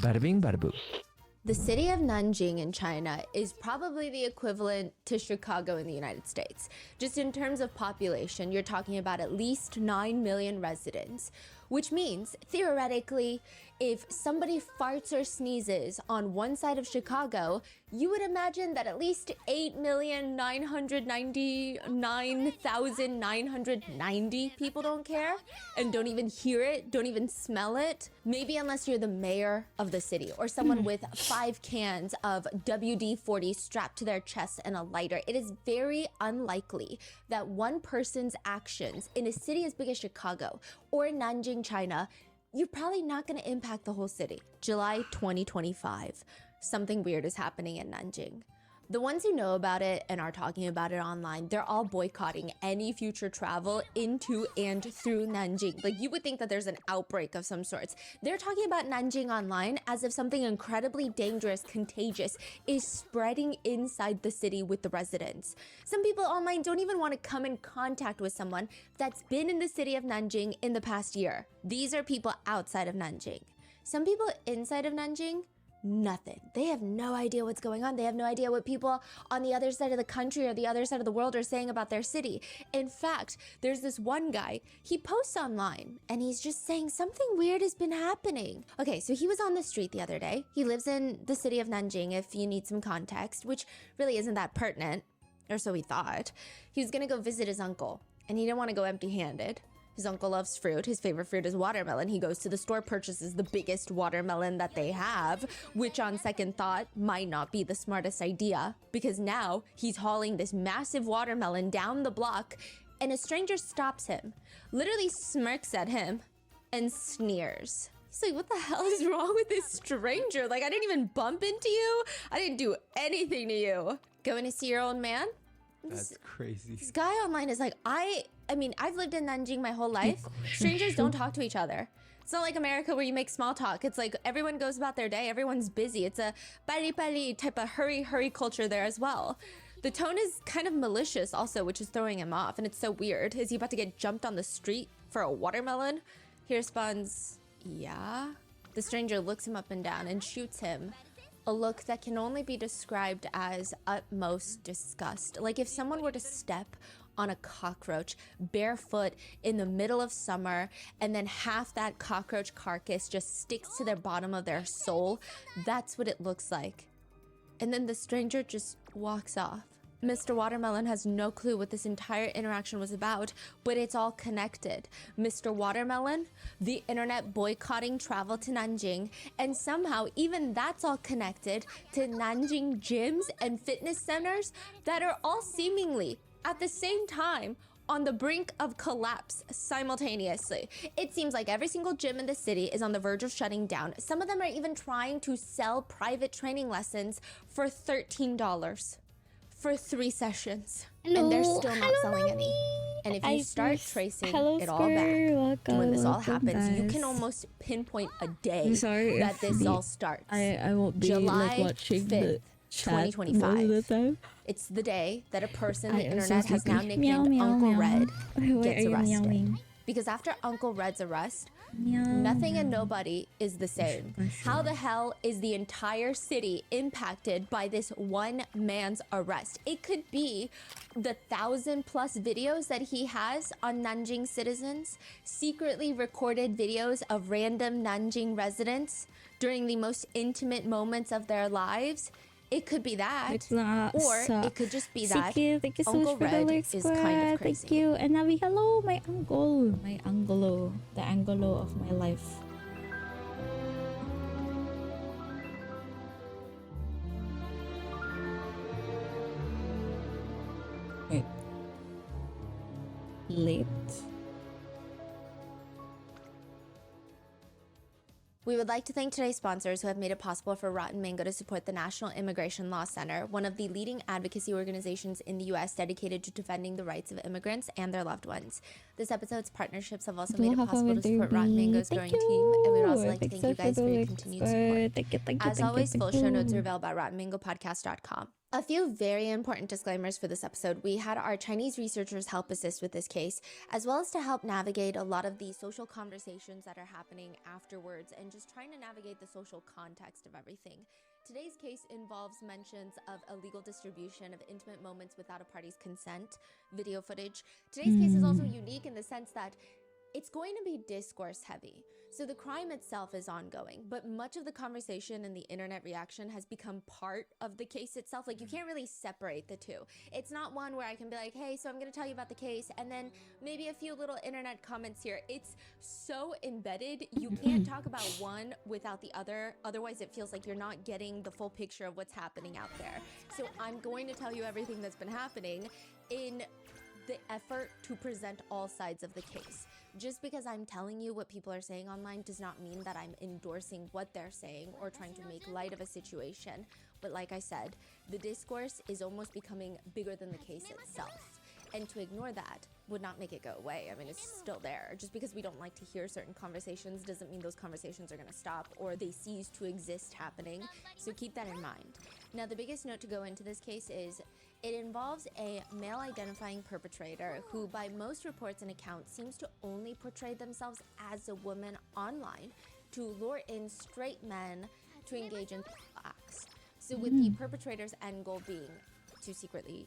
Bada bing, bada boo. The city of Nanjing in China is probably the equivalent to Chicago in the United States. Just in terms of population, you're talking about at least 9 million residents, which means theoretically, if somebody farts or sneezes on one side of Chicago, you would imagine that at least 8,999,990 people don't care and don't even hear it, don't even smell it. Maybe unless you're the mayor of the city or someone with 5 cans of WD-40 strapped to their chest and a lighter. It is very unlikely that one person's actions in a city as big as Chicago or Nanjing, China, you're probably not going to impact the whole city. July 2025, something weird is happening in Nanjing. The ones who know about it and are talking about it online, they're all boycotting any future travel into and through Nanjing. Like, you would think that there's an outbreak of some sorts. They're talking about Nanjing online as if something incredibly dangerous, contagious is spreading inside the city with the residents. Some people online don't even want to come in contact with someone that's been in the city of Nanjing in the past year. These are people outside of Nanjing. Some people inside of Nanjing, nothing. They have no idea what's going on. They have no idea what people on the other side of the country or the other side of the world are saying about their city. In fact, there's this one guy, he posts online and he's just saying something weird has been happening. Okay, so he was on the street the other day. He lives in the city of Nanjing, if you need some context, which really isn't that pertinent, or so he thought. He was gonna go visit his uncle and he didn't want to go empty-handed. His uncle loves fruit. His favorite fruit is watermelon. He goes to the store, purchases the biggest watermelon that they have, which on second thought might not be the smartest idea because now he's hauling this massive watermelon down the block and a stranger stops him, literally smirks at him and sneers. He's like, what the hell is wrong with this stranger? Like, I didn't even bump into you. I didn't do anything to you. Going to see your old man? That's crazy. This guy online is like, I mean, I've lived in Nanjing my whole life. Strangers don't talk to each other. It's not like America where you make small talk. It's like everyone goes about their day. Everyone's busy. It's a pari type of hurry culture there as well. The tone is kind of malicious also, which is throwing him off. And it's so weird. Is he about to get jumped on the street for a watermelon? He responds, yeah. The stranger looks him up and down and shoots him a look that can only be described as utmost disgust. Like if someone were to step on a cockroach barefoot in the middle of summer and then half that cockroach carcass just sticks to the bottom of their soul, that's what it looks like. And then the stranger just walks off. Mr. Watermelon has no clue what this entire interaction was about, but it's all connected. Mr. Watermelon, the internet boycotting travel to Nanjing, and somehow even that's all connected to Nanjing gyms and fitness centers that are all seemingly at the same time on the brink of collapse simultaneously. It seems like every single gym in the city is on the verge of shutting down. Some of them are even trying to sell private training lessons for $13. For 3 sessions. Hello. And they're still not selling Mommy. any. And if you start tracing Hello, it all back welcome, to when this all welcome, happens, you guys. can almost pinpoint a day I'm sorry that if this all starts. I won't be July like watching 5th, the chat 2025. most of the time. It's the day that a person the I am so internet has now sleepy. nicknamed Meow, meow, Uncle meow. Red Why gets are you arrested. meowing? Because after Uncle Red's arrest, Meow, nothing and meow. nobody is the same. Gosh, How the hell is the entire city impacted by this one man's arrest? It could be the 1,000+ videos that he has on Nanjing citizens, secretly recorded videos of random Nanjing residents during the most intimate moments of their lives. It could be that, It's not or suck. it could just be that Thank you so Uncle much for the Red like is square. kind of crazy. Thank you. And Navi, hello, my uncle. My angolo. The angolo of my life. Wait. Late. We would like to thank today's sponsors who have made it possible for Rotten Mango to support the National Immigration Law Center, one of the leading advocacy organizations in the U.S. dedicated to defending the rights of immigrants and their loved ones. This episode's partnerships have also made it possible to support Rotten Mango's growing team, and we would also like to thank you guys for your continued support. Thank you. As always, full show notes are available at RottenMangoPodcast.com. A few very important disclaimers for this episode. We had our Chinese researchers help assist with this case, as well as to help navigate a lot of the social conversations that are happening afterwards and just trying to navigate the social context of everything. Today's case involves mentions of illegal distribution of intimate moments without a party's consent, video footage. Today's case is also unique in the sense that it's going to be discourse heavy. So the crime itself is ongoing, but much of the conversation and the internet reaction has become part of the case itself. Like, you can't really separate the two. It's not one where I can be like, hey, so I'm gonna tell you about the case, and then maybe a few little internet comments here. It's so embedded, you can't talk about one without the other. Otherwise, it feels like you're not getting the full picture of what's happening out there. So I'm going to tell you everything that's been happening in the effort to present all sides of the case. Just because I'm telling you what people are saying online does not mean that I'm endorsing what they're saying or trying to make light of a situation. But like I said, the discourse is almost becoming bigger than the case itself. And to ignore that would not make it go away. I mean, it's still there. Just because we don't like to hear certain conversations doesn't mean those conversations are gonna stop or they cease to exist happening. So keep that in mind. Now, the biggest note to go into this case is it involves a male identifying perpetrator who, by most reports and accounts, seems to only portray themselves as a woman online to lure in straight men to engage in acts. So with the perpetrator's end goal being to secretly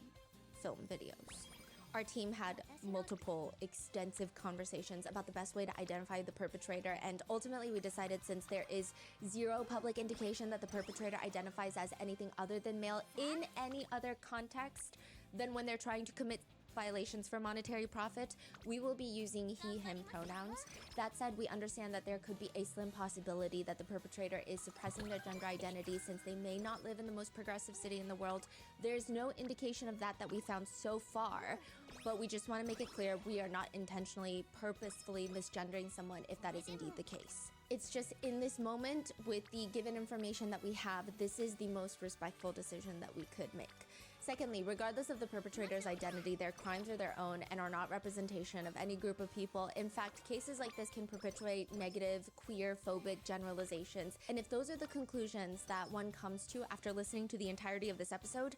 film videos. Our team had multiple extensive conversations about the best way to identify the perpetrator, and ultimately we decided, since there is zero public indication that the perpetrator identifies as anything other than male in any other context than when they're trying to commit violations for monetary profit, we will be using he, him pronouns. That said, we understand that there could be a slim possibility that the perpetrator is suppressing their gender identity since they may not live in the most progressive city in the world. There's no indication of that we found so far, but we just want to make it clear we are not intentionally, purposefully misgendering someone if that is indeed the case. It's just in this moment, with the given information that we have, this is the most respectful decision that we could make. Secondly, regardless of the perpetrator's identity, their crimes are their own and are not representation of any group of people. In fact, cases like this can perpetuate negative, queer-phobic generalizations. And if those are the conclusions that one comes to after listening to the entirety of this episode,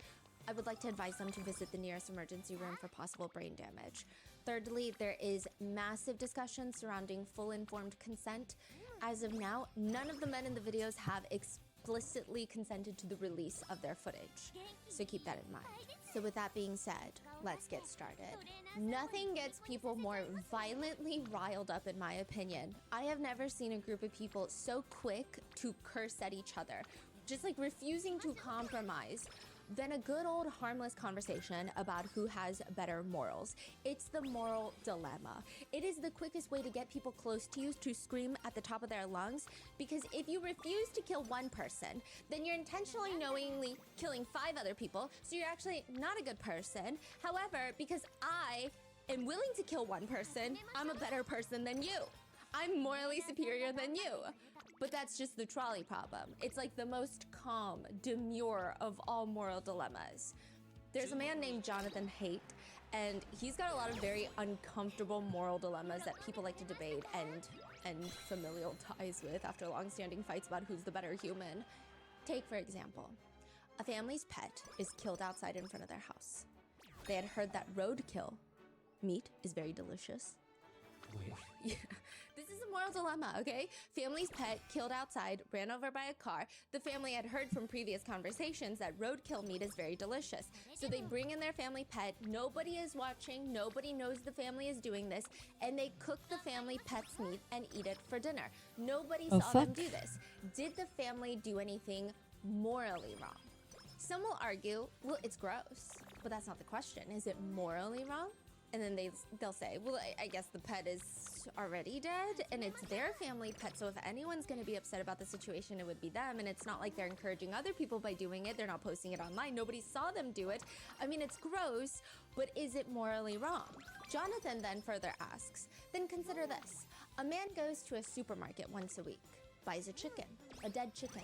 I would like to advise them to visit the nearest emergency room for possible brain damage. Thirdly, there is massive discussion surrounding full informed consent. As of now, none of the men in the videos have explicitly consented to the release of their footage. So keep that in mind. So with that being said, let's get started. Nothing gets people more violently riled up, in my opinion. I have never seen a group of people so quick to curse at each other, just like refusing to compromise, than a good old harmless conversation about who has better morals. It's the moral dilemma. It is the quickest way to get people close to you to scream at the top of their lungs, because if you refuse to kill one person, then you're intentionally knowingly killing 5 other people, so you're actually not a good person. However, because I am willing to kill one person, I'm a better person than you. I'm morally superior than you. But that's just the trolley problem. It's like the most calm, demure of all moral dilemmas. There's a man named Jonathan Haidt, and he's got a lot of very uncomfortable moral dilemmas that people like to debate and familial ties with after long-standing fights about who's the better human. Take, for example, a family's pet is killed outside in front of their house. They had heard that roadkill meat is very delicious. Wait. Yeah, this is a moral dilemma, okay? Family's pet killed outside, ran over by a car. The family had heard from previous conversations that roadkill meat is very delicious. So they bring in their family pet. Nobody is watching. Nobody knows the family is doing this. And they cook the family pet's meat and eat it for dinner. Nobody saw them do this. Did the family do anything morally wrong? Some will argue, well, it's gross. But that's not the question. Is it morally wrong? And then they'll say, well, I guess the pet is already dead and it's their family pet. So if anyone's going to be upset about the situation, it would be them. And it's not like they're encouraging other people by doing it. They're not posting it online. Nobody saw them do it. I mean, it's gross, but is it morally wrong? Jonathan then further asks, then consider this. A man goes to a supermarket once a week, buys a chicken, a dead chicken.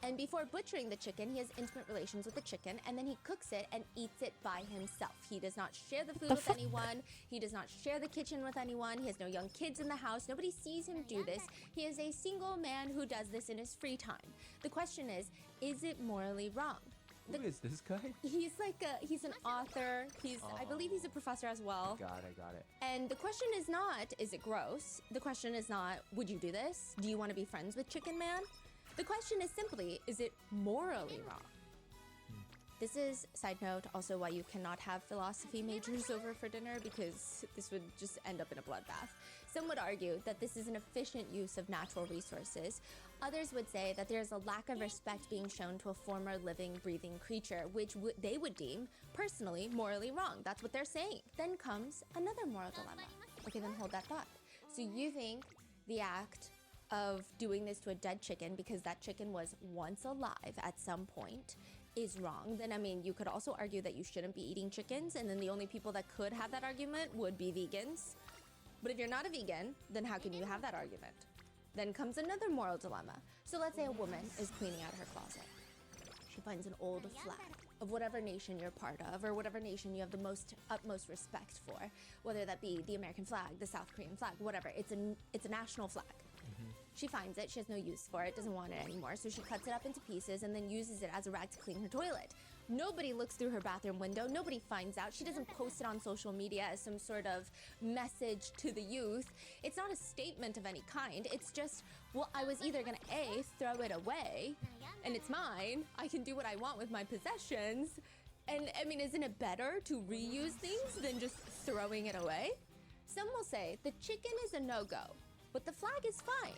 And before butchering the chicken, he has intimate relations with the chicken, and then he cooks it and eats it by himself. He does not share the food with anyone. He does not share the kitchen with anyone. He has no young kids in the house. Nobody sees him do this. He is a single man who does this in his free time. The question is it morally wrong? Who is this guy? He's like he's an author. I believe he's a professor as well. Got it. And the question is not, is it gross? The question is not, would you do this? Do you want to be friends with Chicken Man? The question is simply, is it morally wrong? This is, side note, also why you cannot have philosophy majors over for dinner, because this would just end up in a bloodbath. Some would argue that this is an efficient use of natural resources. Others would say that there's a lack of respect being shown to a former living, breathing creature, which they would deem, personally, morally wrong. That's what they're saying. Then comes another moral dilemma. Okay, then hold that thought. So you think the act of doing this to a dead chicken, because that chicken was once alive at some point, is wrong, then I mean, you could also argue that you shouldn't be eating chickens, and then the only people that could have that argument would be vegans. But if you're not a vegan, then how can you have that argument? Then comes another moral dilemma. So let's say a woman is cleaning out her closet. She finds an old flag of whatever nation you're part of, or whatever nation you have the utmost respect for, whether that be the American flag, the South Korean flag, whatever. It's a national flag. She finds it, she has no use for it, doesn't want it anymore, so she cuts it up into pieces and then uses it as a rag to clean her toilet. Nobody looks through her bathroom window, nobody finds out, she doesn't post it on social media as some sort of message to the youth. It's not a statement of any kind, it's just, well, I was either gonna A, throw it away, and it's mine, I can do what I want with my possessions, and I mean, isn't it better to reuse things than just throwing it away? Some will say the chicken is a no-go, but the flag is fine.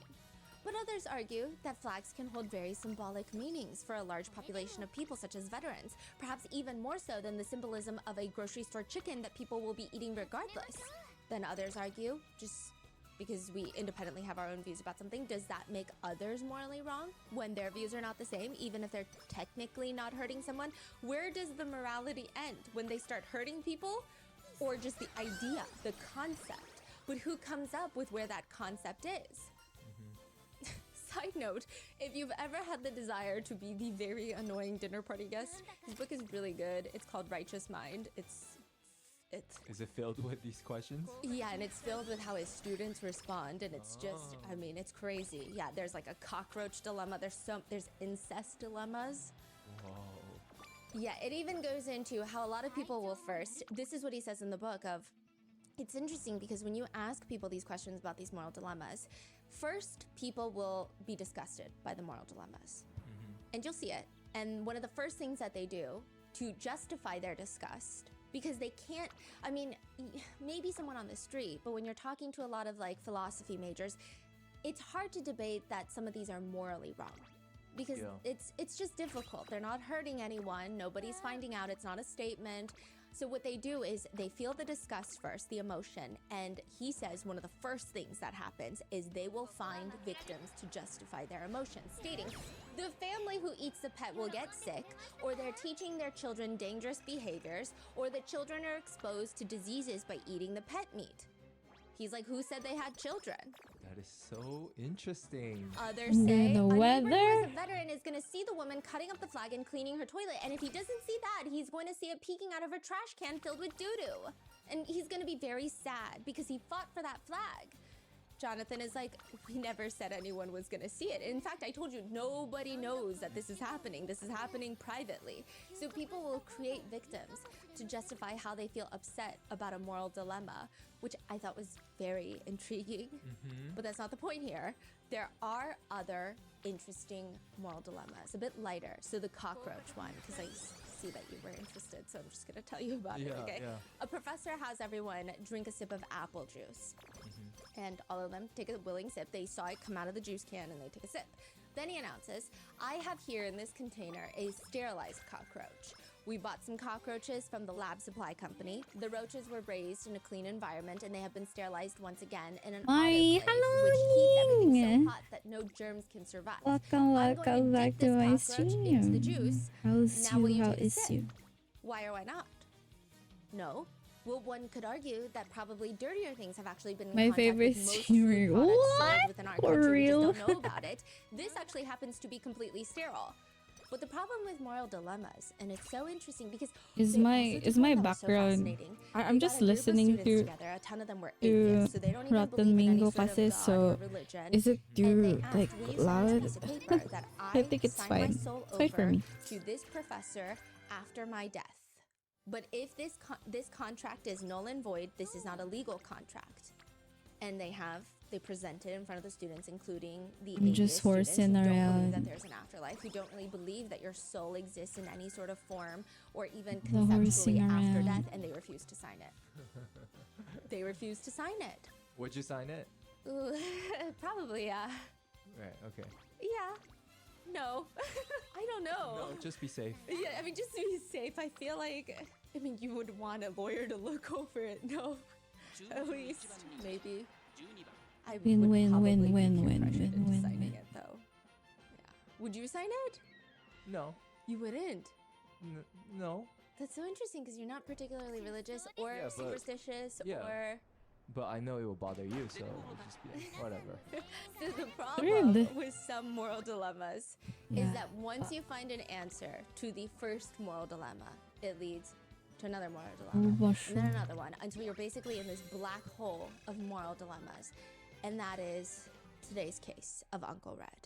But others argue that flags can hold very symbolic meanings for a large population of people, such as veterans, perhaps even more so than the symbolism of a grocery store chicken that people will be eating regardless. Then others argue, just because we independently have our own views about something, does that make others morally wrong when their views are not the same, even if they're technically not hurting someone? Where does the morality end? When they start hurting people, or just the idea, the concept? But who comes up with where that concept is? Side note, if you've ever had the desire to be the very annoying dinner party guest, this book is really good. It's called Righteous Mind. It's Is it filled with these questions? yeah, and it's filled with how his students respond, and it's just, I mean, it's crazy. Yeah, there's like a cockroach dilemma. There's incest dilemmas. Whoa. Yeah, it even goes into how a lot of people will first, this is what he says in the book of, it's interesting because when you ask people these questions about these moral dilemmas, first people will be disgusted by the moral dilemmas. And you'll see it. And one of the first things that they do to justify their disgust, because they can't, I mean, maybe someone on the street, but when you're talking to a lot of like philosophy majors, it's hard to debate that some of these are morally wrong. Because it's just difficult. They're not hurting anyone. Nobody's finding out. It's not a statement. So what they do is they feel the disgust first, the emotion, and he says one of the first things that happens is they will find victims to justify their emotions, stating the family who eats the pet will get sick, or they're teaching their children dangerous behaviors, or the children are exposed to diseases by eating the pet meat. He's like, who said they had children? That is so interesting. Others say the a neighbor weather? who is a veteran is going to see the woman cutting up the flag and cleaning her toilet. And if he doesn't see that, he's going to see it peeking out of her trash can filled with doo-doo. And he's going to be very sad because he fought for that flag. Jonathan is like, we never said anyone was going to see it. In fact, I told you, nobody knows that this is happening. This is happening privately. So people will create victims to justify how they feel upset about a moral dilemma, which I thought was very intriguing. But that's not the point here. There are other interesting moral dilemmas, a bit lighter. So the cockroach one, because I see that you were interested, so I'm just going to tell you about it, okay? Yeah. A professor has everyone drink a sip of apple juice. And all of them take a willing sip. They saw it come out of the juice can and they take a sip. Then he announces, I have here in this container a sterilized cockroach. We bought some cockroaches from the lab supply company. The roaches were raised in a clean environment and they have been sterilized once again in an autoclave, which keeps everything so hot that no germs can survive. Welcome back to my stream. Into the juice. How's Now will you? you How take a is sip? you? Why or why not? No. Well, one could argue that probably dirtier things have actually been in My contact favorite with most streamer. food products What? within our For country. We real? just don't know about it. This actually happens to be completely sterile. But the problem with moral dilemmas, and it's so interesting because Is they my also did is one my that was so background? fascinating. I'm They just got a group of listening students to together. A ton of them were atheists, so they don't even Rotten believe in any Mango sort of kasi, God so or religion. is it And they too like asked, will you sign loud? this piece of paper that I think it's sign my fine. soul It's fine for over me. to this professor after my death? But if this contract is null and void, this is not a legal contract. And they present it in front of the students, including the I'm atheist just students who horsing don't believe around. that there's an afterlife, who don't really believe that your soul exists in any sort of form or even The conceptually horsing after around. death, and they refuse to sign it. They refuse to sign it. Would you sign it? Ooh, probably, yeah. Right. Okay. Yeah. No. I don't know. No, just be safe. Yeah, I mean, just to be safe, I feel like, I mean, you would want a lawyer to look over it. No. At least, maybe. I Win, would win, probably win, be win, peer win, pressured win, into win, signing win. it, though. Yeah. Would you sign it? No. You wouldn't. No. That's so interesting because you're not particularly religious or Yeah, but- superstitious yeah. or... But I know it will bother you, so it'll just be like, whatever. So the problem Rude. with some moral dilemmas Yeah. is that once you find an answer to the first moral dilemma, it leads to another moral dilemma, Oh, and then another one, until you're basically in this black hole of moral dilemmas. And that is today's case of Uncle Red.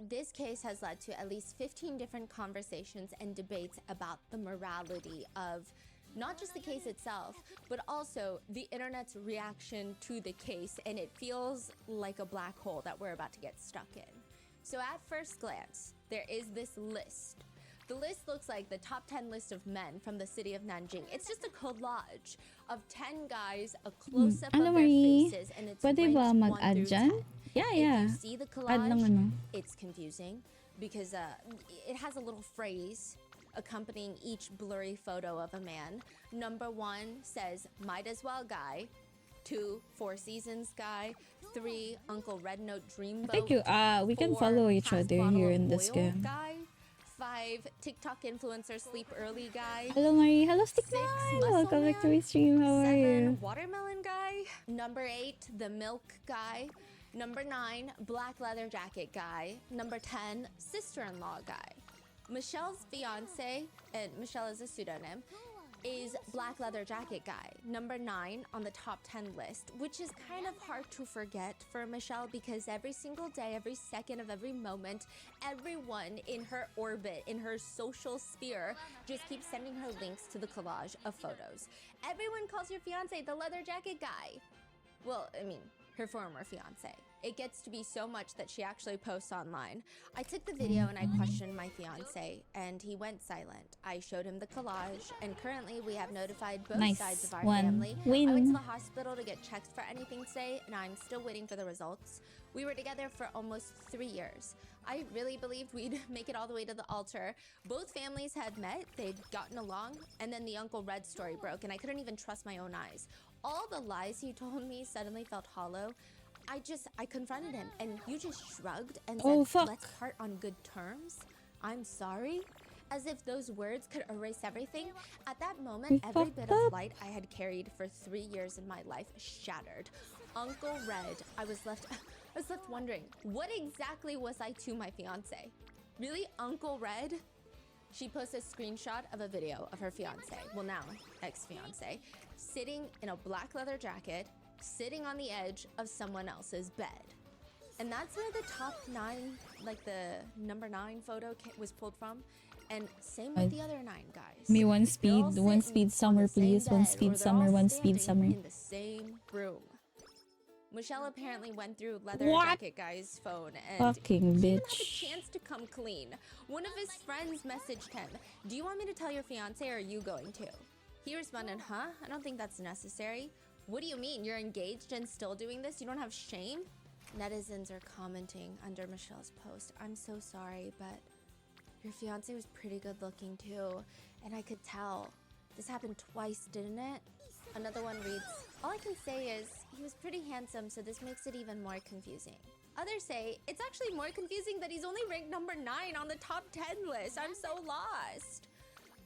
This case has led to at least 15 different conversations and debates about the morality of not just the case itself, but also the internet's reaction to the case, and it feels like a black hole that we're about to get stuck in. So at first glance, there is this list. The list looks like the top 10 list of men from the city of Nanjing. It's just a collage of 10 guys, a close-up Ano, of their Marie? faces, and it's Pwede ba ranked 1 mag-add through dyan? 10. Yeah, If yeah. you see the Add lang collage, ano. it's confusing because it has a little phrase accompanying each blurry photo of a man. Number 1 says, might as well guy. 2, Four Seasons guy. 3, Uncle Red Note Dreamboat. Thank you. We can 4, follow each Past other Bottle here of in this Oil game. guy. 5, TikTok influencer sleep early guy. Hello, Marie. Hello, 6, Stickman. Muscle Welcome back to Man. my stream. How are 7, you? Watermelon guy. Number 8, the milk guy. Number 9, black leather jacket guy. Number 10, sister-in-law guy. Michelle's fiance, and Michelle is a pseudonym, is black leather jacket guy. Number 9 on the top 10 list, which is kind of hard to forget for Michelle because every single day, every second of every moment, everyone in her orbit, in her social sphere, just keeps sending her links to the collage of photos. Everyone calls your fiance the leather jacket guy. Well, I mean, her former fiance. It gets to be so much that she actually posts online. I took the video and I questioned my fiance, and he went silent. I showed him the collage, and currently we have notified both Nice. sides of our One family. win. I went to the hospital to get checked for anything today, and I'm still waiting for the results. We were together for almost 3 years. I really believed we'd make it all the way to the altar. Both families had met, they'd gotten along, and then the Uncle Red story broke, and I couldn't even trust my own eyes. All the lies he told me suddenly felt hollow. I confronted him, and you just shrugged and said, Oh, fuck. let's part on good terms. I'm sorry. As if those words could erase everything. At that moment, We every fucked bit up. of light I had carried for 3 years in my life shattered. Uncle Red, I was left wondering, what exactly was I to my fiance? Really, Uncle Red? She posted a screenshot of a video of her fiance, well now ex-fiance, sitting in a black leather jacket, sitting on the edge of someone else's bed. And that's where the top 9, like the number 9 photo was pulled from. And same with the other 9 guys. Me one They're all speed, one sitting speed on summer, the same please. One bed, or speed they're summer, all one speed standing summer. in the same room. Michelle apparently went through leather What? jacket guy's phone and Fucking he didn't have a bitch. chance to come clean. One of his friends messaged him, "Do you want me to tell your fiance or are you going to?" He responded, "Huh? I don't think that's necessary." "What do you mean? You're engaged and still doing this? You don't have shame?" Netizens are commenting under Michelle's post, "I'm so sorry, but your fiance was pretty good looking too, and I could tell. This happened twice, didn't it?" Another one reads, "All I can say is he was pretty handsome, so this makes it even more confusing." Others say, "It's actually more confusing that he's only ranked number 9 on the top 10 list. I'm so lost."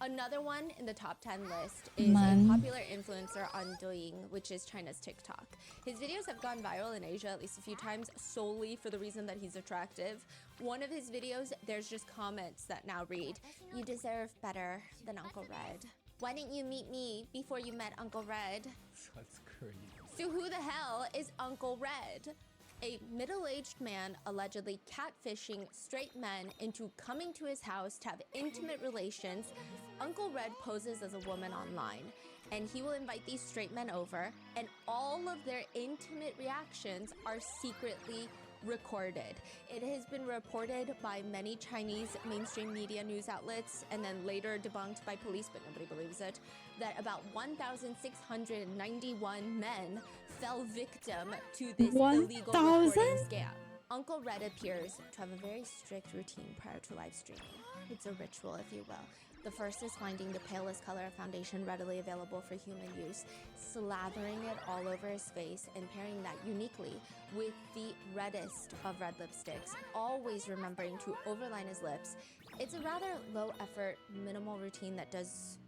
Another one in the top 10 list is Man. a popular influencer on Douyin, which is China's TikTok. His videos have gone viral in Asia at least a few times solely for the reason that he's attractive. One of his videos, there's just comments that now read, "You deserve better than Uncle Red. Why didn't you meet me before you met Uncle Red?" That's crazy. So who the hell is Uncle Red? A middle-aged man allegedly catfishing straight men into coming to his house to have intimate relations. Uncle Red poses as a woman online, and he will invite these straight men over, and all of their intimate reactions are secretly recorded. It has been reported by many Chinese mainstream media news outlets and then later debunked by police, but nobody believes it, that about 1,691 men fell victim to this illegal recording scam. Uncle Red appears to have a very strict routine prior to live streaming. It's a ritual, if you will. The first is finding the palest color of foundation readily available for human use, slathering it all over his face, and pairing that uniquely with the reddest of red lipsticks, always remembering to overline his lips. It's a rather low-effort, minimal routine that does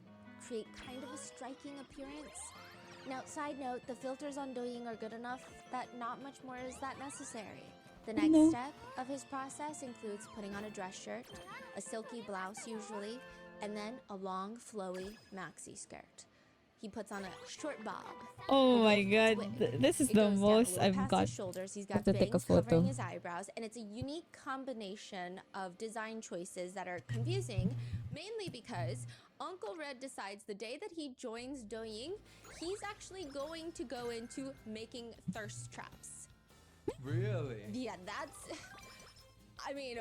create kind of a striking appearance. Now, side note, the filters on Douyin are good enough that not much more is that necessary. The next step of his process includes putting on a dress shirt, a silky blouse usually, and then a long, flowy maxi skirt. He puts on a short bob. Oh my god, this is the most I've got his shoulders. He's got to take a bangs photo. covering his eyebrows, and it's a unique combination of design choices that are confusing, mainly because Uncle Red decides the day that he joins Douyin, he's actually going to go into making thirst traps. Really? Yeah, that's... I mean,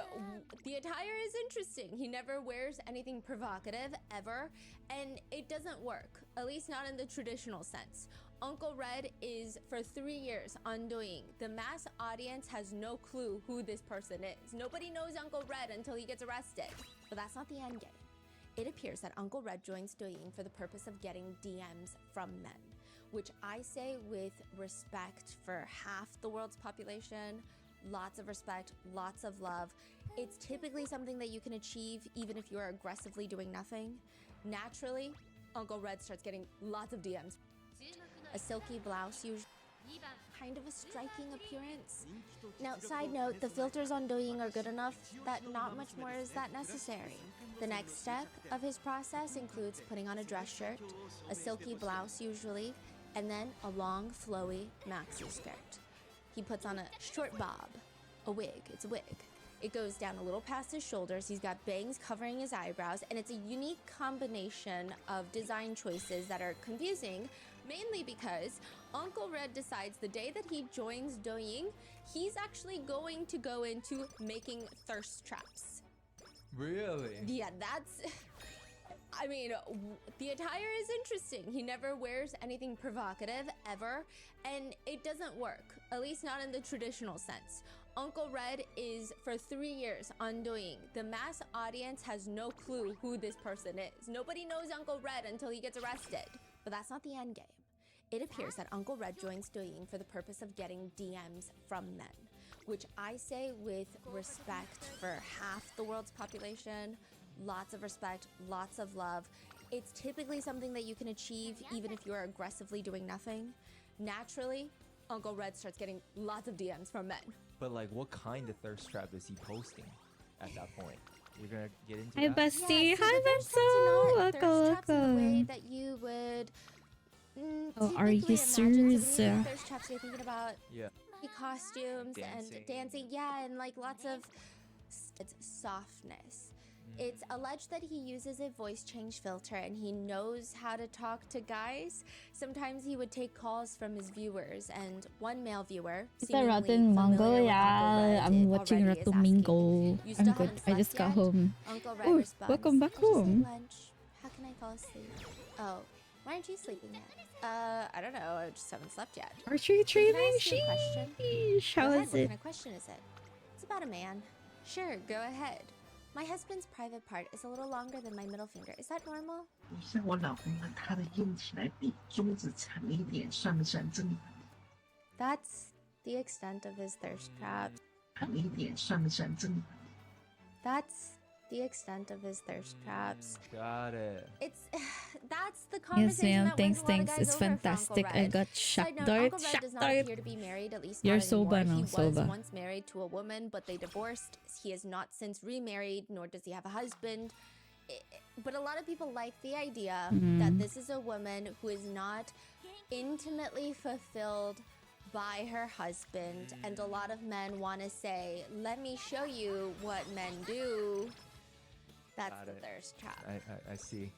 the attire is interesting. He never wears anything provocative, ever, and it doesn't work, at least not in the traditional sense. Uncle Red is, for 3 years, on Douyin. The mass audience has no clue who this person is. Nobody knows Uncle Red until he gets arrested. But that's not the end game. It appears that Uncle Red joins Douyin for the purpose of getting DMs from men, which I say with respect for half the world's population. Lots of respect, lots of love. It's typically something that you can achieve even if you are aggressively doing nothing. Naturally, Uncle Red starts getting lots of DMs. A silky blouse, usually kind of a striking appearance. Now, side note, the filters on Douyin are good enough that not much more is that necessary. The next step of his process includes putting on a dress shirt, a silky blouse usually, and then a long, flowy maxi skirt. He puts on a short bob, a wig, it's a wig. It goes down a little past his shoulders, he's got bangs covering his eyebrows, and it's a unique combination of design choices that are confusing, mainly because Uncle Red decides the day that he joins Douyin, he's actually going to go into making thirst traps. Really? Yeah, that's... I mean, the attire is interesting. He never wears anything provocative, ever, and it doesn't work, at least not in the traditional sense. Uncle Red is, for 3 years, on Douyin. The mass audience has no clue who this person is. Nobody knows Uncle Red until he gets arrested. But that's not the end game. It appears that Uncle Red joins Douyin for the purpose of getting DMs from men, which I say with respect for half the world's population. Lots of respect, lots of love. It's typically something that you can achieve even if you're aggressively doing nothing. Naturally, Uncle Red starts getting lots of DMs from men. But like, what kind of thirst trap is he posting at that point? You're gonna get into Hi, that? bestie. Yeah, so Hi, the thirst traps Benzo. are not Welcome, thirst traps in the way welcome. that you would Oh, are you typically imagine. So when you serious? think thirst traps, you're thinking about Yeah. costumes Dancing. and dancing, yeah, and like lots of it's softness. It's alleged that he uses a voice change filter and he knows how to talk to guys. Sometimes he would take calls from his viewers, and one male viewer, It's a seemingly Rotten Mango, familiar with Uncle yeah. Red, I'm watching already is Rotten asking, Mango. "You still I'm good. haven't I just slept got yet?" home. Uncle Red Ooh, responds, welcome back "I just ate home. lunch. How can I fall asleep?" "Oh, why aren't you sleeping yet?" I don't know. I just haven't slept yet." Are you "Can I training? ask you a question?" Sheesh. "Go How ahead. is What it? kind of question is it?" "It's about a man." "Sure, go ahead." "My husband's private part is a little longer than my middle finger. Is that normal?" 你像我老公呢，他的用起来比中指长一点，算不算正常？ That's the extent of his thirst trap. 长一点算不算正常？ That's the the extent of his thirst traps. Got it. It's that's the Yes, conversation ma'am. that wins Thanks, a lot of thanks. guys It's over for Uncle fantastic. I Red. got shock Side note, dart. Uncle Red Shock does not dart. appear to be married, at least You're not anymore. soba He now, was soba. once married to a woman, but they divorced. He has not since remarried, nor does he have a husband. But a lot of people like the idea that this is a woman who is not intimately fulfilled by her husband, and a lot of men want to say, let me show you what men do. That's Got the it. thirst trap. I see.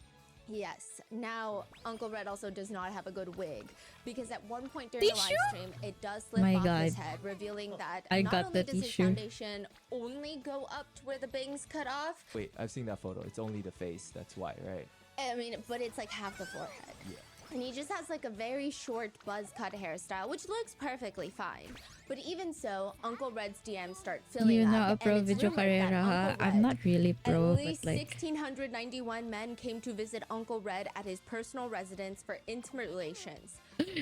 Yes. Now, Uncle Red also does not have a good wig, because at one point during the live Tissue? stream, it does slip My off his God. head, revealing that I not got only the does his tissue. foundation only go up to where the bangs cut off, Wait, I've seen that photo. It's only the face. That's why, right? I mean, but it's like half the forehead. Yeah. And he just has like a very short buzz cut hairstyle, which looks perfectly fine. But even so, Uncle Red's DMs start filling You know, up. a pro and it's video rumored that carrera, ha? Uncle I'm Red, not really pro, at but least like... 1,691 men came to visit Uncle Red at his personal residence for intimate relations.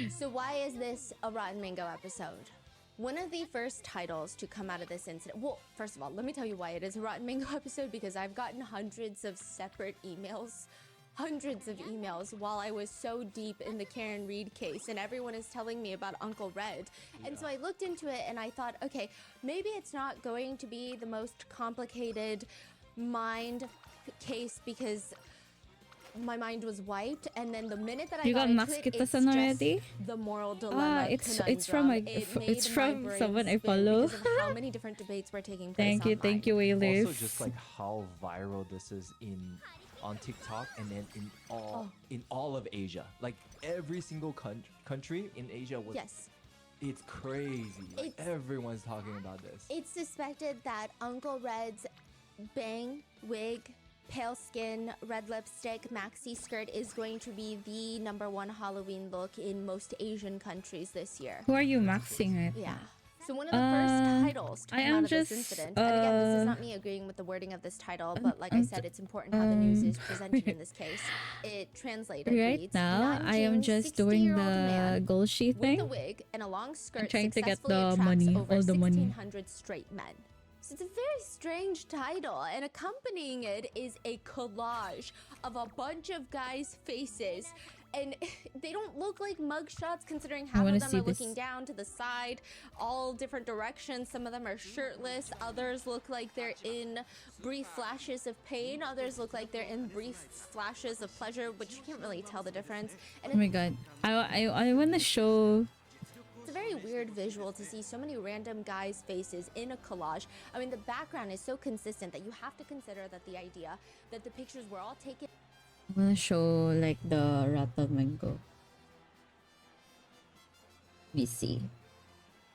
So why is this a Rotten Mango episode? One of the first titles to come out of this incident, well, first of all, let me tell you why it is a Rotten Mango episode, because I've gotten hundreds of separate emails while I was so deep in the Karen Reed case, and everyone is telling me about Uncle Red. And so I looked into it and I thought, okay, maybe it's not going to be the most complicated mind case, because my mind was wiped, and then the minute that I You got got into Max it, it's Kitasan already? just the moral dilemma. It's conundrum. from It made it's my from brain someone I spin follow. because of how many different debates were taking place Thank you, Wailers. Also, just like how viral this is on TikTok, and then in all of Asia, like every single country in Asia was. Yes. It's crazy. Like, everyone's talking about this. It's suspected that Uncle Red's bang, wig, pale skin, red lipstick, maxi skirt is going to be the #1 Halloween look in most Asian countries this year. Who are you maxing it? Yeah. So one of the first titles to I come am out of this just, incident, and again, this is not me agreeing with the wording of this title, but like I said, it's important how the news is presented in this case. It translated Right reads, now, I am Nanjing just doing 60-year-old the man goal sheet with a thing. wig and a long skirt trying to get successfully the attracts money, over all the money. 1,600 straight men. So it's a very strange title, and accompanying it is a collage of a bunch of guys' faces, and they don't look like mugshots, considering half wanna of them see are this. looking down to the side, all different directions. Some of them are shirtless, others look like they're in brief flashes of pain, others look like they're in brief flashes of pleasure, which you can't really tell the difference. And Oh my god. I wanna show... it's a very weird visual to see so many random guys' faces in a collage. I mean, the background is so consistent that you have to consider that the idea that the pictures were all taken. I wanna show like the Rata Mango. Let me see.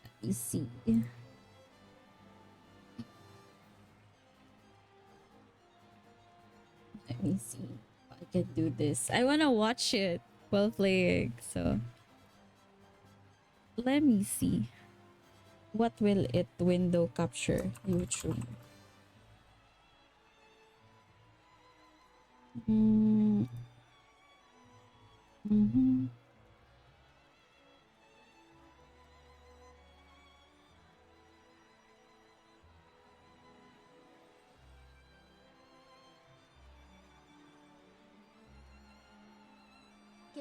Let me see. Let me see if I can do this. I wanna watch it while playing, so let me see. What will it window capture? YouTube.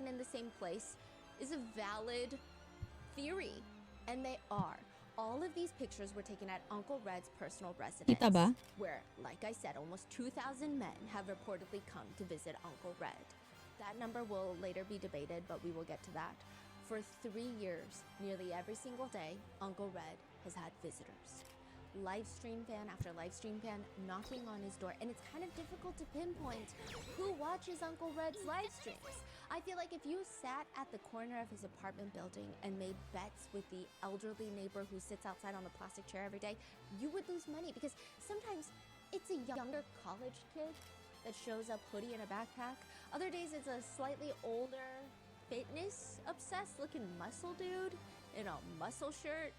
In the same place is a valid theory, and they are. All of these pictures were taken at Uncle Red's personal residence, Kita ba? where, like I said, almost 2,000 men have reportedly come to visit Uncle Red. That number will later be debated, but we will get to that. For 3 years, nearly every single day, Uncle Red has had visitors. Live stream fan after live stream fan knocking on his door, and it's kind of difficult to pinpoint who watches Uncle Red's live streams. I feel like if you sat at the corner of his apartment building and made bets with the elderly neighbor who sits outside on the plastic chair every day, you would lose money, because sometimes it's a younger college kid that shows up hoodie and a backpack. Other days it's a slightly older, fitness obsessed looking muscle dude in a muscle shirt.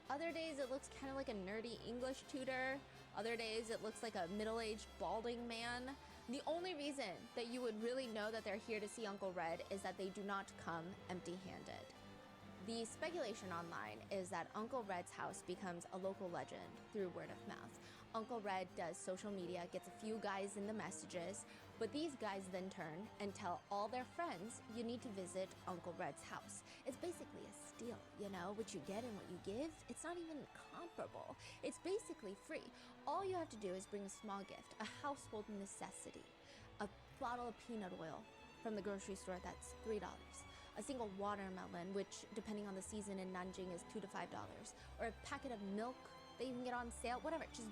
Other days it looks kind of like a nerdy English tutor. Other days it looks like a middle-aged balding man. The only reason that you would really know that they're here to see Uncle Red is that they do not come empty-handed. The speculation online is that Uncle Red's house becomes a local legend through word of mouth. Uncle Red does social media, gets a few guys in the messages, but these guys then turn and tell all their friends, you need to visit Uncle Red's house. It's basically a steal, you know, what you get and what you give. It's not even comparable. It's basically free. All you have to do is bring a small gift, a household necessity, a bottle of peanut oil from the grocery store that's $3, a single watermelon, which depending on the season in Nanjing is $2 to $5, or a packet of milk that you can get on sale, whatever. Just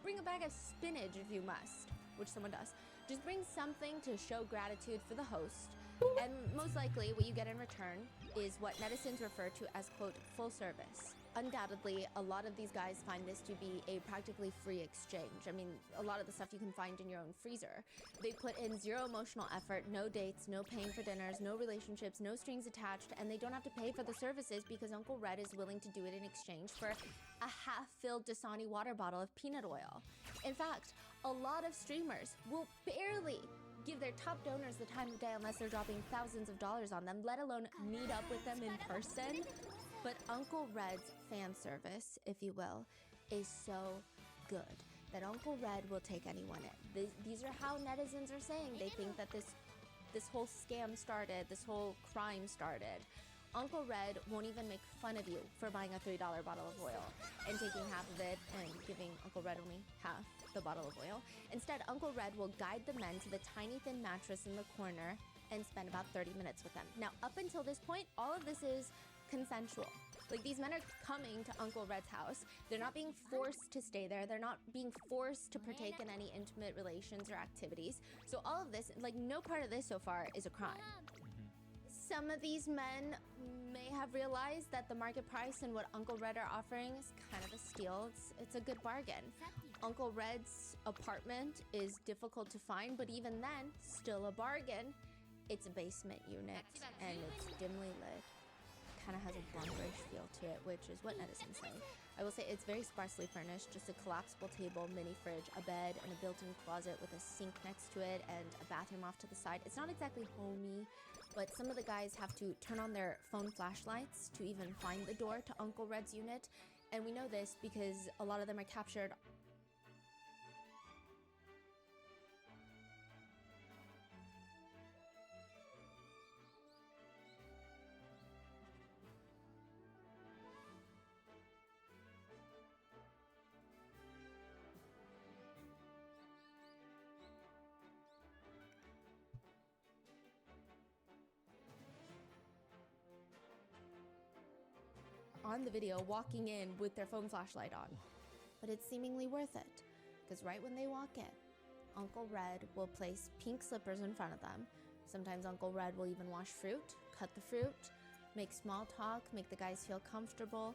bring a bag of spinach if you must, which someone does. Just bring something to show gratitude for the host, and most likely what you get in return is what netizens refer to as, quote, full service. Undoubtedly, a lot of these guys find this to be a practically free exchange. I mean, a lot of the stuff you can find in your own freezer. They put in zero emotional effort, no dates, no paying for dinners, no relationships, no strings attached, and they don't have to pay for the services because Uncle Red is willing to do it in exchange for a half-filled Dasani water bottle of peanut oil. In fact, a lot of streamers will barely give their top donors the time of day unless they're dropping thousands of dollars on them, let alone meet up with them in person. But Uncle Red's fan service, if you will, is so good that Uncle Red will take anyone in. These are how netizens are saying they think that this whole scam started, this whole crime started. Uncle Red won't even make fun of you for buying a $3 bottle of oil and taking half of it and giving Uncle Red only half the bottle of oil. Instead, Uncle Red will guide the men to the tiny thin mattress in the corner and spend about 30 minutes with them. Now, up until this point, all of this is consensual. Like, these men are coming to Uncle Red's house. They're not being forced to stay there. They're not being forced to partake in any intimate relations or activities. So all of this, like, no part of this so far is a crime. Some of these men may have realized that the market price and what Uncle Red are offering is kind of a steal. It's a good bargain. Uncle Red's apartment is difficult to find, but even then, still a bargain. It's a basement unit, and it's dimly lit. Kind of has a blunder-ish feel to it, which is what netizens say. I will say it's very sparsely furnished, just a collapsible table, mini fridge, a bed, and a built-in closet with a sink next to it and a bathroom off to the side. It's not exactly homey, but some of the guys have to turn on their phone flashlights to even find the door to Uncle Red's unit. And we know this because a lot of them are captured on the video walking in with their phone flashlight on. But it's seemingly worth it, because right when they walk in, Uncle Red will place pink slippers in front of them. Sometimes Uncle Red will even wash fruit, cut the fruit, make small talk, make the guys feel comfortable,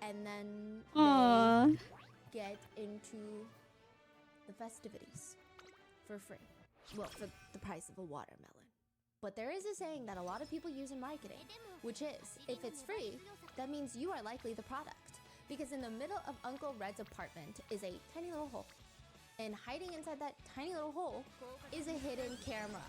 and then they get into the festivities for free. Well, for the price of a watermelon. But there is a saying that a lot of people use in marketing, which is, if it's free, that means you are likely the product. Because in the middle of Uncle Red's apartment is a tiny little hole. And hiding inside that tiny little hole is a hidden camera.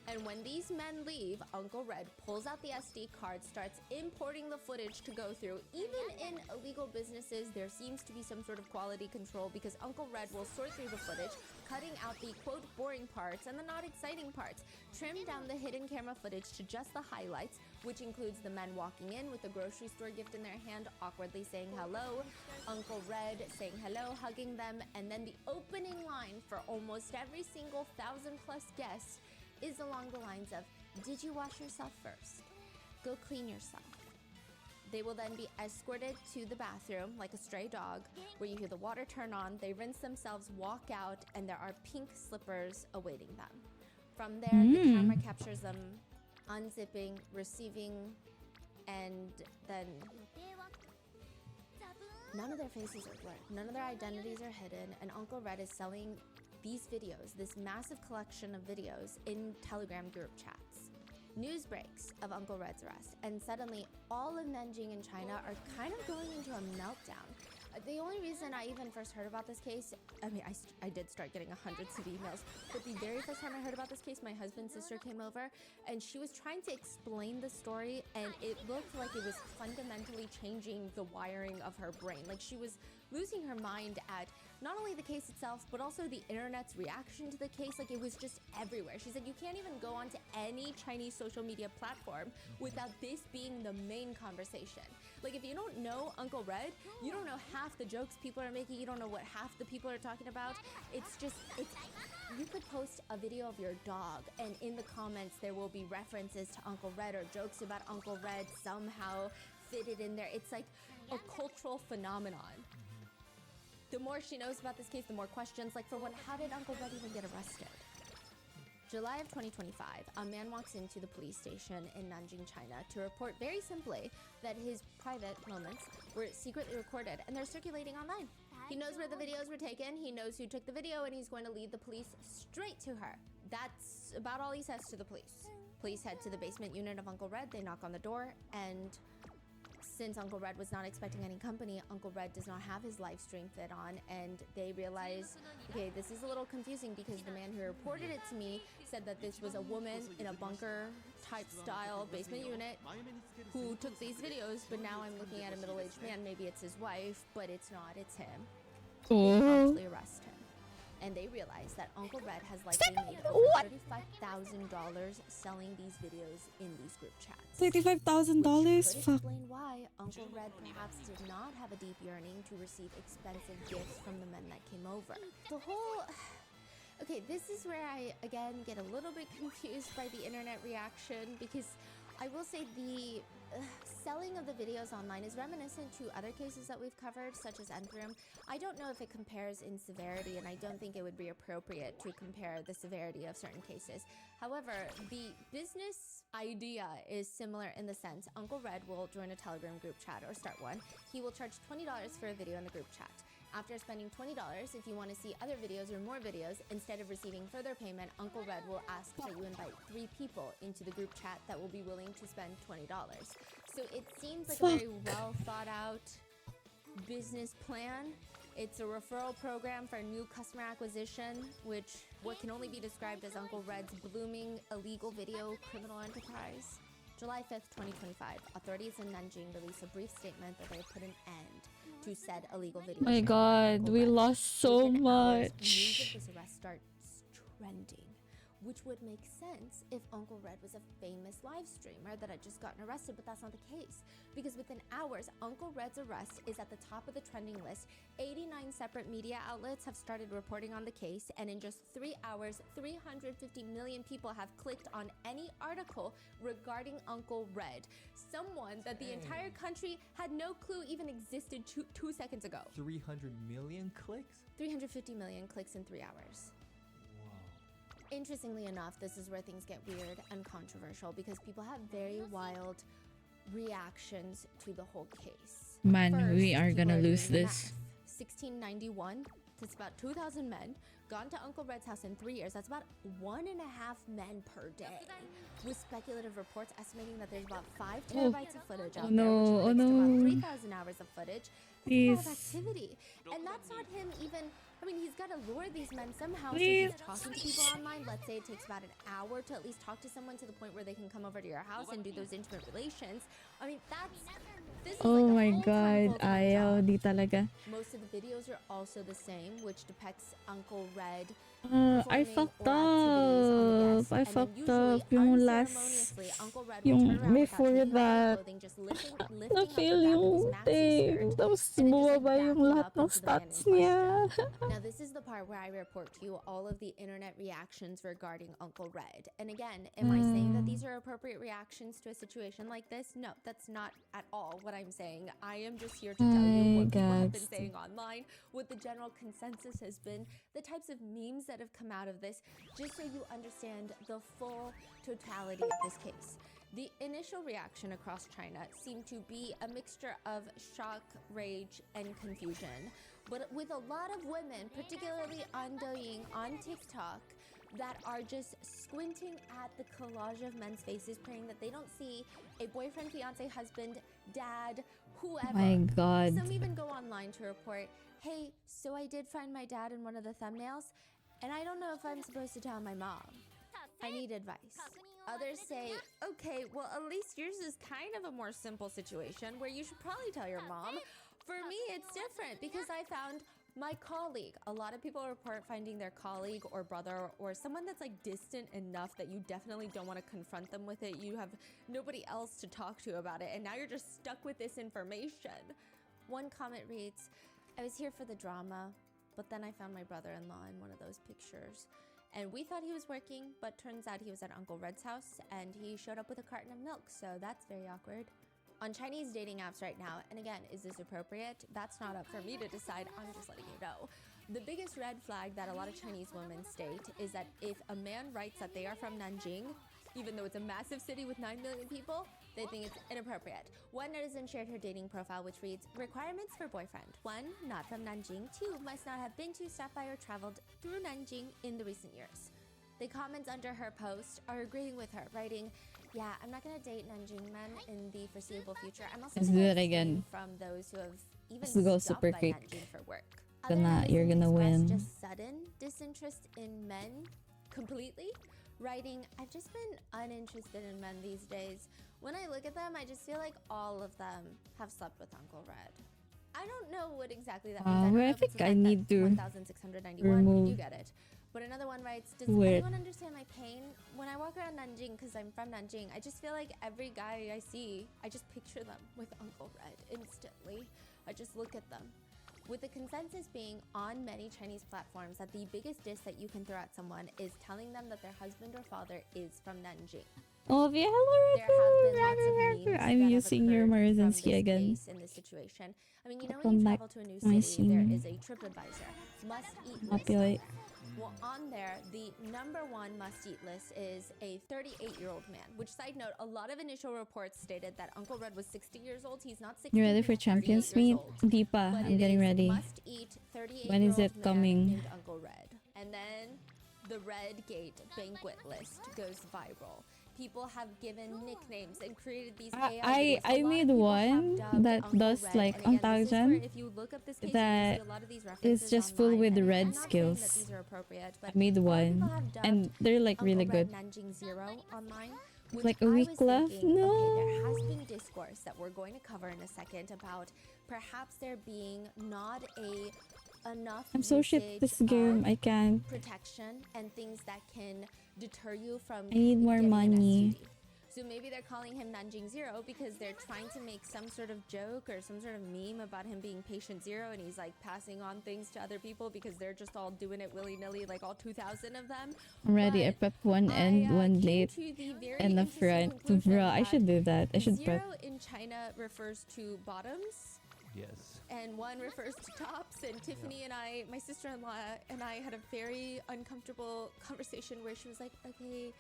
And when these men leave, Uncle Red pulls out the SD card, starts importing the footage to go through. Even in illegal businesses, there seems to be some sort of quality control because Uncle Red will sort through the footage, cutting out the, quote, boring parts and the not exciting parts, trim down the hidden camera footage to just the highlights, which includes the men walking in with the grocery store gift in their hand, awkwardly saying hello, Uncle Red saying hello, hugging them, and then the opening line for almost every single 1,000+ guests is along the lines of, did you wash yourself first? Go clean yourself. They will then be escorted to the bathroom like a stray dog, where you hear the water turn on, they rinse themselves, walk out, and there are pink slippers awaiting them. From there, the camera captures them unzipping, receiving, and then none of their faces are blurred, none of their identities are hidden, and Uncle Red is selling these videos, this massive collection of videos, in Telegram group chats. News breaks of Uncle Red's arrest, and suddenly all of Nanjing and China are kind of going into a meltdown. The only reason I even first heard about this case, I mean, I did start getting hundreds of emails, but the very first time I heard about this case, my husband's sister came over and she was trying to explain the story, and it looked like it was fundamentally changing the wiring of her brain. Like she was losing her mind at not only the case itself, but also the internet's reaction to the case. Like it was just everywhere. She said you can't even go onto any Chinese social media platform without this being the main conversation. Like if you don't know Uncle Red, you don't know half the jokes people are making, you don't know what half the people are talking about. It's you could post a video of your dog and in the comments there will be references to Uncle Red or jokes about Uncle Red somehow fitted in there. It's like a cultural phenomenon. The more she knows about this case, the more questions. Like for one, how did Uncle Red even get arrested? July of 2025, a man walks into the police station in Nanjing, China to report very simply that his private moments were secretly recorded and they're circulating online. He knows where the videos were taken, he knows who took the video, and he's going to lead the police straight to her. That's about all he says to the police. Police head to the basement unit of Uncle Red, they knock on the door, and since Uncle Red was not expecting any company, Uncle Red does not have his live stream fit on, and they realize, okay, this is a little confusing because the man who reported it to me said that this was a woman in a bunker type style basement unit who took these videos, but now I'm looking at a middle-aged man, maybe it's his wife, but it's not, it's him. They promptly arrest him. And they realize that Uncle Red has likely made over $35,000 selling these videos in these group chats. $35,000? Could Fuck. explain why Uncle Red perhaps did not have a deep yearning to receive expensive gifts from the men that came over. The whole... Okay, this is where I, again, get a little bit confused by the internet reaction, because I will say the selling of the videos online is reminiscent to other cases that we've covered, such as Enthrim. I don't know if it compares in severity, and I don't think it would be appropriate to compare the severity of certain cases. However, the business idea is similar in the sense Uncle Red will join a Telegram group chat or start one. He will charge $20 for a video in the group chat. After spending $20, if you want to see other videos or more videos, instead of receiving further payment, Uncle Red will ask that you invite 3 people into the group chat that will be willing to spend $20. So it seems like a very well thought out business plan. It's a referral program for new customer acquisition, which what can only be described as Uncle Red's blooming illegal video criminal enterprise. July 5th, 2025, authorities in Nanjing released a brief statement that they have put an end to said illegal video. My god, we lost so much. News of this arrest starts trending, which would make sense if Uncle Red was a famous live streamer that had just gotten arrested, but that's not the case. Because within hours, Uncle Red's arrest is at the top of the trending list. 89 separate media outlets have started reporting on the case, and in just 3 hours, 350 million people have clicked on any article regarding Uncle Red. Someone that the entire country had no clue even existed two seconds ago. 300 million clicks? 350 million clicks in 3 hours. Interestingly enough, this is where things get weird and controversial because people have very wild reactions to the whole case. Man, First, we are people gonna doing lose the this. math. 1691, that's about 2,000 men gone to Uncle Red's house in 3 years. That's about 1.5 men per day. With speculative reports estimating that there's about 5 terabytes of footage out there, which equates to about 3,000 hours of footage. That's a lot of activity. And that's not him even... I mean, he's got to lure these men somehow. So he's talking to people online. Let's say it takes about an hour to at least talk to someone to the point where they can come over to your house and do those intimate relations. I mean, this is Oh like a my full-time god, ayaw, job. di talaga. Most of the videos are also the same, which depicts Uncle Red I fucked up. I fucked up yung last, yung before that. Na-fail yung thing. Tapos bumaba yung lahat ng stats niya. Now, this is the part where I report to you all of the internet reactions regarding Uncle Red. And again, am I saying that these are appropriate reactions to a situation like this? No, that's not at all what I'm saying. I am just here to tell you what people have been saying online, what the general consensus has been, the types of memes that have come out of this, just so you understand the full totality of this case. The initial reaction across China seemed to be a mixture of shock, rage, and confusion. But with a lot of women, particularly on Douyin, on TikTok, that are just squinting at the collage of men's faces, praying that they don't see a boyfriend, fiance, husband, dad whoever. My God. Some even go online to report, hey, so I did find my dad in one of the thumbnails, and I don't know if I'm supposed to tell my mom. I need advice. Others say, okay, well, at least yours is kind of a more simple situation where you should probably tell your mom. For me, it's different because I found my colleague. A lot of people report finding their colleague or brother or someone that's like distant enough that you definitely don't want to confront them with it. You have nobody else to talk to about it, and now you're just stuck with this information. One comment reads, I was here for the drama, but then I found my brother-in-law in one of those pictures. And we thought he was working, but turns out he was at Uncle Red's house and he showed up with a carton of milk, so that's very awkward. On Chinese dating apps right now, and again, is this appropriate? That's not up for me to decide, I'm just letting you know. The biggest red flag that a lot of Chinese women state is that if a man writes that they are from Nanjing, even though it's a massive city with 9 million people, they think it's inappropriate. One netizen shared her dating profile, which reads, requirements for boyfriend. 1, not from Nanjing. 2, must not have been to, stopped by, or traveled through Nanjing in the recent years. The comments under her post are agreeing with her, writing, yeah, I'm not gonna date Nanjing men in the foreseeable future. I'm also Let's gonna do that abstain again. from those who have even Let's go stopped super by quick. Nanjing for work. You're gonna win. Just sudden disinterest in men completely, writing, I've just been uninterested in men these days. When I look at them, I just feel like all of them have slept with Uncle Red. I don't know what exactly that means. I don't know I if it's think the I fact need that to 1,691, remove you get it. But another one writes, does Wait. anyone understand my pain? When I walk around Nanjing, because I'm from Nanjing, I just feel like every guy I see, I just picture them with Uncle Red instantly. I just look at them. With the consensus being on many Chinese platforms that the biggest diss that you can throw at someone is telling them that their husband or father is from Nanjing. Oh, yeah, There have been lots of hello, memes that I'm have using your occurred from Marzinski this again. case in this situation. I mean, you know, when Welcome you back travel to a new to my city, there scene. is a TripAdvisor must-eat list. Populate. Well, on there, the #1 must-eat list is a 38-year-old man, which, side note, a lot of initial reports stated that Uncle Red was 60 years old. He's not 60. You ready for he's 38 Champions years Meet? old. Deepa, But I'm it getting is ready. must-eat 38-year-old When is it man coming? named Uncle Red. And then the Red Gate banquet list goes viral. People have given nicknames and created these AI videos. I A lot of made people one have dubbed that Uncle does Red. like And ang again, tawag this is dyan, where if you look up this case, that you see a lot of these references it's just full online. with the And red I'm not saying that skills. these are appropriate, but I made a lot of one, people have dubbed and they're like really Uncle good. Red Nanjing Zero online. Which Like a I week was left? thinking, No. okay, there has been discourse that we're going to cover in a second about perhaps there being not enough I'm so shit usage this game. of I can't. protection and things that can deter you from I need more getting an money. STD. So maybe they're calling him Nanjing Zero because they're trying to make some sort of joke or some sort of meme about him being patient zero, and he's like passing on things to other people because they're just all doing it willy-nilly, like all 2,000 of them. I'm ready. I But prepped one end, one came late, to the very and the interesting front. conclusion Bro, I that should do that. I should prep. Zero in China refers to bottoms, Yes. and 1 refers to tops. And Tiffany and I, my sister-in-law and I, had a very uncomfortable conversation where she was like, okay,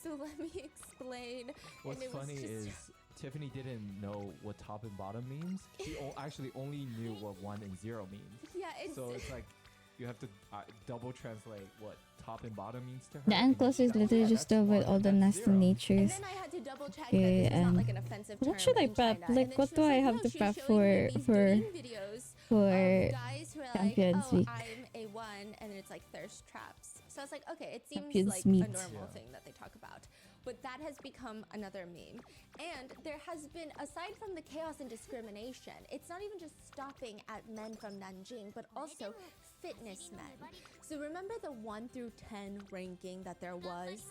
so let me explain. What's And it was funny just- is Tiffany didn't know what top and bottom means. She actually only knew what 1 and 0 means. Yeah, it's So it's like you have to double translate what top and bottom means to her. The and then enclosure she's is like, literally yeah, just that's over 1 all the and that's nasty 0. And natures. then I had to double check Okay, that this is not and like an offensive term what should I in prep? China. Like, And then what she do was I like, have no, to she was prep showing me these for dating videos for of guys who are Champions like, oh, Week? I'm a 1, and then it's like thirst traps. So I was like, okay, it seems Champions like Meet. a normal Yeah. thing that they talk about. But that has become another meme. And there has been, aside from the chaos and discrimination, it's not even just stopping at men from Nanjing, but also fitness men. So remember the 1 through 10 ranking that there was?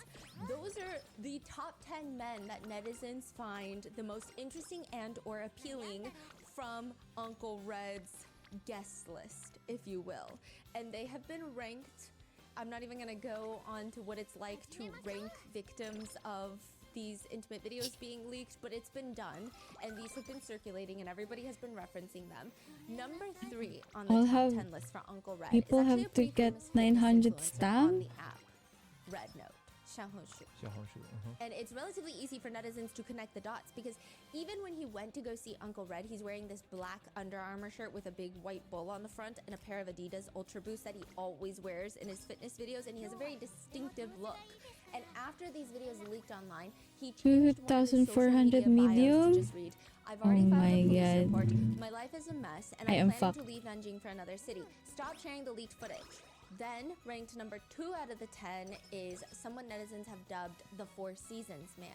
Those are the top 10 men that netizens find the most interesting and or appealing from Uncle Red's guest list, if you will. And they have been ranked. I'm not even gonna go on to what it's like to rank victims of these intimate videos being leaked, but it's been done, and these have been circulating, and everybody has been referencing them. Number 3 on the I'll top have 10 list for Uncle Red. people is actually have a to pretty get famous fitness 900 influencer stamp? on the app, Red Note. xiaohongshu. Uh-huh. And it's relatively easy for netizens to connect the dots because even when he went to go see Uncle Red, he's wearing this black Under Armour shirt with a big white bull on the front and a pair of Adidas Ultra Boosts that he always wears in his fitness videos, and he has a very distinctive look. And after these videos leaked online, he changed one of his social 2,400 media bios medium? to just read, "I've already Oh filed my a police God. report. My life is a mess, and I am I'm planning fucked. to leave Nanjing for another city. Stop sharing the leaked footage." Then, ranked number 2 out of the 10 is someone netizens have dubbed the Four Seasons Man.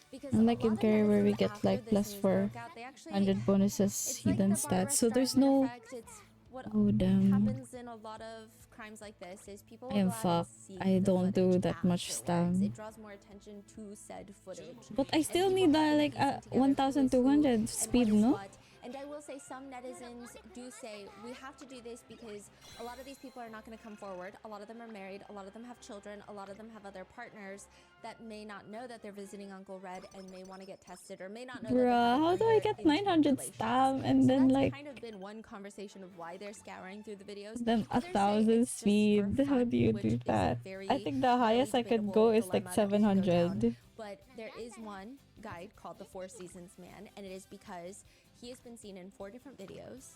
Because I'm like a in lot of career where we netizens get after like this plus news 400 broke out, they actually, bonuses it's like hidden the Barbara stats. So there's Streisand no. effect. It's what Oh damn. happens in a lot of crimes like this is people I will am go out and fucked. seek I the don't do footage that much afterwards. spam. It draws more attention to said footage. But I And still people need have been like piecing a together who is who 1,200 and speed, what is no? what. And I will say some netizens do say we have to do this because a lot of these people are not going to come forward. A lot of them are married. A lot of them have children. A lot of them have other partners that may not know that they're visiting Uncle Red and may want to get tested or may not know that they're Bruh, how do I get 900 stam and so then that's like kind of been one conversation of why they're scouring through the videos. then Others say 1,000 it's just for speed? How fun, do you which do is a that? very I think the highly highest I could debatable go is like dilemma that we can go down. 700. But there is one guide called the Four Seasons Man, and it is because he has been seen in 4 different videos,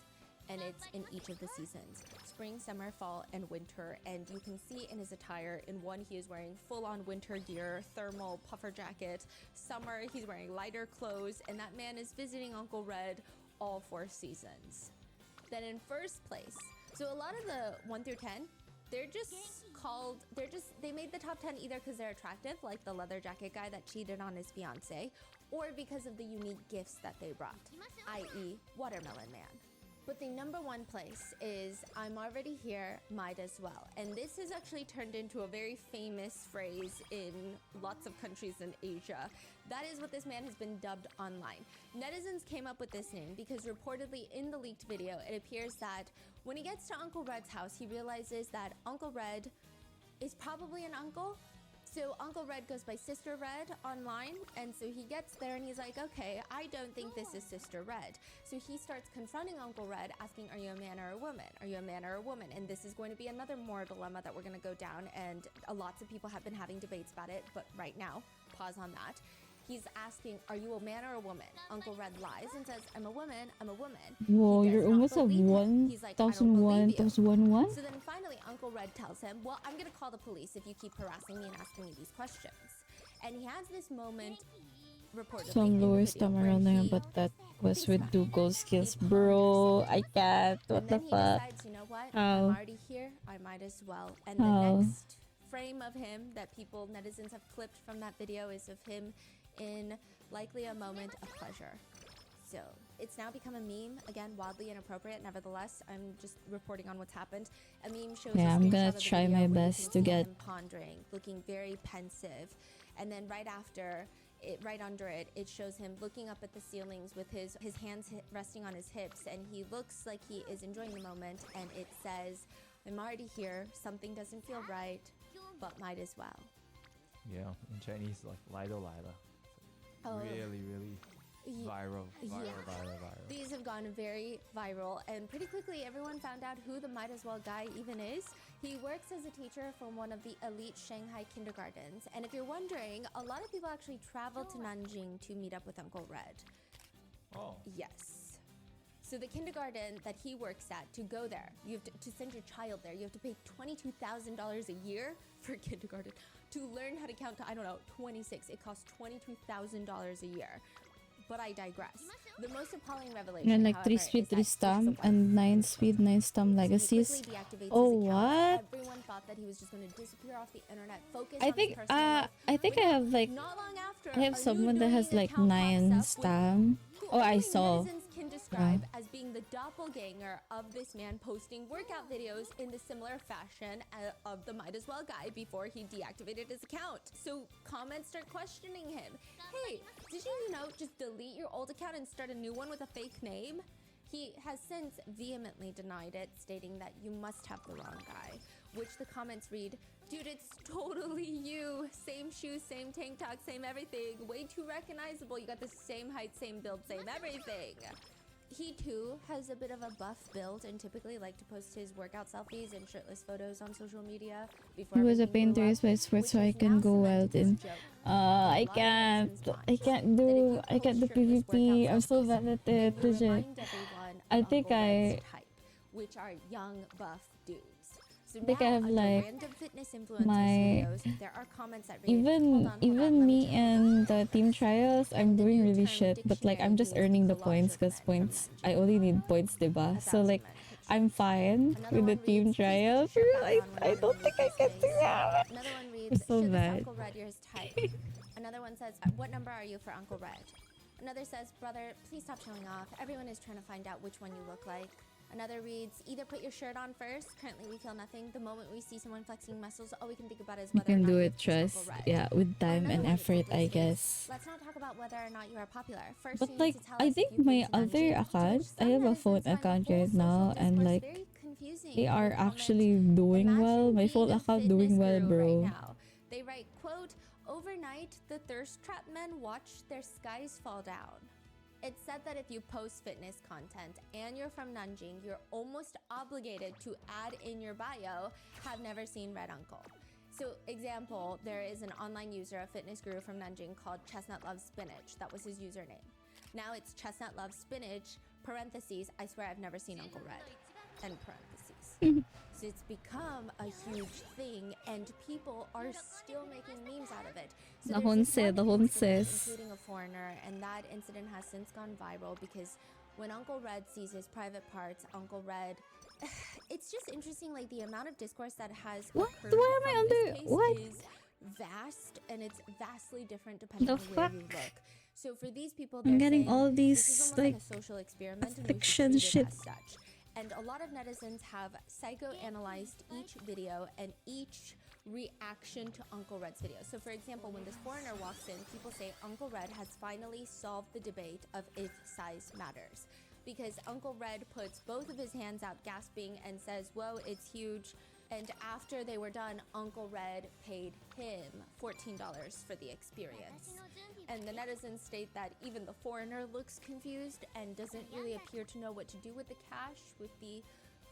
and it's in each of the seasons: spring, summer, fall, and winter. And you can see in his attire, in one he is wearing full-on winter gear, thermal puffer jacket. Summer, he's wearing lighter clothes, and that man is visiting Uncle Red all 4 seasons. Then in first place, so a lot of the 1 through 10, they made the top 10 either because they're attractive, like the leather jacket guy that cheated on his fiance, or because of the unique gifts that they brought, i.e. Watermelon Man. But the number 1 place is "I'm already here, might as well." And this has actually turned into a very famous phrase in lots of countries in Asia. That is what this man has been dubbed online. Netizens came up with this name because reportedly in the leaked video, it appears that when he gets to Uncle Red's house, he realizes that Uncle Red is probably an uncle. So Uncle Red goes by Sister Red online, and so he gets there and he's like, okay, I don't think this is Sister Red. So he starts confronting Uncle Red, asking, are you a man or a woman? Are you a man or a woman? And this is going to be another moral dilemma that we're going to go down, and lots of people have been having debates about it, but right now, pause on that. He's asking, are you a man or a woman? Uncle Red lies and says, I'm a woman, I'm a woman. Whoa, He does you're not almost a believe him. He's like, I don't 1,001, believe you. 1,001? So then finally Uncle Red tells him, well, I'm gonna call the police if you keep harassing me and asking me these questions. And he has this moment reportedly Some in the lower video stam where around there, he but that was thinks with about 2 it. gold skills. He Bro, ponders I can't. What and the then he fuck? decides, you know what? How? I'm already here, I might as well. And the How? next frame of him that netizens have clipped from that video is of him in likely a moment of pleasure. So it's now become a meme, again, wildly inappropriate. Nevertheless, I'm just reporting on what's happened. A meme shows Yeah, a I'm screenshot gonna of the try video my where you best can to see get- him pondering, looking very pensive. And then right after it, right under it, it shows him looking up at the ceilings with his hands resting on his hips, and he looks like he is enjoying the moment. And it says, I'm already here, something doesn't feel right, but might as well. Yeah, in Chinese, like Lido Lida. Oh. Really Ye- viral. Yeah. These have gone very viral, and pretty quickly everyone found out who the Might As Well guy even is. He works as a teacher for one of the elite Shanghai kindergartens, and if you're wondering, a lot of people actually travel to Nanjing to meet up with Uncle Red. Oh. Yes. So the kindergarten that he works at, to go there, you have to send your child there, you have to pay $22,000 a year for kindergarten to learn how to count to, I don't know, 26. It costs $22,000 a year. But I digress. The most appalling revelation, And like however, 3 speed, is 3 that he's stam, a wife. and 9 speed, 9 stam So he legacies. quickly deactivates Oh, his account. what? Everyone thought that he was just going to disappear off the internet, focus I on think his personal life. I think But I no, have like not long after, I have a new someone that has domain like account 9 pops up with stam. who Oh, I only saw. netizens can describe as being the doppelganger of this man posting workout videos in the similar fashion of the Might As Well guy before he deactivated his account. So comments start questioning him. Hey, did you, just delete your old account and start a new one with a fake name? He has since vehemently denied it, stating that you must have the wrong guy, which the comments read, dude, it's totally you. Same shoes, same tank top, same everything. Way too recognizable. You got the same height, same build, same everything. He too has a bit of a buff build and typically like to post his workout selfies and shirtless photos on social media before He was a everything blew painter up, by sport, which so I has can now go wild cemented in. this joke with a lot of netizens' minds, I can't do that if you post PvP. shirtless I'm so workout bad at selfies, it, then you legit. remind everyone of I think Uncle Red's I type, which are young buff dudes. So think I now have under like random fitness influencers my videos, there are comments that read, hold on, even let me check and the the team trials, I'm and the doing new really term shit, but like I'm dictionary just means earning the collage points of because men from points I Nanjing. only need points, diba? So 1,000 like men pictured. I'm fine Another with the one team reads, please put your trials. shirt back I on when I Ronnie don't think I loses can do face. that. Another one reads, It's so should this bad. Uncle Red, you're his type. Another one says, what number are you for Uncle Red? Another says, brother, please stop showing off. Everyone is trying to find out which one you look like. Another reads, either put your shirt on first. Currently we feel nothing. The moment we see someone flexing muscles, all we can think about is You whether or can not do you it, have kissed Uncle trust. Red. Yeah, with Or time another and one that effort, simply I states, guess. let's not talk about whether or not you are popular. First, But you like need to tell I us if think you've my been to other Nanjing. To account, which I some have a netizens phone find the account whole right now, social and discourse like very confusing. they And are comment, actually doing well. imagine My being phone a account fitness doing well, guru right bro. now. They write, quote, overnight, the thirst trap men watched their skies fall down. It's said that if you post fitness content and you're from Nanjing, you're almost obligated to add in your bio, have never seen Red Uncle. So example, there is an online user, a fitness guru from Nanjing called Chestnut Loves Spinach. That was his username. Now it's Chestnut Loves Spinach, parentheses, I swear I've never seen Uncle Red, end parentheses. So it's become a huge thing and people are still making memes out of it. So The there's this honse, one the incident, honses. including a foreigner, and that incident has since gone viral because when Uncle Red sees his private parts, Uncle Red, it's just interesting, like the amount of discourse that has What? occurred Why am I from under- this case what? is vast, and it's vastly different depending The on where fuck? you look. So for these people, I'm they're getting saying all this these is almost like like a social experiment, and we should fiction treat shit. it as such. And a lot of netizens have psychoanalyzed each video and each reaction to Uncle Red's video. So for example, when this foreigner walks in, people say Uncle Red has finally solved the debate of if size matters. Because Uncle Red puts both of his hands out gasping and says, whoa, it's huge. And after they were done, Uncle Red paid him $14 for the experience. And the netizens state that even the foreigner looks confused and doesn't really appear to know what to do with the cash, with the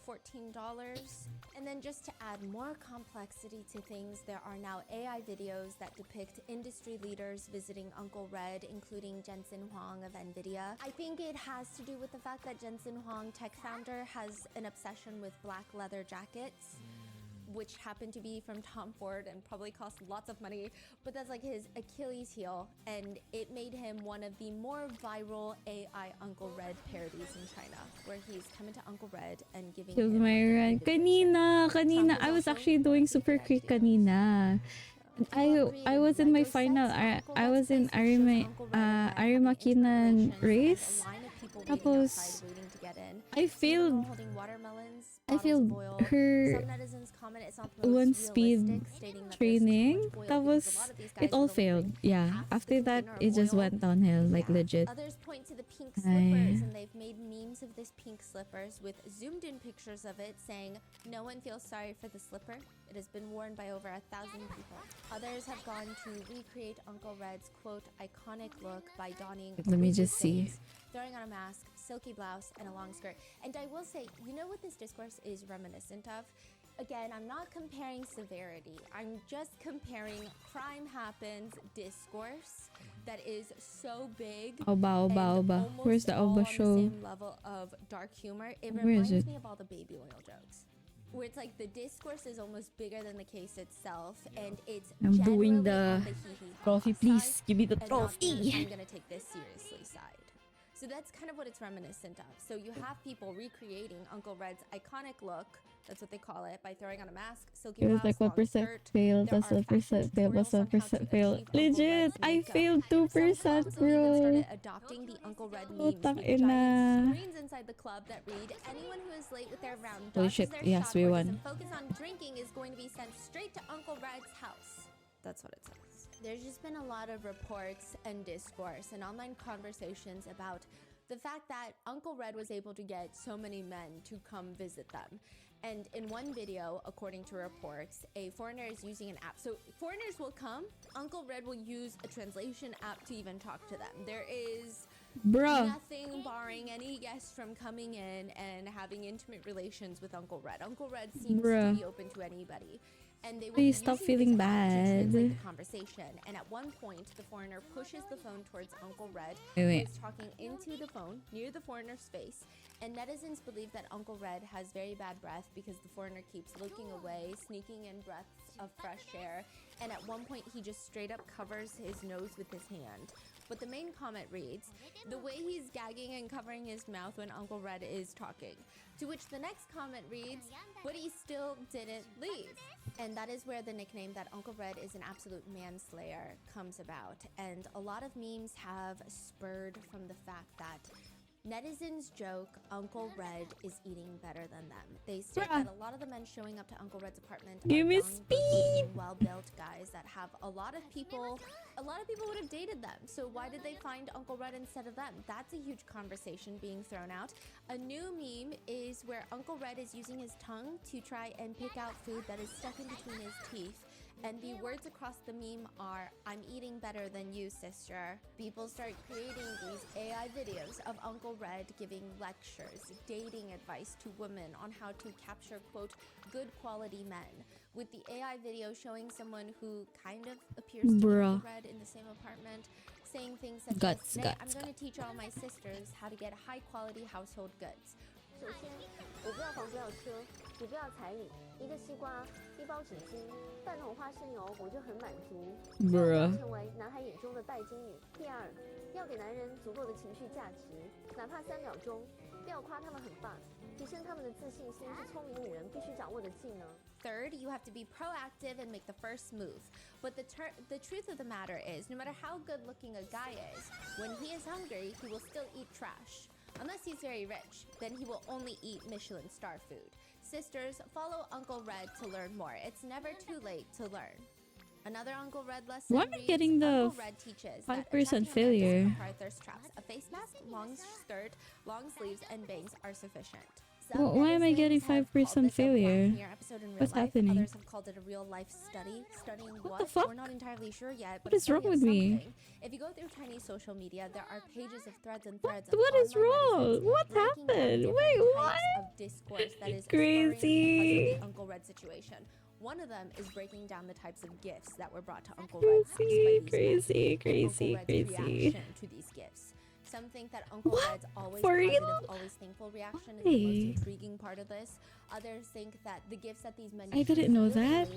$14. And then just to add more complexity to things, there are now AI videos that depict industry leaders visiting Uncle Red, including Jensen Huang of NVIDIA. I think it has to do with the fact that Jensen Huang, tech founder, has an obsession with black leather jackets, which happen to be from Tom Ford and probably cost lots of money, but that's like his Achilles heel, and it made him one of the more viral AI Uncle Red parodies in China, where he's coming to Uncle Red and giving Killed him my like a run. creative picture. Kanina. I was actually doing super quick kanina. I was in my final. I was in Arimakinan race. Tapos I failed. I failed her one speed training. That was it all failed. Yeah. After that, it just went downhill, like legit. Others point to the pink slippers, and they've made memes of this pink slippers with zoomed in pictures of it saying, no one feels sorry for the slipper. It has been worn by over 1,000 people. Others have gone to recreate Uncle Red's, quote, iconic look by donning Let me rigid just see. things, throwing on a mask, silky blouse, and a long skirt. And I will say, you know what this discourse is reminiscent of? Again, I'm not comparing severity. I'm just comparing crime happens discourse that is so big Oba. almost Where's the all Oba on show? the same level of dark humor. It Where is reminds it? me of all the baby oil jokes, where it's like the discourse is almost bigger than the case itself, and it's I'm doing generally the on the hee-hee-ha-ha trophy, side, please. Give me the and not the trophy. I'm gonna take this seriously side. So that's kind of what it's reminiscent of. So you have people recreating Uncle Red's iconic look, that's what they call it, by throwing on a mask, silky It was blouse, like long 1% skirt. fail, There that's are 1% fashion fail, that's tutorials on how to 1% fail. achieve Uncle Legit, Red's I makeup. failed Some 2%, clubs have even bro. started adopting the Uncle Red memes with Putang giant ina. screens inside the club that read, anyone who is late with their round, Holy dodges shit, their yes, shot, we or won. doesn't focus on drinking is going to be sent straight to Uncle Red's house. That's what it says. There's just been a lot of reports and discourse and online conversations about the fact that Uncle Red was able to get so many men to come visit them. And in one video, according to reports, a foreigner is using an app. So foreigners will come, Uncle Red will use a translation app to even talk to them. There is Bruh. Nothing barring any guests from coming in and having intimate relations with Uncle Red. Uncle Red seems to be open to anybody. And they would Please stop feeling bad. to translate the conversation. And at one point, the foreigner pushes the phone towards Uncle Red, who Wait. is talking into the phone near the foreigner's face. And netizens believe that Uncle Red has very bad breath because the foreigner keeps looking away, sneaking in breaths of fresh air. And at one point, he just straight up covers his nose with his hand. But the main comment reads, the way he's gagging and covering his mouth when Uncle Red is talking. To which the next comment reads, but he still didn't leave. And that is where the nickname that Uncle Red is an absolute manslayer comes about. And a lot of memes have spurred from the fact that netizens joke Uncle Red is eating better than them. They state that a lot of the men showing up to Uncle Red's apartment are Give me young, speed. well-built guys that have a lot of people would have dated them. So why did they find Uncle Red instead of them? That's a huge conversation being thrown out. A new meme is where Uncle Red is using his tongue to try and pick out food that is stuck in between his teeth. And the words across the meme are, I'm eating better than you, sister. People start creating these AI videos of Uncle Red giving lectures, dating advice to women on how to capture, quote, good quality men. With the AI video showing someone who kind of appears to be Uncle Red in the same apartment, saying things such as, today I'm going to teach all my sisters how to get high quality household goods. 首先，我不要房子，要车，也不要彩礼，一个西瓜，一包纸巾，半桶花生油，我就很满足。我要成为男孩眼中的拜金女。第二，要给男人足够的情绪价值，哪怕3秒钟，要夸他们很棒，提升他们的自信心是聪明女人必须掌握的技能。Third, you have to be proactive and make the first move. But the truth of the matter is, no matter how good looking a guy is, when he is hungry, he will still eat trash. Unless he's very rich, then he will only eat Michelin star food. Sisters, follow Uncle Red to learn more. It's never too late to learn. Another Uncle Red lesson Why am I reads, getting the Uncle Red teaches 5% failure? thirst traps. A face mask, long skirt, long sleeves, and bangs are sufficient. Why am I getting 5% failure? What's happening? Others have called it a real life study. Studying what? the fuck? We're not entirely sure yet. What is wrong with me? If you go through Chinese social media, there are pages of threads and threads. What is wrong? What happened? Wait, what? Of discourse that is Crazy. because of the Uncle Red situation. One of them is breaking down the types of gifts that were brought to Uncle Red's house by these men, and Uncle Red's reaction to these gifts. Some think that Uncle Red's always positive, always thankful reaction is the most intriguing part of this. Others think that the gifts that these men I didn't know that.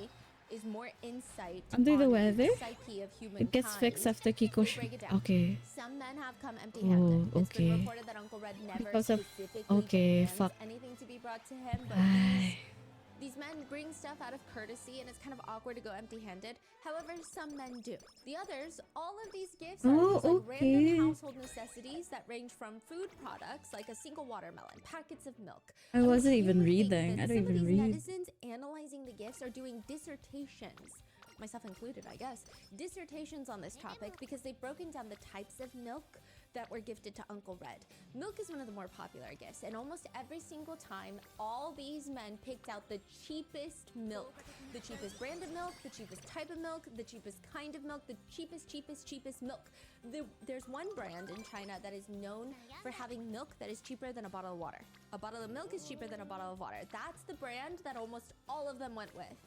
is more insight Under the on weather? psyche of humankind. It gets fixed after Kiko. Break it down. Okay. Some men have come empty-handed. Oh, It's been okay. reported that Uncle Red never Because of- specifically okay, demands fuck. anything to be brought to him, but these men bring stuff out of courtesy, and it's kind of awkward to go empty-handed. However, some men do. The others, all of these gifts are these, like, random household necessities that range from food products, like a single watermelon, packets of milk. I wasn't You even would think reading. that I don't some of even these read. netizens analyzing the gifts are doing dissertations, myself included, I guess, dissertations on this topic because they've broken down the types of milk that were gifted to Uncle Red. Milk is one of the more popular gifts, and almost every single time, all these men picked out the cheapest milk. The cheapest brand of milk, the cheapest type of milk, the cheapest kind of milk, the cheapest milk. There's one brand in China that is known for having milk that is cheaper than a bottle of water. A bottle of milk is cheaper than a bottle of water. That's the brand that almost all of them went with.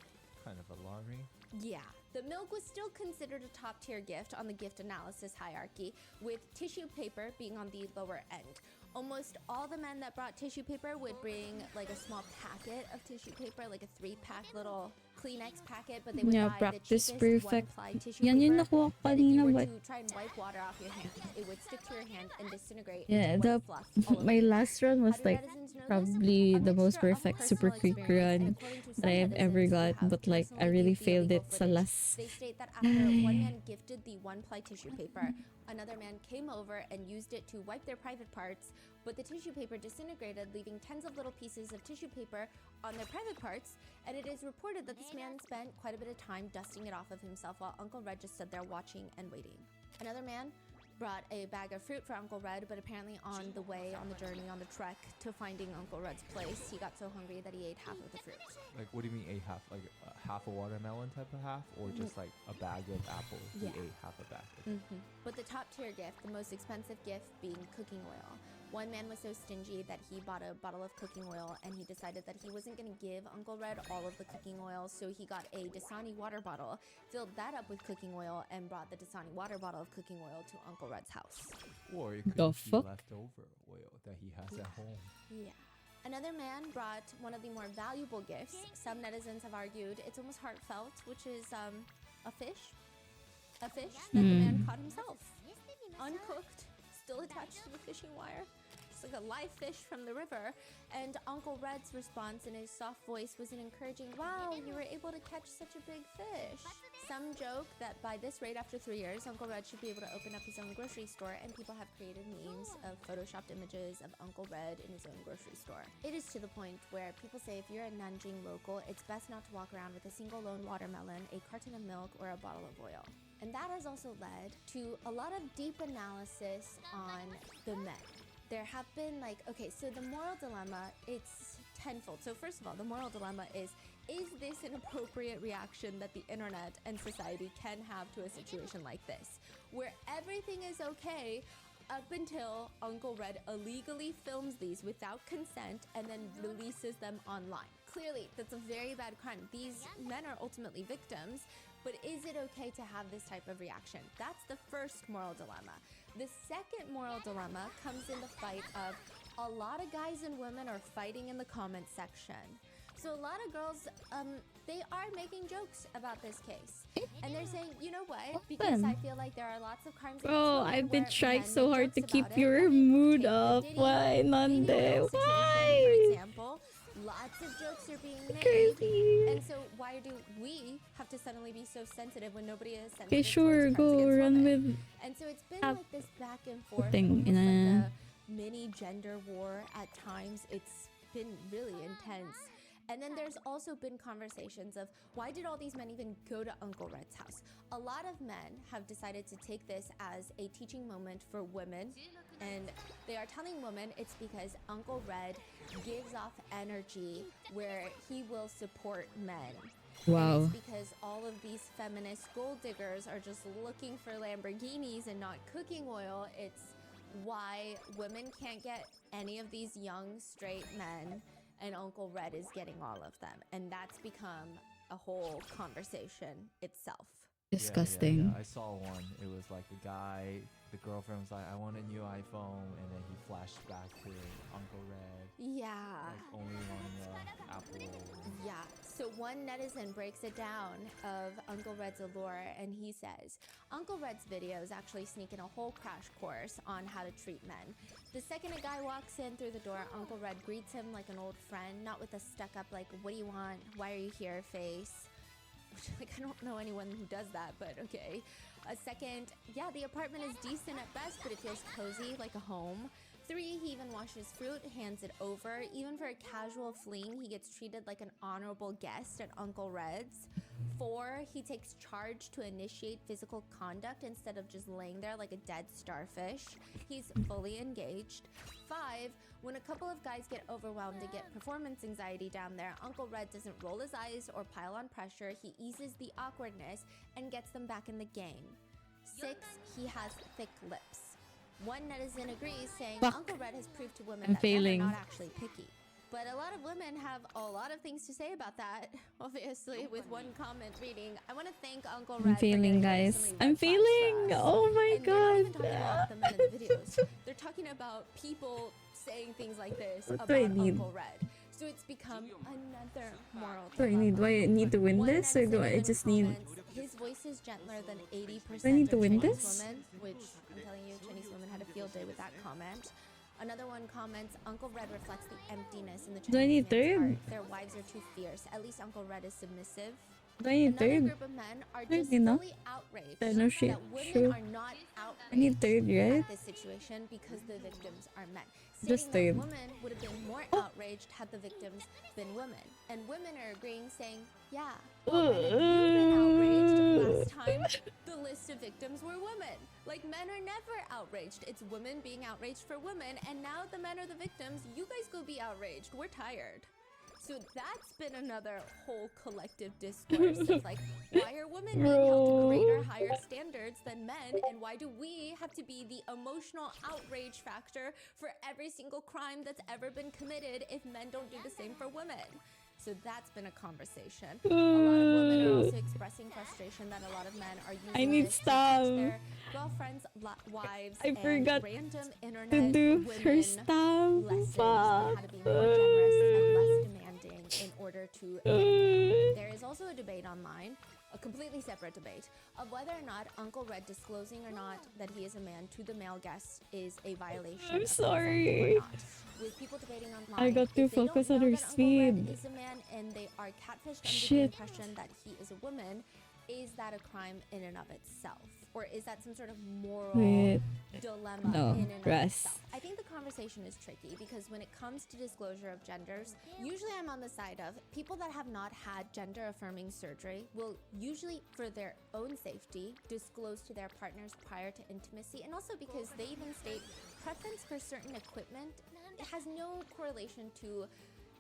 Kind of alarming. Yeah, the milk was still considered a top-tier gift on the gift analysis hierarchy, with tissue paper being on the lower end. Almost all the men that brought tissue paper would bring like a small packet of tissue paper, like a 3-pack little Kleenex packet, but they would buy the practice cheapest perfect. one-ply tissue Yan yung paper. nakuha ko That if you kanina, were but to try and wipe water off your hand, it would stick to your hand and disintegrate yeah, into the white fluff all over my your last run was How do like netizens know this? probably A the most mixture of perfect personal super quick experience, and run according to that some I have ever netizens who got, have but like I personally really viewed the failed illegal it sa footage, last. they state that after one man gifted the 1-ply tissue paper, another man came over and used it to wipe their private parts, but the tissue paper disintegrated, leaving tens of little pieces of tissue paper on their private parts, and it is reported that this man spent quite a bit of time dusting it off of himself while Uncle Red just stood there watching and waiting. Another man brought a bag of fruit for Uncle Red, but apparently on the way, on the journey, on the trek to finding Uncle Red's place, he got so hungry that he ate half of the fruit. Like, what do you mean a half? Like half a watermelon type of half, or just like a bag of apples? Yeah. He ate half a bag. Okay. But the top tier gift, the most expensive gift, being cooking oil. One man was so stingy that he bought a bottle of cooking oil, and he decided that he wasn't going to give Uncle Red all of the cooking oil, so he got a Dasani water bottle, filled that up with cooking oil, and brought the Dasani water bottle of cooking oil to Uncle Red's house. Or it could The be fuck? leftover oil that he has at home. Yeah. Another man brought one of the more valuable gifts. Some netizens have argued it's almost heartfelt, which is a fish. A fish that the man caught himself. Uncooked, still attached to the fishing wire. Just like a live fish from the river. And Uncle Red's response in his soft voice was an encouraging, "Wow, you were able to catch such a big fish." Some joke that by this rate, after 3 years, Uncle Red should be able to open up his own grocery store, and people have created memes of photoshopped images of Uncle Red in his own grocery store. It is to the point where people say if you're a Nanjing local, it's best not to walk around with a single lone watermelon, a carton of milk, or a bottle of oil. And that has also led to a lot of deep analysis on the men. There have been okay, so the moral dilemma, it's tenfold. So first of all, the moral dilemma is this an appropriate reaction that the internet and society can have to a situation like this, where everything is okay up until Uncle Red illegally films these without consent and then releases them online? Clearly, that's a very bad crime. These men are ultimately victims, but is it okay to have this type of reaction? That's the first moral dilemma. The second moral dilemma comes in the fight of a lot of guys and women are fighting in the comment section. So a lot of girls, they are making jokes about this case. And they're saying, you know what? Because I feel like there are lots of crimes against Bro, women I've been where trying men so make hard to jokes keep about it. your I mean, mood take the up. Diddy Why, baby Nande? oil situation, For Why? example, lots of jokes are being made. Crazy. And so why do we have to suddenly be so sensitive when nobody is sensitive Okay, sure, towards crimes go against run women? with And so it's been have like this back and forth, thing, almost you like know. a mini gender war at times. It's been really intense. And then there's also been conversations of why did all these men even go to Uncle Red's house? A lot of men have decided to take this as a teaching moment for women, and they are telling women it's because Uncle Red gives off energy where he will support men. Wow. And it's because all of these feminist gold diggers are just looking for Lamborghinis and not cooking oil. It's why women can't get any of these young straight men, and Uncle Red is getting all of them. And that's become a whole conversation itself. Disgusting. Yeah. I saw one. It was like a guy, the girlfriend was like, I want a new iPhone. And then he flashed back to Uncle Red. Yeah. Like only wanting Apple. Yeah. So one netizen breaks it down of Uncle Red's allure, and he says, Uncle Red's videos actually sneak in a whole crash course on how to treat men. The second a guy walks in through the door, Uncle Red greets him like an old friend, not with a stuck-up like, what do you want? Why are you here face? Like, I don't know anyone who does that, but okay. A second, yeah, the apartment is decent at best, but it feels cozy, like a home. 3, he even washes fruit, hands it over. Even for a casual fling, he gets treated like an honorable guest at Uncle Red's. 4, he takes charge to initiate physical conduct instead of just laying there like a dead starfish. He's fully engaged. 5, when a couple of guys get overwhelmed and get performance anxiety down there, Uncle Red doesn't roll his eyes or pile on pressure. He eases the awkwardness and gets them back in the game. 6, he has thick lips. One netizen agrees, saying Uncle Red has proved to women that men are not actually picky. But a lot of women have a lot of things to say about that, obviously, with one comment reading, I want to thank Uncle Red. I'm feeling, guys. I'm feeling. Oh my god. god. They're not even talking about the men in the videos. They're talking about people saying things like this about do I need? Uncle Red. So it's become another moral Do I need to win One this, or do I netizen just need? comments, his voice is gentler than 80% Do I need to of win Chinese this? women, which I'm telling you, Chinese women had a field day with that comment. Another one comments, Uncle Red reflects the emptiness in the Do I need Chinese man's third? heart. Their wives are too fierce. At least Uncle Red is submissive. Do I need Another third? group of men are Third just enough? fully outraged No shit. that women Sure. are not outraged I need third, right? at this situation because the victims are men. Just Stating that third. women would have been more outraged had the victims been women. And women are agreeing, saying, yeah, well, when have you been outraged last time the list list of victims were women. Like, men are never outraged. It's women being outraged for women, and now the men are the victims. You guys go be outraged. We're tired. So that's been another whole collective discourse of like, why are women being held to greater, higher standards than men? And why do we have to be the emotional outrage factor for every single crime that's ever been committed if men don't do the same for women? So that's been a conversation. A lot of women are also expressing frustration that a lot of men are using this to teach their girlfriends, wives, I forgot random internet to do women her stuff. lessons on how to be more generous and less demanding in order to There is also a debate online, a completely separate debate, of whether or not Uncle Red disclosing or not that he is a man to the male guests is a violation I'm of sorry. consent or not. With people debating online, I got to if they don't focus on know her that Uncle speed. Red is a man and they are catfished under the Shit. impression that he is a woman, is that a crime in and of itself? Or is that some sort of moral Wait. dilemma No, in and of rest. itself? I think the conversation is tricky because when it comes to disclosure of genders, usually I'm on the side of people that have not had gender affirming surgery will usually, for their own safety, disclose to their partners prior to intimacy, and also because they even state preference for certain equipment has no correlation to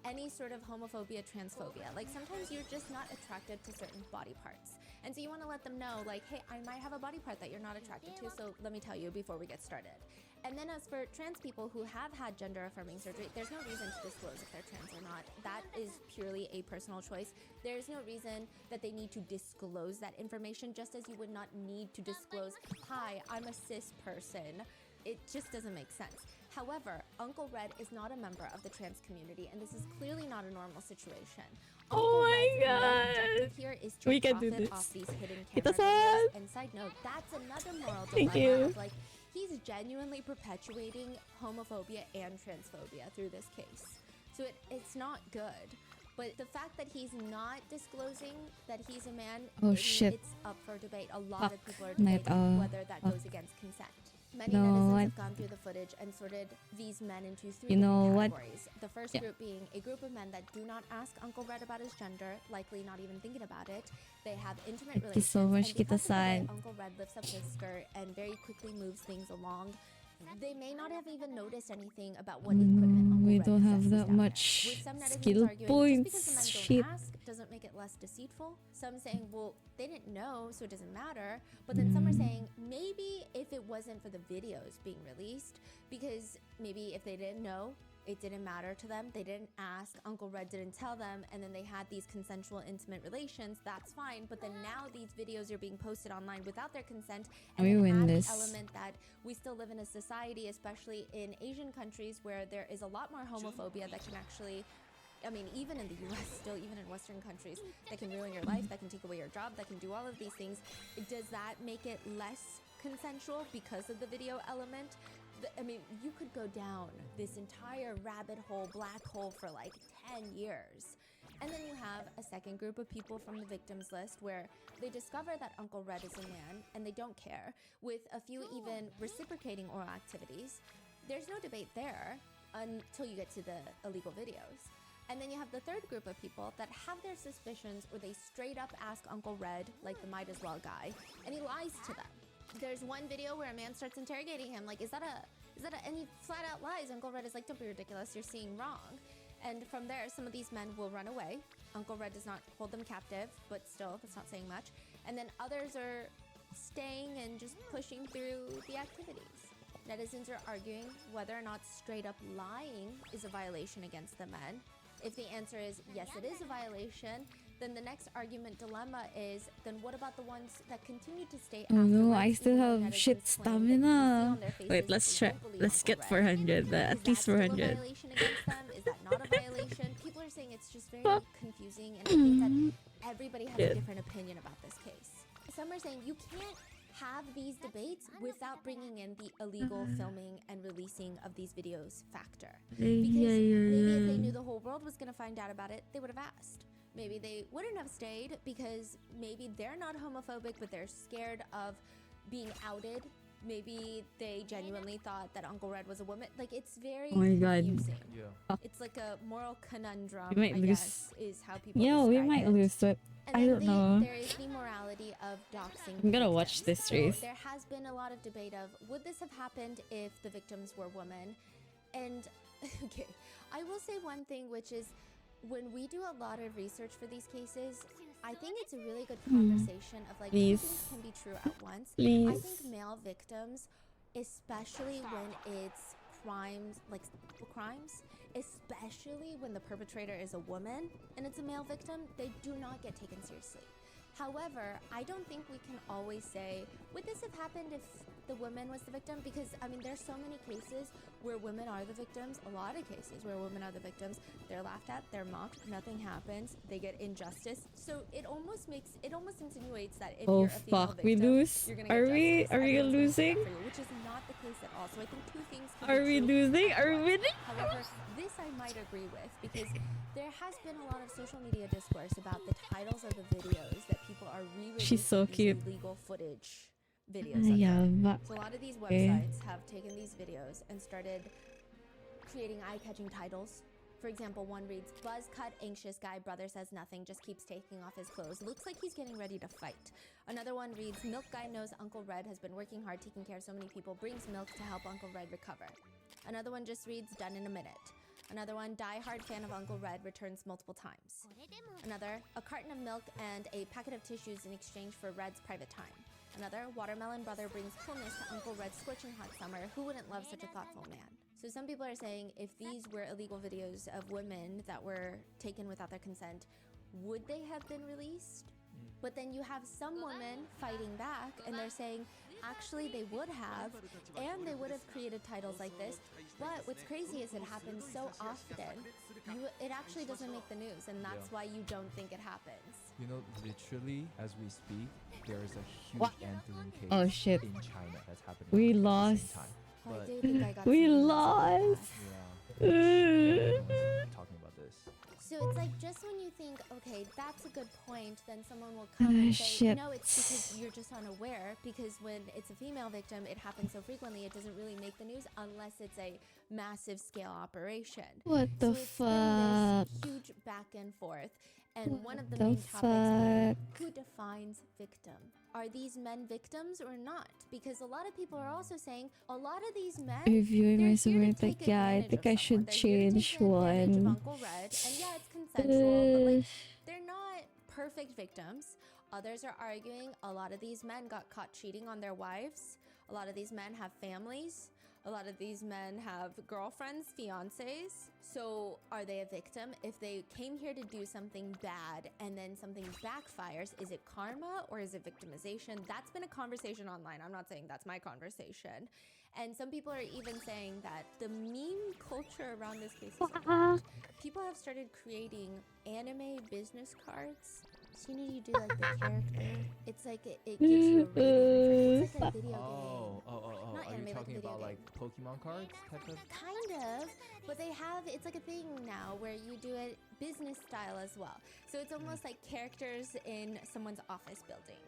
any sort of homophobia, transphobia. Like sometimes you're just not attracted to certain body parts. And so you want to let them know like, hey, I might have a body part that you're not attracted to, so let me tell you before we get started. And then as for trans people who have had gender affirming surgery, there's no reason to disclose if they're trans or not. That is purely a personal choice. There's no reason that they need to disclose that information, just as you would not need to disclose, hi, I'm a cis person. It just doesn't make sense. However, Uncle Red is not a member of the trans community, and this is clearly not a normal situation. Oh my Red's main god. objective here is to We can do profit this. off these hidden Kita camera sad. videos. And side note, that's another moral Thank dilemma you. of like, he's genuinely perpetuating homophobia and transphobia through this case. So it's not good. But the fact that he's not disclosing that he's a man, Oh, shit. it's up for debate. A lot of Fuck. people are Night, debating whether that goes against consent. Many No, netizens I- have gone through the footage and sorted these men into three You know different what? categories. The first Yeah. group being a group of men that do not ask Uncle Red about his gender, likely not even thinking about it. They have intimate Thank you relations. so much, and because Kita of the way San. Uncle Red lifts up his skirt and very quickly moves things along, they may not have even noticed anything about what equipment Uncle We Red don't have possesses that down much there. With some netizens skill arguing, points. just because the men Shit. don't ask doesn't make it less deceitful. Some saying, well, they didn't know, so it doesn't matter. But then some are saying, maybe if it wasn't for the videos being released, because maybe if they didn't know, it didn't matter to them. They didn't ask. Uncle Red didn't tell them. And then they had these consensual, intimate relations. That's fine. But then now these videos are being posted online without their consent. And We then win add this. the element that we still live in a society, especially in Asian countries, where there is a lot more homophobia that can actually, I mean, even in the US, still, even in Western countries, that can ruin your life, that can take away your job, that can do all of these things. Does that make it less consensual because of the video element? I mean, you could go down this entire rabbit hole, black hole for like 10 years. And then you have a second group of people from the victims list where they discover that Uncle Red is a man and they don't care, with a few even reciprocating oral activities. There's no debate there until you get to the illegal videos. And then you have the third group of people that have their suspicions, or they straight up ask Uncle Red, like the might as well guy, and he lies to them. There's one video where a man starts interrogating him, like, and he flat out lies. Uncle Red is like, don't be ridiculous, you're seeing wrong. And from there, some of these men will run away. Uncle Red does not hold them captive, but still, that's not saying much. And then others are staying and just pushing through the activities. Netizens are arguing whether or not straight up lying is a violation against the men. If the answer is yes, it is a violation, then the next argument dilemma is, then what about the ones that continue to stay Oh no, afterwards, I still even though have netizens shit claim that you can see stamina. on their faces Wait, that let's they try. don't believe Let's Uncle get Red? 400. Is At that least still a 400. violation against them? Is that not a violation? People are saying it's just very confusing, and I think that everybody has a different opinion about this case. Some are saying you can't have these debates without bringing in the illegal filming and releasing of these videos factor. Because maybe if they knew the whole world was going to find out about it, they would have asked. Maybe they wouldn't have stayed because maybe they're not homophobic, but they're scared of being outed. Maybe they genuinely thought that Uncle Red was a woman. Like, it's very Oh my God. confusing. Yeah. It's like a moral conundrum, We might I lose. guess, is how people Yeah, we describe might it. lose it. And I then don't know. there is the morality criminality of doxing. I'm gonna watch this series. There has been a lot of debate of would this have happened if the victims were women? And okay, I will say one thing, which is when we do a lot of research for these cases, I think it's a really good conversation of like two things can be true at once. I think male victims, especially when it's crimes, especially when the perpetrator is a woman and it's a male victim, they do not get taken seriously. However, I don't think we can always say, would this have happened if the woman was the victim? Because, I mean, there's so many cases where women are the victims, a lot of cases where women are the victims. They're laughed at, they're mocked, nothing happens, they get injustice. So it almost insinuates that if you're a female victim, we lose. you're gonna get Are we losing? for you, which is not the case at all. So I think two things can Are be we true losing? at Are we once. winning? However, this I might agree with because there has been a lot of social media discourse about the titles of the videos that people are re-releasing. She's so cute. Illegal footage videos. Of so a lot of these websites have taken these videos and started creating eye-catching titles. For example, one reads, "Buzz cut, anxious guy, brother says nothing, just keeps taking off his clothes. Looks like he's getting ready to fight." Another one reads, "Milk guy knows Uncle Red has been working hard, taking care of so many people, brings milk to help Uncle Red recover." Another one just reads, "Done in a minute." Another one, "Die-hard fan of Uncle Red, returns multiple times." Another, "A carton of milk and a packet of tissues in exchange for Red's private time." Another, "Watermelon brother brings coolness to Uncle Red's scorching hot summer. Who wouldn't love such a thoughtful man?" So some people are saying if these were illegal videos of women that were taken without their consent, would they have been released? But then you have some women fighting back and they're saying, actually they would have, and they would have created titles like this. But what's crazy is it happens so often, it actually doesn't make the news, and that's why you don't think it happens. You know, literally, as we speak, there is a huge Anthony case in China that's happening. We at the lost. same time. I But do think I got We some lost. yeah, everyone's talking about this. So it's like just when you think, okay, that's a good point, then someone will come and say, no, it's because you're just unaware, because when it's a female victim, it happens so frequently, it doesn't really make the news unless it's a massive scale operation. What the fuck? It's been this huge back and forth. And one of the main topics is who defines victim? Are these men victims or not? Because a lot of people are also saying a lot of these men Reviewing my support, like, yeah, I think I should change one. Uncle Red, and yeah, it's consensual, but like they're not perfect victims. Others are arguing a lot of these men got caught cheating on their wives. A lot of these men have families. A lot of these men have girlfriends, fiancés. So are they a victim? If they came here to do something bad and then something backfires, is it karma or is it victimization? That's been a conversation online. I'm not saying that's my conversation. And some people are even saying that the meme culture around this case is around. People have started creating anime business cards. So you know, you do like the character. It's like it gives you a rating. It's like a video game. Not Are anime, you talking like a about video like Pokemon cards type of? Kind of, but they have, it's like a thing now where you do it business style as well. So it's almost like characters in someone's office building.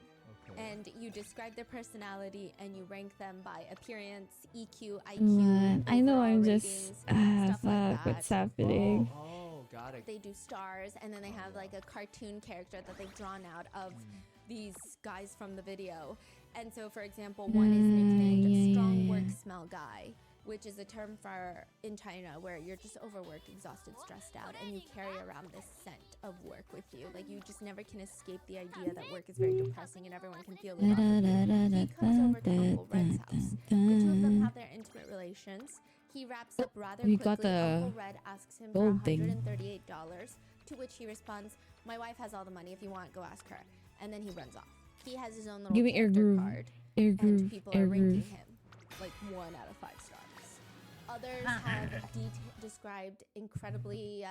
Okay. And you describe their personality and you rank them by appearance, EQ, IQ. I know I'm overall just ratings, stuff fuck, like that. what's happening? Oh, got it. They do stars, and then they have like a cartoon character that they've drawn out of these guys from the video. And so, for example, one is nicknamed Strong Work Smell Guy, which is a term for in China where you're just overworked, exhausted, stressed out, and you carry around this scent of work with you. Like you just never can escape the idea that work is very depressing and everyone can feel it. He comes over to Uncle Red's house. The two of them have their intimate relations. He wraps up rather quickly. Uncle Red asks him for $138, to which he responds, "My wife has all the money. If you want, go ask her." And then he runs off. He has his own little character card, and people are ranking him like 1 out of 5 stars. Others have described incredibly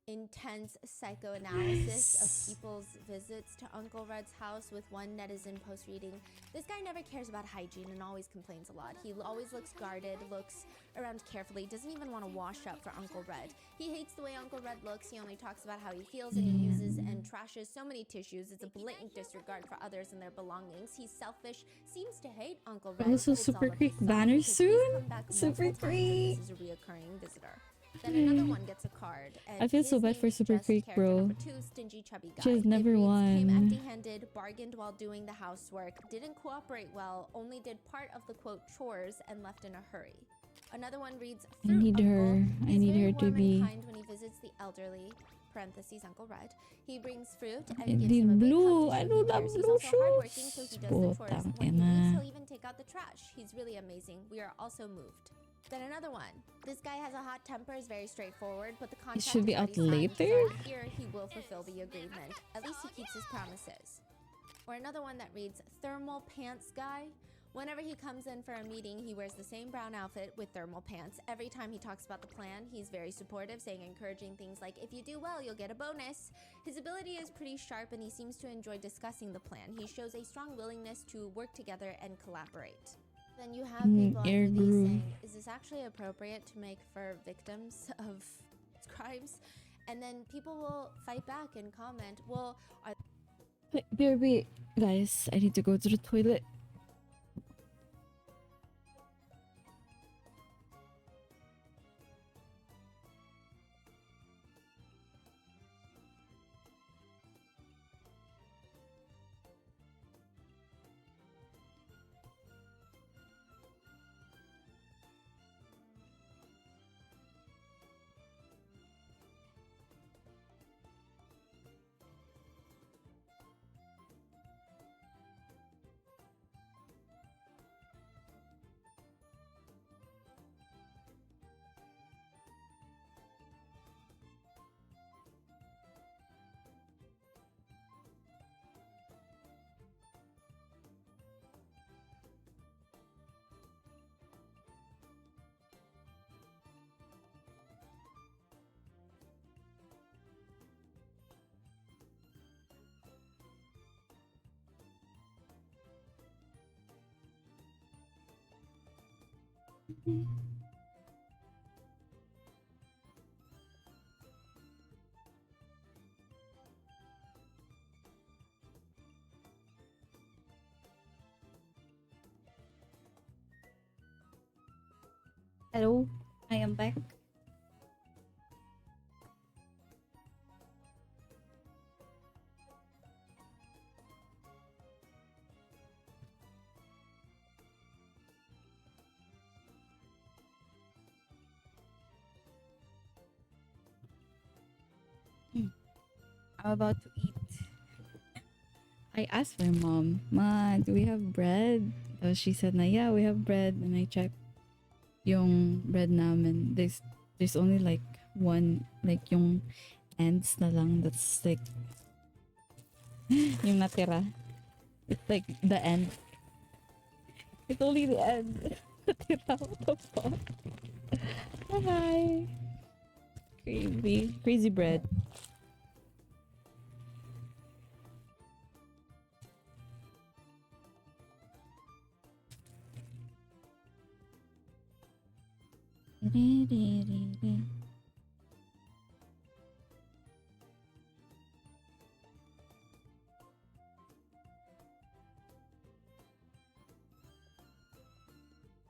intense psychoanalysis of people's visits to Uncle Red's house, with one netizen post reading, "This guy never cares about hygiene and always complains a lot. He always looks guarded, looks around carefully, doesn't even want to wash up for Uncle Red. He hates the way Uncle Red looks. He only talks about how he feels, and he uses and trashes so many tissues. It's a blatant disregard for others and their belongings. He's selfish, seems to hate Uncle Red. Also, It's all Super of his Creek son banner because he's soon? come back Super multiple times and Creek. This is a reoccurring visitor." Then another one gets a card. And I feel so his bad name for is Super just Freak, character bro. number 2, stingy chubby guy. She has never it reads, won. Came empty-handed, bargained while doing the housework, didn't cooperate well, only did part of the quote chores, and left in a hurry. Another one reads, I Fruit need Uncle. her. I He's need very her to warm be. and kind when he visits the elderly. Parentheses Uncle Red. He brings fruit and I gives need him a big blue. hug to I show know he that cares. He's blue also hardworking, so shoes. he does the chores. Putang When he leaves, ina. he'll even take out the trash. He's really amazing. We are also moved. Then another one. This guy has a hot temper, is very straightforward, but the contract should be is out already signed. He's later? already here, he will fulfill the agreement. At least he keeps his promises. Or another one that reads, Thermal Pants Guy. Whenever he comes in for a meeting, he wears the same brown outfit with thermal pants. Every time he talks about the plan, he's very supportive, saying encouraging things like, if you do well, you'll get a bonus. His ability is pretty sharp and he seems to enjoy discussing the plan. He shows a strong willingness to work together and collaborate. Then you have people air under these grew. saying, is this actually appropriate to make for victims of crimes? And then people will fight back and comment, well, are Wait, BRB. Guys, I need to go to the toilet. Hello, I am back. I'm about to eat. I asked my mom, Ma, do we have bread? She said na, yeah, we have bread. And I checked yung bread namin. There's only like one, like yung ends na lang that's like yung natira. It's like the end. It's only the end. Natira, what the fuck? Hi. Crazy bread.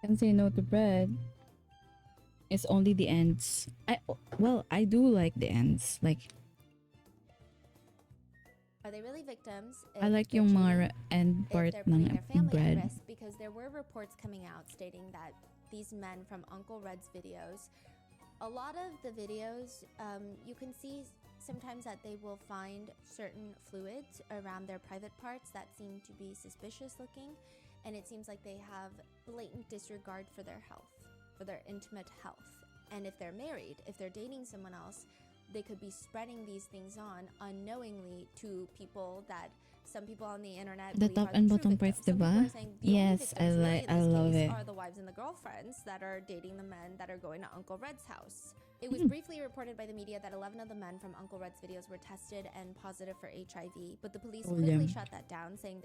Can say no to bread. It's only the ends. I do like the ends. Like Are they really victims? I if like they're yung cheating? mga end If part they're ng putting their family bread. at risk, because there were reports coming out stating that these men from Uncle Red's videos, a lot of the videos, you can see sometimes that they will find certain fluids around their private parts that seem to be suspicious looking, and it seems like they have blatant disregard for their health, for their intimate health. And if they're married, if they're dating someone else, they could be spreading these things on unknowingly to people that some people on the internet The believe top are and true bottom victims. parts, Some people diba? are saying the only Yes, victims really in I this love case it. are the wives and the girlfriends that are dating the men that are going to Uncle Red's house. It Hmm. was briefly reported by the media that 11 of the men from Uncle Red's videos were tested and positive for HIV, but the police Oh, quickly yeah. shut that down, saying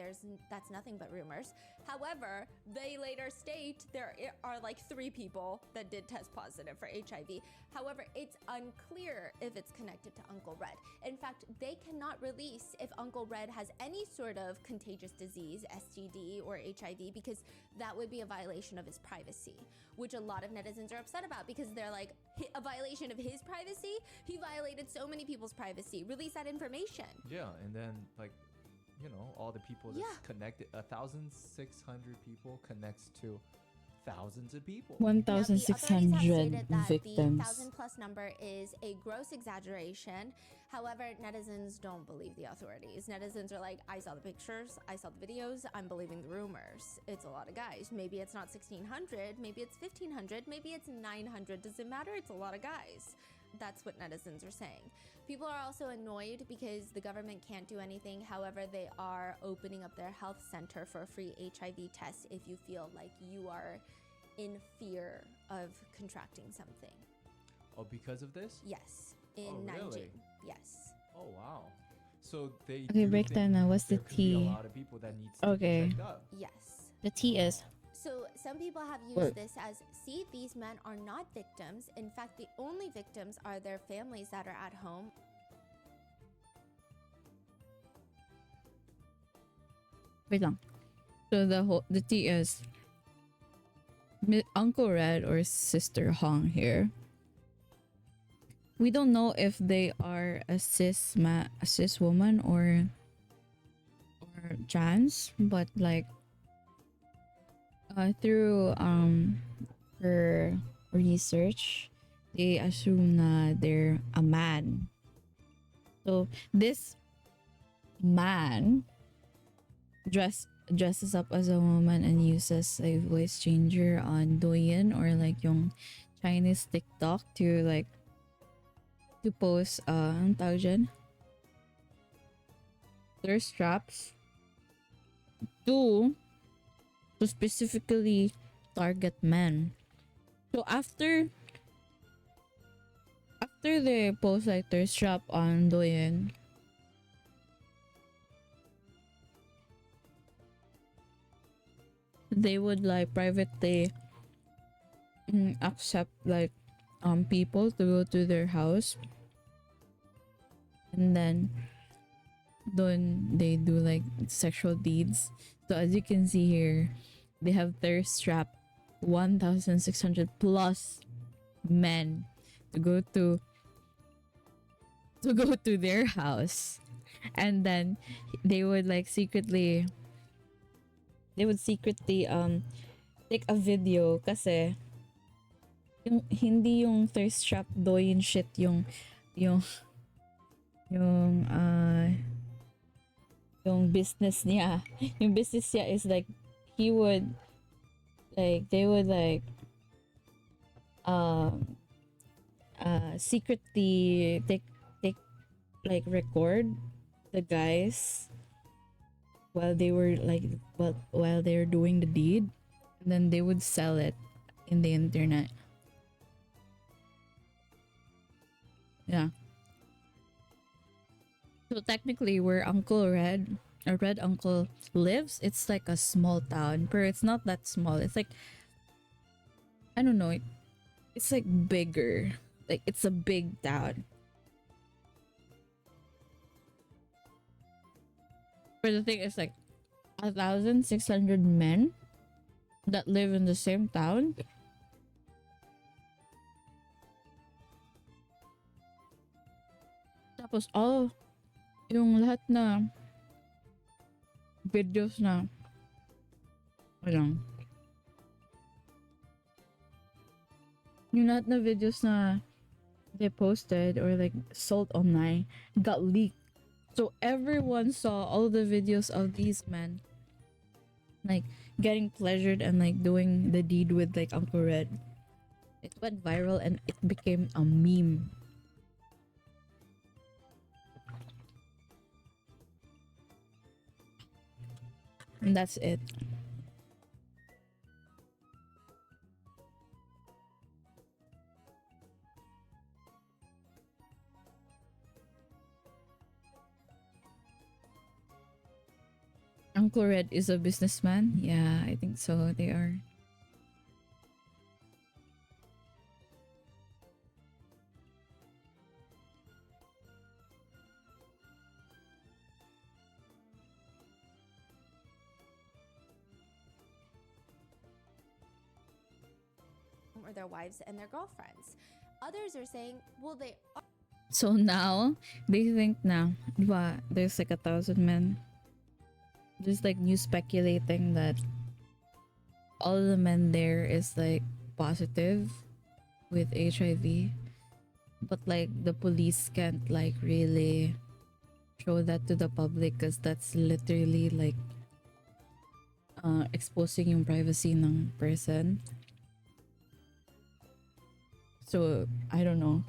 that's nothing but rumors. However, they later state there are like 3 people that did test positive for HIV. However, it's unclear if it's connected to Uncle Red. In fact, they cannot release if Uncle Red has any sort of contagious disease, STD or HIV, because that would be a violation of his privacy, which a lot of netizens are upset about, because they're like, a violation violation of his privacy, he violated so many people's privacy. Release that information. Yeah, and then like, you know, all the people that's Yeah. connected, 1,600 people connects to thousands of people. Now, the authorities have 1,600 stated that the victims. 1,000+ number is a gross exaggeration. However, netizens don't believe the authorities. Netizens are like, I saw the pictures, I saw the videos, I'm believing the rumors. It's a lot of guys. Maybe it's not 1,600, maybe it's 1,500, maybe it's 900. Does it matter? It's a lot of guys. That's what netizens are saying. People are also annoyed because the government can't do anything. However, they are opening up their health center for a free HIV test if you feel like you are in fear of contracting something. Oh, because of this? Yes, in Oh, Nanjing. really? Yes. Oh, wow. So they Okay, do break think down now. What's the there could be a T? lot of people that needs to Okay. be checked up. Yes. The T is So some people have used What? this as, see, these men are not victims. In fact, the only victims are their families that are at home. wait lang. So the T is Uncle Red or Sister Hong here. We don't know if they are a cis woman or trans, but like through her research, they assume na they're a man. So this man dresses up as a woman and uses a voice changer on Douyin or like yung Chinese TikTok to like to post anong tawag dyan? Thirst traps to specifically target men. So after they post like thirst trap on Douyin, they would like privately accept like people to go to their house, and then they do like sexual deeds. So as you can see here, they have thirst trap 1,600 plus men to go to their house, and then they would secretly take a video kasi hindi yung thirst trap Douyin shit yung business niya. Yung business niya is like they would secretly take record the guys while they're doing the deed, and then they would sell it in the internet. Yeah. So technically where Red Uncle lives, it's like a small town, but it's not that small. It's like, I don't know, it's like bigger. Like it's a big town. But the thing is, like 1,600 men that live in the same town. Tapos yung lahat na videos na yung lahat na videos na they posted or like sold online got leaked. So everyone saw all the videos of these men like getting pleasured and like doing the deed with like Uncle Red. It went viral and it became a meme. And that's it. Uncle Red is a businessman? Yeah, I think so. They are. Or their wives and their girlfriends. Others are saying, well, they are. So now, they think now, diba, there's like 1,000 men. There's like news speculating that all the men there is like positive with HIV. But like the police can't like really show that to the public because that's literally like exposing yung privacy ng person. So I don't know.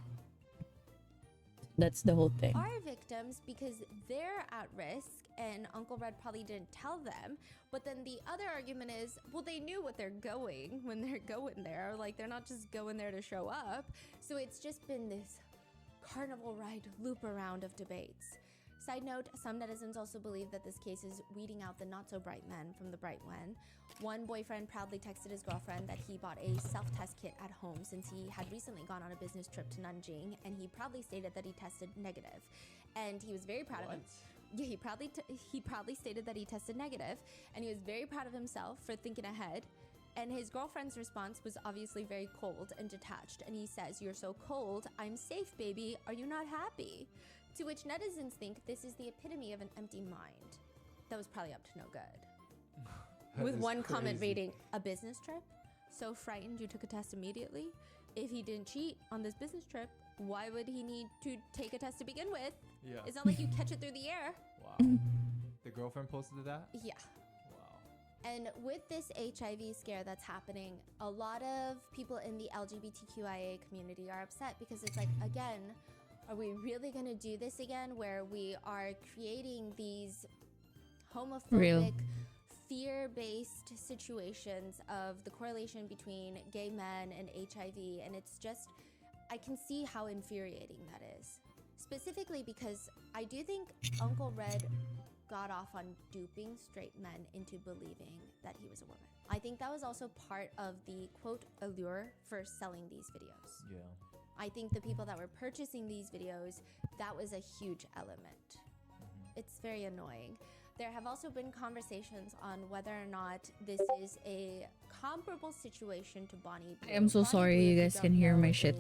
That's the whole thing. Are victims because they're at risk and Uncle Red probably didn't tell them. But then the other argument is, well, they knew what they're going when they're going there. Like, they're not just going there to show up. So it's just been this carnival ride loop around of debates. Side note, some netizens also believe that this case is weeding out the not-so-bright men from the bright one. One boyfriend proudly texted his girlfriend that he bought a self-test kit at home since he had recently gone on a business trip to Nanjing, and he proudly stated that he tested negative. And he was very proud of him. Yeah, he proudly stated that he tested negative, and he was very proud of himself for thinking ahead. And his girlfriend's response was obviously very cold and detached, and he says, "You're so cold, I'm safe, baby. Are you not happy?" To which netizens think this is the epitome of an empty mind. That was probably up to no good. With one comment reading, "A business trip? So frightened you took a test immediately? If he didn't cheat on this business trip, why would he need to take a test to begin with? Yeah. It's not like you catch it through the air." Wow. The girlfriend posted that? Yeah. Wow. And with this HIV scare that's happening, a lot of people in the LGBTQIA community are upset because it's like, again, are we really going to do this again where we are creating these homophobic, fear-based situations of the correlation between gay men and HIV? And it's just, I can see how infuriating that is. Specifically because I do think Uncle Red got off on duping straight men into believing that he was a woman. I think that was also part of the quote allure for selling these videos. Yeah. I think the people that were purchasing these videos, that was a huge element. It's very annoying. There have also been conversations on whether or not this is a comparable situation to Bonnie Blue. I am so Bonnie sorry Blue, you if guys don't can hear know, my shit.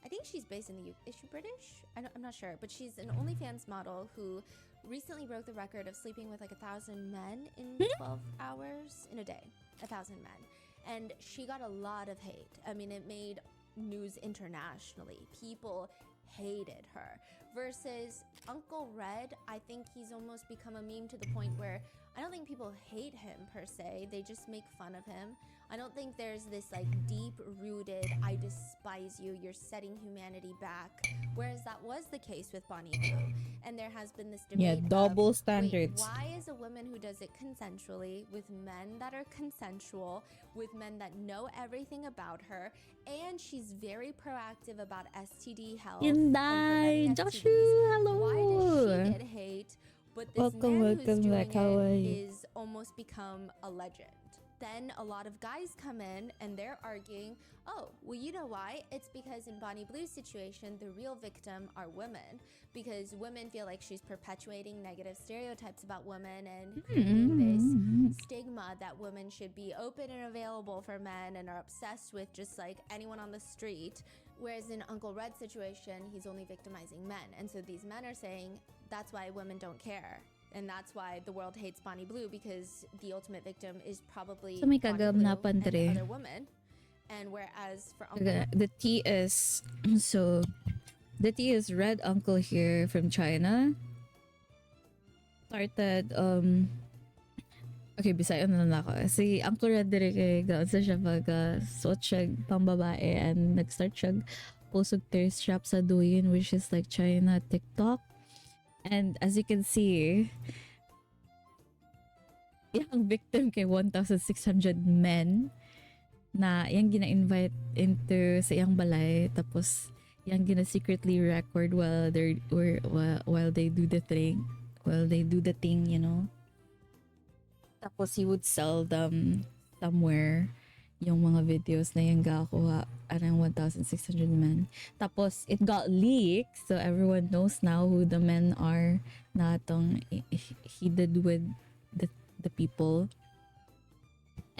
I think she's based in the UK. Is she British? I'm not sure. But she's an OnlyFans model who recently broke the record of sleeping with like 1,000 men in 12 hours in a day. 1,000 men. And she got a lot of hate. I mean, it made news internationally. People hated her. Versus Uncle Red, I think he's almost become a meme to the point where I don't think people hate him per se. They just make fun of him. I don't think there's this like deep-rooted, I despise you, you're setting humanity back. Whereas that was the case with Bonnie Blue. And there has been this debate double of, standards. wait, why is a woman who does it consensually, with men that are consensual, with men that know everything about her, and she's very proactive about STD health and preventing Joshua, STDs, hello. why does she get hate, but this man who's doing it is almost become a legend? Then a lot of guys come in and they're arguing, oh, well, you know why? It's because in Bonnie Blue's situation, the real victim are women, because women feel like she's perpetuating negative stereotypes about women and creating this stigma that women should be open and available for men and are obsessed with just like anyone on the street. Whereas in Uncle Red's situation, he's only victimizing men. And so these men are saying that's why women don't care. And that's why the world hates Bonnie Blue, because the ultimate victim is probably So may Bonnie Blue and kaganapan the dere. other woman. And whereas for Uncle The T is so the T is Red Uncle here from China. Started okay, Bisaya na lang ako. Si Uncle Red dire kay gaunsa siya pag suot siya pang babae and nag-start siya post og thirst trap sa Douyin, which is like China TikTok. And as you can see, yung victim kay 1,600 men na yung gina-invite into sa iyang balay, tapos yung gina-secretly record while they do the thing, you know. Tapos he would sell them somewhere yung mga videos na yung gakuha ng 1,600 men. Tapos it got leaked, so everyone knows now who the men are na itong he did with the people.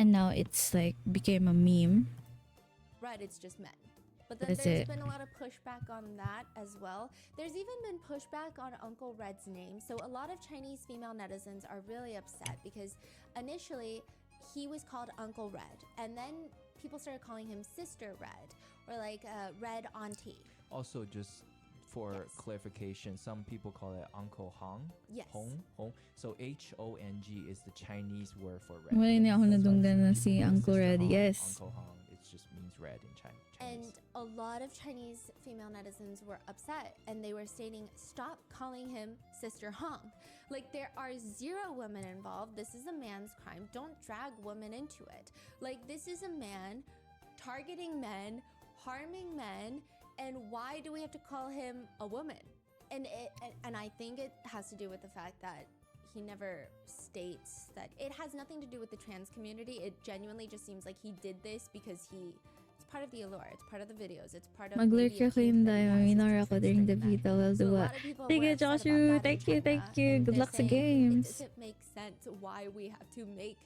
And now it's like became a meme. Red, it's just men. But then That's there's it. been a lot of pushback on that as well. There's even been pushback on Uncle Red's name. So a lot of Chinese female netizens are really upset because initially he was called Uncle Red, and then people started calling him Sister Red or like Red Auntie. Also, just for Yes. clarification, some people call it Uncle Hong. Yes. Hong. So Hong is the Chinese word for red. Wala niya ako That's why nadunggan na si Sister Uncle Red. Hong, Yes. Uncle Hong. It just means red in Chinese. And a lot of Chinese female netizens were upset and they were stating, stop calling him Sister Hong. Like, there are 0 women involved. This is a man's crime. Don't drag women into it. Like, this is a man targeting men, harming men, and why do we have to call him a woman? And I think it has to do with the fact that he never states that. It has nothing to do with the trans community. It genuinely just seems like he did this because it's part of the allure, it's part of the videos, it's part of Mag-lurk maybe a ako kink yun that he dahil has minor to ako during the translate video. that. Well, So a diba? lot of people Sige, were upset about Joshua. that in Thank you. China, Good and luck sa they're saying games. It doesn't make sense why we have to make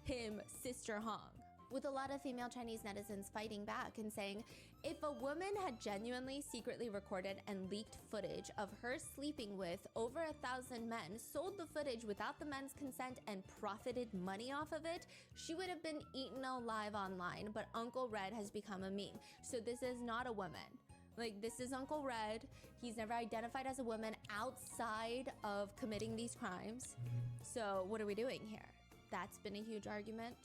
him Sister Hong. With a lot of female Chinese netizens fighting back and saying, if a woman had genuinely secretly recorded and leaked footage of her sleeping with over 1,000 men, sold the footage without the men's consent, and profited money off of it, she would have been eaten alive online. But Uncle Red has become a meme. So this is not a woman. Like, this is Uncle Red. He's never identified as a woman outside of committing these crimes. So what are we doing here? That's been a huge argument.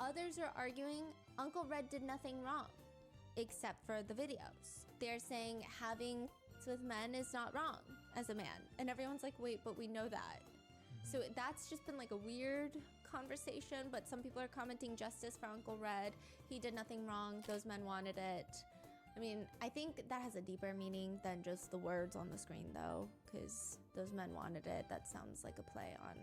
Others are arguing Uncle Red did nothing wrong, except for the videos. They're saying having sex with men is not wrong as a man. And everyone's like, wait, but we know that. So that's just been like a weird conversation, but some people are commenting justice for Uncle Red. He did nothing wrong. Those men wanted it. I mean, I think that has a deeper meaning than just the words on the screen, though, because those men wanted it. That sounds like a play on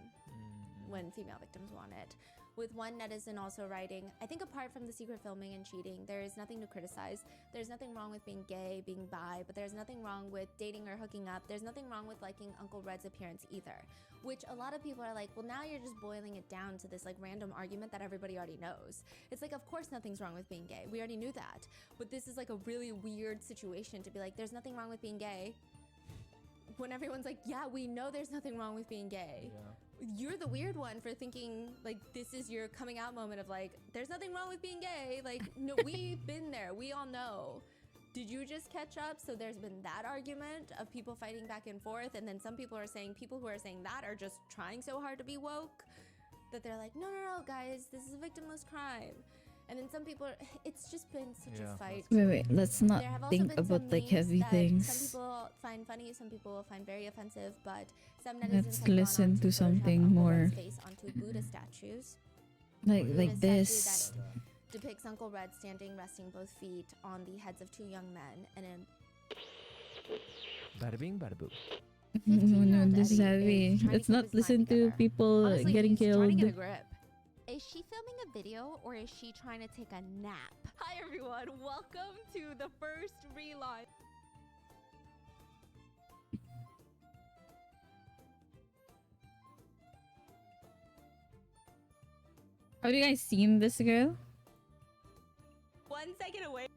when female victims want it. With one netizen also writing, I think apart from the secret filming and cheating, there is nothing to criticize. There's nothing wrong with being gay, being bi, but there's nothing wrong with dating or hooking up. There's nothing wrong with liking Uncle Red's appearance either, which a lot of people are like, well, now you're just boiling it down to this like random argument that everybody already knows. It's like, of course nothing's wrong with being gay. We already knew that. But this is like a really weird situation to be like, there's nothing wrong with being gay, when everyone's like, yeah, we know there's nothing wrong with being gay. Yeah. You're the weird one for thinking like this is your coming out moment of like, there's nothing wrong with being gay. Like, no, we've been there. We all know. Did you just catch up? So there's been that argument of people fighting back and forth. And then some people are saying, people who are saying that are just trying so hard to be woke that they're like, no, guys, this is a victimless crime. And then some people, it's just been such a fight. Wait, let's not There have also think been about some like memes heavy that things. Some people find funny, some people find very offensive, but some Let's netizens have gone listen on to Photoshop something Uncle more Red's face onto Buddha statues. like Buddha statue this. that depicts Uncle Red standing, resting both feet on the heads of 2 young men, and then Bada bing, bada boom. No, this is Eddie heavy. is trying to Let's keep not his listen mind to together. people Honestly, getting he's trying to get a killed. grip. Is she filming a video or is she trying to take a nap? Hi everyone, welcome to the first relaunch. Have you guys seen this girl? 1 second away.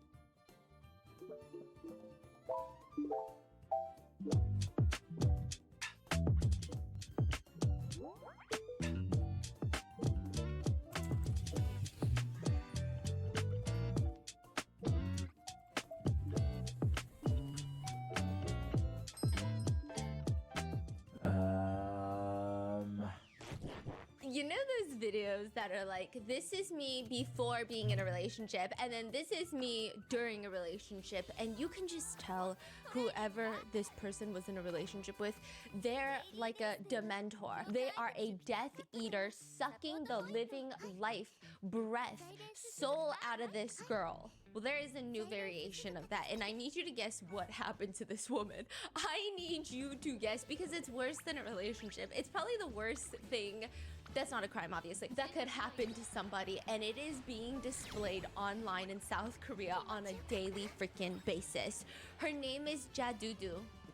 You know those videos that are like, this is me before being in a relationship, and then this is me during a relationship, and you can just tell whoever this person was in a relationship with, they're like a dementor. They are a Death Eater sucking the living life, breath, soul out of this girl. Well, there is a new variation of that, and I need you to guess what happened to this woman. I need you to guess, because it's worse than a relationship. It's probably the worst thing. That's not a crime, obviously. That could happen to somebody, and it is being displayed online in South Korea on a daily freaking basis. Her name is Jadudu.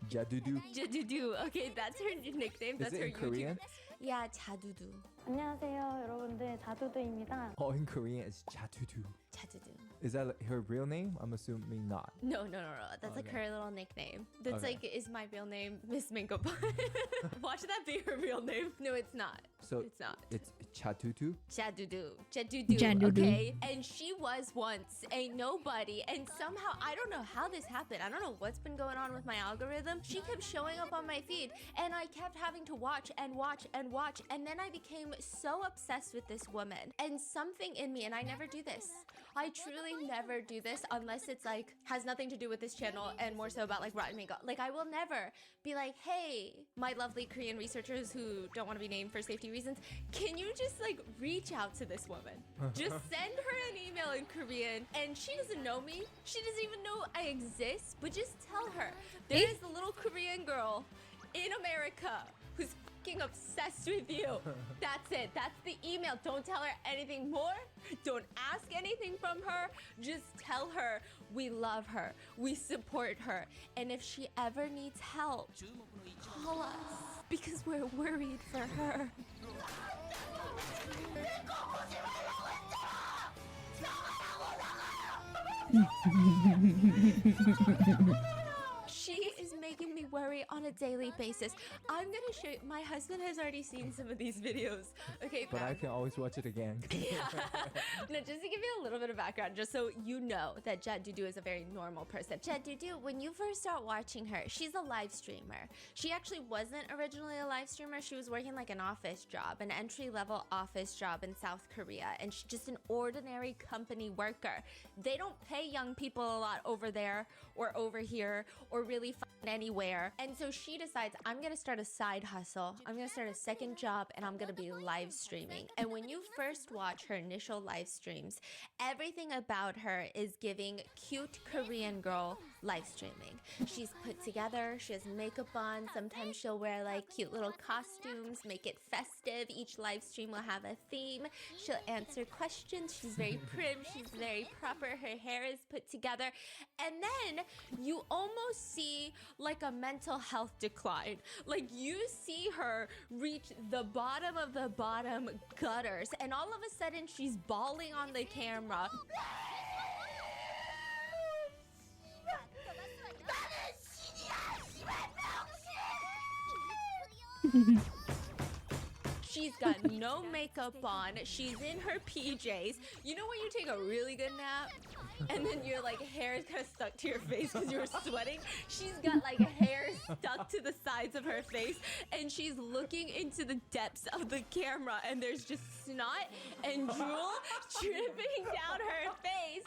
Jadudu. Jadudu. Okay, that's her nickname. That's Is it her in Korean? Yeah, Jadudu. 안녕하세요, 여러분들 자두두입니다. Oh, in Korean it's Jadudu. Jadudu. Is that like her real name? I'm assuming not. No. That's like Okay. her little nickname. That's Okay. like, is my real name Miss Minko Bun? Watch that be her real name. No, it's not. So It's not. It's Chatutu. Jadudu, Jadudu. okay? And she was once a nobody, and somehow, I don't know how this happened. I don't know what's been going on with my algorithm. She kept showing up on my feed, and I kept having to watch, and then I became so obsessed with this woman. And something in me, and I never do this. I truly never do this unless it's like, has nothing to do with this channel and more so about like rotten makeup. Like I will never be like, hey, my lovely Korean researchers who don't want to be named for safety reasons, can you just like reach out to this woman? Just send her an email in Korean, and she doesn't know me. She doesn't even know I exist, but just tell her there is a little Korean girl in America who's fucking obsessed with you. That's it. That's the email. Don't tell her anything more. Don't ask anything from her. Just tell her we love her. We support her. And if she ever needs help, call us because we're worried for her. She is making me worry on a daily basis. I'm gonna show you. My husband has already seen some of these videos. Okay, But I can always watch it again. no, just to give you a little bit of background, just so you know that Jadudu is a very normal person. Jadudu, when you first start watching her, she's a live streamer. She actually wasn't originally a live streamer. She was working like an office job, an entry-level office job in South Korea, and she's just an ordinary company worker. They don't pay young people a lot over there or over here or really anywhere. And so she decides, I'm gonna start a side hustle. I'm gonna start a second job, and I'm gonna be live streaming. And when you first watch her initial live streams, everything about her is giving cute Korean girl live streaming. She's put together, she has makeup on, sometimes she'll wear like cute little costumes, make it festive. Each live stream will have a theme. She'll answer questions. She's very prim, she's very proper, her hair is put together. And then you almost see like a mental health decline. Like you see her reach the bottom of the bottom gutters, and all of a sudden she's bawling on the camera. She's got no makeup on. She's in her PJs. You know when you take a really good nap and then your like hair is kind of stuck to your face because you were sweating? She's got like hair stuck to the sides of her face, and she's looking into the depths of the camera, and there's just snot and drool dripping down her face,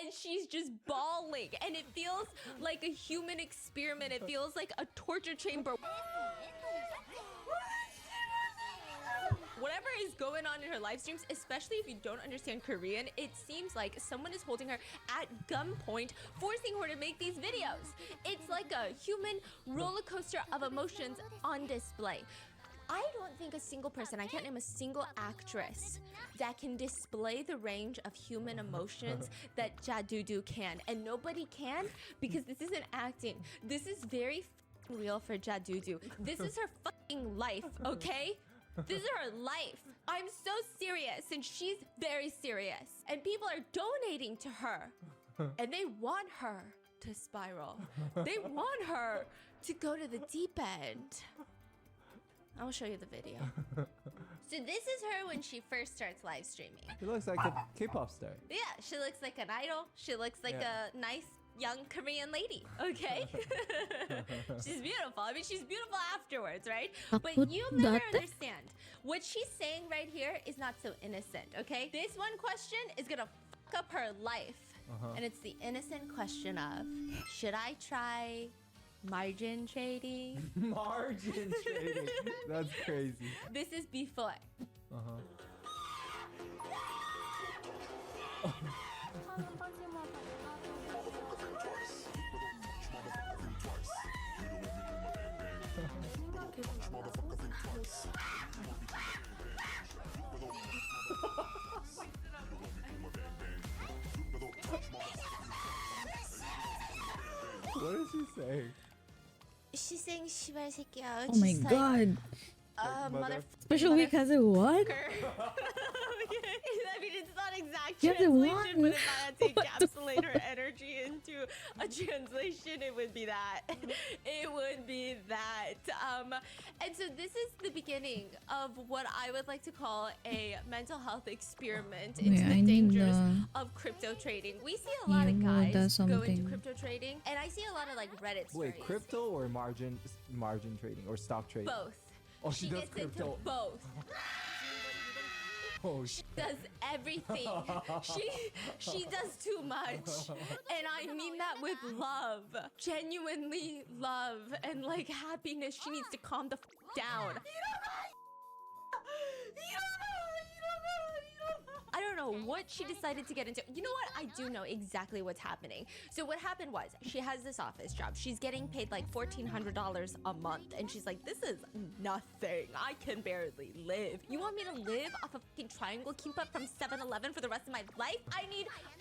and she's just bawling, and it feels like a human experiment. It feels like a torture chamber. Whatever is going on in her live streams, especially if you don't understand Korean, it seems like someone is holding her at gunpoint, forcing her to make these videos. It's like a human roller coaster of emotions on display. I don't think a single person, I can't name a single actress that can display the range of human emotions that Jadudu can. And nobody can, because this isn't acting. This is very real for Jadudu. This is her fucking life, okay? This is her life. I'm so serious, and she's very serious. And people are donating to her. And they want her to spiral. They want her to go to the deep end. I'll show you the video. So this is her when she first starts live streaming. She looks like a K-pop star. Yeah, she looks like an idol. She looks like a nice young Korean lady, okay? She's beautiful. I mean, she's beautiful afterwards, right? But you'll never understand. What she's saying right here is not so innocent, okay? This one question is gonna fuck up her life. And it's the innocent question of, should I try margin trading? Margin trading. That's crazy. This is before. What is she saying? She's saying "시발 새끼야." Oh my god. Like Mother. Especially because of what? I mean, it's not that exact You have the translation, one. but if I had to What the encapsulate her energy into a translation, it would be that. It would be that. And so this is the beginning of what I would like to call a mental health experiment into Wait, the I need dangers the- of crypto trading. We see a lot of Yeah, guys that's go into something. crypto trading, and I see a lot of like Reddit stories. Wait, crypto or margin trading or stock trading? Both. Oh, she does gets crypto. into both. Oh, shit. Does everything. She does too much. And I mean that with love. Genuinely love and like happiness. She needs to calm the down. I don't know what she decided to get into. You know what? I do know exactly what's happening. So what happened was she has this office job. She's getting paid like $1,400 a month. And she's like, this is nothing. I can barely live. You want me to live off a fucking triangle kimbap from 7-Eleven for the rest of my life?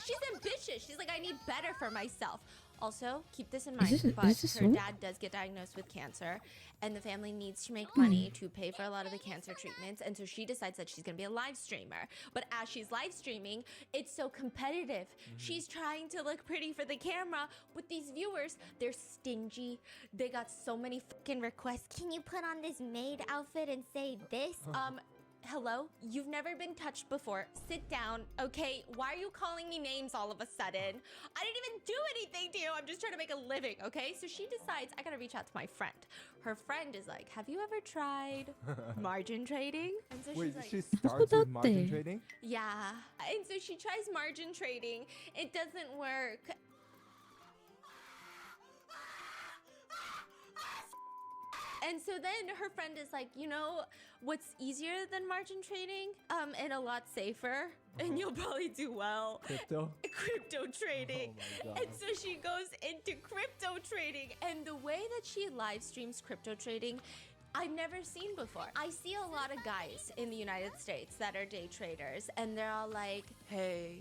She's ambitious. She's like, I need better for myself. Also, keep this in mind, but her dad does get diagnosed with cancer, and the family needs to make money to pay for a lot of the cancer treatments, and so she decides that she's gonna be a live streamer. But as she's live streaming, it's so competitive. She's trying to look pretty for the camera, but these viewers, they're stingy. They got so many fucking requests. Can you put on this maid outfit and say this? Hello? You've never been touched before. Sit down, okay? Why are you calling me names all of a sudden? I didn't even do anything to you. I'm just trying to make a living, okay? So she decides, I gotta reach out to my friend. Her friend is like, have you ever tried margin trading? And so Wait, she's like, she starts with margin dati. trading? yeah. And so she tries margin trading. It doesn't work. And so then her friend is like, you know, what's easier than margin trading? And a lot safer. And you'll probably do well. Crypto? Crypto trading. Oh my God. And so she goes into crypto trading. And the way that she live streams crypto trading, I've never seen before. I see a lot of guys in the United States that are day traders, and they're all like, Hey,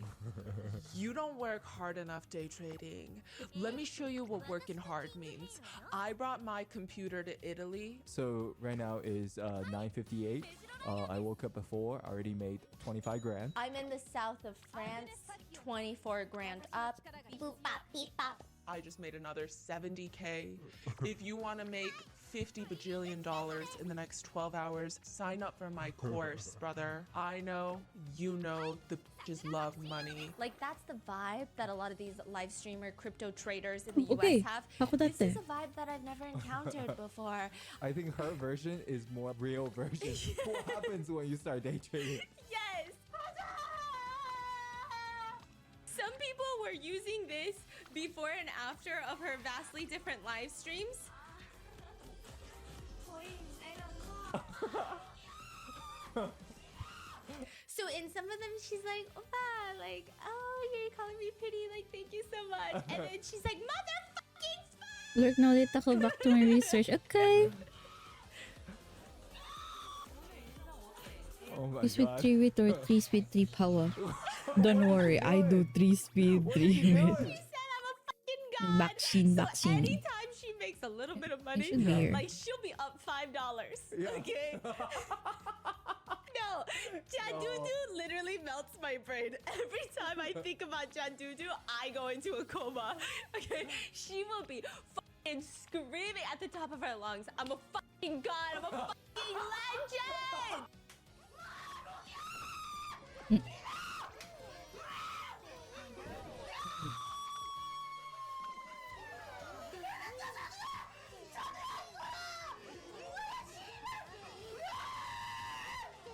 you don't work hard enough day trading. Let me show you what working hard means. I brought my computer to Italy. So right now is 9:58. I woke up before. I already made 25 grand. I'm in the south of France, 24 grand up. Boop, bop, beep, bop. I just made another 70K. If you want to make $50 bajillion in the next 12 hours, sign up for my course, brother. I know, you know, the just love money. Like, that's the vibe that a lot of these live streamer crypto traders in the Okay, US have. ako This dati. is a vibe that I've never encountered before. I think her version is more real version. What happens when you start day trading? Yes! Some people were using this before and after of her vastly different live streams. So in some of them, she's like, Opa, like, oh, you're calling me pretty, like, thank you so much. And then she's like, motherfucking fuck! Lurk na ulit ako back to my research. Okay. Oh my 3 speed God. 3 wit or 3 speed 3 power. Don't worry, I do 3 speed 3 She wit. said I'm a fucking god. Vaccine, so vaccine. anytime she makes a little bit of money, should be here. like she'll be up $5. Yeah. Okay. No, Jandudu literally melts my brain. Every time I think about Jandudu, I go into a coma. Okay, she will be fucking screaming at the top of her lungs. I'm a fucking god. I'm a fucking legend.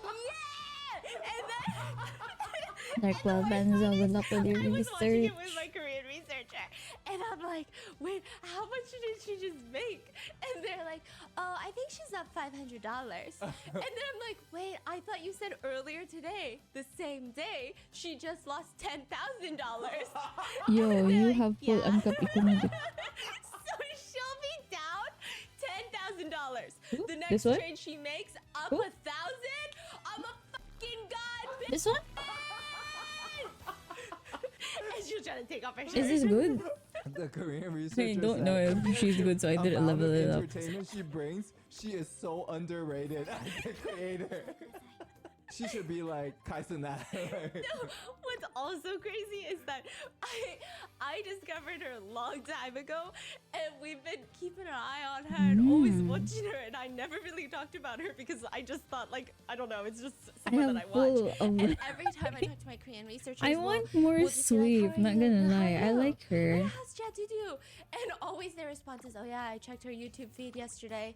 Yeah, and then. Dark Well Benzo, good luck with your I was watching research. it with my Korean researcher, and I'm like, wait, how much did she just make? And they're like, oh, I think she's up $500. And then I'm like, wait, I thought you said earlier today, the same day, she just lost $10,000. Yo, And they're you like, have full yeah. uncut economic. So she'll be down $10,000. The this next one? trade she makes up Ooh. 1,000. I'm a fucking god, bitch. This one? And she'll try to take off her shirt. Is this good? The Korean researcher I don't said know if she's good, so I didn't amount level of it up. entertainment she brings, she is so underrated as a creator. She should be like Kaisenat. What also crazy is that I discovered her a long time ago, and we've been keeping an eye on her and always watching her, and I never really talked about her because I just thought, like, I don't know, it's just someone that I watch. And every time I talk to my Korean researchers, I want more we'll just be like, sweep, "How are not you? gonna How are lie. I you? like Oh, her. yeah, how's Jatudu? And always their response is, oh yeah, I checked her YouTube feed yesterday,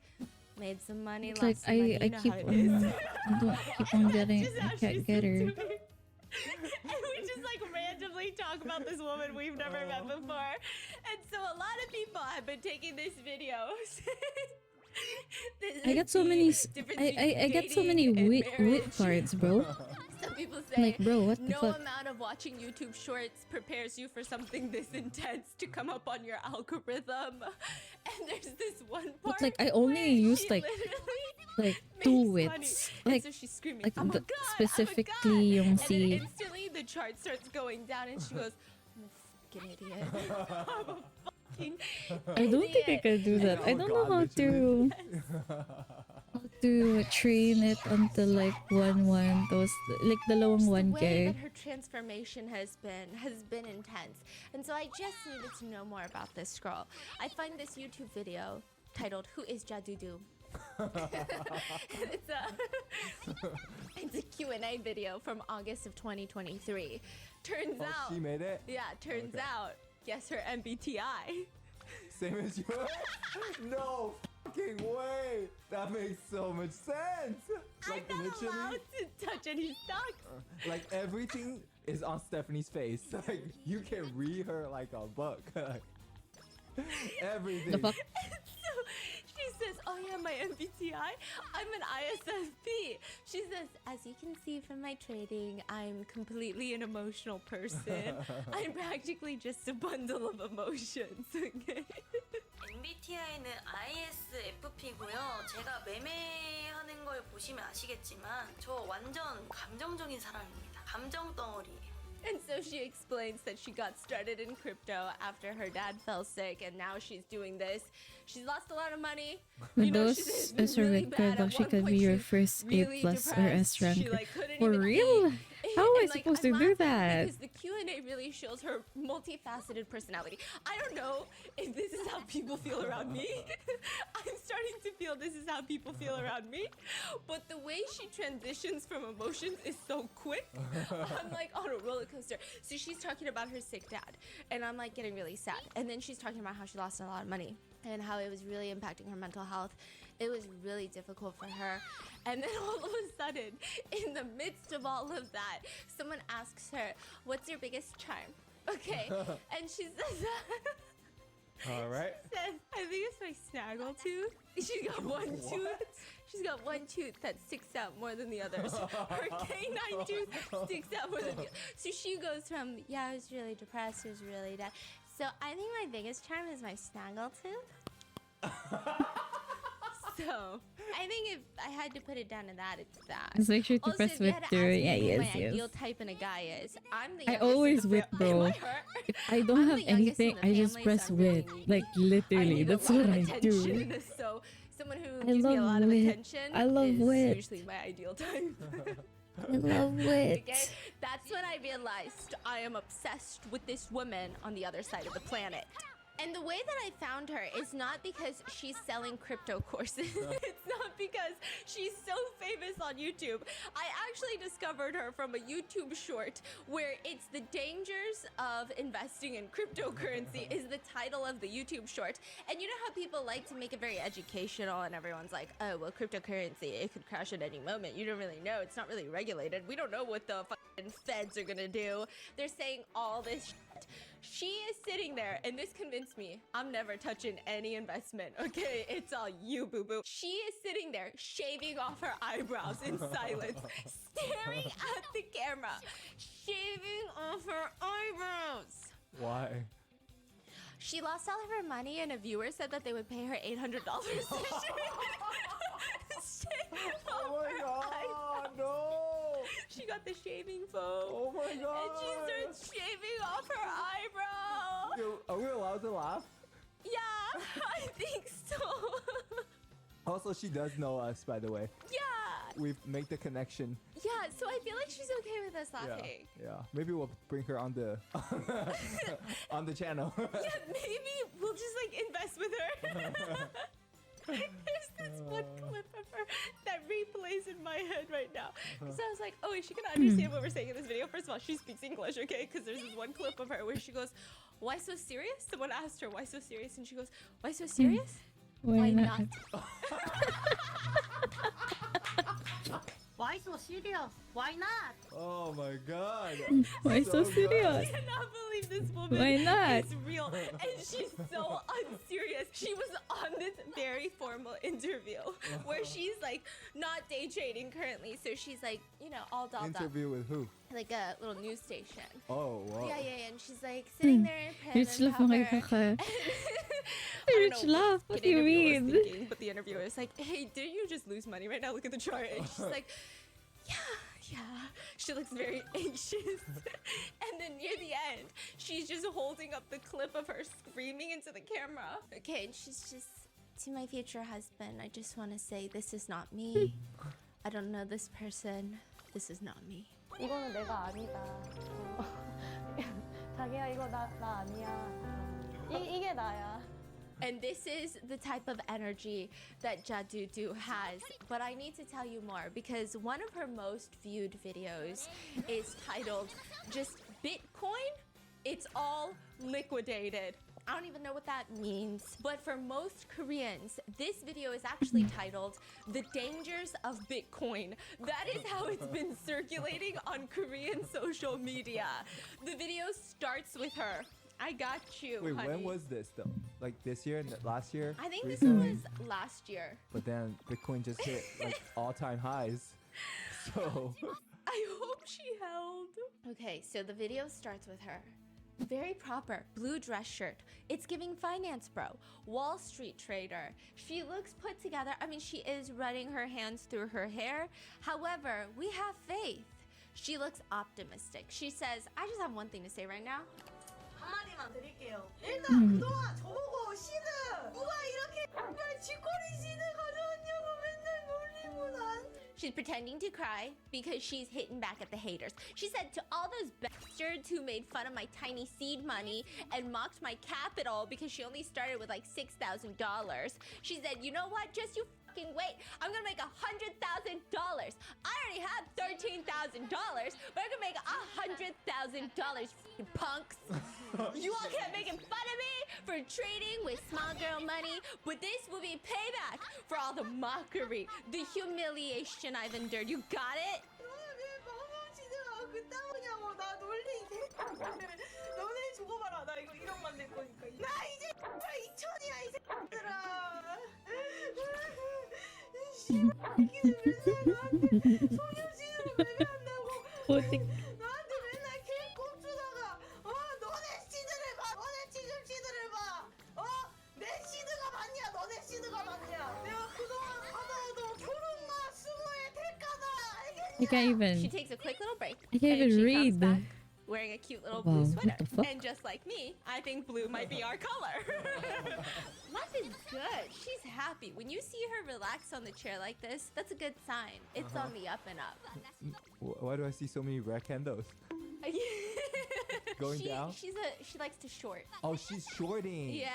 made some money, It's lost like some money. I You know keep how it is. on I don't keep on getting Just I how can't she's get her. into it. And we just like randomly talk about this woman we've never met before. And so a lot of people have been taking this video. I get so many I get so many wit cards, bro. Some people say, Like, bro, what the no fuck? amount of watching YouTube shorts prepares you for something this intense to come up on your algorithm. And there's this one part But like I only where used she like literally two makes money. wits. And Like so she's screaming, like I'm a the, god, I'm a specifically god. yung And then si instantly the chart starts going down and she goes, I'm a fucking idiot. I'm a fucking I don't think I idiot. can do that. I Oh don't know God, how literally. to train it until like 1-1 those like dalawang The way 1K. that her transformation has been intense, and so I just needed to know more about this girl. I find this YouTube video titled "Who is Jadudu?" it's a Q&A video from August of 2023. Turns Oh, out she made it? Yeah, turns Okay. out, guess her MBTI. Same as you? No fucking way! That makes so much sense! Like I'm not literally, allowed to touch any stock. like everything is on Stephanie's face. Like you can read her like a book. Everything. The fuck? So she says, oh yeah, my MBTI, I'm an ISFP. She says, as you can see from my trading, I'm completely an emotional person. I'm practically just a bundle of emotions. Okay? MBTI는 ISFP고요. 제가 매매하는 걸 보시면 아시겠지만 저 완전 감정적인 사람입니다. 감정 덩어리예요. And so she explains that she got started in crypto after her dad fell sick, and now she's doing this. She's lost a lot of money. Those as a record though, she could be your first A+ or S rank. For real? How am I supposed to do that? Because the Q&A really shows her multifaceted personality. I don't know if this is how people feel around me. I'm starting to feel this is how people feel around me. But the way she transitions from emotions is so quick. I'm like on a roller coaster. So she's talking about her sick dad, and I'm like getting really sad. And then she's talking about how she lost a lot of money and how it was really impacting her mental health. It was really difficult for her. And then all of a sudden, in the midst of all of that, someone asks her, what's your biggest charm? Okay. And she says, All right. says, I think it's my snaggle tooth. She's got one tooth. She's got one tooth that sticks out more than the others. Her canine tooth sticks out more than the others. So she goes from, yeah, I was really depressed, I was really dead. So I think my biggest charm is my snaggle tooth. So I think if I had to put it down to that, it's that. Just make sure to Also, press if you with had to your ask me who yes, my yes. ideal type in a guy is, I'm the I youngest in always the with, fam- bro. Am I her? If I don't I'm have the youngest in anything, the I just family, press so I'm really with. needy. Like I literally, need that's a lot what of I do. attention. So someone who I gives me a love lot of wit. attention I love is wit. usually my ideal type. I love it. Okay? That's when I realized I am obsessed with this woman on the other side of the planet. And the way that I found her is not because she's selling crypto courses. It's not because she's so famous on YouTube. I actually discovered her from a YouTube short where it's the dangers of investing in cryptocurrency is the title of the YouTube short. And you know how people like to make it very educational and everyone's like, oh, well, cryptocurrency, it could crash at any moment. You don't really know. It's not really regulated. We don't know what the fucking feds are gonna do. They're saying all this shit. She is sitting there, and this convinced me I'm never touching any investment, okay? It's all you, boo-boo. She is sitting there, shaving off her eyebrows in silence, staring at the camera, shaving off her eyebrows. Why? She lost all of her money, and a viewer said that they would pay her $800 to shave Oh off my her god, eyebrows. no! She got the shaving foam. Oh my god! And she starts shaving off her eyebrow. Yo, are we allowed to laugh? Yeah, I think so. Also, she does know us, by the way. Yeah, we've made the connection. Yeah, so I feel like she's okay with us laughing. Yeah. Maybe we'll bring her on the on the channel. Yeah, maybe we'll just like invest with her. There's this one clip of her that replays in my head right now. Because I was like, oh, is she going to understand what we're saying in this video? First of all, she speaks English, okay? Because there's this one clip of her where she goes, why so serious? Someone asked her, why so serious? And she goes, why so serious? Why not? Why so serious? Why not? Oh my god. Why so serious? I cannot believe this woman Why not? is real. And she's so unserious. She was on this very formal interview where she's like not day trading currently. So she's like, you know, all dolled up. Interview with who? Like a little news station. Oh, wow. Yeah. And she's like sitting there in pen Rich and laugh mga cover. kaka. I don't Rich know laugh. what What do you interviewer was mean? thinking, but the interviewer is like, hey, didn't you just lose money right now? Look at the chart. And she's like, yeah. She looks very anxious. And then near the end, she's just holding up the clip of her screaming into the camera. Okay, and she's just, to my future husband, I just want to say this is not me. I don't know this person. This is not me. 이거는 내가 아니다. 자기야 이거 나 아니야. 이게 나야. And this is the type of energy that Jadudu has. But I need to tell you more because one of her most viewed videos is titled just Bitcoin. It's all liquidated. I don't even know what that means. But for most Koreans, this video is actually titled The Dangers of Bitcoin. That is how it's been circulating on Korean social media. The video starts with her. I got you, Wait, honey. when was this though? Like this year and last year? I think recently? this was last year. But then Bitcoin just hit like all-time highs. So I hope she held. Okay, so the video starts with her. Very proper, blue dress shirt. It's giving finance bro, Wall Street trader. She looks put together. I mean, she is running her hands through her hair. However, we have faith. She looks optimistic. She says, I just have one thing to say right now. 한마디만 드릴게요. 일단 그동안 저보고 시드 누가 이렇게 쥐꼬리 시드 가져왔냐고 맨날 놀리고 난. She's pretending to cry because she's hitting back at the haters. She said to all those bastards who made fun of my tiny seed money and mocked my capital because she only started with like $6,000. She said, you know what? Just you fucking wait. I'm gonna make $100,000. I already have $13,000, but I'm gonna make $100,000, fucking punks. You all kept making fun of me for trading with small girl money, but this will be payback for all the mockery, the humiliation I've endured. You got it? 왜 방송시드가 그따구냐고 나 놀리 개X들을 너네 죽어봐라 나 이거 1억만 낼 거니까 나 이제 2천이야 이 새끼들아 씨발 새끼들 맨날 나한테 소녀시드를 매매한다고 나한테 맨날 개꼭 주다가 너네 시드를 봐 너네 지금 시드를 봐내 시드가 맞냐 너네 시드가 맞냐 내가 그동안 받아오던 결혼과 수고의 대가다 알겠냐 I can't She even. takes a quick little break. I can't and even she read. comes back wearing a cute little Wow, blue what sweater. the fuck? And just like me, I think blue might be our color. Life is good. She's happy. When you see her relax on the chair like this, that's a good sign. It's on the up and up. why do I see so many red candles? Going down? She likes to short. Oh, she's shorting. Yeah.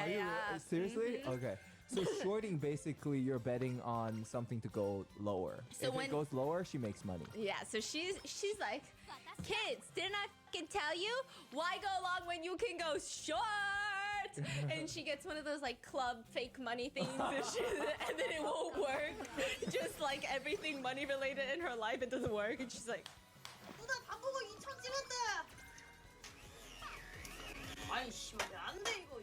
Are you seriously? Mhm. Okay. So shorting, basically, you're betting on something to go lower. So if when- it goes lower, she makes money. Yeah, so she's like, kids, didn't I fucking tell you? Why go long when you can go short? And she gets one of those like club fake money things and then it won't work. Just like everything money related in her life, it doesn't work. And she's like, 누나 바꾸고 2천 찍었대 아이 씨발 안돼 이거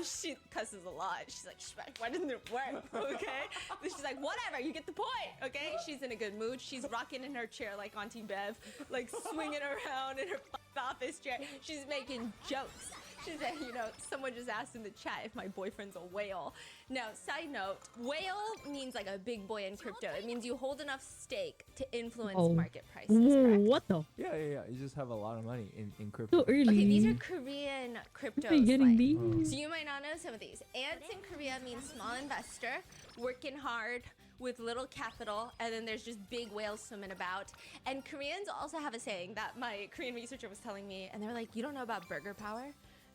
she cusses a lot. She's like, why didn't it work? Okay? But she's like, whatever, you get the point. Okay? She's in a good mood. She's rocking in her chair like Auntie Bev, like swinging around in her office chair. She's making jokes. She said, you know, someone just asked in the chat if my boyfriend's a whale. Now, side note, whale means like a big boy in crypto. It means you hold enough stake to influence Oh. market prices, Whoa, correct? what the? Yeah. You just have a lot of money in crypto. So early. Okay, these are Korean crypto Are you getting slang. these? So you might not know some of these. Ants in Korea means small investor, working hard, with little capital, and then there's just big whales swimming about. And Koreans also have a saying that my Korean researcher was telling me, and they were like, you don't know about burger power?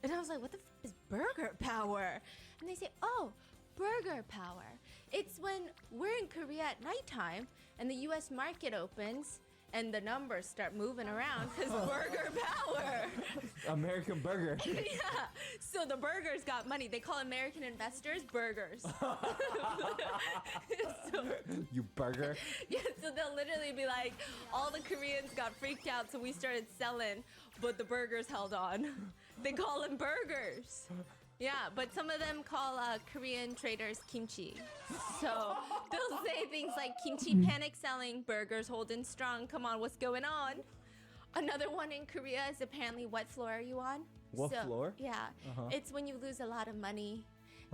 And I was like, what the is burger power? And they say, oh, burger power. It's when we're in Korea at nighttime and the US market opens and the numbers start moving around because burger power. American burger. Yeah. So the burgers got money. They call American investors burgers. So, You burger. yeah, so they'll literally be like, all the Koreans got freaked out, so we started selling, but the burgers held on. They call them burgers. Yeah, but some of them call Korean traders kimchi. So they'll say things like kimchi panic selling, burgers holding strong. Come on, what's going on? Another one in Korea is apparently what floor are you on? What floor? Yeah, it's when you lose a lot of money.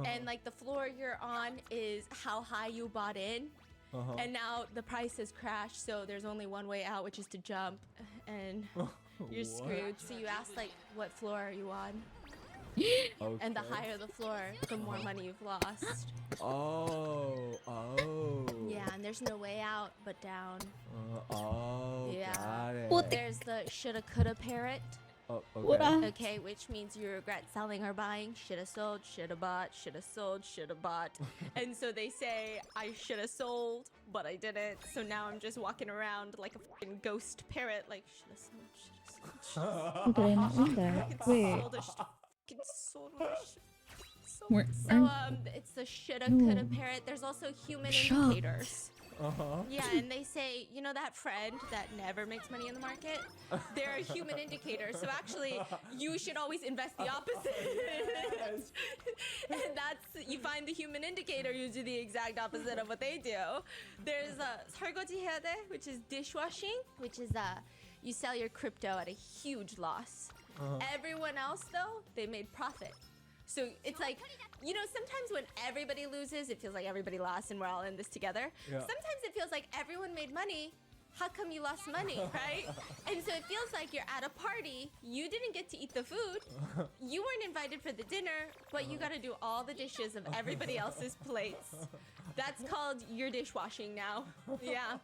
And like the floor you're on is how high you bought in. And now the price has crashed, so there's only one way out, which is to jump. And you're screwed. So you ask like, what floor are you on? Okay. And the higher the floor, the more money you've lost. Oh. Yeah, and there's no way out but down. Yeah. Got it. What There's the shoulda coulda parrot. Oh, What okay. Okay, which means you regret selling or buying. Shoulda sold, shoulda bought, shoulda sold, shoulda bought. And so they say, I shoulda sold, but I didn't. So now I'm just walking around like a fucking ghost parrot, like shoulda sold, shoulda sold, shoulda sold. Okay, not in there. Wait. Sold, I shoulda fucking sold, I shoulda sold. Where- So it's the shoulda coulda parrot. There's also human Shut. indicators. Yeah, and they say, you know that friend that never makes money in the market? They're a human indicator. So actually, you should always invest the opposite. And that's, you find the human indicator, you do the exact opposite of what they do. There's 설거지 해야 돼, which is dishwashing, which is you sell your crypto at a huge loss. Everyone else, though, they made profit. So it's like, you know, sometimes when everybody loses, it feels like everybody lost and we're all in this together. Yeah. Sometimes it feels like everyone made money. How come you lost money, right? And so it feels like you're at a party, you didn't get to eat the food, you weren't invited for the dinner, but you gotta do all the dishes of everybody else's plates. That's called your dishwashing now. Yeah,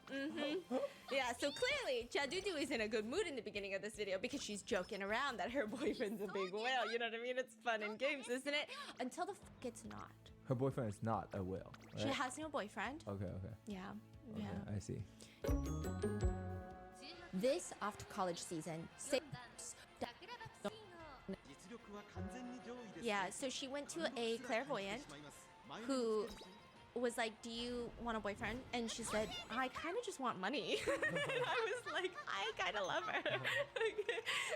Yeah, so clearly, Jadudu is in a good mood in the beginning of this video because she's joking around that her boyfriend's a big whale, you know what I mean? It's fun and games, isn't it? Until the it's not. Her boyfriend is not a whale. She Right? has no boyfriend. Okay. Yeah, Okay, yeah. I see. This after college season, Yeah, so she went to a clairvoyant who was like, do you want a boyfriend? And she said, I kind of just want money. And I was like, I kind of love her.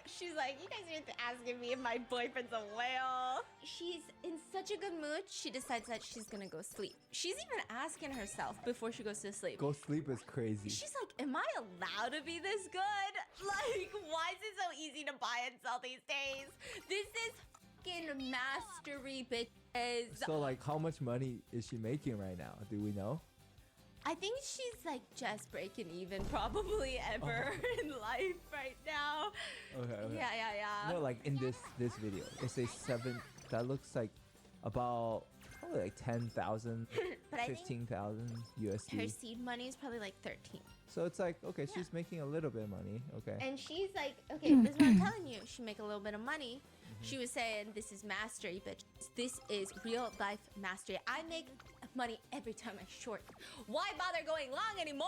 She's like, you guys are asking me if my boyfriend's a whale. She's in such a good mood, she decides that she's gonna go sleep. She's even asking herself before she goes to sleep. Go sleep is crazy. She's like, am I allowed to be this good? Like, why is it so easy to buy and sell these days? This is fucking mastery, bitches. So like, how much money is she making right now? Do we know? I think she's like just breaking even probably ever in life right now. Okay. Yeah. No, like in this video, it says 7. That looks like about probably like 10,000, But I think 15,000 her USD. seed money is probably like 13. So it's like, okay, she's making a little bit of money. Okay. And she's like, okay, this is what I'm telling you. She make a little bit of money. She was saying, this is mastery, bitch. This is real life mastery. I make money every time I short. Why bother going long anymore?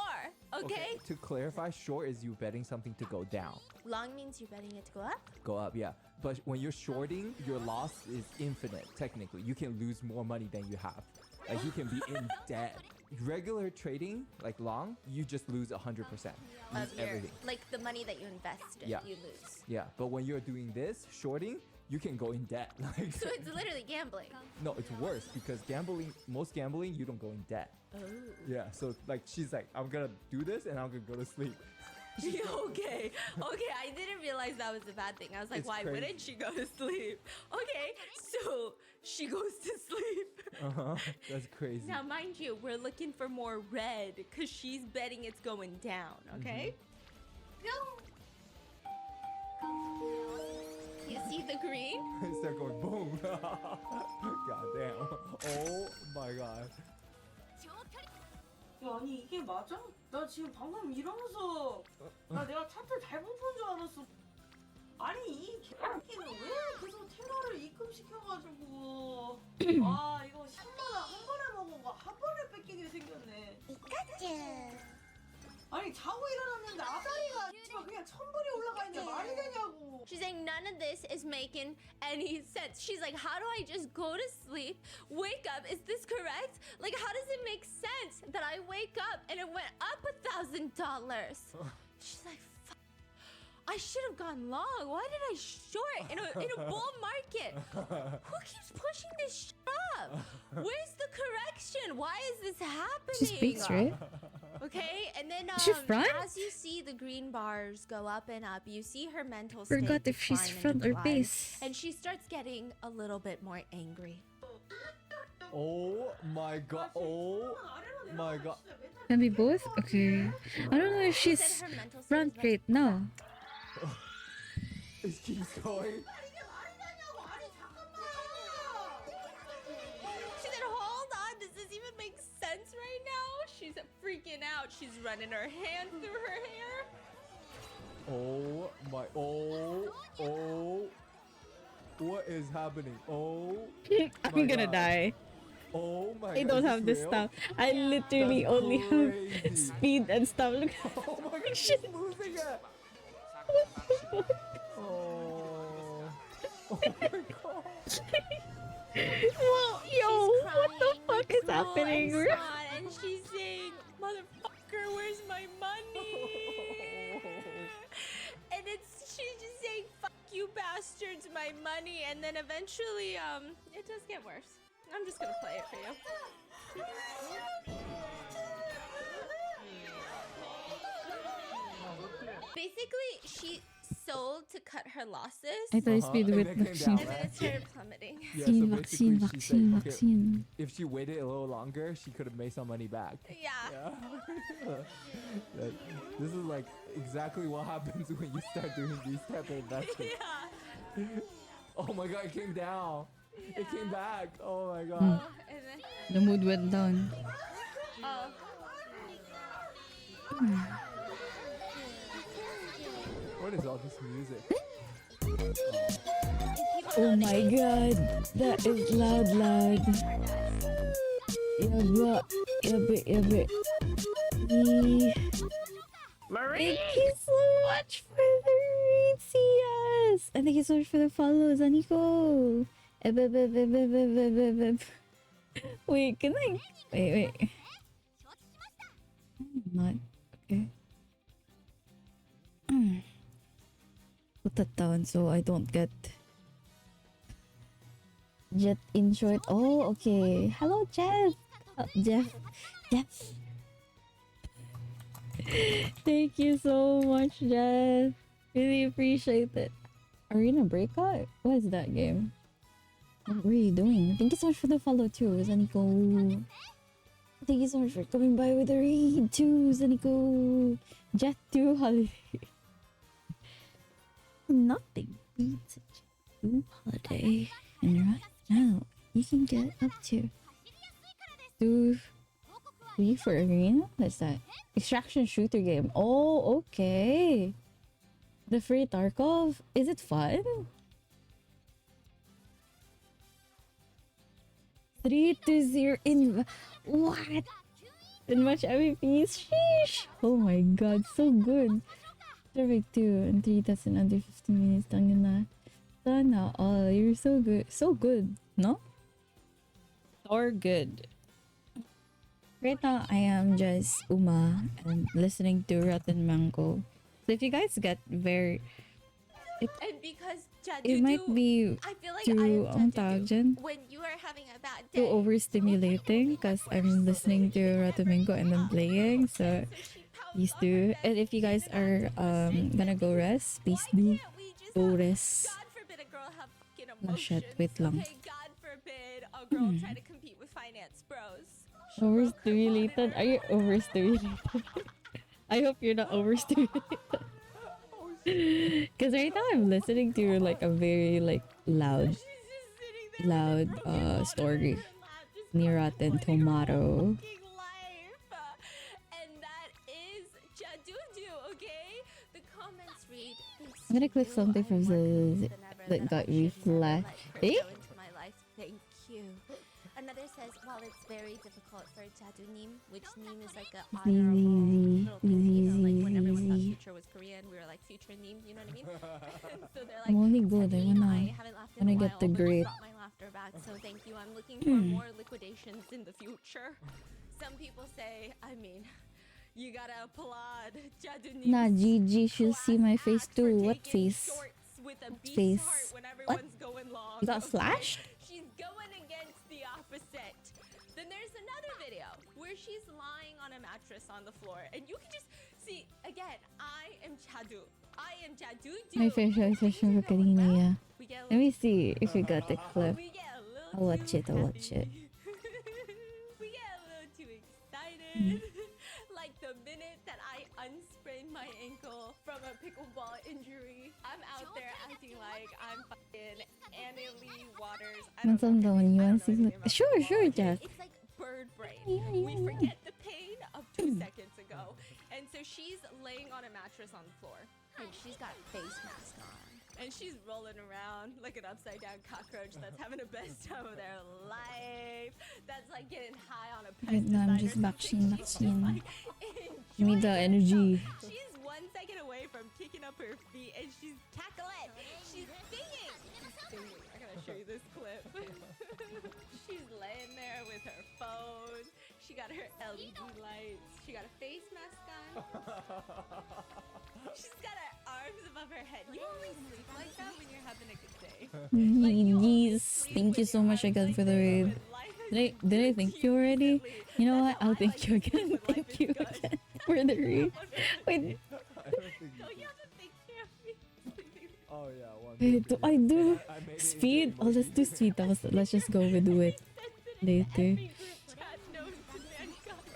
Okay? To clarify, short is you betting something to go down. Long means you're betting it to go up? Go up, yeah. But when you're shorting, your loss is infinite, technically. You can lose more money than you have. Like, you can be in debt. Regular trading, like long, you just lose 100%. Lose Of your, everything. like the money that you invested, Yeah. you lose. Yeah, but when you're doing this, shorting, you can go in debt. Like, So it's literally gambling. no, it's worse because most gambling, you don't go in debt. Oh. Yeah, so like she's like, I'm gonna do this and I'm gonna go to sleep. Okay, I didn't realize that was a bad thing. I was like, It's why crazy. wouldn't she go to sleep? Okay, so she goes to sleep. That's crazy. Now, mind you, we're looking for more red because she's betting it's going down, okay? You see the green? Start going boom. God damn. Oh my god. 야, 아니 이게 맞아? 나 지금 방금 이러면서 내가 차트 잘못 본 줄 알았어. 아니 이 개새끼는 왜 계속 테러를 입금시켜가지고 아 이거 10만원 한 번에 먹은 거 한 번에 뺏기게 생겼네. 아니 자고 일어났는데 아다리가 씨발 그냥 1000불이 올라가 있는데 말이 되냐고. She's like, none of this is making any sense. She's like, how do I just go to sleep, wake up? Is this correct? Like, how does it make sense that I wake up and it went up $1,000? She's like, fuck. I should have gone long. Why did I short in a bull market? Who keeps pushing this shit up? Where's the correction? Why is this happening? She speaks, right? Okay, and then Is she front? as you see the green bars go up and up, you see her mental Forgot state if she's decline and front or decline, base. and she starts getting a little bit more angry. Oh my god. Oh my god. Can be both? Okay. I don't know if She she's said her mental state front is right now. It keeps going. She said, hold on, does this even make sense right now? She's freaking out. She's running her hand through her hair. Oh my. Oh. What is happening? Oh. I'm my gonna God. die. Oh my I god. don't is have this real? stuff. I literally That's only have crazy. speed and stuff. Look. Oh my god, Shit. she's losing it. Oh. Oh my god. Whoa, yo, She's what the crying, fuck like, is cruel happening? and snot, and she's saying, motherfucker, where's my money? And she's just saying, fuck you bastards, my money. And then eventually, it does get worse. I'm just gonna play it for you. Basically, she sold to cut her losses, I thought speed And with then came vaccine. down, and then it started plummeting. Yeah, Vaccine, so vaccine, basically she vaccine, said, okay, vaccine. if she waited a little longer, she could have made some money back. Yeah. Yeah. This is like exactly what happens when you start doing these type of investments. Yeah. Oh my god, it came down. It came back. Oh my god. Oh, and then, The mood went down. oh. What is all this music? Oh my god, that is loud. Yabba, yabba. Thank you so much for the read, CS! And thank you so much for the follows, Aniko! Wait, can I? Wait. Not. Okay. Put that down so I don't get Jet in short. Oh, okay. Hello, Jeff. Jeff. Thank you so much, Jeff. Really appreciate it. Arena Breakout? What is that game? What were you doing? Thank you so much for the follow too, Zaniko. Thank you so much for coming by with the raid too, Zaniko. Jet 2 holiday. Nothing beats a Jet 2 holiday. And right now, you can get up to 2-3 for arena. What's that? Extraction shooter game. Oh, okay. The free Tarkov. Is it fun? 3-0 in what? And much MVPs. Sheesh. Oh my god, so good. Survey 2 and 3 tests in under 15 minutes. Tangin na. Sana all. You're so good. So good, no? Or good. Right now, I am just Uma and listening to Rotten Mango. So if you guys get very... And because It might be I feel like too, I am tawag dyan? when you are having a bad Too day. overstimulating because I'm listening to Rotten Mango and then playing. So please do. And if you guys are gonna go rest, please do go rest. God forbid a girl have fucking Oh shit, emotions. wait lang. Okay, God forbid a girl try to compete with finance bros. Overstimulated? Are you overstimulated? I hope you're not overstimulated. Because right now I'm listening to like a very like loud story. Ni Rotten Tomato. Jadudu, okay? The comments read. I'm gonna click something from the that got reflect. Eh? Into my life. Thank you. Another says, while it's very difficult for Jadunim, which Nim is like a honorable little thing, you know, like when everyone thought future was Korean, we were like future Nim, you know what I mean? So they're like, I'm only good. I Jadunim, wanna haven't laughed in a get while, the but you grade. brought my laughter back, so thank you. I'm looking for more liquidations in the future. Some people say, I mean, you gotta applaud Jadunim. Nah, GG, she'll see my face too. What face? With a beast Face? heart when What? everyone's going long. You got flashed? She's going against the opposite. Then there's another video where she's lying on a mattress on the floor, and you can just see again. I am Jadu. I am Jadu. My facial expression for kanina, yeah. Let me see if you got the clip. We get a little I'll watch it. I'll watch it. we get a little too excited. Like the minute that I unsprained my ankle from a pickleball injury, I'm out there acting like I'm fucking Annie Lee Waters. What's on the one you want to see? Sure, sure, Jeff. It's like bird brain. Yeah. We forget the pain of 2 seconds ago. And so she's laying on a mattress on the floor. And she's got a face mask on. And she's rolling around like an upside down cockroach that's having the best time of their life. That's like getting high on a Right now, I'm pesticide just or vaccine, something. She's just, vaccine. like, Give me the enjoying energy. herself. She's 1 second away from kicking up her feet and she's cackling. She's singing. She's singing. I gotta show you this clip. She's laying there with her phone. She got her LED lights. She got a face mask on. She's got her arms above her head. You only sleep like that when you're having a good day. Yes, thank you so much again for the raid. Did I thank you already? You know what? I'll thank you again. Thank you again for the raid. Wait, I don't think you Don't you did. have to take care of me? Oh yeah, one. wait, do I do I made it speed? into Oh, let's do speed. Let's just go with do it later. Every group chat knows to mankind.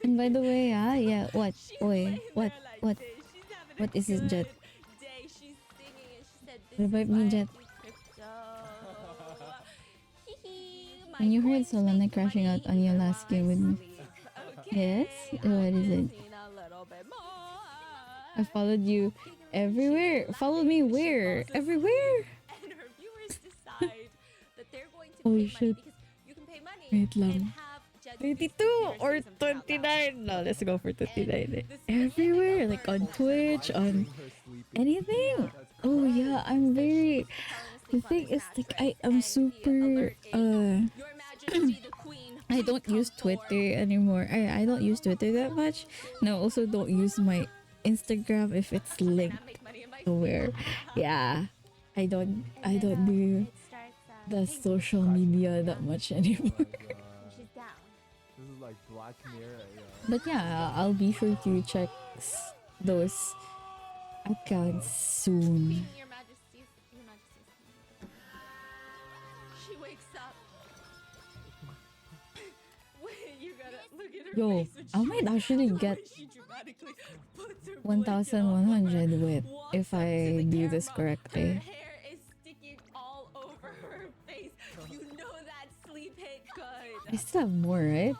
And by the way, yeah, what? She's Oi, laying what? there like What? this. She's having What a is this, Jet? good day. She's singing and she said, "This What about is me, why I Jet? do crypto." Hee-hee, my When you heard coins Solana make crashing money out on your in last my game with me. sleep. Yes? Okay, What I'm is it? just need a little bit more. I followed you everywhere. Follow me where? Everywhere. And her viewers decide that they're going to Oh, pay shit. money because you can pay money Wait and lang. have Judge 22 or 29. No, let's go for 29. Everywhere, like on Twitch, on anything. Oh yeah, I'm very. The thing is, like, I am super. Your Majesty the Queen. I don't use Twitter anymore. I don't use Twitter that much. No, also don't use my Instagram if it's linked somewhere. Yeah, I don't do the social media that much anymore. She's down. This is like Black Mirror. Yeah. But yeah, I'll be sure to check those accounts soon. Your Majesty's. She wakes up. Wait, you gotta look at her Yo, face when I she might wakes actually up, the get way she dramatically puts her 1,100 with walks if up to I the do this camera. Her correctly. hair is sticking all over her face. You know that sleep hit I good. still have more, right?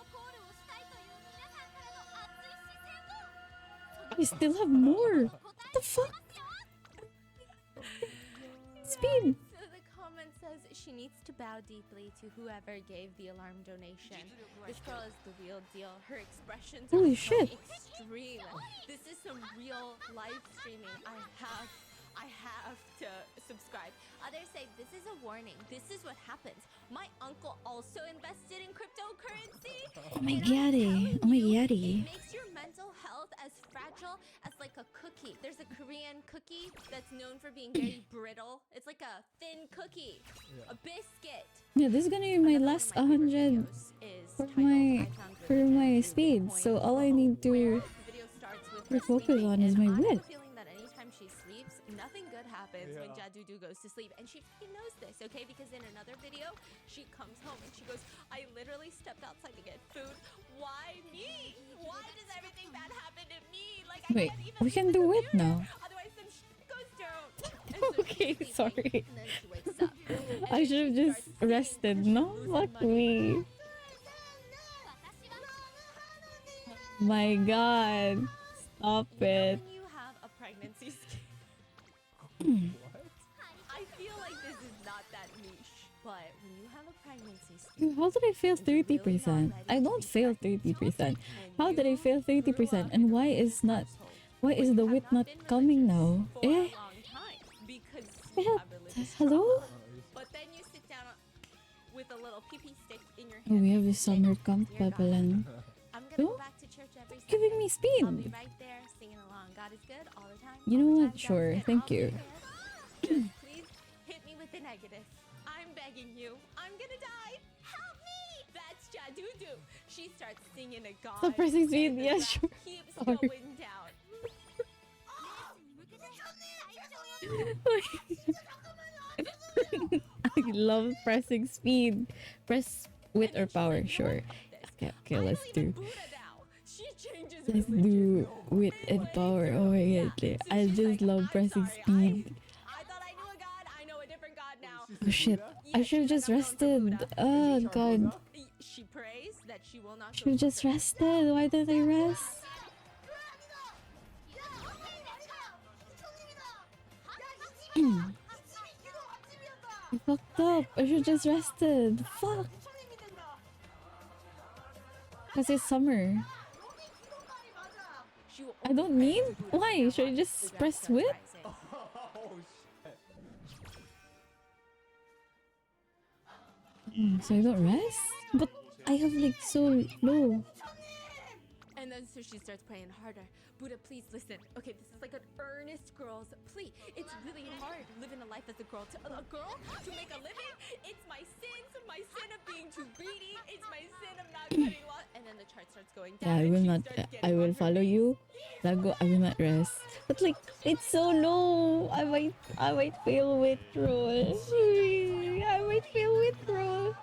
I still have more. What the fuck? Speed. So the comment says she needs to bow deeply to whoever gave the alarm donation. This girl is the real deal. Her expressions Holy are so shit. extreme. This is some real live streaming. I have to subscribe. Others say this is a warning. This is what happens. My uncle also invested in cryptocurrency. Oh my and I'm yaddy. telling Oh my you, yaddy. It makes your mental health as fragile as like a cookie. There's a Korean cookie that's known for being very brittle. It's like a thin cookie, a biscuit. Yeah, this is gonna be my Another last one of my favorite 100 videos is for titled, my "I found for good my Jadu speed. coin," So all I need where to the video starts with to her focus sleeping, on is and my I have wit. a feeling that anytime she sleeps, nothing good happens when Jadudu goes to sleep, and she fucking knows this, okay? Because in another video, she comes home and she goes, "I literally stepped outside to get food. Why me? Why does everything bad happen to me? Like I Wait, can't even we leave can the do it computer, now. Otherwise, some shit goes down." And so she's Okay, sleeping, sorry. And then she wakes up. And I then should have she just starts singing rested. because she's No, losing fuck money. me. my god. Stop You know it. when you have a pregnancy scare? What? I feel like this is not that niche, but when you have a pregnancy scare, Dude, how did I fail 30%? I don't fail 30%. How did I fail 30%? And why is the wit not coming now? for a Eh? long time because you Eh, have religious hello? trauma. But then you sit down with a little pee-pee stick in your Oh, hand. we have a and say, summer camp "Dear pa God, pala. I'm gonna No? go back to church every Sunday. Giving me speed. I'll be right there singing along. God is good all the time. You all know the what? time. God is Sure, good. thank I'll be you. there. Just please hit me with the negative. I'm begging you. I'm gonna die. Help me! That's Jadudu. She starts singing to God. Stop pressing speed. and the Yeah, graph sure. keeps Sorry. going down. I love pressing speed. Press wit or power, sure. Okay, let's do. Buddha now. She changes Let's religion. do wit and power. Oh my god, I just love pressing speed. I thought I knew a god. I know a different god now. Oh shit, I should have just rested. Oh god, She prays that she will not should go have to just church. rested. Why did I rest? I fucked up. I should just rested. Fuck. Cause it's summer. She will I don't need. Why? Should I just press whip? Oh shit. So I don't rest? But I have like so low. And then so she starts praying harder. Buddha, please listen. Okay, this is like an earnest girl's plea. It's really hard living a life as a girl. To make a living. It's my sins, my sin of being too greedy. It's my sin of not cutting law. And then the chart starts going down. Yeah, I and will she not. starts I getting will on her follow knees. you. Lago, I will not rest. But like, it's so low. I might fail withdrawal. I might fail withdrawal.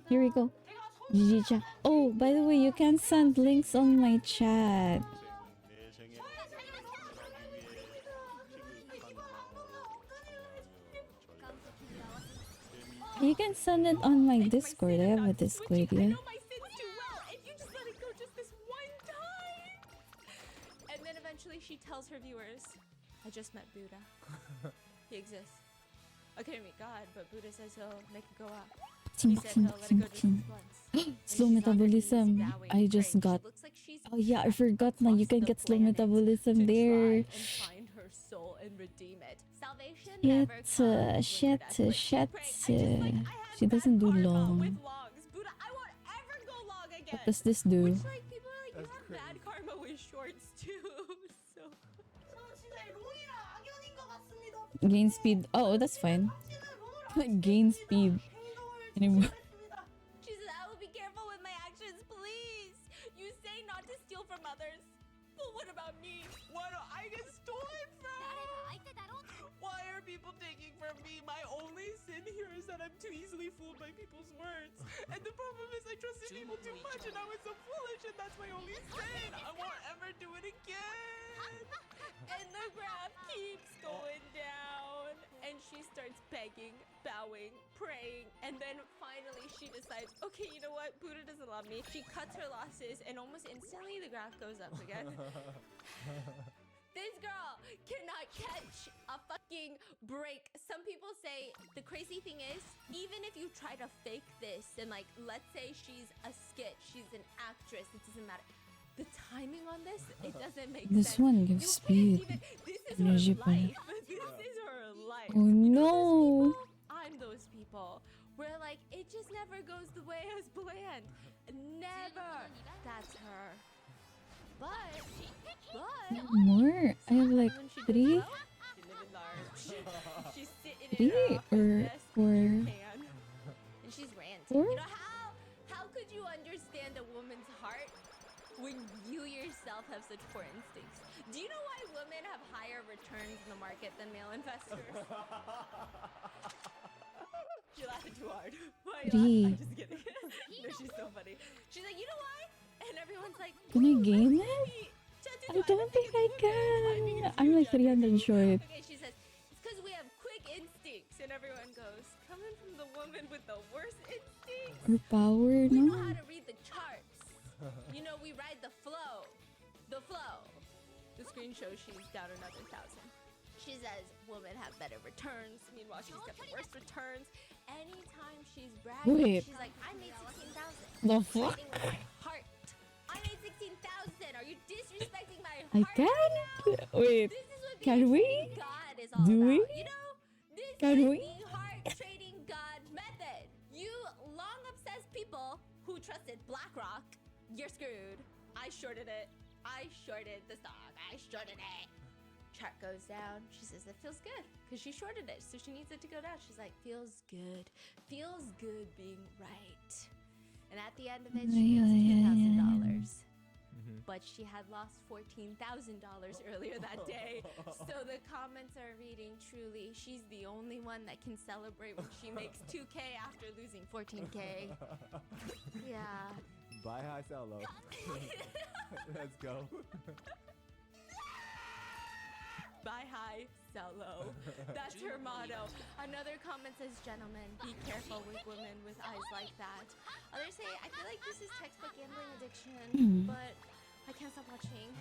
Here we go. GG chat. Oh, by the way, you can send links on my chat. You can send it on my Discord. I have a Discord, I yeah. know my sins too well. If you just let it go just this one time. And then eventually she tells her viewers, I just met Buddha. He exists. I couldn't meet God, but Buddha says he'll make it go up. He said he'll let it go just this once. And Slow she's on her knees, metabolism. bowing, I just praying. She got. looks like she's Oh yeah, I forgot now. You across can the get slow planet metabolism to there. try and find her soul and redeem it. Salvation Shit, never comes when shit, you're desperate. shit. Pray. I She had doesn't bad do karma long. with longs. Buddha, I won't ever go long again. What does this do? Which like people are like, you That's have bad karma with shorts too. So Gain speed. Oh, that's fine. Gain speed. Anymore. she says, I will be careful with my actions, please. You say not to steal from others. But what about me? Why do I get stolen from? Why are people taking from me? My only sin here is that I'm too easily fooled by people's words. And the problem is I trusted people too much and I was so foolish and that's my only sin. I won't ever do it again. And the graph keeps going down. And she starts begging, bowing, praying. And then finally she decides, okay, you know what? Buddha doesn't love me. She cuts her losses and almost instantly the graph goes up again. This girl cannot catch a fucking break. Some people say the crazy thing is, even if you try to fake this and like, let's say she's a skit, she's an actress, it doesn't matter. The timing on this, it doesn't make This sense. one gives You can't speed. this is Energy her pala. life. This is her life. Oh You know no! those people? I'm those people. Where like, it just never goes the way as planned. Never. That's her. But More? I have like when she does 3? well, she living large. She's sitting in 3 her office or desk 4? in Japan, and she's ranting. 4? You know how could you understand a woman's heart when you yourself have such poor instincts? Do you know why women have higher returns in the market than male investors? You're laughing too hard. Why are you laughing? I'm 3. just kidding. No, she's so funny. She's like, you know why? And everyone's like, Can I gain it? maybe I don't think I can. I'm like 300 short. Okay, she says, it's because we have quick instincts. And everyone goes, come coming from the woman with the worst instincts. Her power, We know no? how to read the charts. You know, we ride the flow. The flow. The screen shows she's down another 1,000. She says women have better returns. Meanwhile, she's got the worst returns. Anytime she's bragging, Wait. she's like, I made 16,000. The fuck? Trading with my heart. I made 16,000. Are you disrespecting my I heart? can't. Wait. This is what Can being a we? trading god is all Do about. we? You know, this Can is we? the heart trading god method. You long obsessed people who trusted BlackRock, you're screwed. I shorted it. I shorted the stock. I shorted it. Chart goes down. She says it feels good because she shorted it, so she needs it to go down. She's like, feels good. Feels good being right. And at the end of it, she makes $10,000. But she had lost $14,000 earlier that day. So the comments are reading truly, she's the only one that can celebrate when she makes 2K after losing 14K. Yeah. Buy high, sell low. Let's go. Buy high, sell low. That's her motto. Another comment says, gentlemen, be careful with women with eyes like that. Others say, I feel like this is textbook gambling addiction, but I can't stop watching.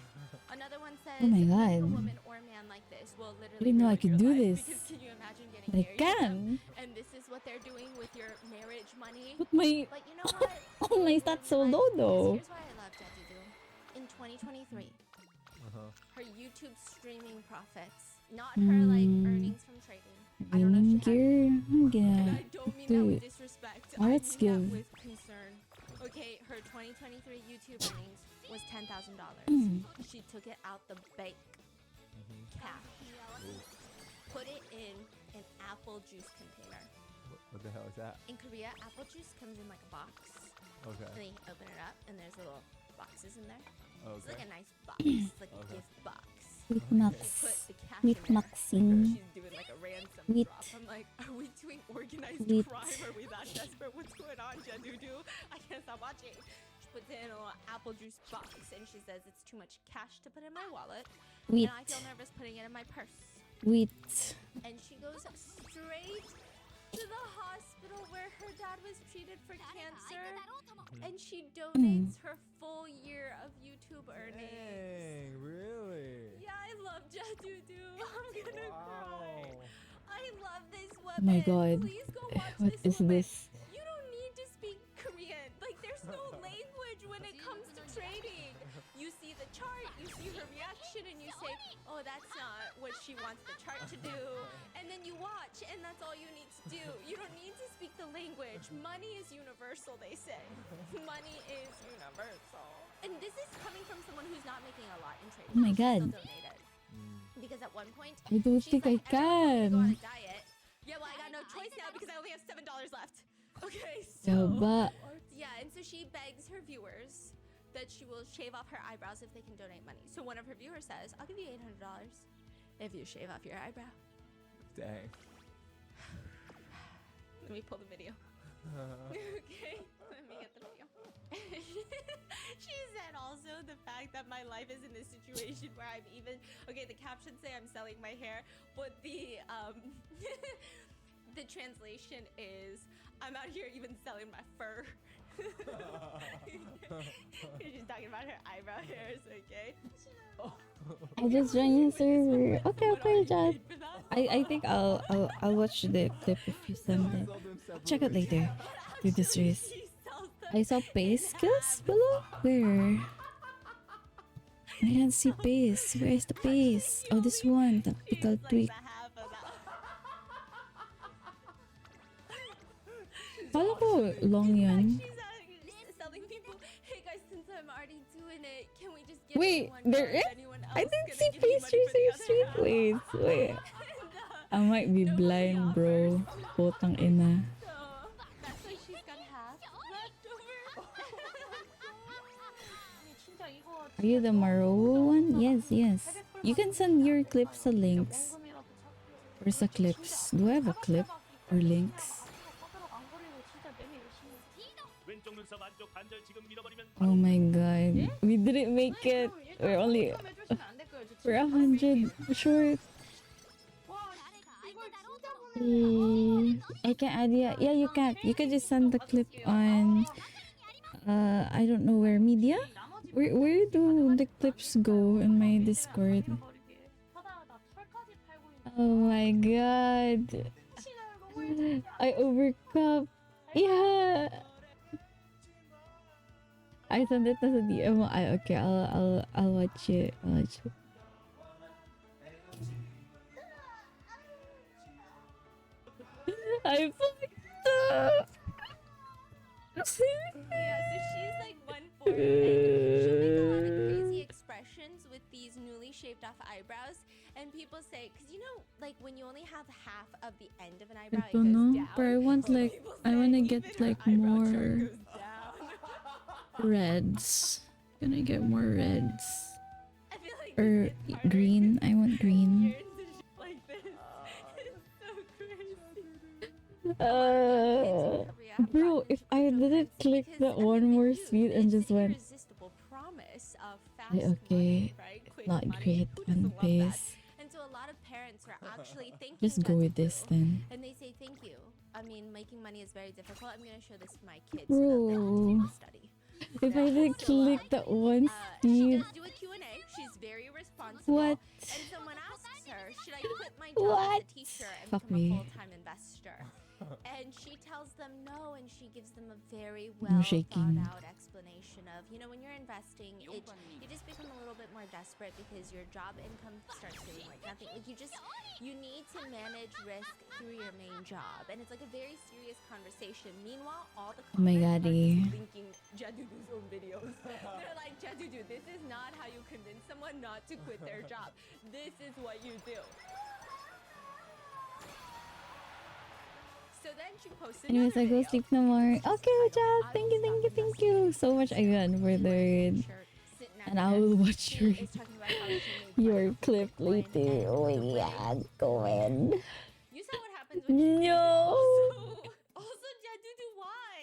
Another one says, Oh my "Being a God. woman or a man like this will literally didn't know I ruin could your do life." this. Because can you imagine getting I married to them? can. And this is what they're doing with your marriage money. But my But you know what? oh my stats so low though. Here's why I love Jeju. In 2023, her YouTube streaming profits, not her like earnings from trading. I don't know if she had, I'm and gonna I don't mean do that with it. disrespect. Alright, I mean skill. that with concern. Okay, her 2023 YouTube earnings was $10,000. She took it out the bank, cash, put it in an apple juice container. What the hell is that? In Korea, apple juice comes in like a box. And Okay. then you open it up, and there's little boxes in there. It's Okay. like a nice box, it's like a gift box. With You Max. put the cash With in there. Maxine. She's doing like a ransom With- drop. I'm like, are we doing organized with- crime? Are we that desperate? What's going on, Jadudu? I can't stop watching. She puts it in a little apple juice box, and she says it's too much cash to put in my wallet, Wait. and I feel nervous putting it in my purse. Wait. And she goes straight to the hospital where her dad was treated for cancer, and she donates her full year of YouTube earnings. Dang, really? Yeah, I love Jadudu. I'm gonna cry. I love this woman. Oh my God. Please go watch What this is woman. this? You don't need to speak Korean. Like, there's no language when it comes to trading. You see the chart, you see her reaction, and you say, oh, that's not what she wants the chart to do. And then you watch, and that's all you need to do. You don't need to speak the language. Money is universal, they say. Money is universal. And this is coming from someone who's not making a lot in trading. Oh my She God. still donated. Because at one point, I don't she's think I like, "Everyone wants me to go on can. a diet." Yeah, well, I got no choice now because I only have $7 left. Okay, Diba? yeah, and so she begs her viewers that she will shave off her eyebrows if they can donate money. So one of her viewers says, I'll give you $800 if you shave off your eyebrow. Dang. Let me pull the video. Okay, let me get the video. She said also the fact that my life is in this situation where I'm even, okay, the captions say I'm selling my hair, but the the translation is I'm out here even selling my fur. She's talking about her eyebrow hairs, okay? I just joined your server. Okay, Jad. I think I'll watch the clip if you send it. Check it later. Do this race. She sells them. I saw pace skills below. Where? I can't see pace. Where is the pace? Oh, this one. Tactical Like tweak. the half of that. Kala ko long yun. She's selling people. Hey guys, since I'm already doing it, can we just get Wait, one there job? is? Anyone I else didn't gonna see give me pace money for the tracing other street. half? Wait. And, I might be nobody blind, bro. offers. Putang ina. So that's why she's got half left over. Are you the Marowo one? Yes. You can send your clips sa links. Or sa clips. Do I have a clip? Or links? Oh my god. We didn't make it. We're only... We're 100 short. I can add yeah you can. You can just send the clip on I don't know where media. Where do the clips go in my Discord? Oh my god. I overcup. Yeah. I sent it as a DM. Okay, I'll watch it. I'll watch it. I fucked up. Yeah, so she's like 1'4", and she'll make a lot of crazy expressions with these newly shaved off eyebrows, and people say, because you know, like when you only have half of the end of an eyebrow, I it don't goes know, down. but I want So like people I say want to even get her like eyebrow chart more goes down. reds. Gonna get more reds I feel like or this gets harder green. I want green. years into shit like this. It's so crazy. Bro, if I didn't click that one more speed and just went, irresistible promise of fast okay, money, right? Quick not money. great Who on doesn't love that? pace. And so a lot of parents are actually thinking Just go with this then. and they say thank you. I mean, making money is very difficult. I'm gonna show this to my kids so that they Bro, can study. if I didn't click that one She speed, does do a Q&A. She's very responsible. what? And someone asks her, should I quit my job What? as a teacher and Fuck become me. a full-time investor? And she tells them no, and she gives them a very I'm well shaking. thought out explanation of, you know, when you're investing, you just become a little bit more desperate because your job income starts feeling like nothing. Like you need to manage risk through your main job, and it's like a very serious conversation. Meanwhile, all the Oh my comments are god, just linking Jadudu's own videos. They're like, Jadudu, this is not how you convince someone not to quit their job. This is what you do. So then she posted Anyways, I another go video. sleep no more. Okay, chat. Thank you so much again for the raid. And I will watch your clip later. Oh my god, go in. You saw what happens when she No. Also, Jadudu, why?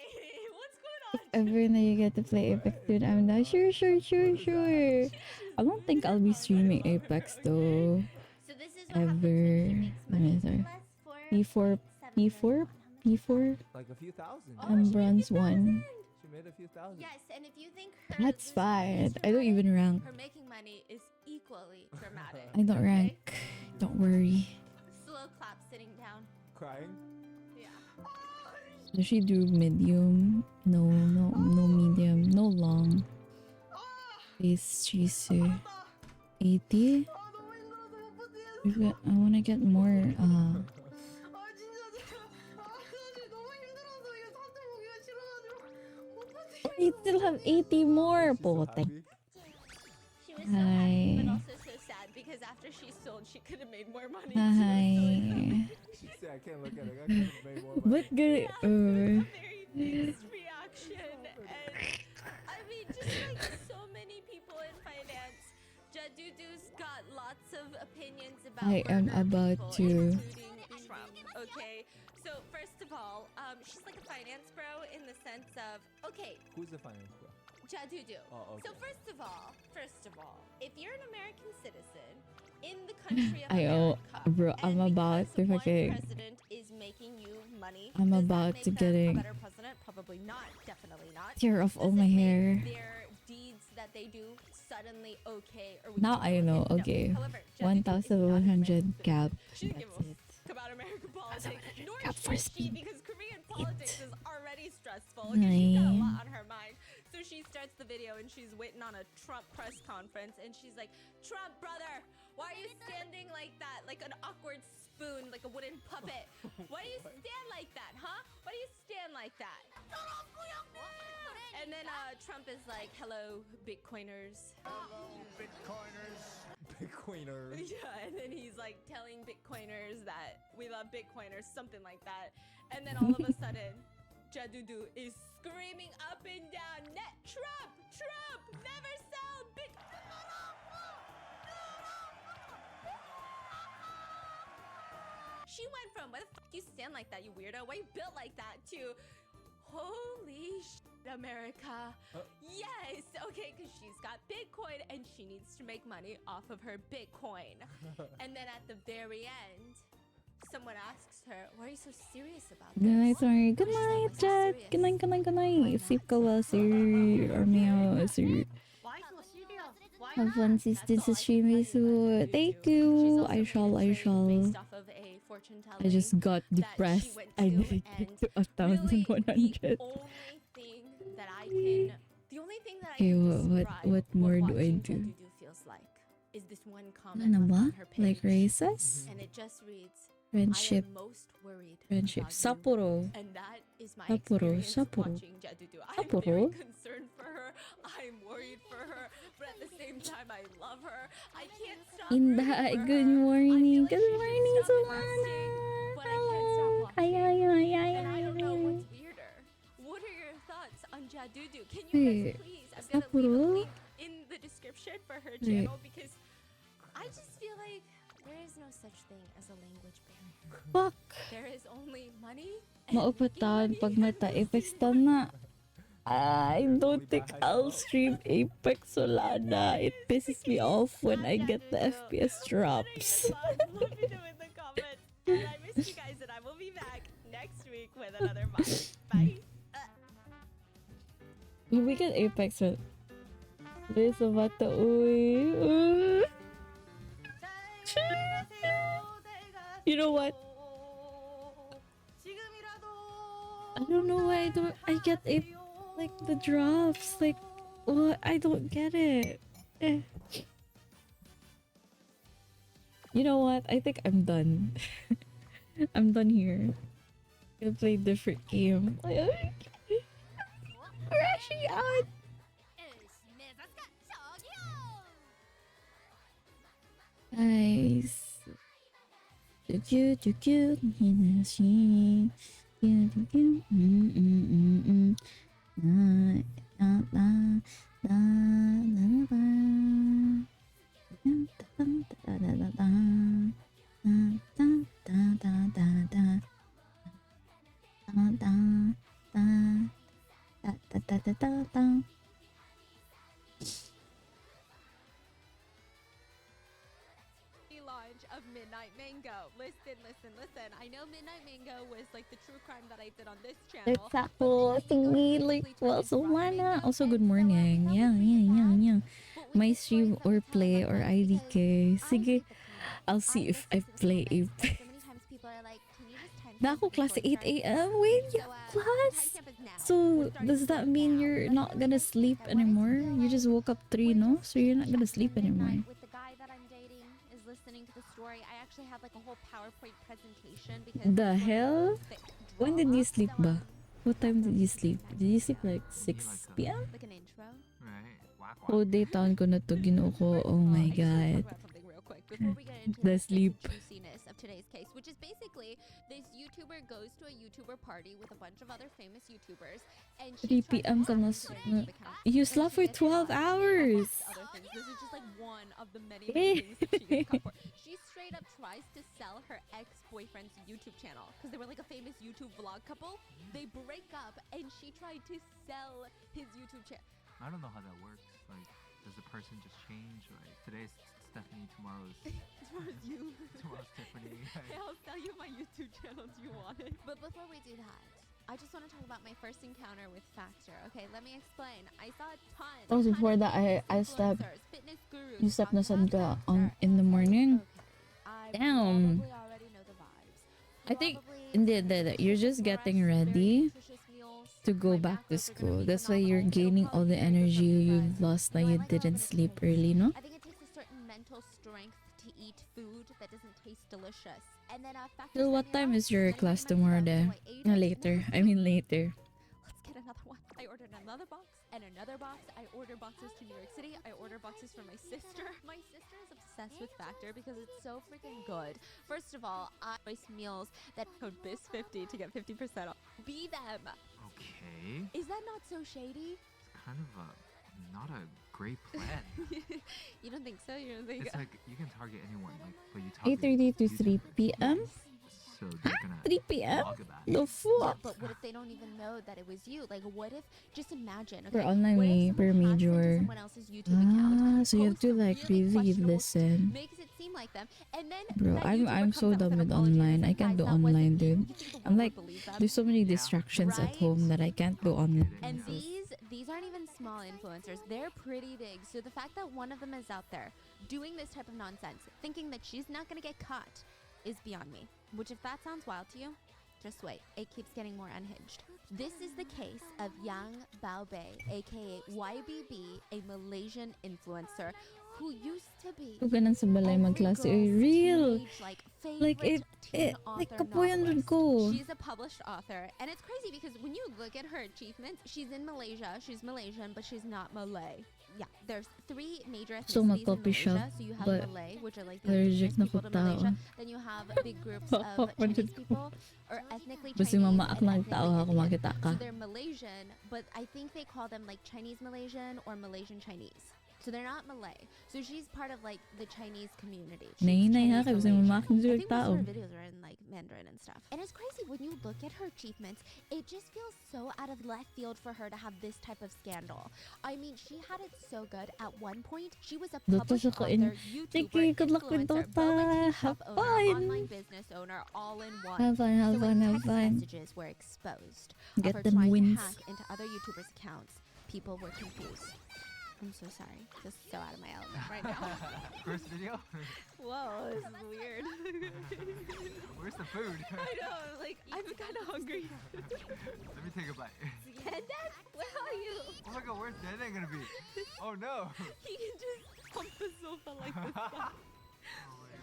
What's going If on? ever now you get to play Apex, dude, I'm not sure. I don't think I'll be streaming Apex though. So this is what happens Ever. when she makes money. P4, P4. Like a few thousand. I'm bronze 1. She made a few thousand. Yes, and if you think her That's losing fine. is I don't even rank. her making money is equally dramatic. I don't rank. Don't worry. Slow clap sitting down. Crying. Yeah. Does she do medium? No medium. No long. She's 80. I wanna get more. You still have 80 more. Potek. She was so happy, but Hi. also so sad because after she sold, she could have made more money. Hi. She said, I can't look at it. I could have made more money. What good? Very mixed reaction, and I mean, just like so many people in finance, Jadudu's got lots of opinions about. I am burger about people, to- including Trump. Okay, so first of all, she's like a finance bro in the sense of, okay, Who's the finance bro? Jadudu. Oh, okay. So first of all, if you're an American citizen in the country of I owe, America, bro. I'm and about because to one fucking. president is making you money, I'm does that about make to them getting- a better president? Probably not. Definitely not. Tear off all Does my it make hair. their deeds that they do suddenly okay? Or we Now can I look know. at- no. Okay. However, Jadudu is not an 1,100 American cap. citizen. She didn't That's give a it. fuck about American politics, nor cap for should she, speed. because Korean politics is already stressful. Okay, she's got a Nice. lot on her mind. So she starts the video and she's waiting on a Trump press conference and she's like, Trump, brother, why are you standing like that? Like an awkward spoon, like a wooden puppet. Why do you stand like that, huh? Why do you stand like that? And then Trump is like, hello, Bitcoiners. Bitcoiners. Yeah, and then he's like telling Bitcoiners that we love Bitcoiners, something like that. And then all of a sudden, Jadudu is screaming up and down, Net Trump! Trump! Never sell Bitcoin! She went from, why the fuck you stand like that, you weirdo? Why you built like that? To, holy shit, America. Yes, okay, because she's got Bitcoin and she needs to make money off of her Bitcoin. And then at the very end, someone asks her, "Why are you so serious about Good night, this?" sorry. Good She's like, night, "Why so Jack. serious?" Good night, good night, good Why night. not? Sleep ka well, sir. Armeo, sir. Have fun, sis. This is streaming so. Thank you. I shall. Based off of a fortune I just got depressed. I didn't get to 1,100. The only thing that I Okay, can what more do I watching do? Jadudu feels like is this one comment Ano left ba? on her page, Like races? and it just reads, Friendship. "I am most worried Friendship. about you." Sapporo. And that is my Sapporo, experience Sapporo. watching Jadudu. I'm Sapporo? very concerned for her. I'm worried for her, but at the same time, I love her. I can't stop Inday, rooting for good her. morning. I feel like Good she should morning, stop Solana. investing, but I can't stop watching. And I don't know what's weirder. What are your thoughts on Jadudu? Can you guys Wait, please? I'm gonna leave a Sapporo? link in the description for her channel because I just feel like there is no such thing as a language barrier. Fuck. There is only money and Maupatan making pag money meta and Apex losing money. na. I don't think I'll stream Apex Solana. It pisses me off when I get the FPS drops. Let me know in the comments. And I miss you guys, and I will be back next week with another vlog. Bye. When we get Apex with this about the uy. You know what? I don't know why I get like the drops. Like what? I don't get it. Eh. You know what? I think I'm done. I'm done here. I'll play different game. We're actually out. Nice. Launch of Midnight Mango. Listen. I know Midnight Mango was like the true crime that I did on this channel. Exactly. Thingy like well, Solana. Also, good morning. Yeah. My stream or play or IDK. Sige, I'll see if I play Apex. Na ako class 8 a.m. Wait, you have class? So, does that mean you're not gonna sleep anymore? You just woke up 3, no? So you're not gonna sleep anymore. With the guy that I'm dating is listening to the story. I actually had like a whole PowerPoint presentation because The hell? When did you sleep ba? What time did you sleep? Did you sleep like 6 p.m.? like an intro. Whole day taon ko na to ginoo ko. Oh my god. Something real quick before we get into The the sleep. juiciness of today's case, which is basically this YouTuber goes to a YouTuber party with a bunch of other famous YouTubers, and 3 p.m. ka na. You slept for 12 hours. Other things. This is just like one of the many Eh. things that she gets caught for. She straight up tries to sell her ex-boyfriend's YouTube channel because they were like a famous YouTube vlog couple. They break up, and she tried to sell his YouTube channel. I don't know how that works. Like, does the person just change? Like, today's Stephanie, tomorrow's Tomorrow's you. tomorrow's Tiffany. Hey, I'll sell you my YouTube channel. Do you want it? But before we do that, I just want to talk about my first encounter with Factor. Okay, let me explain. I saw a ton. Oh, before that, I slept. influencers, fitness gurus You slept na talking sad ka about Factor, in the and morning? I Damn. probably already know the vibes. I think Probably you're just getting ready to go back to school. That's why you're gaining all the energy you've lost that you didn't sleep early, no? I think it takes a certain mental strength to eat food that doesn't taste delicious. And then Factor Till what sent me time out, is your and I class made myself, tomorrow so day? I ate it. Later. I mean later. Let's get another one. I ordered another box and another box. I order boxes to New York City. I order boxes for my sister. My sister is obsessed with Factor because it's so freaking good. First of all, I choice meals that code BIS50 to get 50% off. Be them. Okay. Is that not so shady? It's kind of not a great plan. You don't think so? You don't think? It's like you can target anyone, like, but you target 8:30 to 3 YouTubers. p.m. So they're gonna 3 p.m. blog about The it. Yeah, fuck? but what if they don't even know that it was you? Like, what if? Just imagine. For Okay, online what if me, someone per hacks into major. someone else's YouTube account, So you have to posts a like really really questionable listen. makes it seem like them. And then Bro, that I'm YouTuber so comes out dumb an with apology and online. is I like, can't do "Guys, that wasn't online, me." dude. You think people I'm would like, believe them? there's so many distractions at Right? home that I can't do online. And these aren't even small influencers. They're pretty big. So the fact that one of them is out there doing this type of nonsense, thinking that she's not going to get caught, is beyond me. Which, if that sounds wild to you, just wait. It keeps getting more unhinged. This is the case of Yang Baobei, aka YBB, a Malaysian influencer who used to be Kung ganun sa balay every magklase, girl's real. teenage, like Like teen like author kapuyan novelist. ko. She's a published author, and it's crazy because when you look at her achievements, she's in Malaysia, she's Malaysian, but she's not Malay. Yeah, there's 3 major So ethnicities in mag-coffee shop, Malaysia. So you have but Malay, which are like the allergic indigenous na people to ko tao. Malaysia. Then you have big groups of Manjud Chinese ko. people, or ethnically Basta Chinese mama and ako ng tao ethnically ako Indian. makita ka. So they're Malaysian, but I think they call them like Chinese Malaysian or Malaysian Chinese. So they're not Malay. So she's part of like the Chinese community. She's Nainay ha, Chinese kaya basta Malaysian. mama ako ng I think most tao. of her videos are in like Mandarin and stuff. And it's crazy when you look at her achievements, it just feels so out of left field for her to have this type of scandal. I mean, she had it so good. At one point, she was a Dito published sa ko author, in. YouTuber, Sige, good luck with influencer, Dota. boba tea Have shop owner, fun. online business owner, all in one. Have fun, have So fun, when have text fun. messages were exposed Get of her them trying wins. to hack into other YouTubers' accounts, people were confused. I'm so sorry. Just so out of my element right now. First video? Whoa, this is weird. Where's the food? I know, like, I'm kind of hungry. Let me take a bite. Dad, where are you? Oh my god, where's Dada gonna be? Oh no! He can just pump the sofa like this.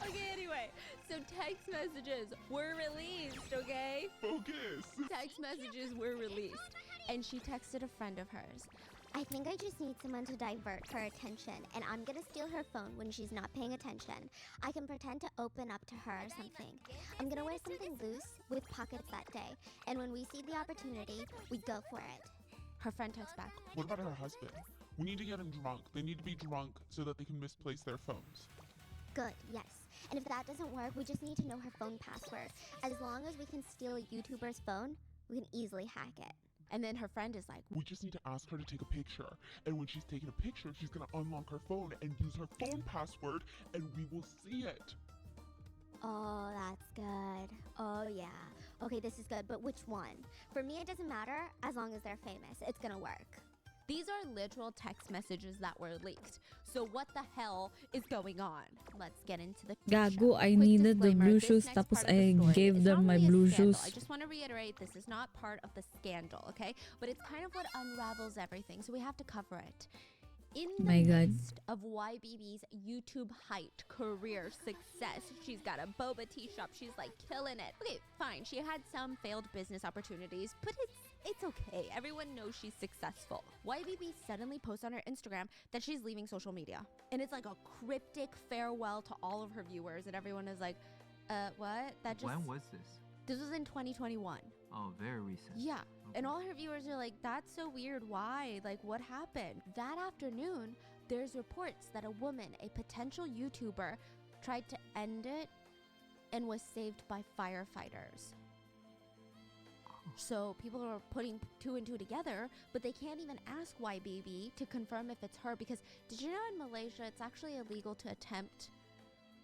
Okay, anyway, so text messages were released, okay? Focus! Text messages were released, and she texted a friend of hers. I think I just need someone to divert her attention, and I'm gonna steal her phone when she's not paying attention. I can pretend to open up to her or something. I'm gonna wear something loose with pockets that day, and when we see the opportunity, we go for it. Her friend texts back, What about her husband? We need to get him drunk. They need to be drunk so that they can misplace their phones. Good, yes. And if that doesn't work, we just need to know her phone password. As long as we can steal a YouTuber's phone, we can easily hack it. and then her friend is like, We just need to ask her to take a picture. And when she's taking a picture, she's gonna unlock her phone and use her phone password, and we will see it. Oh, that's good. Oh, yeah. Okay, this is good, but which one? For me, it doesn't matter as long as they're famous. It's gonna work. these are literal text messages that were leaked. So what the hell is going on? Let's get into the Gago, I Quick needed the disclaimer, blue this shoes, next tapos part of the I story gave is them not my really a blue scandal. shoes. I just want to reiterate, this is not part of the scandal, okay? But it's kind of what unravels everything, so we have to cover it. In the My God. midst of YBB's YouTube height, career, success, she's got a boba tea shop. She's like killing it. Okay, fine. She had some failed business opportunities, but it's okay. Everyone knows she's successful. YBB suddenly posts on her Instagram that she's leaving social media. And it's like a cryptic farewell to all of her viewers. And everyone is like, what? That just... When was this? This was in 2021. Oh, very recent. Yeah. And Okay. all her viewers are like, that's so weird. Why? Like, what happened? That afternoon, there's reports that a woman, a potential YouTuber, tried to end it and was saved by firefighters. So people are putting two and two together, but they can't even ask YBB to confirm if it's her because did you know in Malaysia it's actually illegal to attempt?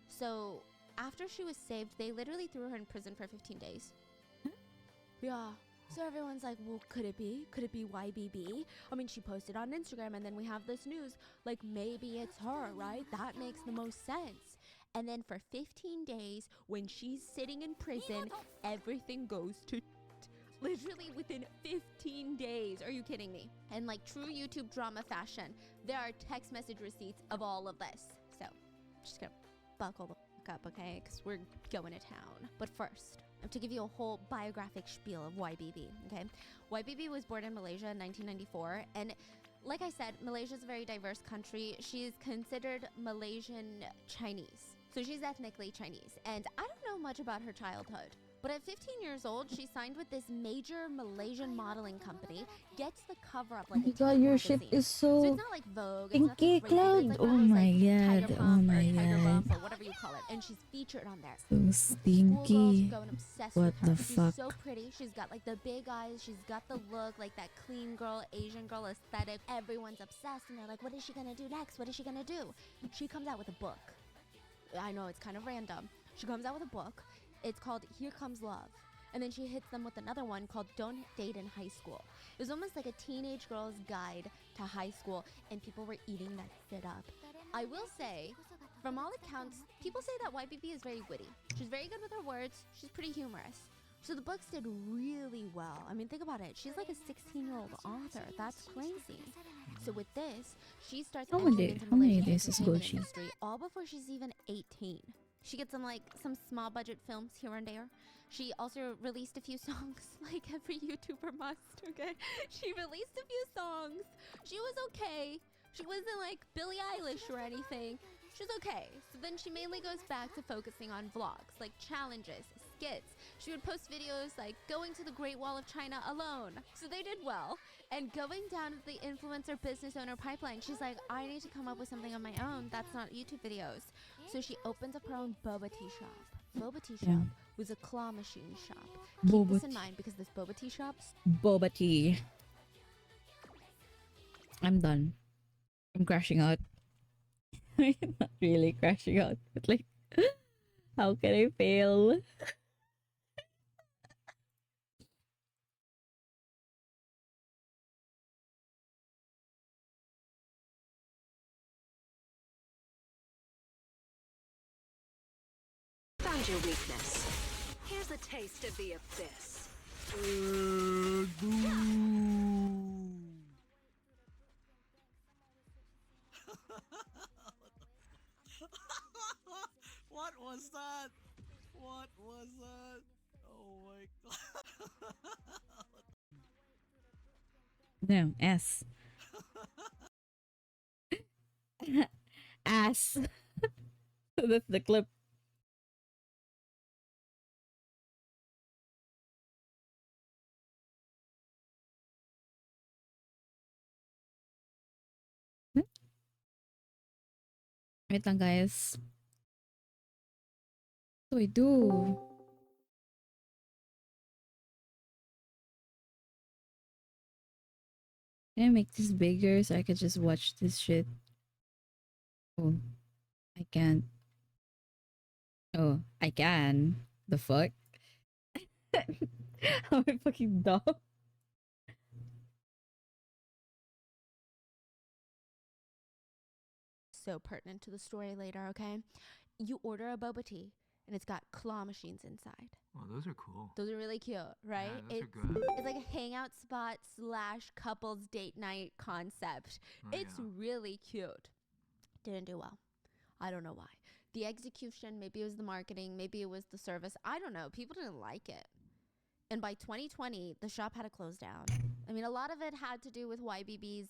So after she was saved, they literally threw her in prison for 15 days. Yeah. So everyone's like, well, could it be? Could it be YBB? I mean, she posted on Instagram and then we have this news. Like, maybe it's her, right? That makes the most sense. And then for 15 days, when she's sitting in prison, everything goes to literally within 15 days. Are you kidding me? And like true YouTube drama fashion, there are text message receipts of all of this. So, just gonna buckle the fuck up, okay? Because we're going to town. But first, I have to give you a whole biographic spiel of YBB, okay? YBB was born in Malaysia in 1994, and like I said, Malaysia is a very diverse country. She is considered Malaysian Chinese. So she's ethnically Chinese, and I don't know much about her childhood. But at 15 years old, she signed with this major Malaysian modeling company, gets the cover of like Oh a my god, teen your magazine. ship is So so it's not like Vogue. It's pinky nothing crazy, but cloud. it's like Oh one of those, my like, god. Tiger Oh Pump my or Tiger god. Bump or whatever you call it. And she's featured on there. So Schoolgirls stinky. go and obsess What with her. the She's fuck? so pretty. She's got like the big eyes. She's got the look, like that clean girl, Asian girl aesthetic. Everyone's obsessed and they're like, what is she gonna do next? What is she gonna do? She comes out with a book. I know it's kind of random. She comes out with a book. It's called Here Comes Love. And then she hits them with another one called Don't Date in High School. It was almost like a teenage girl's guide to high school, and people were eating that shit up. I will say, from all accounts, people say that YBB is very witty. She's very good with her words. She's pretty humorous. So the books did really well. I mean, think about it. She's like a 16-year-old author. That's crazy. So with this, she starts entering into how many Malaysian days is entertainment Gochi? industry all before she's even 18. She gets some small budget films here and there. She also released a few songs, like every YouTuber must, okay? She released a few songs. She was okay. She wasn't like Billie Eilish or anything. She was okay. So then she mainly goes back to focusing on vlogs, like challenges, skits. She would post videos like going to the Great Wall of China alone. So they did well. And going down the influencer business owner pipeline, she's like, I need to come up with something on my own that's not YouTube videos. So she opens up her own boba tea shop. Boba tea shop was a claw machine shop. Keep this in mind because this boba tea shop's Boba tea. I'm done. I'm crashing out. Not really crashing out, but like, how can I fail? Found your weakness. Here's a taste of the abyss. What was that? What was that? Oh my god. No, S. Ass. That's the clip. Wait lang, guys. What do I do? Can I make this bigger so I could just watch this shit? Oh, I can't. Oh, I can. The fuck? Am I fucking dumb? so pertinent to the story later, okay? You order a boba tea and it's got claw machines inside. Oh, those are cool. Those are really cute, right? Yeah, those are good. It's like a hangout spot / couples date night concept. Oh, It's really cute. Didn't do well. I don't know why. The execution, maybe it was the marketing, maybe it was the service. I don't know. People didn't like it. And by 2020, the shop had to close down. I mean, a lot of it had to do with YBB's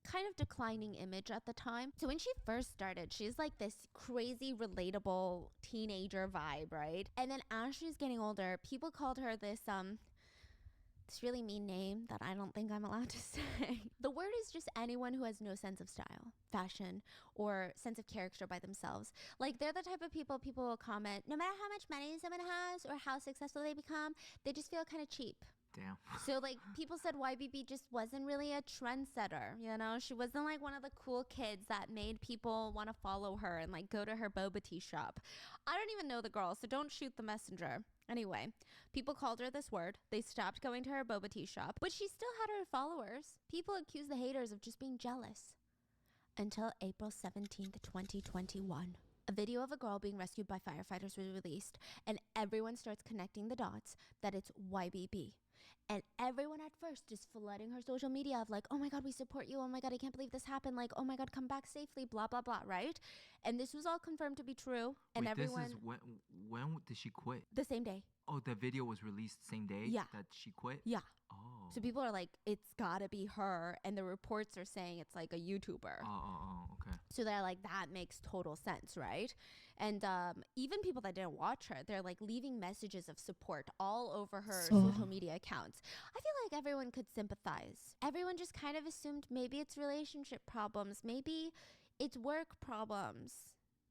kind of declining image at the time. So when she first started, she's like this crazy, relatable teenager vibe, right? And then as she's getting older, people called her this really mean name that I don't think I'm allowed to say. The word is just anyone who has no sense of style, fashion, or sense of character by themselves. Like, they're the type of people will comment, no matter how much money someone has or how successful they become, they just feel kind of cheap. Damn. So, like, people said YBB just wasn't really a trendsetter, you know? She wasn't, like, one of the cool kids that made people want to follow her and, like, go to her boba tea shop. I don't even know the girl, so don't shoot the messenger. Anyway, people called her this word. They stopped going to her boba tea shop, but she still had her followers. People accused the haters of just being jealous. Until April 17th, 2021. A video of a girl being rescued by firefighters was released, and everyone starts connecting the dots that it's YBB. And everyone at first is flooding her social media of like, oh my God, we support you. Oh my God, I can't believe this happened. Like, oh my God, come back safely, blah, blah, blah, right? And this was all confirmed to be true. And Wait, everyone... this is when did she quit? The same day. Oh, the video was released same day that she quit? Yeah. Oh. So people are like, it's gotta be her. And the reports are saying it's like a YouTuber. Oh, okay. So they're like, that makes total sense, right? And even people that didn't watch her, they're like leaving messages of support all over her social media accounts. I feel like everyone could sympathize. Everyone just kind of assumed maybe it's relationship problems. Maybe it's work problems.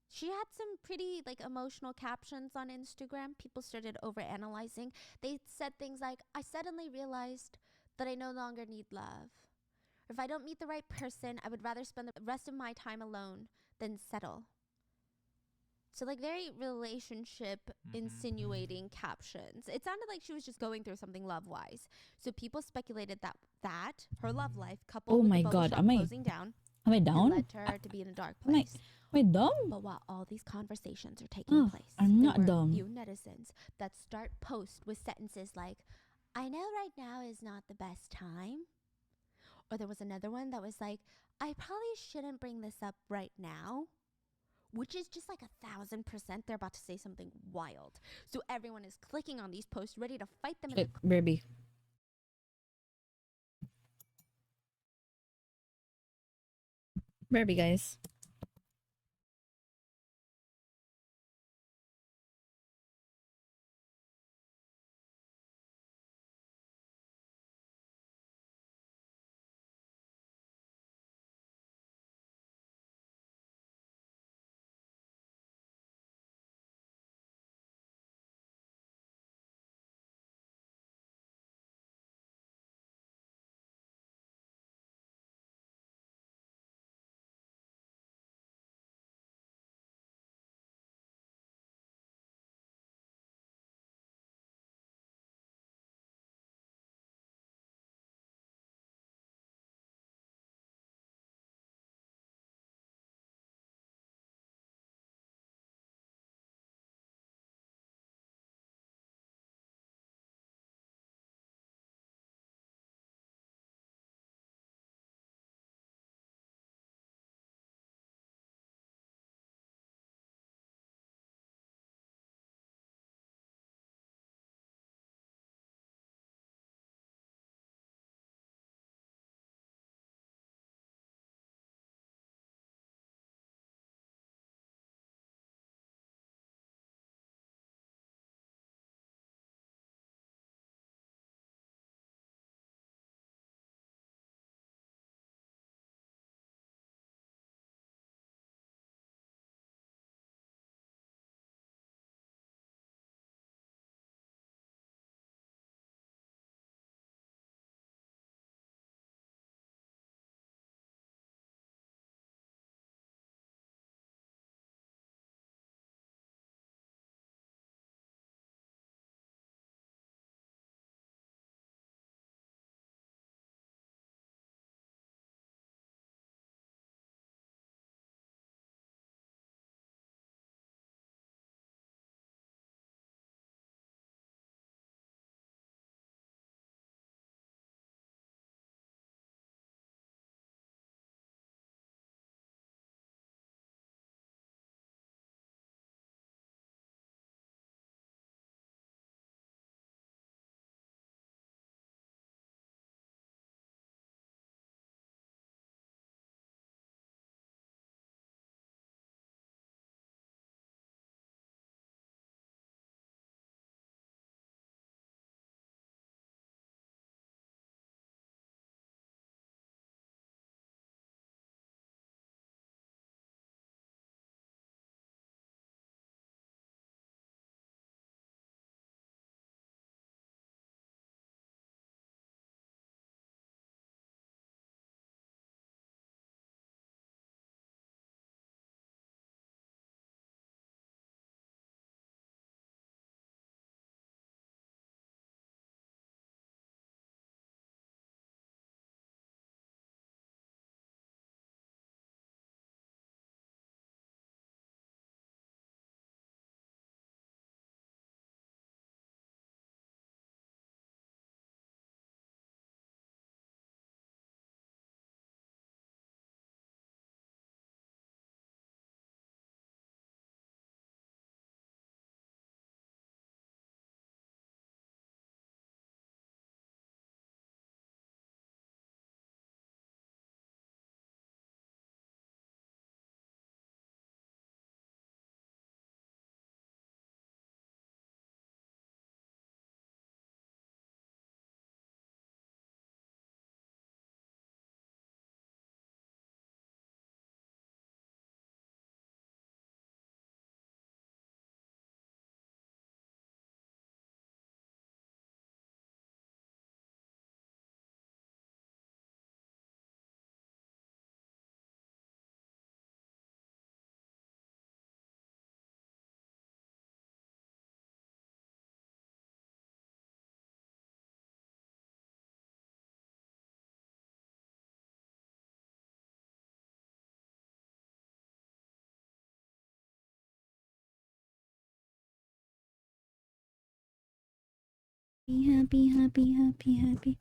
She had some pretty like emotional captions on Instagram. People started overanalyzing. They said things like, I suddenly realized that I no longer need love. Or if I don't meet the right person, I would rather spend the rest of my time alone than settle. So like very relationship insinuating captions. It sounded like she was just going through something love-wise. So people speculated that her love life coupled with the bubble shop closing down led to her to be in a dark place. Am I dumb? But while all these conversations are taking place, I'm there not were dumb. a few netizens that start posts with sentences like, "I know right now is not the best time." Or there was another one that was like, "I probably shouldn't bring this up right now." Which is just like 1,000% they're about to say something wild. So everyone is clicking on these posts, ready to fight them in the Baby. Baby, guys. Be happy, happy, happy, happy.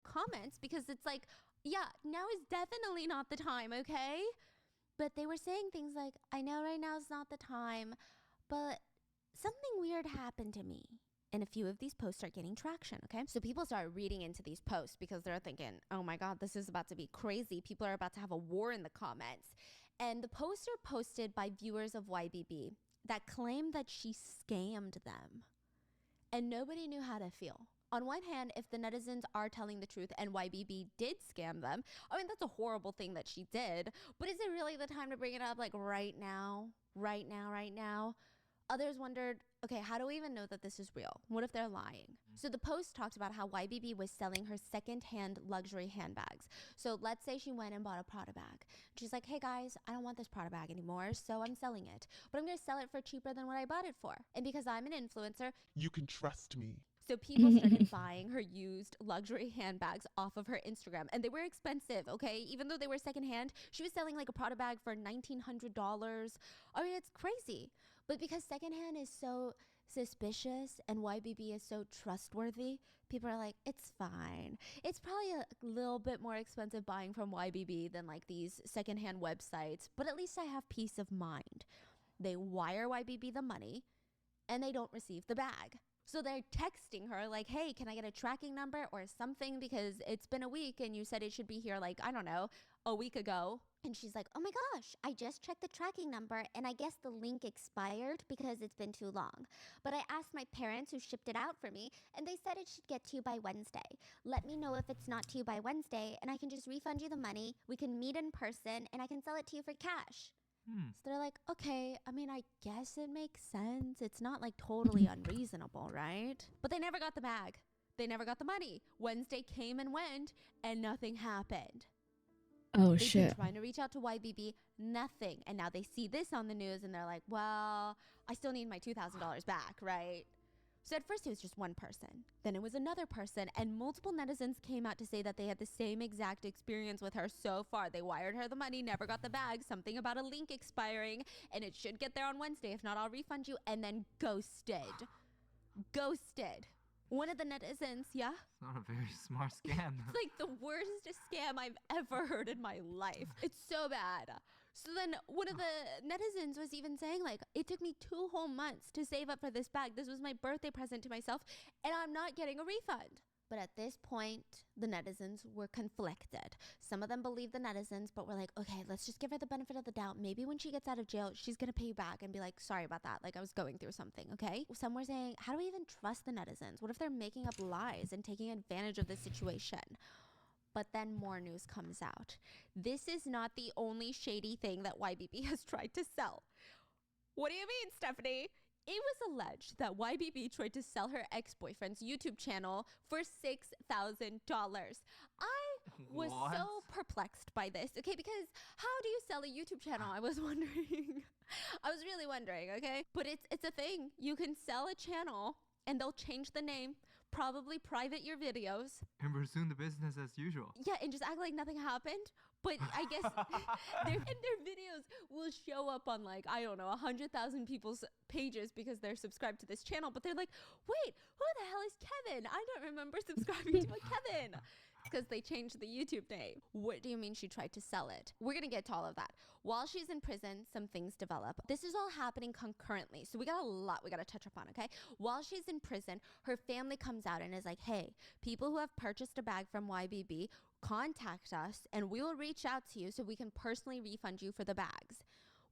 Comments because it's like, yeah, now is definitely not the time, okay? But they were saying things like, I know right now is not the time, but something weird happened to me. And a few of these posts are getting traction, okay? So people start reading into these posts because they're thinking, oh my God, this is about to be crazy. People are about to have a war in the comments. And the posts are posted by viewers of YBB that claim that she scammed them. And nobody knew how to feel. On one hand, if the netizens are telling the truth and YBB did scam them, I mean, that's a horrible thing that she did. But is it really the time to bring it up, like right now? Right now? Others wondered, okay, how do we even know that this is real? What if they're lying? So the post talked about how YBB was selling her secondhand luxury handbags. So let's say she went and bought a Prada bag. She's like, hey guys, I don't want this Prada bag anymore, so I'm selling it. But I'm gonna sell it for cheaper than what I bought it for. And because I'm an influencer, you can trust me. so people started buying her used luxury handbags off of her Instagram. And they were expensive, okay? Even though they were secondhand, she was selling like a Prada bag for $1,900. I mean, it's crazy. But because secondhand is so suspicious and YBB is so trustworthy, people are like, it's fine. It's probably a little bit more expensive buying from YBB than like these secondhand websites, but at least I have peace of mind. They wire YBB the money and they don't receive the bag. So they're texting her like, hey, can I get a tracking number or something? Because it's been a week and you said it should be here like, I don't know, a week ago. And she's like, oh my gosh, I just checked the tracking number and I guess the link expired because it's been too long. But I asked my parents who shipped it out for me and they said it should get to you by Wednesday. Let me know if it's not to you by Wednesday and I can just refund you the money. We can meet in person and I can sell it to you for cash. So they're like, okay, I mean, I guess it makes sense. It's not like totally unreasonable, right? But they never got the bag. They never got the money. Wednesday came and went and nothing happened. Oh, They've shit. been trying to reach out to YBB, nothing. And now they see this on the news and they're like, well, I still need my $2,000 back, right? So at first it was just one person, then it was another person, and multiple netizens came out to say that they had the same exact experience with her so far. They wired her the money, never got the bag, something about a link expiring, and it should get there on Wednesday. If not, I'll refund you, and then ghosted. One of the netizens, yeah? It's not a very smart scam. It's like the worst scam I've ever heard in my life. It's so bad. So then one of the netizens was even saying like, it took me 2 whole months to save up for this bag. This was my birthday present to myself and I'm not getting a refund. But at this point, the netizens were conflicted. Some of them believed the netizens, but were like, okay, let's just give her the benefit of the doubt. Maybe when she gets out of jail, she's going to pay you back and be like, sorry about that. Like I was going through something, okay? Some were saying, how do we even trust the netizens? What if they're making up lies and taking advantage of this situation? But then more news comes out. This is not the only shady thing that YBB has tried to sell. What do you mean, Stephanie? It was alleged that YBB tried to sell her ex-boyfriend's YouTube channel for $6,000. I was so perplexed by this, okay? Because how do you sell a YouTube channel? I was wondering. I was really wondering, okay? But it's a thing. You can sell a channel and they'll change the name, probably private your videos. And resume the business as usual. Yeah, and just act like nothing happened. But I guess their videos will show up on like, I don't know, 100,000 people's pages because they're subscribed to this channel. But they're like, wait, who the hell is Kevin? I don't remember subscribing to a Kevin. Because they changed the YouTube name. What do you mean she tried to sell it? We're going to get to all of that. While she's in prison, some things develop. This is all happening concurrently. So we got a lot we got to touch upon, okay? While she's in prison, her family comes out and is like, hey, people who have purchased a bag from YBB, contact us and we will reach out to you so we can personally refund you for the bags.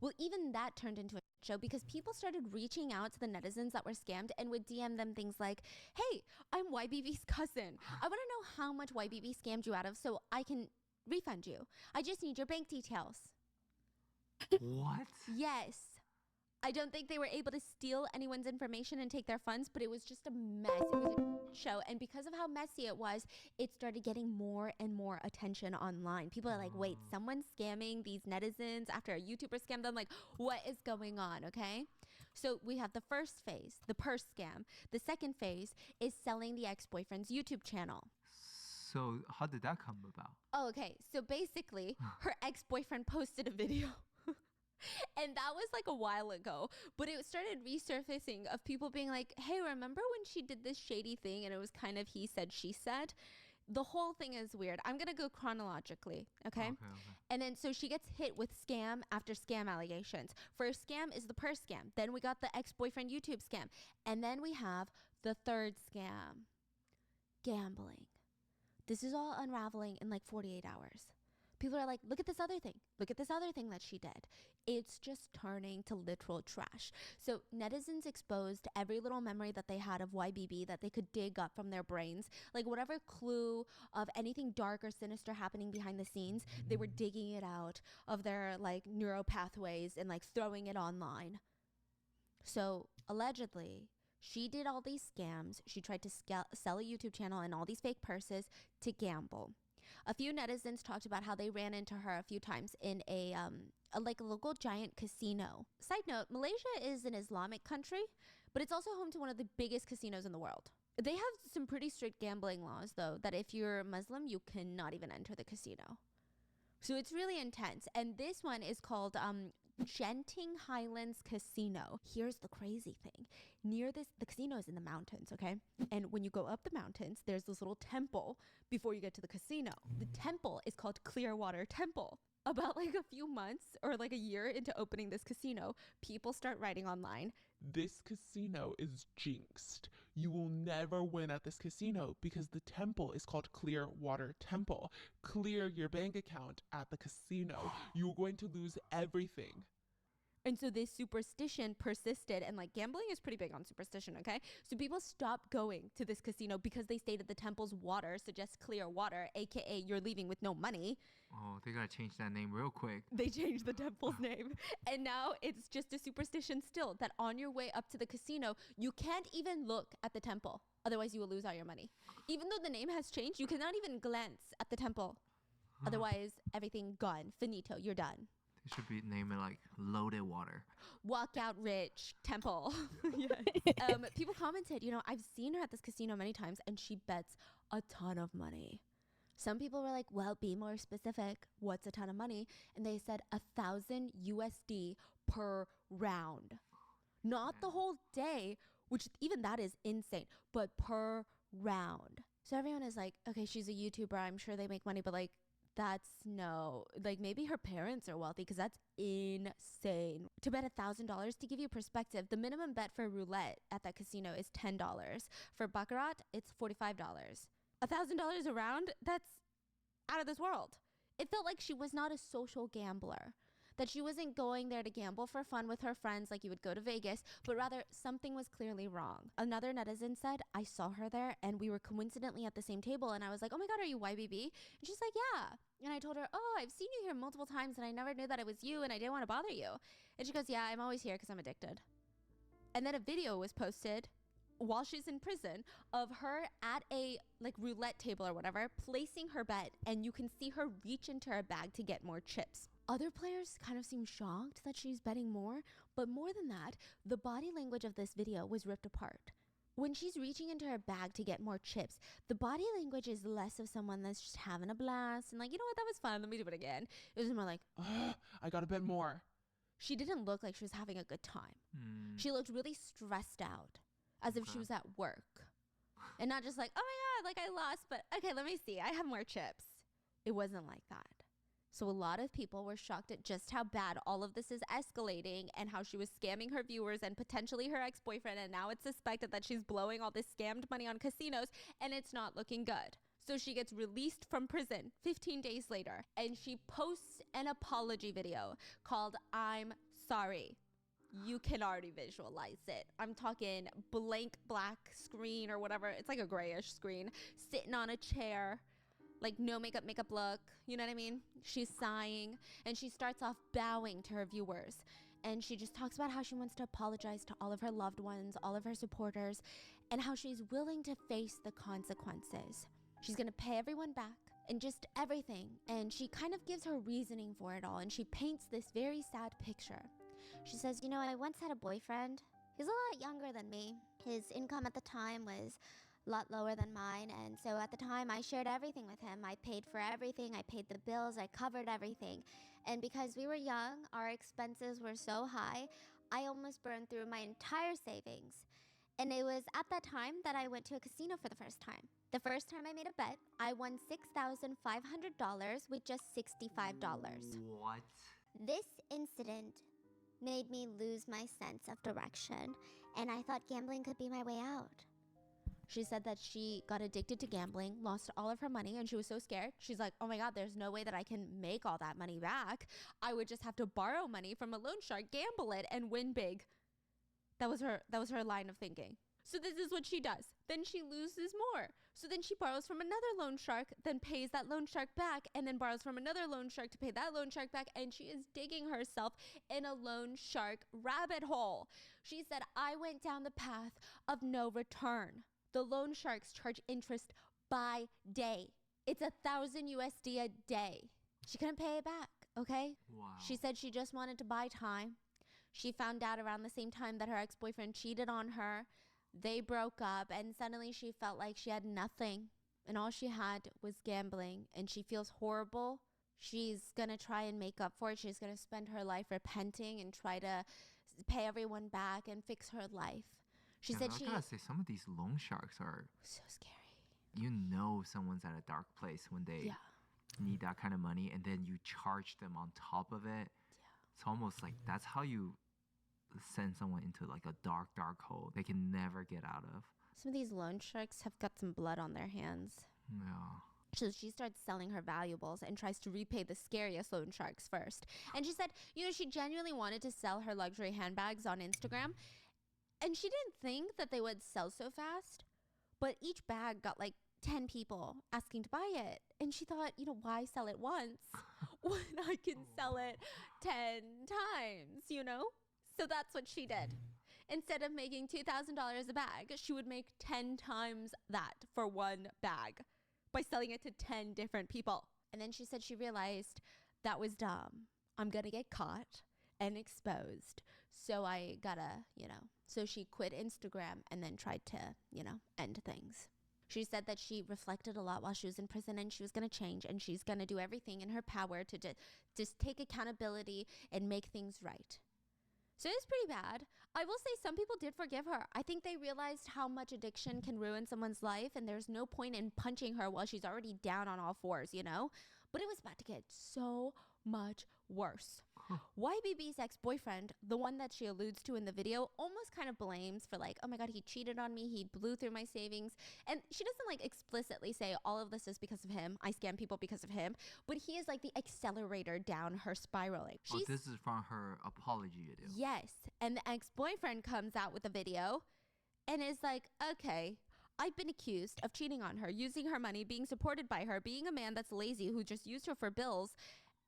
Well, even that turned into a show because people started reaching out to the netizens that were scammed and would DM them things like, hey, I'm YBB's cousin. I want to know how much YBB scammed you out of so I can refund you. I just need your bank details. What? Yes. I don't think they were able to steal anyone's information and take their funds, but it was just a mess. It was a show. And because of how messy it was, it started getting more and more attention online. People are like, wait, someone's scamming these netizens after a YouTuber scammed them? Like, what is going on, okay? So we have the first phase, the purse scam. The second phase is selling the ex-boyfriend's YouTube channel. So how did that come about? Oh, okay. So basically, her ex-boyfriend posted a video. And that was like a while ago, but it started resurfacing of people being like, hey, remember when she did this shady thing and it was kind of he said, she said? The whole thing is weird. I'm going to go chronologically, okay? And then so she gets hit with scam after scam allegations. First scam is the purse scam. Then we got the ex-boyfriend YouTube scam. And then we have the third scam, gambling. This is all unraveling in like 48 hours. People are like, look at this other thing. Look at this other thing that she did. It's just turning to literal trash. So netizens exposed every little memory that they had of YBB that they could dig up from their brains. Like whatever clue of anything dark or sinister happening behind the scenes, they were digging it out of their like neural pathways and like throwing it online. So allegedly, she did all these scams. She tried to sell a YouTube channel and all these fake purses to gamble. A few netizens talked about how they ran into her a few times in a local giant casino. Side note, Malaysia is an Islamic country, but it's also home to one of the biggest casinos in the world. They have some pretty strict gambling laws, though, that if you're Muslim, you cannot even enter the casino. So it's really intense. And this one is called Genting Highlands Casino. Here's the crazy thing. Near this, the casino is in the mountains, okay? And when you go up the mountains, there's this little temple before you get to the casino. The temple is called Clearwater Temple. About like a few months or like a year into opening this casino, people start writing online, this casino is jinxed. You will never win at this casino because the temple is called Clearwater Temple. Clear your bank account at the casino. You're going to lose everything. And so this superstition persisted, and like gambling is pretty big on superstition, okay? So people stopped going to this casino because they stated the temple's water suggests clear water, aka you're leaving with no money. Oh, they gotta change that name real quick. They changed the temple's name. And now it's just a superstition still that on your way up to the casino, you can't even look at the temple. Otherwise, you will lose all your money. Even though the name has changed, you cannot even glance at the temple. Otherwise, everything gone. Finito. You're done. They should be naming like Loaded Water. Walkout Rich Temple. Yes. People commented, you know, I've seen her at this casino many times and she bets a ton of money. Some people were like, well, be more specific. What's a ton of money? And they said 1,000 USD per round. Not the whole day, which even that is insane, but per round. So everyone is like, okay, she's a YouTuber. I'm sure they make money, but like, that's no, like maybe her parents are wealthy because that's insane. To bet $1,000, to give you perspective, the minimum bet for roulette at that casino is $10. For baccarat, it's $45. $1,000 a round, that's out of this world. It felt like she was not a social gambler, that she wasn't going there to gamble for fun with her friends like you would go to Vegas, but rather something was clearly wrong. Another netizen said, I saw her there and we were coincidentally at the same table and I was like, oh my God, are you YBB? And she's like, yeah. And I told her, oh, I've seen you here multiple times and I never knew that it was you and I didn't want to bother you. And she goes, yeah, I'm always here because I'm addicted. And then a video was posted while she's in prison of her at a like roulette table or whatever, placing her bet, and you can see her reach into her bag to get more chips. Other players kind of seem shocked that she's betting more, but more than that, the body language of this video was ripped apart. When she's reaching into her bag to get more chips, the body language is less of someone that's just having a blast and like, you know what, that was fun, let me do it again. It was more like, I gotta bet more. She didn't look like she was having a good time. She looked really stressed out, as if she was at work. And not just like, oh my God, like I lost, but okay, let me see, I have more chips. It wasn't like that. So a lot of people were shocked at just how bad all of this is escalating and how she was scamming her viewers and potentially her ex-boyfriend. And now it's suspected that she's blowing all this scammed money on casinos and it's not looking good. So she gets released from prison 15 days later and she posts an apology video called I'm Sorry. You can already visualize it. I'm talking blank black screen or whatever. It's like a grayish screen, sitting on a chair. Like no makeup look, you know what I mean? She's sighing and she starts off bowing to her viewers. And she just talks about how she wants to apologize to all of her loved ones, all of her supporters, and how she's willing to face the consequences. She's gonna pay everyone back and just everything. And she kind of gives her reasoning for it all. And she paints this very sad picture. She says, you know, I once had a boyfriend. He's a lot younger than me. His income at the time was a lot lower than mine. And so at the time, I shared everything with him. I paid for everything. I paid the bills. I covered everything. And because we were young, our expenses were so high, I almost burned through my entire savings. And it was at that time that I went to a casino for the first time. The first time I made a bet, I won $6,500 with just $65. What? This incident made me lose my sense of direction, and I thought gambling could be my way out. She said that she got addicted to gambling, lost all of her money, and she was so scared. She's like, oh my God, there's no way that I can make all that money back. I would just have to borrow money from a loan shark, gamble it, and win big. That was her line of thinking. So this is what she does. Then she loses more. So then she borrows from another loan shark, then pays that loan shark back, and then borrows from another loan shark to pay that loan shark back. And she is digging herself in a loan shark rabbit hole. She said, I went down the path of no return. The loan sharks charge interest by day. It's 1,000 USD a day. She couldn't pay it back, okay? Wow. She said she just wanted to buy time. She found out around the same time that her ex-boyfriend cheated on her. They broke up, and suddenly she felt like she had nothing, and all she had was gambling, and she feels horrible. She's gonna try and make up for it. She's gonna spend her life repenting and try to pay everyone back and fix her life. She said I gotta say, some of these loan sharks are so scary. You know someone's at a dark place when they need that kind of money, and then you charge them on top of it. It's almost like that's how you send someone into like a dark hole they can never get out of. Some of these loan sharks have got some blood on their hands. Yeah. So she starts selling her valuables and tries to repay the scariest loan sharks first. And she said, she genuinely wanted to sell her luxury handbags on Instagram. And she didn't think that they would sell so fast. But each bag got like 10 people asking to buy it. And she thought, why sell it once when I can sell it 10 times, So that's what she did. Instead of making $2,000 a bag, she would make 10 times that for one bag by selling it to 10 different people. And then she said she realized that was dumb. I'm going to get caught and exposed. So I gotta, So she quit Instagram and then tried to, end things. She said that she reflected a lot while she was in prison, and she was going to change, and she's going to do everything in her power to just take accountability and make things right. So it's pretty bad. I will say some people did forgive her. I think they realized how much addiction can ruin someone's life, and there's no point in punching her while she's already down on all fours, But it was about to get so much worse. YBB's ex-boyfriend, the one that she alludes to in the video, almost kind of blames for like, oh my God, he cheated on me. He blew through my savings. And she doesn't like explicitly say all of this is because of him. I scam people because of him. But he is like the accelerator down her spiraling. This is from her apology video. Yes. And the ex-boyfriend comes out with a video and is like, okay, I've been accused of cheating on her, using her money, being supported by her, being a man that's lazy who just used her for bills.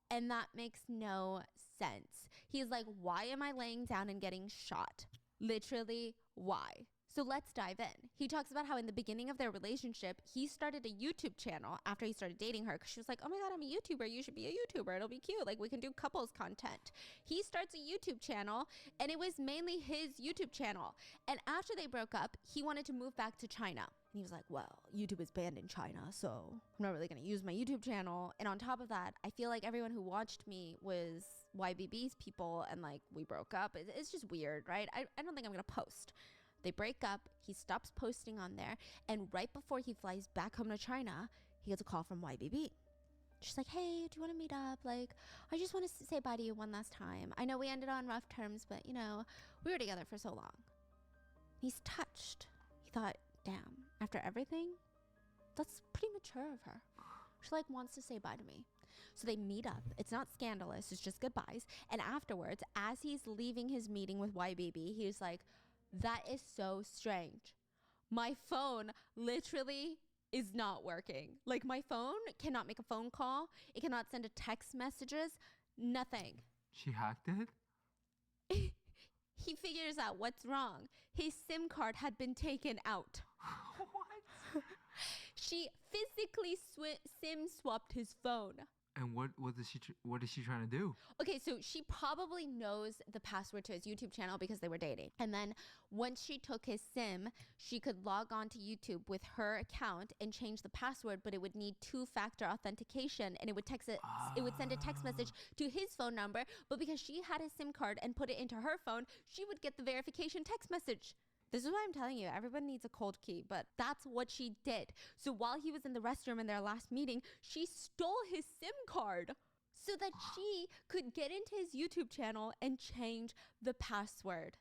And that makes no sense. He's like, why am I laying down and getting shot? Literally, why? So let's dive in. He talks about how in the beginning of their relationship, he started a YouTube channel after he started dating her, because she was like, oh my God, I'm a YouTuber. You should be a YouTuber. It'll be cute. Like, we can do couples content. He starts a YouTube channel, and it was mainly his YouTube channel. And after they broke up, he wanted to move back to China. And he was like, well, YouTube is banned in China, so I'm not really going to use my YouTube channel. And on top of that, I feel like everyone who watched me was YBB's people, and like, we broke up. It's just weird, right? I don't think I'm going to post. They break up, he stops posting on there, and right before he flies back home to China, he gets a call from YBB. She's like, hey, do you want to meet up? Like, I just want to say bye to you one last time. I know we ended on rough terms, but, we were together for so long. He's touched. He thought, damn, after everything, that's pretty mature of her. She, wants to say bye to me. So they meet up. It's not scandalous. It's just goodbyes. And afterwards, as he's leaving his meeting with YBB, he's like, that is so strange. My phone literally is not working. Like, my phone cannot make a phone call. It cannot send a text messages. Nothing. She hacked it? He figures out what's wrong. His SIM card had been taken out. What? She physically SIM swapped his phone. And what is she trying to do? Okay, so she probably knows the password to his YouTube channel because they were dating. And then once she took his SIM, she could log on to YouTube with her account and change the password, but it would need two-factor authentication, and it would send a text message to his phone number. But because she had his SIM card and put it into her phone, she would get the verification text message. This is why I'm telling you, everyone needs a cold key, but that's what she did. So while he was in the restroom in their last meeting, she stole his SIM card so that she could get into his YouTube channel and change the password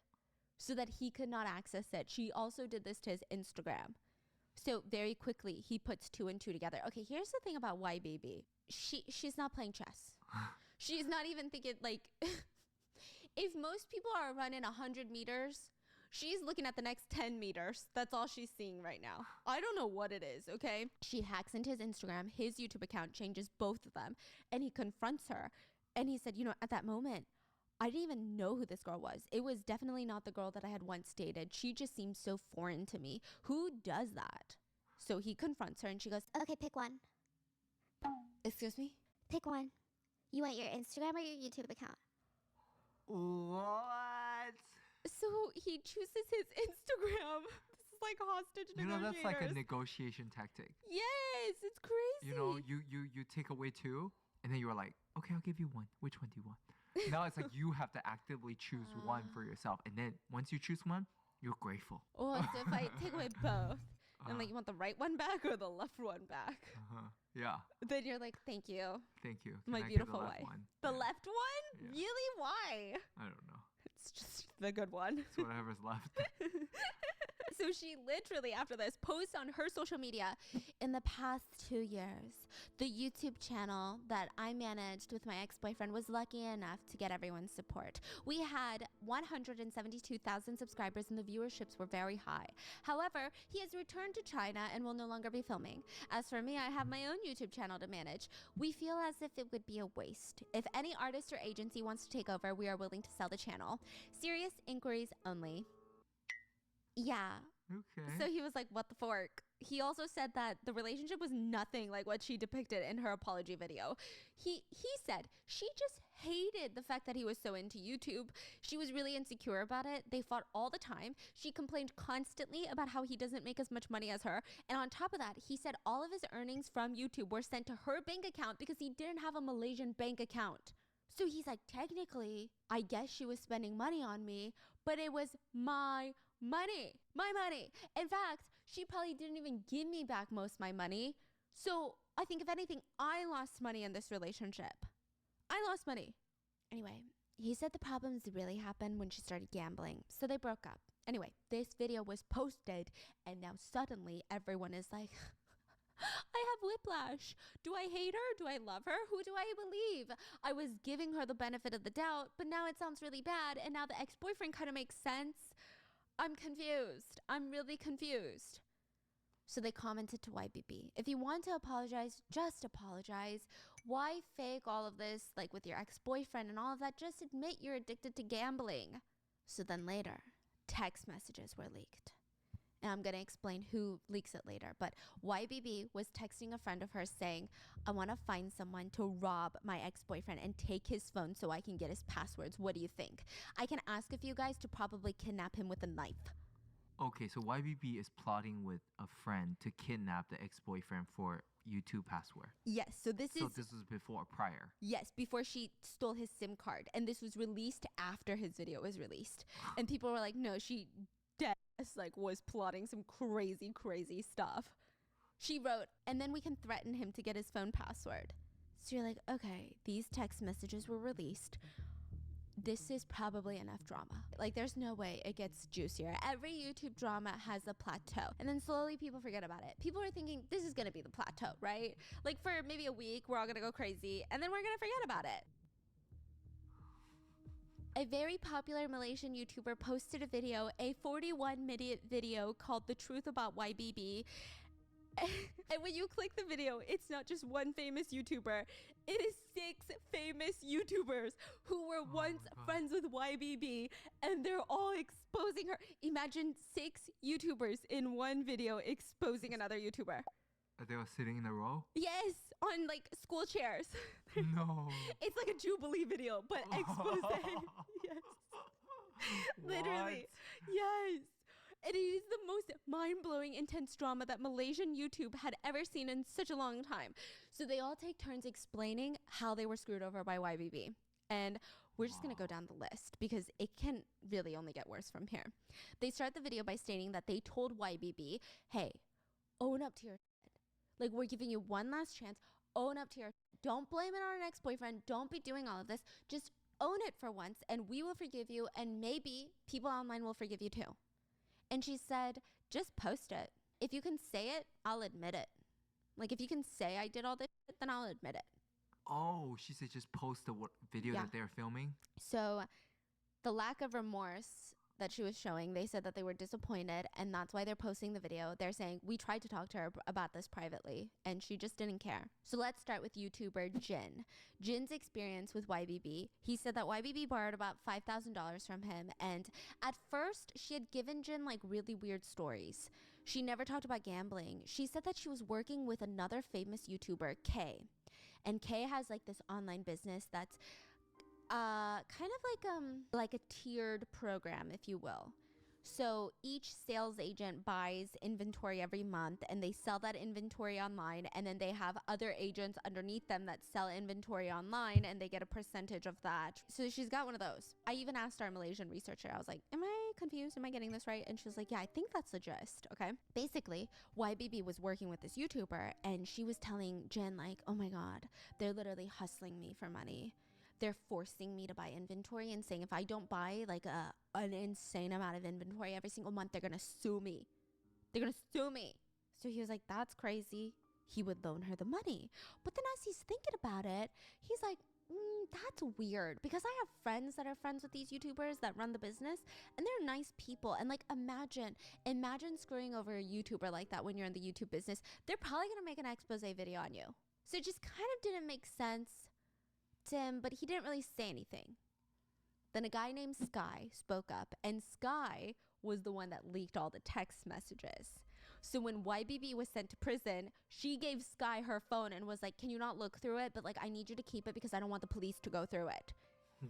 so that he could not access it. She also did this to his Instagram. So very quickly, he puts 2 and 2 together. Okay, here's the thing about YBB. She's not playing chess. She's not even thinking, like, if most people are running 100 meters, she's looking at the next 10 meters. That's all she's seeing right now. I don't know what it is, okay? She hacks into his Instagram, his YouTube account, changes both of them, and he confronts her. And he said, you know, at that moment, I didn't even know who this girl was. It was definitely not the girl that I had once dated. She just seemed so foreign to me. Who does that? So he confronts her and she goes, Okay, pick one. excuse me? Pick one. You want your Instagram or your YouTube account? What? So he chooses his Instagram. This is like hostage negotiators. That's like a negotiation tactic. Yes, it's crazy. You take away 2, and then you're like, okay, I'll give you 1. Which one do you want? Now it's like you have to actively choose one for yourself, and then once you choose one, you're grateful. Oh, so if I take away both, and like you want the right one back or the left one back? Yeah. Then you're like, thank you. Thank you. My Can I get beautiful the left wife. one? The Yeah. left one? Yeah. Really? Why? I don't know. It's just the good one. It's whatever's left. So she literally, after this, posts on her social media, in the past 2 years, the YouTube channel that I managed with my ex-boyfriend was lucky enough to get everyone's support. We had 172,000 subscribers and the viewerships were very high. However, he has returned to China and will no longer be filming. As for me, I have my own YouTube channel to manage. We feel as if it would be a waste. If any artist or agency wants to take over, we are willing to sell the channel. Serious inquiries only. Yeah. Okay. So he was like, what the fork? He also said that the relationship was nothing like what she depicted in her apology video. He said she just hated the fact that he was so into YouTube. She was really insecure about it. They fought all the time. She complained constantly about how he doesn't make as much money as her. And on top of that, he said all of his earnings from YouTube were sent to her bank account because he didn't have a Malaysian bank account. So he's like, technically, I guess she was spending money on me, but it was my money. In fact, she probably didn't even give me back most of my money. So I think if anything, I lost money in this relationship. I lost money. Anyway, he said the problems really happened when she started gambling. So they broke up. Anyway, this video was posted and now suddenly everyone is like, I have whiplash. Do I hate her? Do I love her? Who do I believe? I was giving her the benefit of the doubt, but now it sounds really bad. And now the ex-boyfriend kind of makes sense. I'm confused. I'm really confused. So they commented to YBB, if you want to apologize, just apologize. Why fake all of this, like with your ex-boyfriend and all of that? Just admit you're addicted to gambling. So then later, text messages were leaked. And I'm going to explain who leaks it later. But YBB was texting a friend of hers saying, I want to find someone to rob my ex-boyfriend and take his phone so I can get his passwords. What do you think? I can ask a few guys to probably kidnap him with a knife. Okay, so YBB is plotting with a friend to kidnap the ex-boyfriend for YouTube password. Yes, so this was before, prior. Yes, before she stole his SIM card. And this was released after his video was released. And people were like, no, she was plotting some crazy stuff. She wrote, and then we can threaten him to get his phone password. So you're like, okay, these text messages were released. This is probably enough drama. Like, there's no way it gets juicier. Every YouTube drama has a plateau. And then slowly people forget about it. People are thinking this is gonna be the plateau, right? Like for maybe a week, we're all gonna go crazy and then we're gonna forget about it. A very popular Malaysian YouTuber posted a video, a 41-minute video called The Truth About YBB. And when you click the video, it's not just one famous YouTuber. It is 6 famous YouTubers who were once friends with YBB, and they're all exposing her. Imagine 6 YouTubers in one video exposing another YouTuber. They were sitting in a row? Yes, on like school chairs. No. It's like a Jubilee video, but expose. Yes. Literally. Yes. And it is the most mind-blowing, intense drama that Malaysian YouTube had ever seen in such a long time. So they all take turns explaining how they were screwed over by YBB. And we're just going to go down the list because it can really only get worse from here. They start the video by stating that they told YBB, hey, own up to your shit. Like, we're giving you one last chance. Own up to your shit. Don't blame it on an ex-boyfriend. Don't be doing all of this. Just own it for once and we will forgive you. And maybe people online will forgive you too. And she said, just post it. If you can say it, I'll admit it. Like, if you can say I did all this shit, then I'll admit it. Oh, she said just post the video that they're filming? So the lack of remorse that she was showing, they said that they were disappointed, and that's why they're posting the video. They're saying, we tried to talk to her about this privately, and she just didn't care. So let's start with YouTuber Jin. Jin's experience with YBB, he said that YBB borrowed about $5,000 from him, and at first, she had given Jin like really weird stories. She never talked about gambling. She said that she was working with another famous YouTuber, Kay. And Kay has like this online business that's kind of like a tiered program, if you will. So each sales agent buys inventory every month and they sell that inventory online, and then they have other agents underneath them that sell inventory online and they get a percentage of that. So she's got one of those. I even asked our Malaysian researcher, I was like, am I confused? Am I getting this right? And she was like, yeah, I think that's the gist. Okay. Basically, YBB was working with this YouTuber and she was telling Jen like, oh my God, they're literally hustling me for money. They're forcing me to buy inventory and saying if I don't buy like an insane amount of inventory every single month, they're going to sue me. They're going to sue me. So he was like, that's crazy. He would loan her the money. But then as he's thinking about it, he's like, that's weird, because I have friends that are friends with these YouTubers that run the business and they're nice people. And like, imagine screwing over a YouTuber like that when you're in the YouTube business. They're probably going to make an expose video on you. So it just kind of didn't make sense to him, but he didn't really say anything. Then a guy named Sky spoke up, and Sky was the one that leaked all the text messages. So when YBB was sent to prison, she gave Sky her phone and was like, can you not look through it? But like, I need you to keep it because I don't want the police to go through it.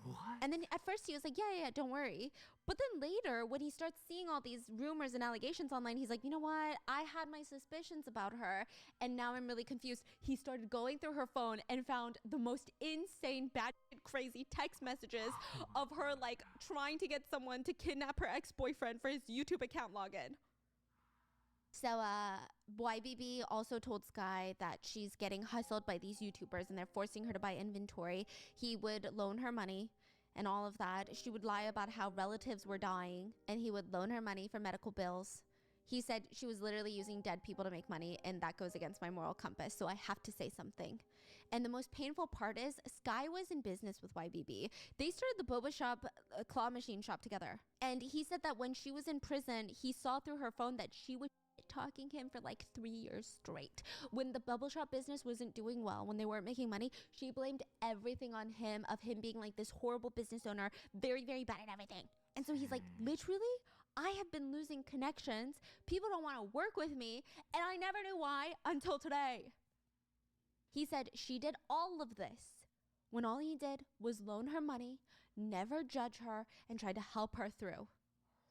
What? And then at first he was like, yeah, don't worry. But then later, when he starts seeing all these rumors and allegations online, he's like, you know what? I had my suspicions about her, and now I'm really confused. He started going through her phone and found the most insane, bad, crazy text messages of her like trying to get someone to kidnap her ex-boyfriend for his YouTube account login. So YBB also told Sky that she's getting hustled by these YouTubers and they're forcing her to buy inventory. He would loan her money and all of that. She would lie about how relatives were dying and he would loan her money for medical bills. He said she was literally using dead people to make money, and that goes against my moral compass, so I have to say something. And the most painful part is Sky was in business with YBB. They started the boba shop, claw machine shop together. And he said that when she was in prison, he saw through her phone that she was talking him for like 3 years straight. When the bubble shop business wasn't doing well, when they weren't making money, she blamed everything on him, of him being like this horrible business owner, very, very bad at everything. And so he's like, literally, I have been losing connections. People don't want to work with me, and I never knew why until today. He said she did all of this when all he did was loan her money, never judge her, and try to help her through.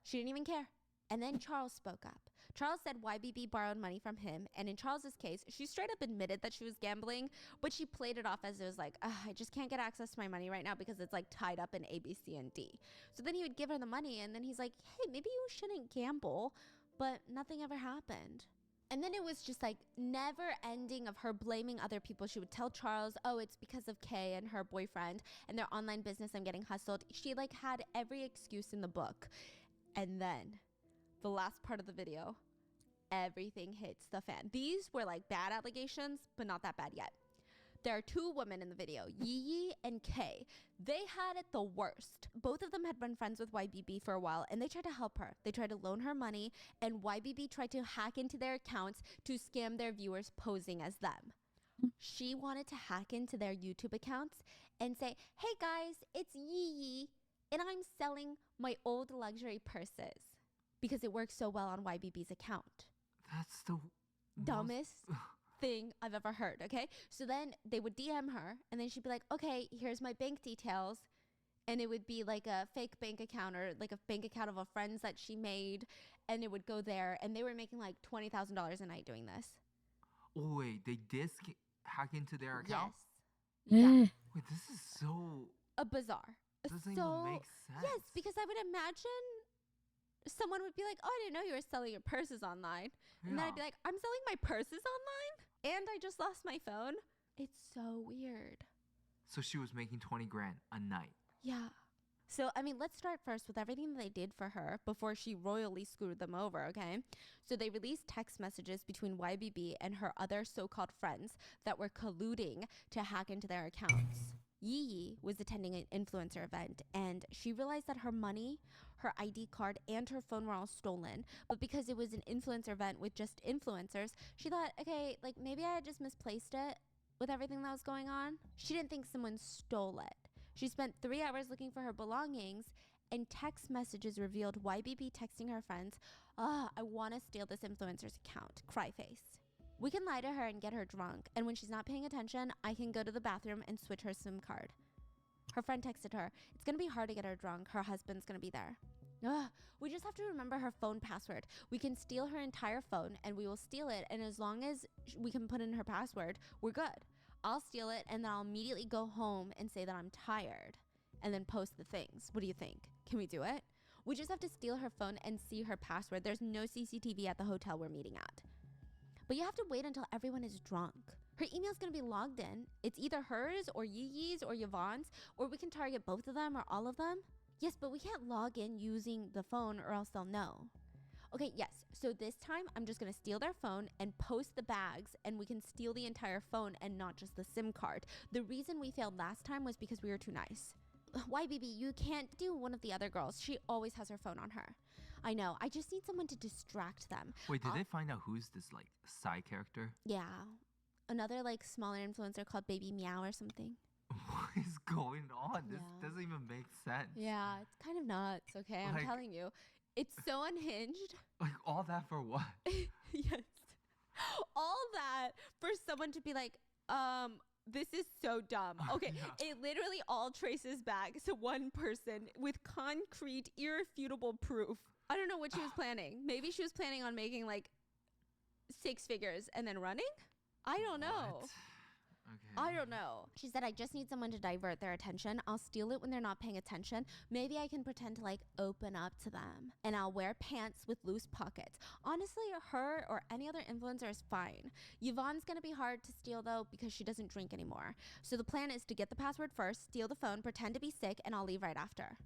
She didn't even care. And then Charles spoke up. Charles said YBB borrowed money from him, and in Charles's case, she straight up admitted that she was gambling, but she played it off as it was like, I just can't get access to my money right now because it's like tied up in A, B, C, and D. So then he would give her the money, and then he's like, hey, maybe you shouldn't gamble, but nothing ever happened. And then it was just like never ending of her blaming other people. She would tell Charles, oh, it's because of Kay and her boyfriend and their online business, I'm getting hustled. She like had every excuse in the book. And then the last part of the video, everything hits the fan. These were like bad allegations, but not that bad yet. There are two women in the video, Yi and Kay. They had it the worst. Both of them had been friends with YBB for a while, and they tried to help her. They tried to loan her money, and YBB tried to hack into their accounts to scam their viewers posing as them. She wanted to hack into their YouTube accounts and say, hey guys, it's Yi, and I'm selling my old luxury purses, because it works so well on YBB's account. That's the dumbest thing I've ever heard, okay? So then they would DM her, and then she'd be like, okay, here's my bank details. And it would be like a fake bank account or like a bank account of a friend's that she made, and it would go there. And they were making like $20,000 a night doing this. Oh, wait, they did hack into their account? Yes. Yeah. Wait, this is so... bizarre. Doesn't even make sense. Yes, because I would imagine someone would be like, oh, I didn't know you were selling your purses online. And then I'd be like, I'm selling my purses online? And I just lost my phone? It's so weird. So she was making 20 grand a night. Yeah. So, I mean, let's start first with everything that they did for her before she royally screwed them over, okay? So they released text messages between YBB and her other so-called friends that were colluding to hack into their accounts. Yi was attending an influencer event, and she realized that her money, her ID card, and her phone were all stolen. But because it was an influencer event with just influencers, she thought, okay, like maybe I had just misplaced it with everything that was going on. She didn't think someone stole it. She spent 3 hours looking for her belongings, and text messages revealed YBB texting her friends, I want to steal this influencer's account, cry face. We can lie to her and get her drunk, and when she's not paying attention, I can go to the bathroom and switch her SIM card. Her friend texted her, it's going to be hard to get her drunk, her husband's going to be there. We just have to remember her phone password. We can steal her entire phone, and we will steal it, and as long as we can put in her password, we're good. I'll steal it, and then I'll immediately go home and say that I'm tired, and then post the things. What do you think? Can we do it? We just have to steal her phone and see her password. There's no CCTV at the hotel we're meeting at. But you have to wait until everyone is drunk. Her email's gonna be logged in. It's either hers or Yi's or Yvonne's, or we can target both of them or all of them. Yes, but we can't log in using the phone or else they'll know. Okay, yes, so this time I'm just gonna steal their phone and post the bags, and we can steal the entire phone and not just the SIM card. The reason we failed last time was because we were too nice. YBB, you can't do one of the other girls. She always has her phone on her. I know, I just need someone to distract them. Wait, did they find out who's this like side character? Yeah, another like smaller influencer called Baby Meow or something. What is going on? This doesn't even make sense. Yeah, it's kind of nuts, okay? I'm telling you. It's so unhinged. Like, all that for what? Yes. All that for someone to be like, this is so dumb. Okay, It literally all traces back to one person with concrete, irrefutable proof. I don't know what she was planning. Maybe she was planning on making like 6 figures and then running? I don't know. Okay. I don't know. She said, I just need someone to divert their attention. I'll steal it when they're not paying attention. Maybe I can pretend to like open up to them. And I'll wear pants with loose pockets. Honestly, her or any other influencer is fine. Yvonne's gonna be hard to steal though because she doesn't drink anymore. So the plan is to get the password first, steal the phone, pretend to be sick, and I'll leave right after.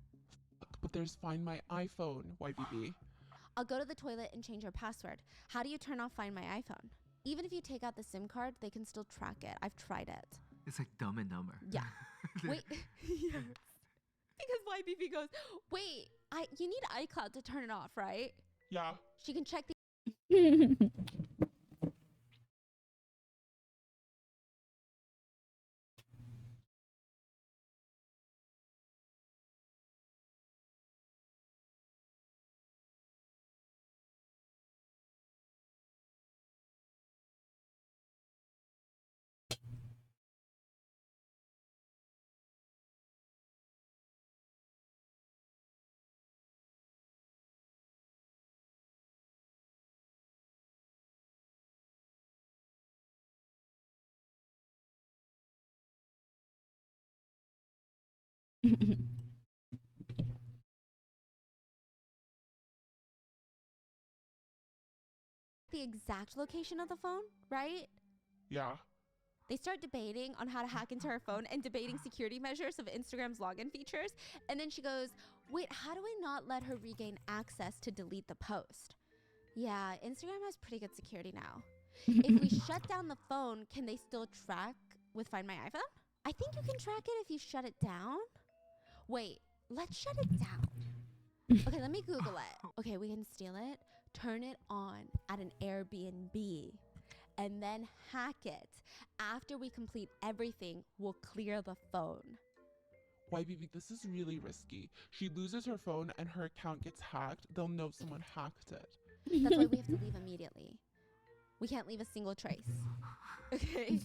But there's Find My iPhone, YBB. I'll go to the toilet and change her password. How do you turn off Find My iPhone? Even if you take out the SIM card, they can still track it. I've tried it. It's like Dumb and Dumber. Yeah. Wait. Yes. Because YBB goes, wait, you need iCloud to turn it off, right? Yeah. She can check the... the exact location of the phone, right? Yeah. They start debating on how to hack into her phone and debating security measures of Instagram's login features. And then she goes, wait, how do we not let her regain access to delete the post? Yeah, Instagram has pretty good security now. If we shut down the phone, can they still track with Find My iPhone? I think you can track it if you shut it down. Wait, let's shut it down. Okay, let me Google it. Okay, we can steal it, turn it on at an Airbnb, and then hack it. After we complete everything, we'll clear the phone. YBB, this is really risky. She loses her phone and her account gets hacked. They'll know someone hacked it. That's why we have to leave immediately. We can't leave a single trace. Okay.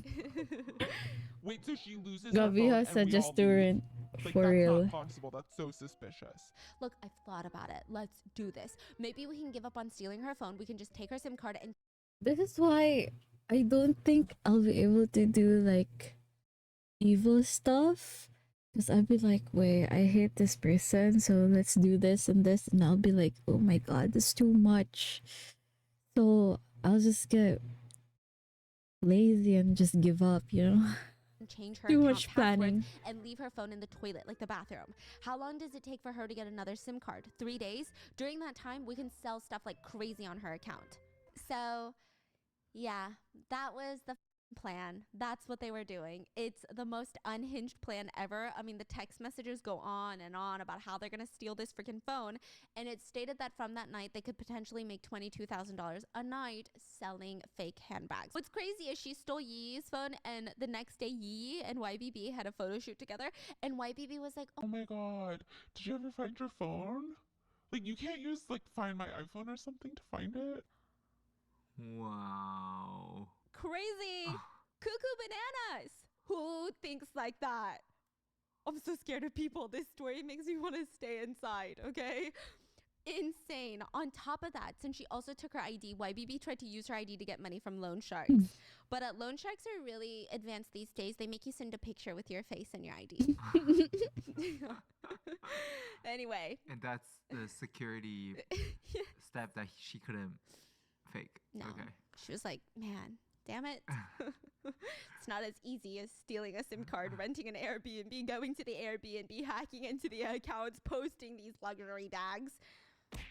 Wait till she loses her Gabi phone has and we all suggested leave. Like, for that's real. not possible. That's so suspicious. Look, I've thought about it. Let's do this. Maybe we can give up on stealing her phone. We can just take her SIM card and This is why I don't think I'll be able to do like evil stuff. Because I'll be like, wait, I hate this person, so let's do this and this. And I'll be like, oh my god, this is too much. So I'll just get lazy and just give up, you know? change her Too account much password planning. and leave her phone in the toilet, like the bathroom. How long does it take for her to get another SIM card? 3 days? During that time, we can sell stuff like crazy on her account. So, yeah, that was the plan. That's what they were doing. It's the most unhinged plan ever. I mean, the text messages go on and on about how they're going to steal this freaking phone. And it's stated that from that night, they could potentially make $22,000 a night selling fake handbags. What's crazy is she stole Yi's phone, and the next day, Yi and YBB had a photo shoot together. And YBB was like, Oh my god. Did you ever find your phone? Like, you can't use, like, Find My iPhone or something to find it? Wow. crazy. Cuckoo bananas. Who thinks like that? I'm so scared of people. This story makes me want to stay inside, okay? Insane. On top of that, since she also took her ID, YBB tried to use her ID to get money from loan sharks. But loan sharks are really advanced these days. They make you send a picture with your face and your ID. Anyway. And that's the security step that she couldn't fake. No. Okay. She was like, man, damn it. It's not as easy as stealing a SIM card, renting an Airbnb, going to the Airbnb, hacking into the accounts, posting these luxury bags.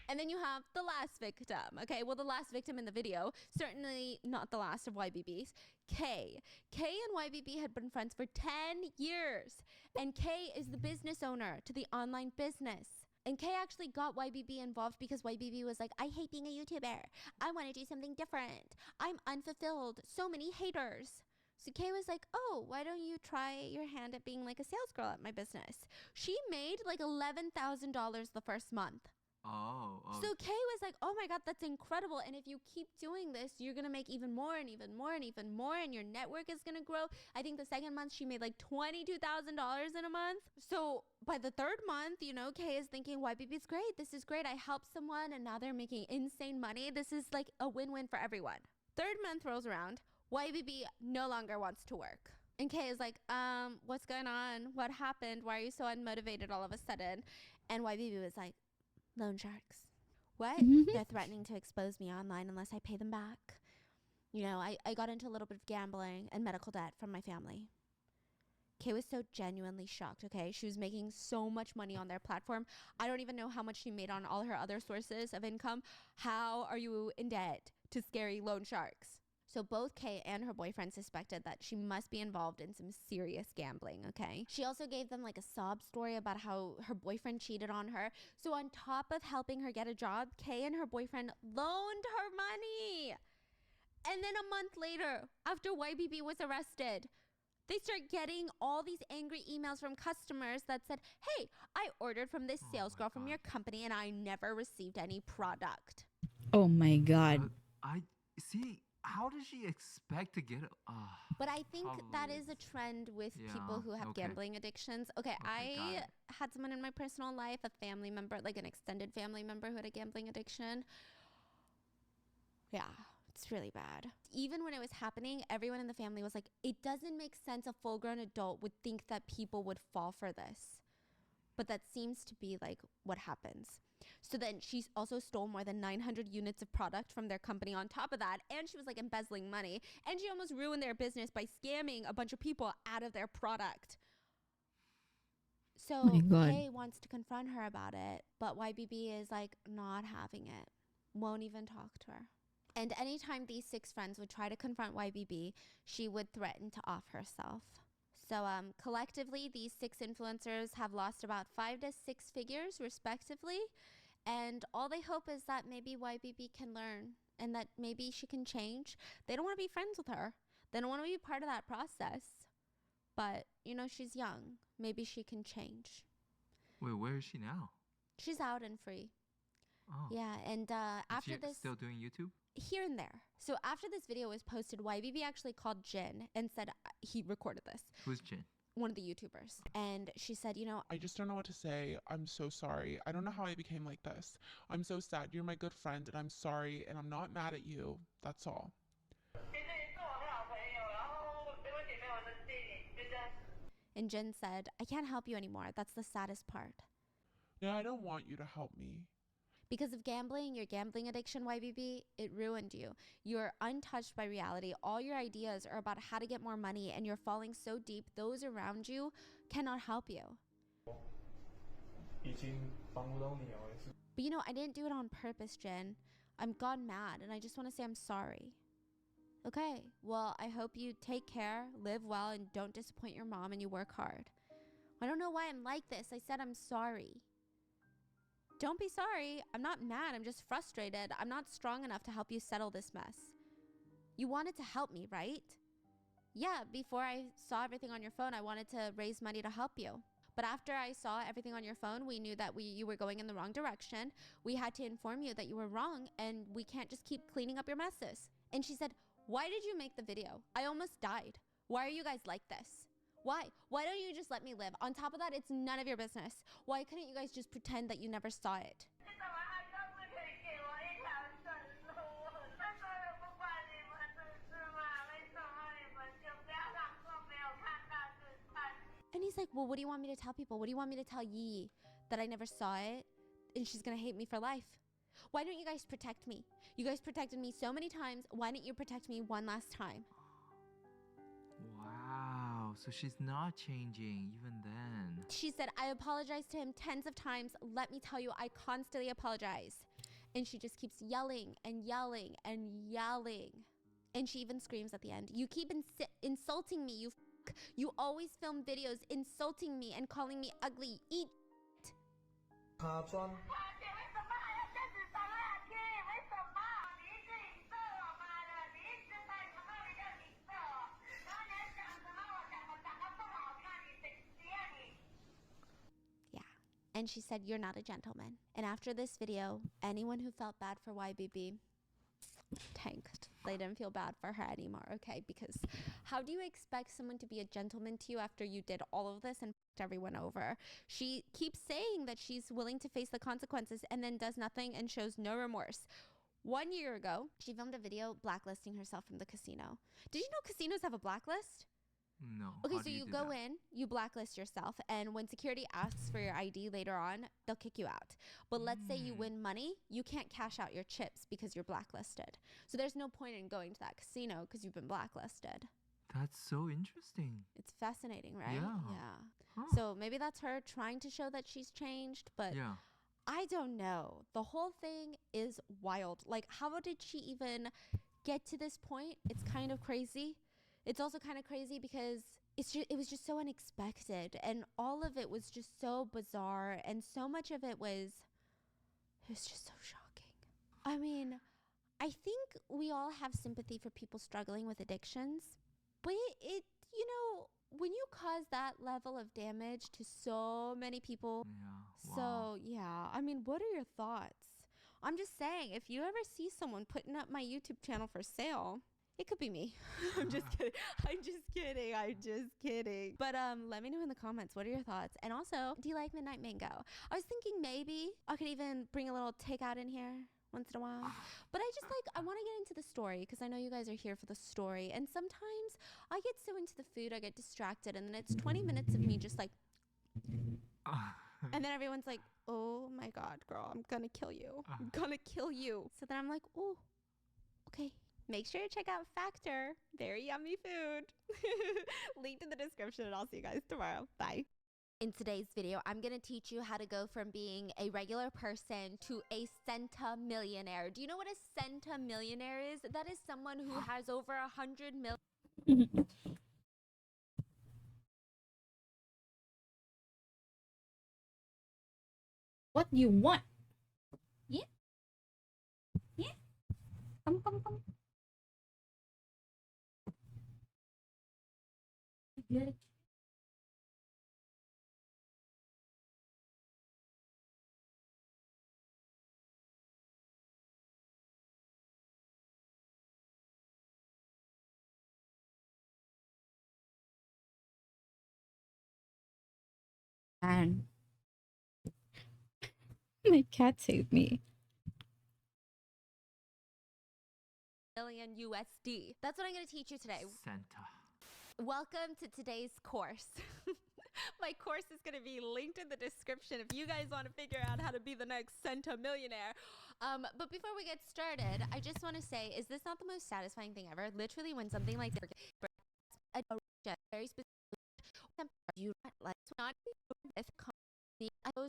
And then you have the last victim. Okay, well, the last victim in the video, certainly not the last of YBB's, Kay. Kay and YBB had been friends for 10 years. And Kay is the business owner to the online business. And Kay actually got YBB involved because YBB was like, I hate being a YouTuber. I want to do something different. I'm unfulfilled. So many haters. So Kay was like, oh, why don't you try your hand at being like a sales girl at my business? She made like $11,000 the first month. Oh. So Kay was like, oh my God, that's incredible. And if you keep doing this, you're going to make even more and even more and even more. And your network is going to grow. I think the second month she made like $22,000 in a month. So by the third month, you know, Kay is thinking, YBB's great. This is great. I helped someone and now they're making insane money. This is like a win-win for everyone. Third month rolls around. YBB no longer wants to work. And Kay is like, what's going on? What happened? Why are you so unmotivated all of a sudden? And YBB was like, loan sharks. What? They're threatening to expose me online unless I pay them back. You know, I got into a little bit of gambling and medical debt from my family. Kay was so genuinely shocked, okay? She was making so much money on their platform. I don't even know how much she made on all her other sources of income. How are you in debt to scary loan sharks? So both Kay and her boyfriend suspected that she must be involved in some serious gambling, okay? She also gave them like a sob story about how her boyfriend cheated on her. So on top of helping her get a job, Kay and her boyfriend loaned her money. And then a month later, after YBB was arrested, they start getting all these angry emails from customers that said, hey, I ordered from this sales girl from your company and I never received any product. Oh my God. I see. How does she expect to get it? But I think that is a trend with people who have gambling addictions. Okay, I had someone in my personal life, a family member, like an extended family member who had a gambling addiction. Yeah, it's really bad. Even when it was happening, everyone in the family was like, it doesn't make sense a full-grown adult would think that people would fall for this. But that seems to be like what happens. So then she also stole more than 900 units of product from their company on top of that. And she was like embezzling money. And she almost ruined their business by scamming a bunch of people out of their product. So Kay wants to confront her about it. But YBB is like not having it. Won't even talk to her. And anytime these 6 friends would try to confront YBB, she would threaten to off herself. So collectively, these 6 influencers have lost about 5 to 6 figures respectively. And all they hope is that maybe YBB can learn and that maybe she can change. They don't want to be friends with her. They don't want to be part of that process. But, you know, she's young. Maybe she can change. Wait, where is she now? She's out and free. Oh. Yeah, and after this... Still doing YouTube? here and there. So after this video was posted, YBB actually called Jin and said he recorded this. Who's Jin? One of the YouTubers. And she said, you know, I just don't know what to say. I'm so sorry. I don't know how I became like this. I'm so sad. You're my good friend, and I'm sorry, and I'm not mad at you. That's all. and Jin said, I can't help you anymore. That's the saddest part. Yeah, I don't want you to help me. Because of gambling, your gambling addiction, YBB, it ruined you. You're untouched by reality. All your ideas are about how to get more money, and you're falling so deep, those around you cannot help you. But you know, I didn't do it on purpose, Jin. I'm gone mad, and I just want to say I'm sorry. Okay, well, I hope you take care, live well, and don't disappoint your mom, and you work hard. I don't know why I'm like this. I said I'm sorry. Don't be sorry. I'm not mad. I'm just frustrated. I'm not strong enough to help you settle this mess. You wanted to help me, right? Yeah, before I saw everything on your phone, I wanted to raise money to help you. But after I saw everything on your phone, we knew that you were going in the wrong direction. We had to inform you that you were wrong, and we can't just keep cleaning up your messes. And she said, why did you make the video? I almost died. Why are you guys like this? Why? Why don't you just let me live? On top of that, it's none of your business. Why couldn't you guys just pretend that you never saw it? And he's like, well, what do you want me to tell people? What do you want me to tell Yi? That I never saw it and she's gonna hate me for life? Why don't you guys protect me? You guys protected me so many times. Why didn't you protect me one last time? Wow, so she's not changing even then. She said, I apologized to him tens of times. Let me tell you, I constantly apologize. And she just keeps yelling and yelling and yelling. And she even screams at the end, you keep insulting me, you always film videos insulting me and calling me ugly. Eat it. And she said, you're not a gentleman. And after this video, anyone who felt bad for YBB tanked. They didn't feel bad for her anymore, okay? Because how do you expect someone to be a gentleman to you after you did all of this and f***ed everyone over? She keeps saying that she's willing to face the consequences and then does nothing and shows no remorse. 1 year ago, she filmed a video blacklisting herself from the casino. Did you know casinos have a blacklist? No. Okay, so you go in, you blacklist yourself, and when security asks for your ID later on, they'll kick you out. But let's say you win money, you can't cash out your chips because you're blacklisted. So there's no point in going to that casino because you've been blacklisted. That's so interesting. It's fascinating, right? Yeah. Huh. So maybe that's her trying to show that she's changed, but yeah. I don't know. The whole thing is wild. Like, how did she even get to this point? It's kind of crazy. It's also kind of crazy because it was just so unexpected, and all of it was just so bizarre, and so much of it was just so shocking. I mean, I think we all have sympathy for people struggling with addictions, but it you know, when you cause that level of damage to so many people, so yeah, I mean, what are your thoughts? I'm just saying, if you ever see someone putting up my YouTube channel for sale, it could be me. I'm just kidding. I'm just kidding. But let me know in the comments, what are your thoughts? And also, do you like Midnight Mango? I was thinking maybe I could even bring a little takeout in here once in a while. But I want to get into the story because I know you guys are here for the story. And sometimes I get so into the food, I get distracted. And then it's 20 minutes of me just like... and then everyone's like, oh my God, girl, I'm gonna kill you. I'm gonna kill you. So then I'm like, oh, okay. Make sure to check out Factor. Very yummy food. Link in the description, and I'll see you guys tomorrow. Bye. In today's video, I'm going to teach you how to go from being a regular person to a centimillionaire. Do you know what a centimillionaire is? That is someone who has over 100 million. What do you want? Yeah? Yeah? Come. Good. Man. My cat saved me. Million USD. That's what I'm going to teach you today. Santa. Welcome to today's course. My course is going to be linked in the description if you guys want to figure out how to be the next Santa millionaire. But before we get started, I just want to say, is this not the most satisfying thing ever? Literally, when something like this, a very specific, you like not with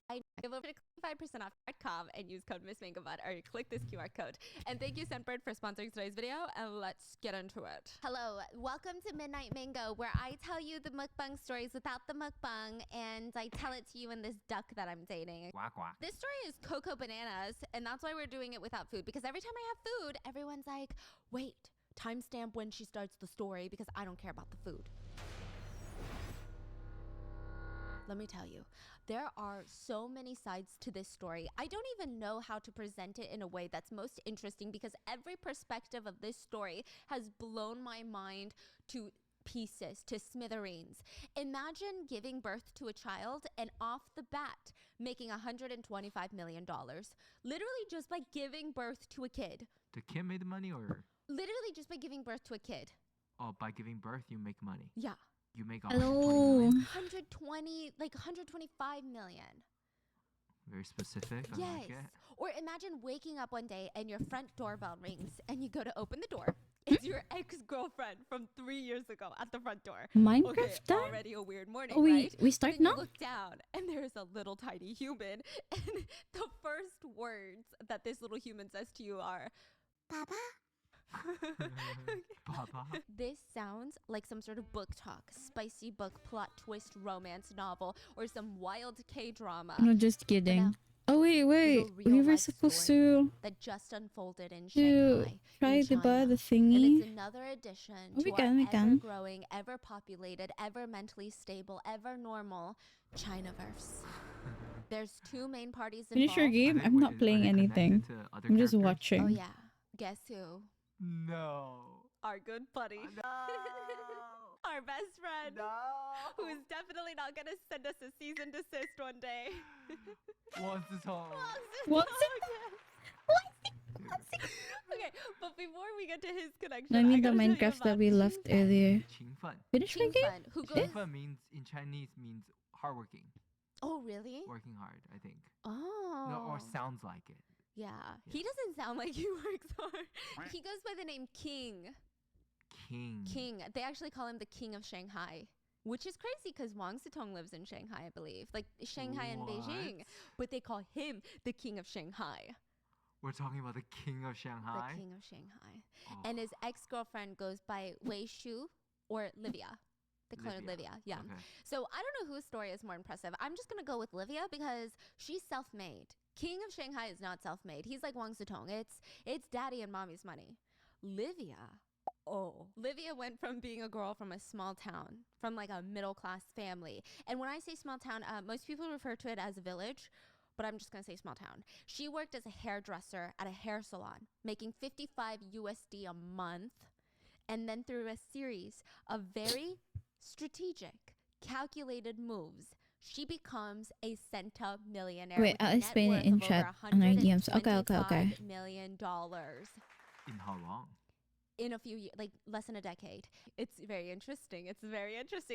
I give over to 5% off.com and use code MissMangoBot or click this QR code. And thank you, Scentbird, for sponsoring today's video. And let's get into it. Hello, welcome to Midnight Mango, where I tell you the mukbang stories without the mukbang, and I tell it to you in this duck that I'm dating. Quack, quack. This story is Cocoa Bananas, and that's why we're doing it without food. Because every time I have food, everyone's like, wait, timestamp when she starts the story because I don't care about the food. Let me tell you, there are so many sides to this story. I don't even know how to present it in a way that's most interesting because every perspective of this story has blown my mind to pieces, to smithereens. Imagine giving birth to a child and off the bat making $125 million. Literally just by giving birth to a kid. The kid made the money, or? Literally just by giving birth to a kid. Oh, by giving birth, you make money. Yeah. You make Hello. 120, like 125 million. Very specific. I Yes. like it. Or imagine waking up one day and your front doorbell rings and you go to open the door. It's your ex-girlfriend from 3 years ago at the front door. Minecraft Okay, time? already a weird morning, Oh, right? we start Then now? you look down and there's a little tiny human. And the first words that this little human says to you are, Papa? Papa. This sounds like some sort of book talk, spicy book, plot twist, romance novel, or some wild K-drama. No, just kidding. Oh wait, Real we were life supposed story to that just unfolded in to Shanghai, try in the China. the And thingy. it's another addition Oh, to we can. our ever-growing, ever-populated, ever-mentally stable, ever-normal Chinaverse. There's two main parties involved. Finish your game. I'm not playing anything. I'm just watching. Oh yeah. Guess who? No. Our good buddy. No. Our best friend. No. Who is definitely not gonna send us a cease and desist one day. Once is home. What's Okay, but before we get to his connection, No, I mean the gotta tell you Minecraft that about we left Qingfen. earlier. Qingfen. Finish my game? Qingfen, who goes... Qingfen means in Chinese means hardworking. Oh, really? Working hard, I think. Oh. No, or sounds like it. Yeah. He doesn't sound like he works hard. He goes by the name King. King. They actually call him the King of Shanghai. Which is crazy because Wang Zitong lives in Shanghai, I believe. Like Shanghai and Beijing. But they call him the King of Shanghai. We're talking about the King of Shanghai. The King of Shanghai. Oh. And his ex-girlfriend goes by Wei Shu or Livia. They call her Livia. Yeah. Okay. So I don't know whose story is more impressive. I'm just going to go with Livia because she's self-made. King of Shanghai is not self-made. He's like Wang Zitong. It's daddy and mommy's money. Livia. Oh. Livia went from being a girl from a small town, from like a middle-class family. And when I say small town, most people refer to it as a village, but I'm just going to say small town. She worked as a hairdresser at a hair salon, making 55 USD a month. And then through a series of very strategic, calculated moves, she becomes a centimillionaire. Wait, I'll explain it in chat on our DMs. Okay. $125 million. In how long? In a few years, like less than a decade. It's very interesting.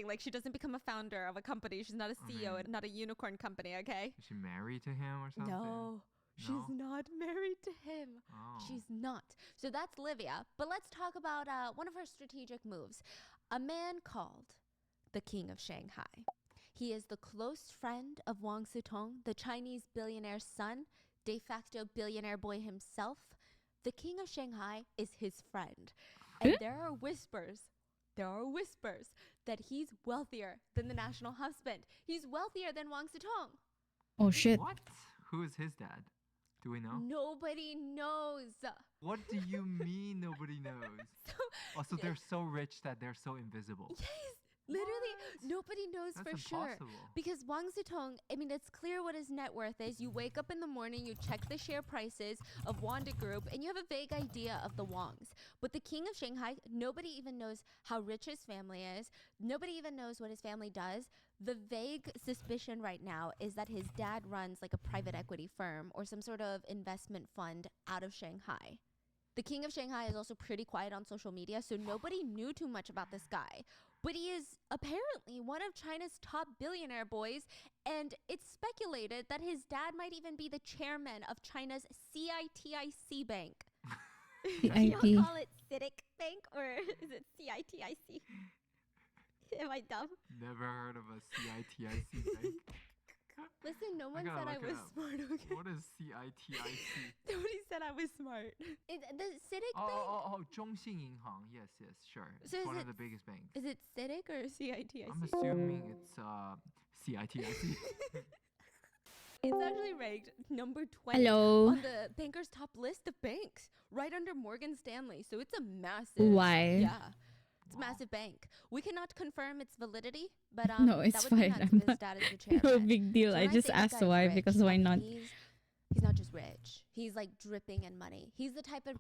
Like she doesn't become a founder of a company. She's not a CEO, and not a unicorn company, okay? Is she married to him or something? No. She's not married to him. Oh. She's not. So that's Livia. But let's talk about one of her strategic moves. A man called the King of Shanghai. He is the close friend of Wang Zitong, the Chinese billionaire's son, de facto billionaire boy himself. The King of Shanghai is his friend. And there are whispers that he's wealthier than the national husband. He's wealthier than Wang Zitong. Oh shit. What? Who is his dad? Do we know? Nobody knows. What do you mean nobody knows? So they're so rich that they're so invisible. Yes. Literally, nobody knows That's for sure. impossible. Because Wang Zitong, I mean, it's clear what his net worth is. You wake up in the morning, you check the share prices of Wanda Group, and you have a vague idea of the Wangs. But the king of Shanghai, nobody even knows how rich his family is. Nobody even knows what his family does. The vague suspicion right now is that his dad runs like a private equity firm or some sort of investment fund out of Shanghai. The king of Shanghai is also pretty quiet on social media, so nobody knew too much about this guy. But he is apparently one of China's top billionaire boys, and it's speculated that his dad might even be the chairman of China's CITIC Bank. Do you call it CITIC Bank or is it CITIC? Am I dumb? Never heard of a CITIC bank. Listen, no one said I was smart, okay? What is CITIC? Nobody said I was smart. The CITIC Bank? Oh, 中信银行. Yes, sure. So it's one of the biggest banks. Is it CITIC or CITIC? I'm assuming it's CITIC. It's actually ranked number 20 Hello. on the banker's top list of banks, right under Morgan Stanley. So it's a massive. Why? Yeah. It's a massive bank. We cannot confirm its validity, but No, it's that would be fine. nuts I'm if his not. dad is the chairman. No big deal. So I when just say this asked guy's why, rich, because why I mean, not? He's not just rich. He's like dripping in money. He's the type of.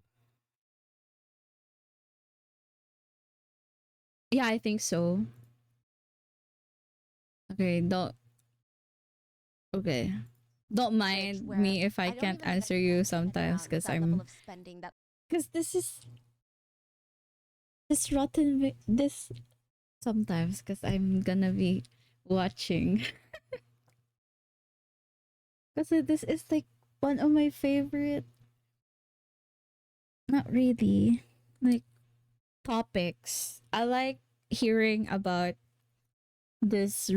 Yeah, I think so. Okay, don't mind where me if I don't can't even think answer I you can sometimes, around because that level I'm of spending that. because this rotten this sometimes because I'm gonna be watching because this is like one of my favorite, not really, like, topics. I like hearing about this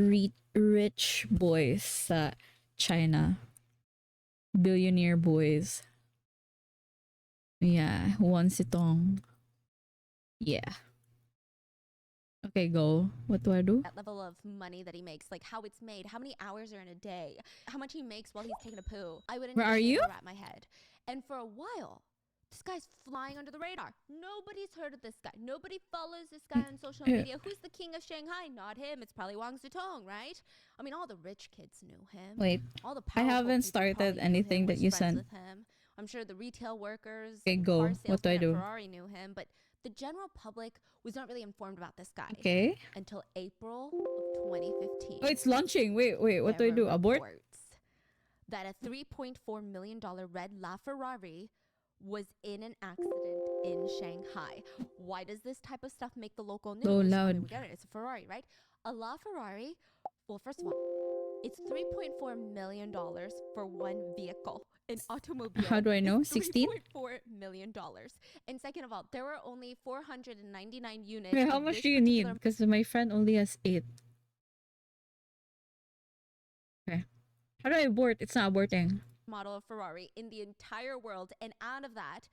rich boys sa China, billionaire boys. Yeah, Wan Sitong. Yeah. Okay, go. What do I do? That level of money that he makes, like how it's made, how many hours are in a day, how much he makes while he's taking a poo. I wouldn't Where even are be able you? to wrap my head. And for a while, this guy's flying under the radar. Nobody's heard of this guy. Nobody follows this guy on social media. Who's the king of Shanghai? Not him. It's probably Wang Zitong, right? I mean, all the rich kids knew him. Wait, All the I powerful haven't people started probably knew anything him, that was you friends sent. with him. I'm sure the retail workers, Okay, and go. car What do I salesmen do? at Ferrari knew him, but the general public was not really informed about this guy. Okay. Until April of 2015. Oh, it's launching. Wait, what do I do? Abort? Reports that a $3.4 million red LaFerrari was in an accident in Shanghai. Why does this type of stuff make the local news? So I loud. mean, we get it. It's a Ferrari, right? A LaFerrari, well, first of all, it's $3.4 million for one vehicle. An automobile. How do I know? is 16? $3.4 million. And second of all, there were only 499 units. Wait, how of much this do you need? particular Because my friend only has 8. Okay. How do I abort? It's not aborting. model of Ferrari in the entire world, and out of that,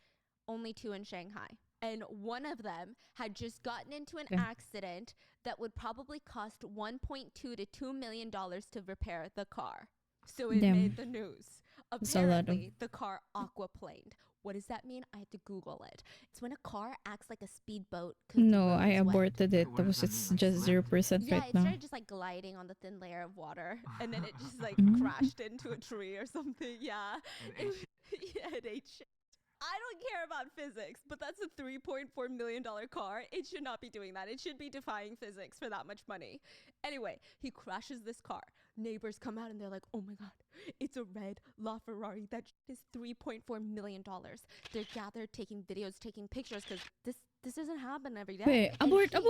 only 2 in Shanghai. And one of them had just gotten into an accident that would probably cost $1.2 to $2 million to repair the car. So it made the news. Apparently, the car aquaplaned. What does that mean? I had to Google it. It's when a car acts like a speedboat. No, I aborted it. That was it's just 0% Yeah, right it now. started just like gliding on the thin layer of water, and then it just like crashed into a tree or something. Yeah, yeah, it ate shit. I don't care about physics, but that's a $3.4 million car. It should not be doing that. It should be defying physics for that much money. Anyway, he crashes this car. Neighbors come out and they're like, oh my God, it's a red LaFerrari. That is $3.4 million. They're gathered taking videos, taking pictures, because this doesn't happen every day. Wait, abort! There,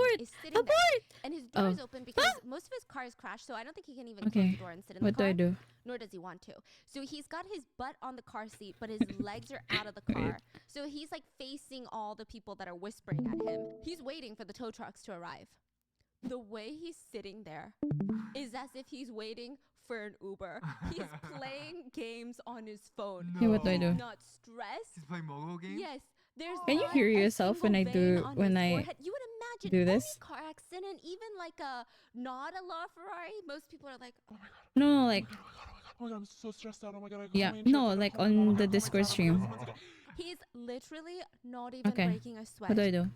and his door is open because most of his cars crashed, so I don't think he can even close the door and sit in the car. What do I do? Nor does he want to. So he's got his butt on the car seat, but his legs are out of the car. So he's like facing all the people that are whispering at him. He's waiting for the tow trucks to arrive. The way he's sitting there is as if he's waiting for an Uber. He's playing games on his phone. Okay, what do I do? He's not stressed. He's playing mobile games? Yes. There's Can you hear yourself when I do you would imagine do this? any car accident, even like a not a LaFerrari, most people are like, oh my God. No, like Oh my God, I'm so stressed out. Oh my God, yeah, no, like on the Discord stream. He's literally not even breaking a sweat. What do I do?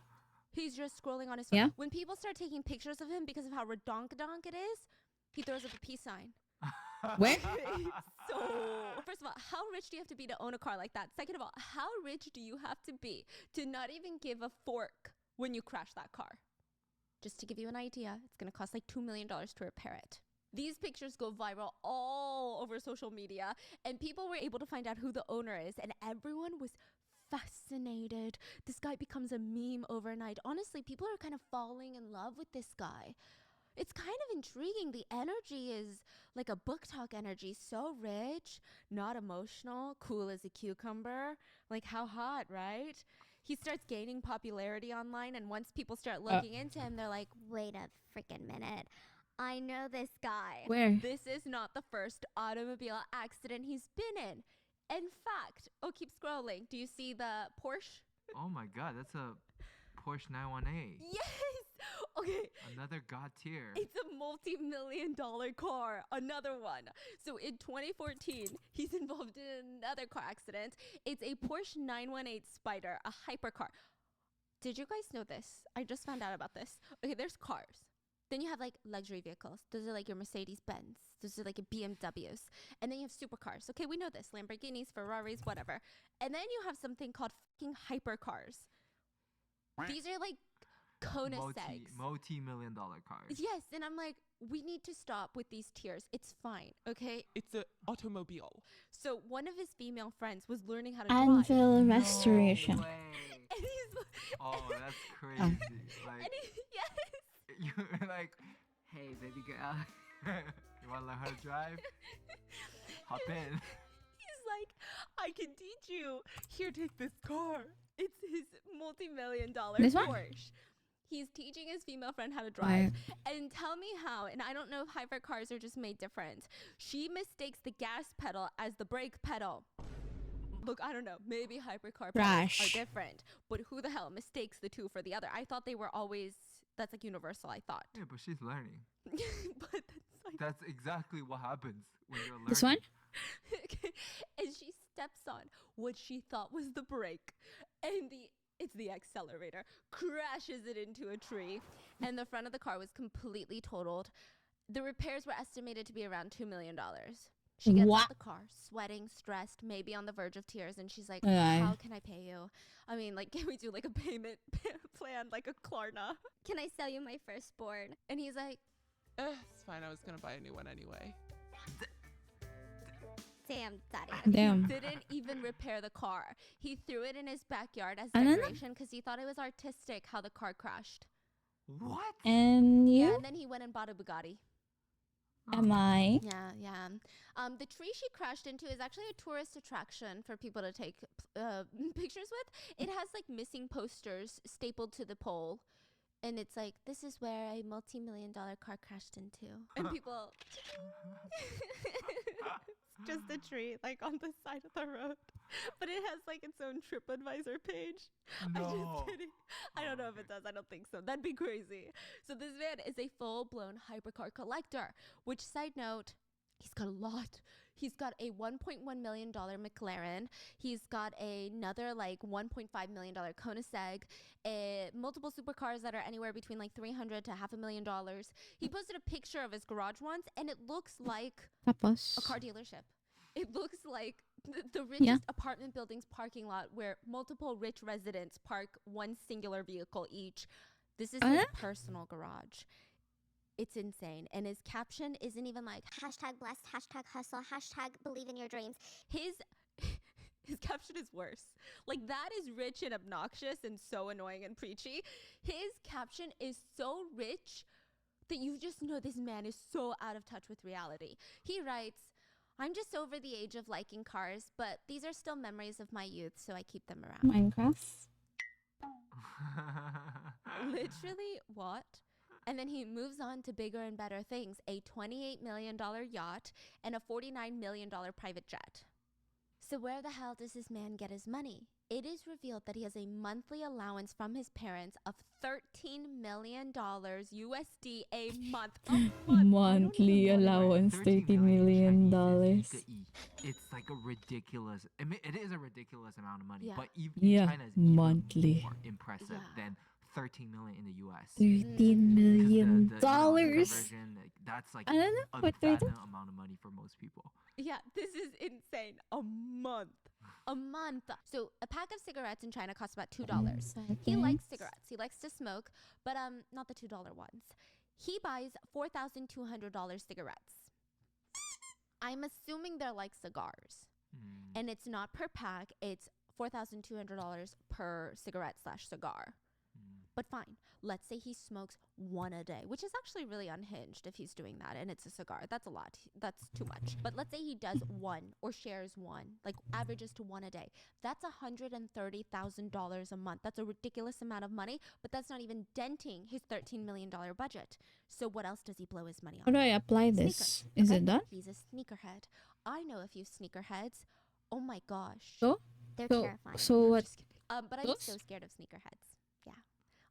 He's just scrolling on his phone. Yeah. When people start taking pictures of him because of how redonk-donk it is, he throws up a peace sign. Where? So, first of all, how rich do you have to be to own a car like that? Second of all, how rich do you have to be to not even give a fork when you crash that car? Just to give you an idea, it's going to cost like $2 million to repair it. These pictures go viral all over social media, and people were able to find out who the owner is, and everyone was fascinated. This guy becomes a meme overnight. Honestly, people are kind of falling in love with this guy. It's kind of intriguing. The energy is like a book talk energy. So rich, not emotional, cool as a cucumber. Like, how hot, right? He starts gaining popularity online, and once people start looking into him, they're like, wait a freaking minute. I know this guy. Where? This is not the first automobile accident he's been in. In fact, keep scrolling. Do you see the Porsche? Oh my god, that's a Porsche 918. Yes! Okay. Another god tier. It's a multi-million-dollar car. Another one. So in 2014, he's involved in another car accident. It's a Porsche 918 Spider, a hypercar. Did you guys know this? I just found out about this. Okay, there's cars. Then you have like luxury vehicles. Those are like your Mercedes-Benz. Those are like your BMWs. And then you have supercars. Okay, we know this. Lamborghinis, Ferraris, whatever. And then you have something called fucking hypercars. These are like Koenigseggs. Multi-million-dollar cars. Yes, and I'm like, we need to stop with these tiers. It's fine, okay? It's an automobile. So one of his female friends was learning how to Anvil drive. restoration. No way. And he's Oh, that's crazy. Like, and yes. you're like, hey, baby girl, you want to learn how to drive? Hop in. He's like, I can teach you. Here, take this car. It's his multi-million-dollar This one? Porsche. He's teaching his female friend how to drive. And tell me how, and I don't know if hypercars are just made different. She mistakes the gas pedal as the brake pedal. Look, I don't know. Maybe hypercar pedals Rash. are different. But who the hell mistakes the two for the other? I thought they were always, that's like universal, I thought. Yeah, but she's learning. But that's like... That's exactly what happens when you're learning. This one? And she steps on what she thought was the brake, and it's the accelerator, crashes it into a tree, and the front of the car was completely totaled. The repairs were estimated to be around $2 million. She gets out the car, sweating, stressed, maybe on the verge of tears, and she's like, how can I pay you? I mean, like, can we do like a payment plan, like a Klarna? Can I sell you my firstborn? And he's like, It's fine. I was going to buy a new one anyway. damn, daddy. Damn. He didn't even repair the car. He threw it in his backyard as decoration because he thought it was artistic how the car crashed. What? And you? Yeah, and then he went and bought a Bugatti. Am I? Yeah. The tree she crashed into is actually a tourist attraction for people to take pictures with. It has like missing posters stapled to the pole. And it's like, this is where a multi-million-dollar car crashed into. And people... It's just a tree, like, on the side of the road. But it has, like, its own TripAdvisor page. No. I'm just kidding. I don't know if it does. I don't think so. That'd be crazy. So this man is a full-blown hypercar collector. Which, side note, he's got a lot. He's got a $1.1 million McLaren. He's got another like $1.5 million Koenigsegg. Multiple supercars that are anywhere between like $300,000 to $500,000. He posted a picture of his garage once, and it looks like a car dealership. It looks like the richest apartment building's parking lot where multiple rich residents park one singular vehicle each. This is his personal garage. It's insane. And his caption isn't even like hashtag blessed, hashtag hustle, hashtag believe in your dreams. His caption is worse. Like, that is rich and obnoxious and so annoying and preachy. His caption is so rich that you just know this man is so out of touch with reality. He writes, I'm just over the age of liking cars, but these are still memories of my youth, so I keep them around. Minecraft? Literally, what? And then he moves on to bigger and better things, a $28 million yacht and a $49 million private jet. So where the hell does this man get his money? It is revealed that he has a monthly allowance from his parents of $13 million USD a month. Monthly allowance, $13 million. It's like a ridiculous, I mean, it is a ridiculous amount of money, Yeah. but even Yeah, China is even monthly. more impressive than 13 million in the US. $13 million. Conversion, like, that's like I don't know what unfathomable amount of money for most people. Yeah, this is insane. A month. A month. So a pack of cigarettes in China costs about $2. He likes cigarettes. He likes to smoke, but not the $2 ones. He buys $4,200 cigarettes. I'm assuming they're like cigars. And it's not per pack, it's $4,200 per cigarette/cigar. But fine, let's say he smokes one a day, which is actually really unhinged if he's doing that, and it's a cigar. That's a lot. That's too much. But let's say he does one or shares one, like averages to one a day. That's $130,000 a month. That's a ridiculous amount of money, but that's not even denting his $13 million budget. So what else does he blow his money on? How do I apply this? Sneakers. Is it done? He's a sneakerhead. I know a few sneakerheads. Oh my gosh. So? They're terrifying. So what? But I'm so scared of sneakerheads. Yeah.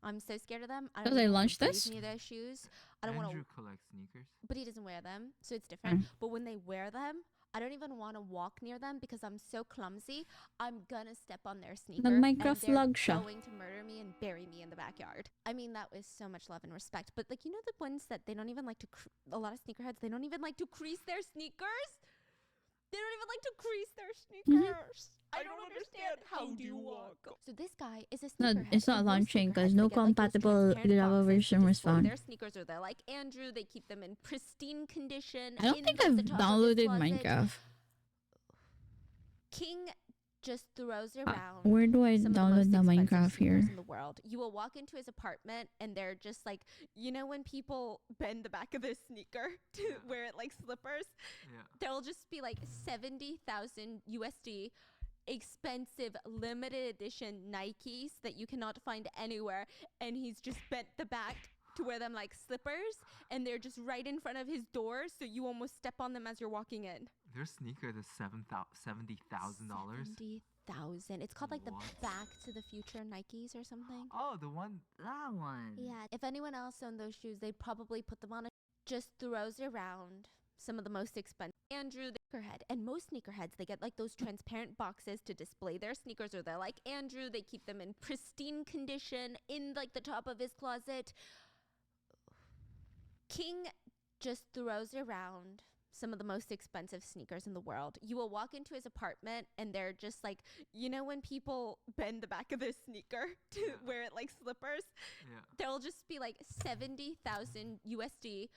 I'm so scared of them. I Does don't I even launch wanna this? breathe near their shoes. I don't want Andrew to. collects sneakers. But he doesn't wear them, so it's different. But when they wear them, I don't even want to walk near them because I'm so clumsy. I'm gonna step on their sneaker Nag-Minecraft and they're vlog siya. going to murder me and bury me in the backyard. I mean, that was so much love and respect. But like, you know, the ones that they don't even like to, a lot of sneakerheads, they don't even like to crease their sneakers. They don't even like to crease their sneakers. I don't understand. How do you walk? So this guy is a No, sneakerhead. it's not and most launching because sneakerheads, no they get, like, those compatible transparent Java boxes to version was display found. their sneakers, or they're like Andrew. They keep them in pristine condition. I don't in think the I've top of his downloaded closet. Minecraft. King just throws around. Where do I some of download the most expensive Minecraft here? sneakers in the world. You will walk into his apartment and they're just like, you know, when people bend the back of their sneaker to wear it like slippers, there'll just be like 70,000 USD expensive limited edition Nikes that you cannot find anywhere, and he's just bent the back to wear them like slippers, and they're just right in front of his door, so you almost step on them as you're walking in. Their sneaker is $70,000. $70,000. It's called like the Back to the Future Nikes or something. Oh, that one. Yeah. If anyone else owned those shoes, they'd probably put them on. Just throws around some of the most expensive. Andrew, the sneakerhead, and most sneakerheads, they get like those transparent boxes to display their sneakers, or they're like Andrew. They keep them in pristine condition in like the top of his closet. King just throws around some of the most expensive sneakers in the world. You will walk into his apartment and they're just like, you know, when people bend the back of their sneaker to wear it like slippers, there'll just be like 70,000 USD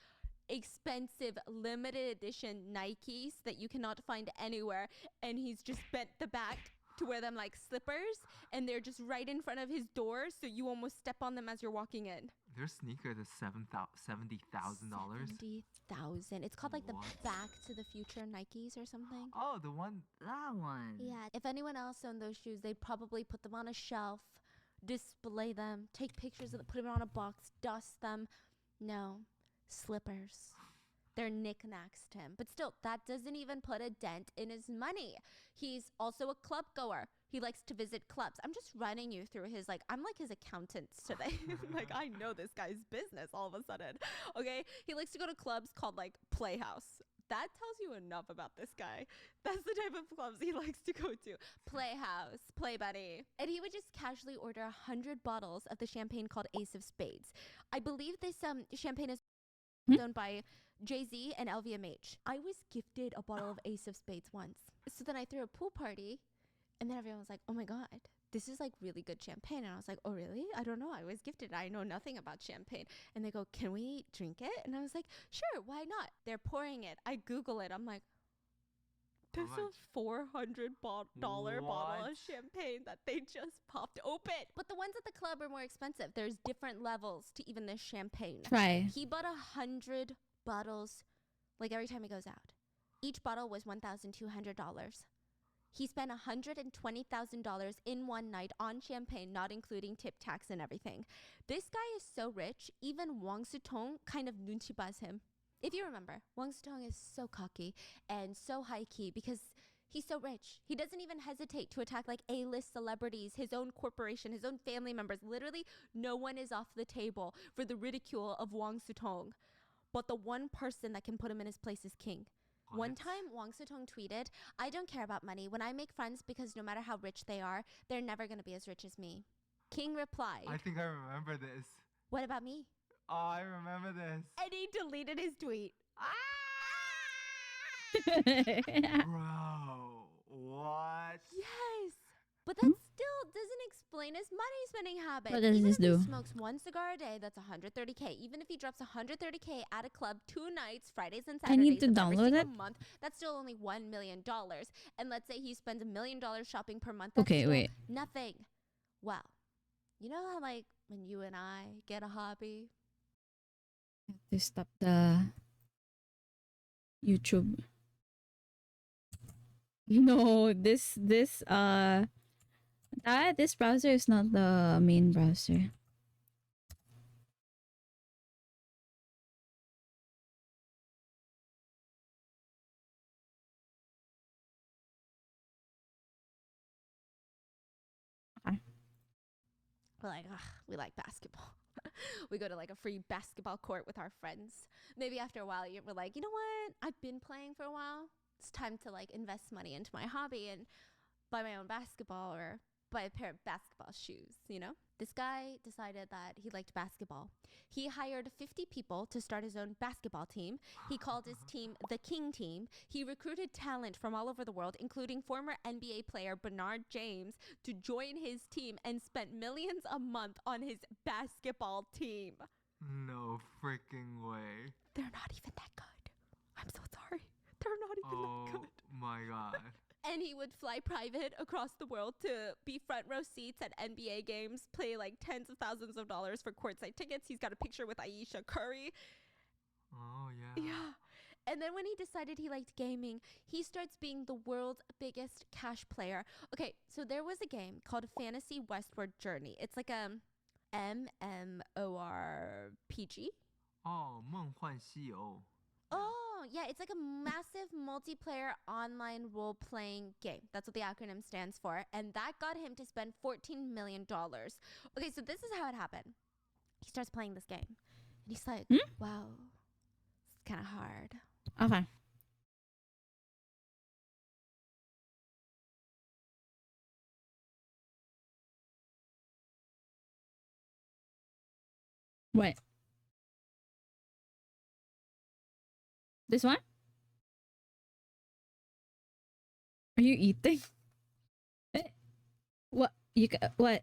expensive limited edition Nikes that you cannot find anywhere, and he's just bent the back to wear them like slippers, and they're just right in front of his door, so you almost step on them as you're walking in. Their sneaker is $70,000. $70,000. It's called like the Back to the Future Nikes or something. Oh, that one. Yeah. If anyone else owned those shoes, they'd probably put them on a shelf, display them, take pictures of them, put them on a box, dust them. No, slippers. They're knickknacks to him. But still, that doesn't even put a dent in his money. He's also a club goer. He likes to visit clubs. I'm just running you through his, like, I'm like his accountant today. Like, I know this guy's business all of a sudden. Okay? He likes to go to clubs called, like, Playhouse. That tells you enough about this guy. That's the type of clubs he likes to go to. Playhouse, Play Buddy. And he would just casually order 100 bottles of the champagne called Ace of Spades. I believe this champagne is owned by Jay-Z and LVMH. I was gifted a bottle of Ace of Spades once. So then I threw a pool party, and then everyone was like, oh my God, this is like really good champagne. And I was like, oh really? I don't know. I was gifted. I know nothing about champagne. And they go, can we drink it? And I was like, sure, why not? They're pouring it. I Google it. I'm like, this is a $400 bottle of champagne that they just popped open. But the ones at the club are more expensive. There's different levels to even this champagne. Try. He bought 100 bottles, like every time he goes out. Each bottle was $1,200. He spent $120,000 in one night on champagne, not including tip tax and everything. This guy is so rich, even Wang Sutong kind of nunchibas him. If you remember, Wang Sutong is so cocky and so high-key because he's so rich. He doesn't even hesitate to attack like A-list celebrities, his own corporation, his own family members. Literally, no one is off the table for the ridicule of Wang Sutong. But the one person that can put him in his place is King. One time, Wang Sutong tweeted, I don't care about money when I make friends because no matter how rich they are, they're never going to be as rich as me. King replied, I think I remember this. "What about me?" Oh, I remember this. And he deleted his tweet. Bro, what? Yes. But that still doesn't explain his money spending habits. What does Even this if do? he smokes one cigar a day, that's 130K. Even if he drops 130K at a club 2 nights, Fridays and I need Saturdays to of every download single it? month, that's still only $1 million. And let's say he spends $1 million shopping per month. That's Okay, still wait. nothing. Well, you know how like when you and I get a hobby? To stop the YouTube. No, this browser is not the main browser. Okay. We're like, ugh, we like basketball. We go to like a free basketball court with our friends. Maybe after a while, we're like, you know what? I've been playing for a while. It's time to like invest money into my hobby and buy my own basketball or buy a pair of basketball shoes, you know? This guy decided that he liked basketball. He hired 50 people to start his own basketball team. He called his team the King Team. He recruited talent from all over the world, including former NBA player Bernard James, to join his team and spent millions a month on his basketball team. No freaking way. They're not even that good. I'm so sorry. They're not even that good. Oh my god. And he would fly private across the world to be front row seats at NBA games, play like tens of thousands of dollars for courtside tickets. He's got a picture with Aisha Curry. Oh yeah. Yeah. And then when he decided he liked gaming, he starts being the world's biggest cash player. Okay, so there was a game called Fantasy Westward Journey. It's like a MMORPG. Oh, 梦幻西游. Oh, yeah, it's like a massive multiplayer online role-playing game. That's what the acronym stands for. And that got him to spend $14 million. Okay, so this is how it happened. He starts playing this game. And he's like, wow, it's kind of hard. Okay. What? This one? Are you eating? What? What?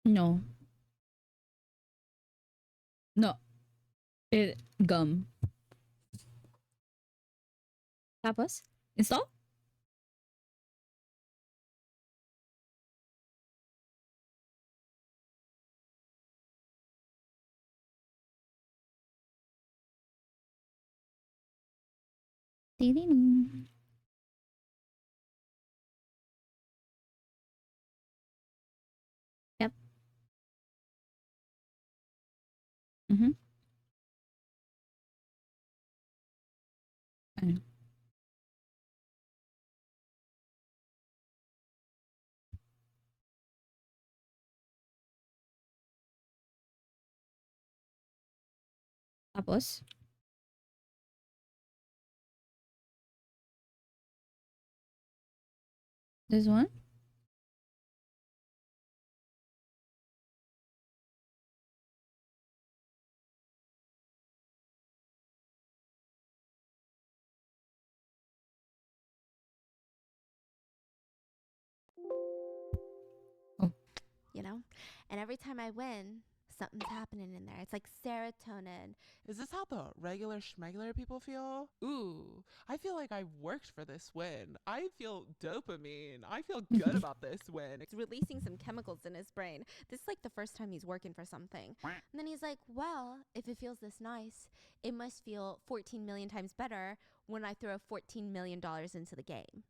No. No. Gum. Tapos? Install? Ding. Yep. Mm-hmm. I know. Tapos? This one? Oh. You know? And every time I win, something's happening in there. It's like serotonin. Is this how the regular schmegular people feel? Ooh, I feel like I worked for this win. I feel dopamine. I feel good about this win. It's releasing some chemicals in his brain. This is like the first time he's working for something. And then he's like, well, if it feels this nice, it must feel 14 million times better when I throw $14 million into the game.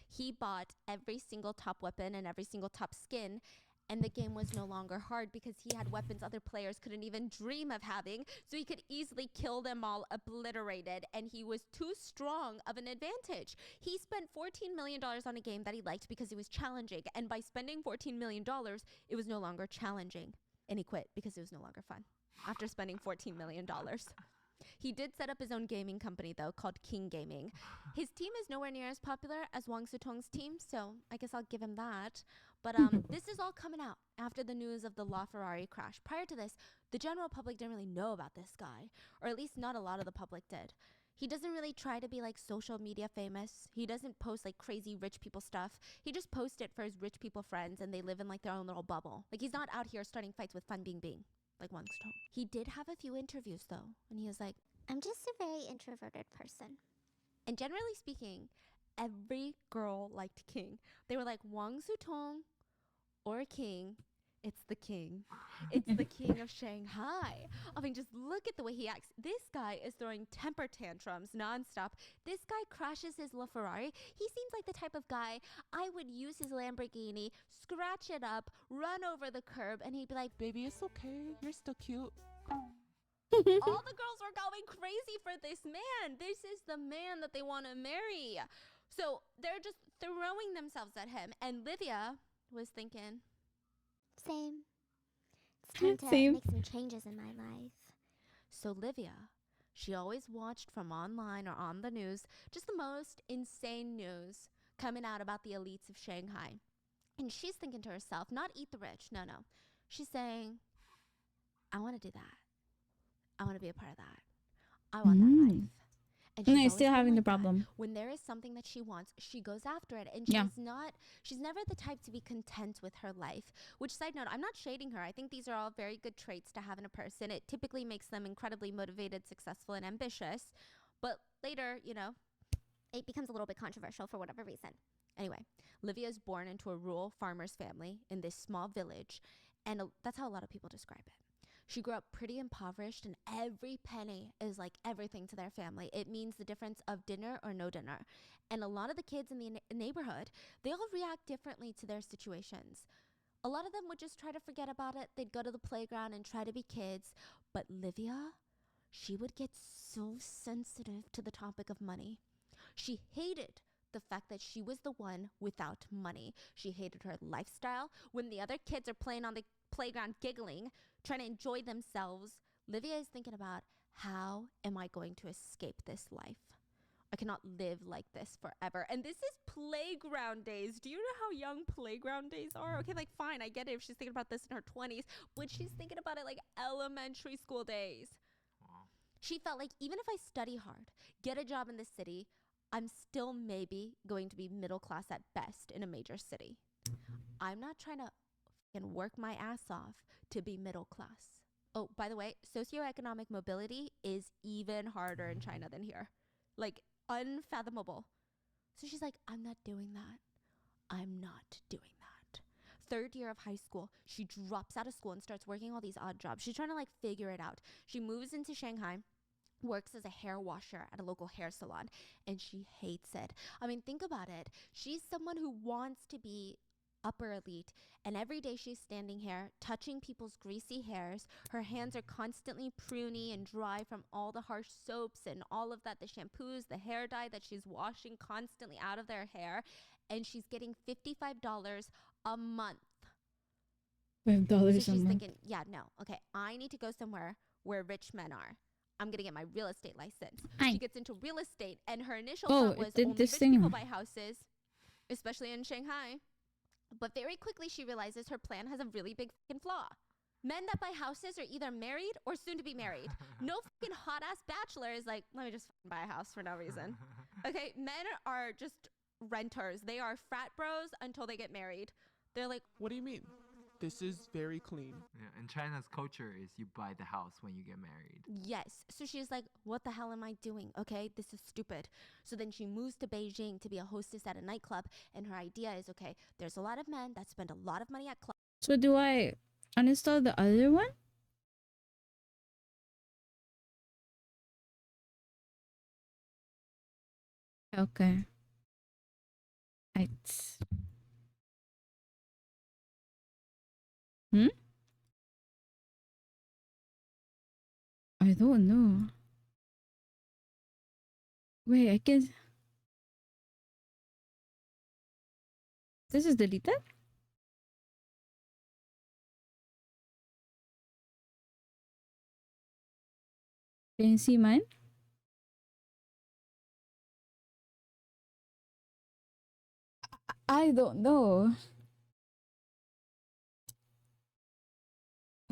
He bought every single top weapon and every single top skin, and the game was no longer hard because he had weapons other players couldn't even dream of having, so he could easily kill them all obliterated, and he was too strong of an advantage. He spent $14 million on a game that he liked because it was challenging, and by spending $14 million, it was no longer challenging, and he quit because it was no longer fun after spending $14 million. He did set up his own gaming company, though, called King Gaming. His team is nowhere near as popular as Wang Sutong's team, so I guess I'll give him that. But this is all coming out after the news of the LaFerrari crash. Prior to this, the general public didn't really know about this guy, or at least not a lot of the public did. He doesn't really try to be like social media famous. He doesn't post like crazy rich people stuff. He just posts it for his rich people friends, and they live in like their own little bubble. Like, he's not out here starting fights with Fan Bingbing like Wang Sutong. He did have a few interviews though, and he was like, I'm just a very introverted person. and generally speaking, every girl liked King. They were like, Wang Sutong or King, it's the king. It's the king of Shanghai. I mean, just look at the way he acts. This guy is throwing temper tantrums nonstop. This guy crashes his LaFerrari. He seems like the type of guy I would use his Lamborghini, scratch it up, run over the curb, and he'd be like, Baby, it's okay. You're still cute. all the girls are going crazy for this man. This is the man that they want to marry. So they're just throwing themselves at him. And Livia was thinking, Same. It's time to Same. make some changes in my life. so Livia, she always watched from online or on the news, just the most insane news coming out about the elites of Shanghai. And she's thinking to herself, not eat the rich, no. She's saying, I want to do that. I want to be a part of that. I want that life. And No, she's you're always still been having the like that. problem. When there is something that she wants, she goes after it. And Yeah. she's never the type to be content with her life. Which, side note, I'm not shading her. I think these are all very good traits to have in a person. It typically makes them incredibly motivated, successful, and ambitious. But later, It becomes a little bit controversial for whatever reason. anyway, Livia is born into a rural farmer's family in this small village. And that's how a lot of people describe it. She grew up pretty impoverished, and every penny is like everything to their family. It means the difference of dinner or no dinner. And a lot of the kids in the neighborhood, they all react differently to their situations. A lot of them would just try to forget about it. They'd go to the playground and try to be kids. But Livia, she would get so sensitive to the topic of money. She hated the fact that she was the one without money. She hated her lifestyle. When the other kids are playing on the playground giggling, trying to enjoy themselves, Livia is thinking about, how am I going to escape this life? I cannot live like this forever. And this is playground days. Do you know how young playground days are? Okay, like, fine, I get it if she's thinking about this in her 20s, but she's thinking about it like elementary school days. Wow. She felt like, even if I study hard, get a job in the city, I'm still maybe going to be middle class at best in a major city. I'm not trying to fucking work my ass off to be middle class. Oh, by the way, socioeconomic mobility is even harder in China than here. Like, unfathomable. So she's like, I'm not doing that. I'm not doing that. Third year of high school, she drops out of school and starts working all these odd jobs. She's trying to like figure it out. She moves into Shanghai, works as a hair washer at a local hair salon, and she hates it. I mean, think about it. She's someone who wants to be upper elite, and every day she's standing here touching people's greasy hairs. Her hands are constantly pruny and dry from all the harsh soaps and all of that, the shampoos, the hair dye that she's washing constantly out of their hair, and she's getting $55 a month. $5 So a she's month. thinking, yeah, no, okay, I need to go somewhere where rich men are. I'm going to get my real estate license. Aye. She gets into real estate, and her initial Oh, thought it was did only this rich thing. people buy houses, especially in Shanghai. But very quickly, she realizes her plan has a really big fucking flaw. Men that buy houses are either married or soon to be married. No fucking hot ass bachelor is like, let me just fucking buy a house for no reason. Okay, men are just renters. They are frat bros until they get married. They're like, What do you mean? This is very clean. Yeah, and China's culture is you buy the house when you get married. yes. So she's like, what the hell am I doing? Okay, this is stupid. So then she moves to Beijing to be a hostess at a nightclub. And her idea is, okay, there's a lot of men that spend a lot of money at clubs. So do I uninstall the other one? Okay. Right. I don't know. Wait, I can. This is deleted? Can you see mine? I don't know.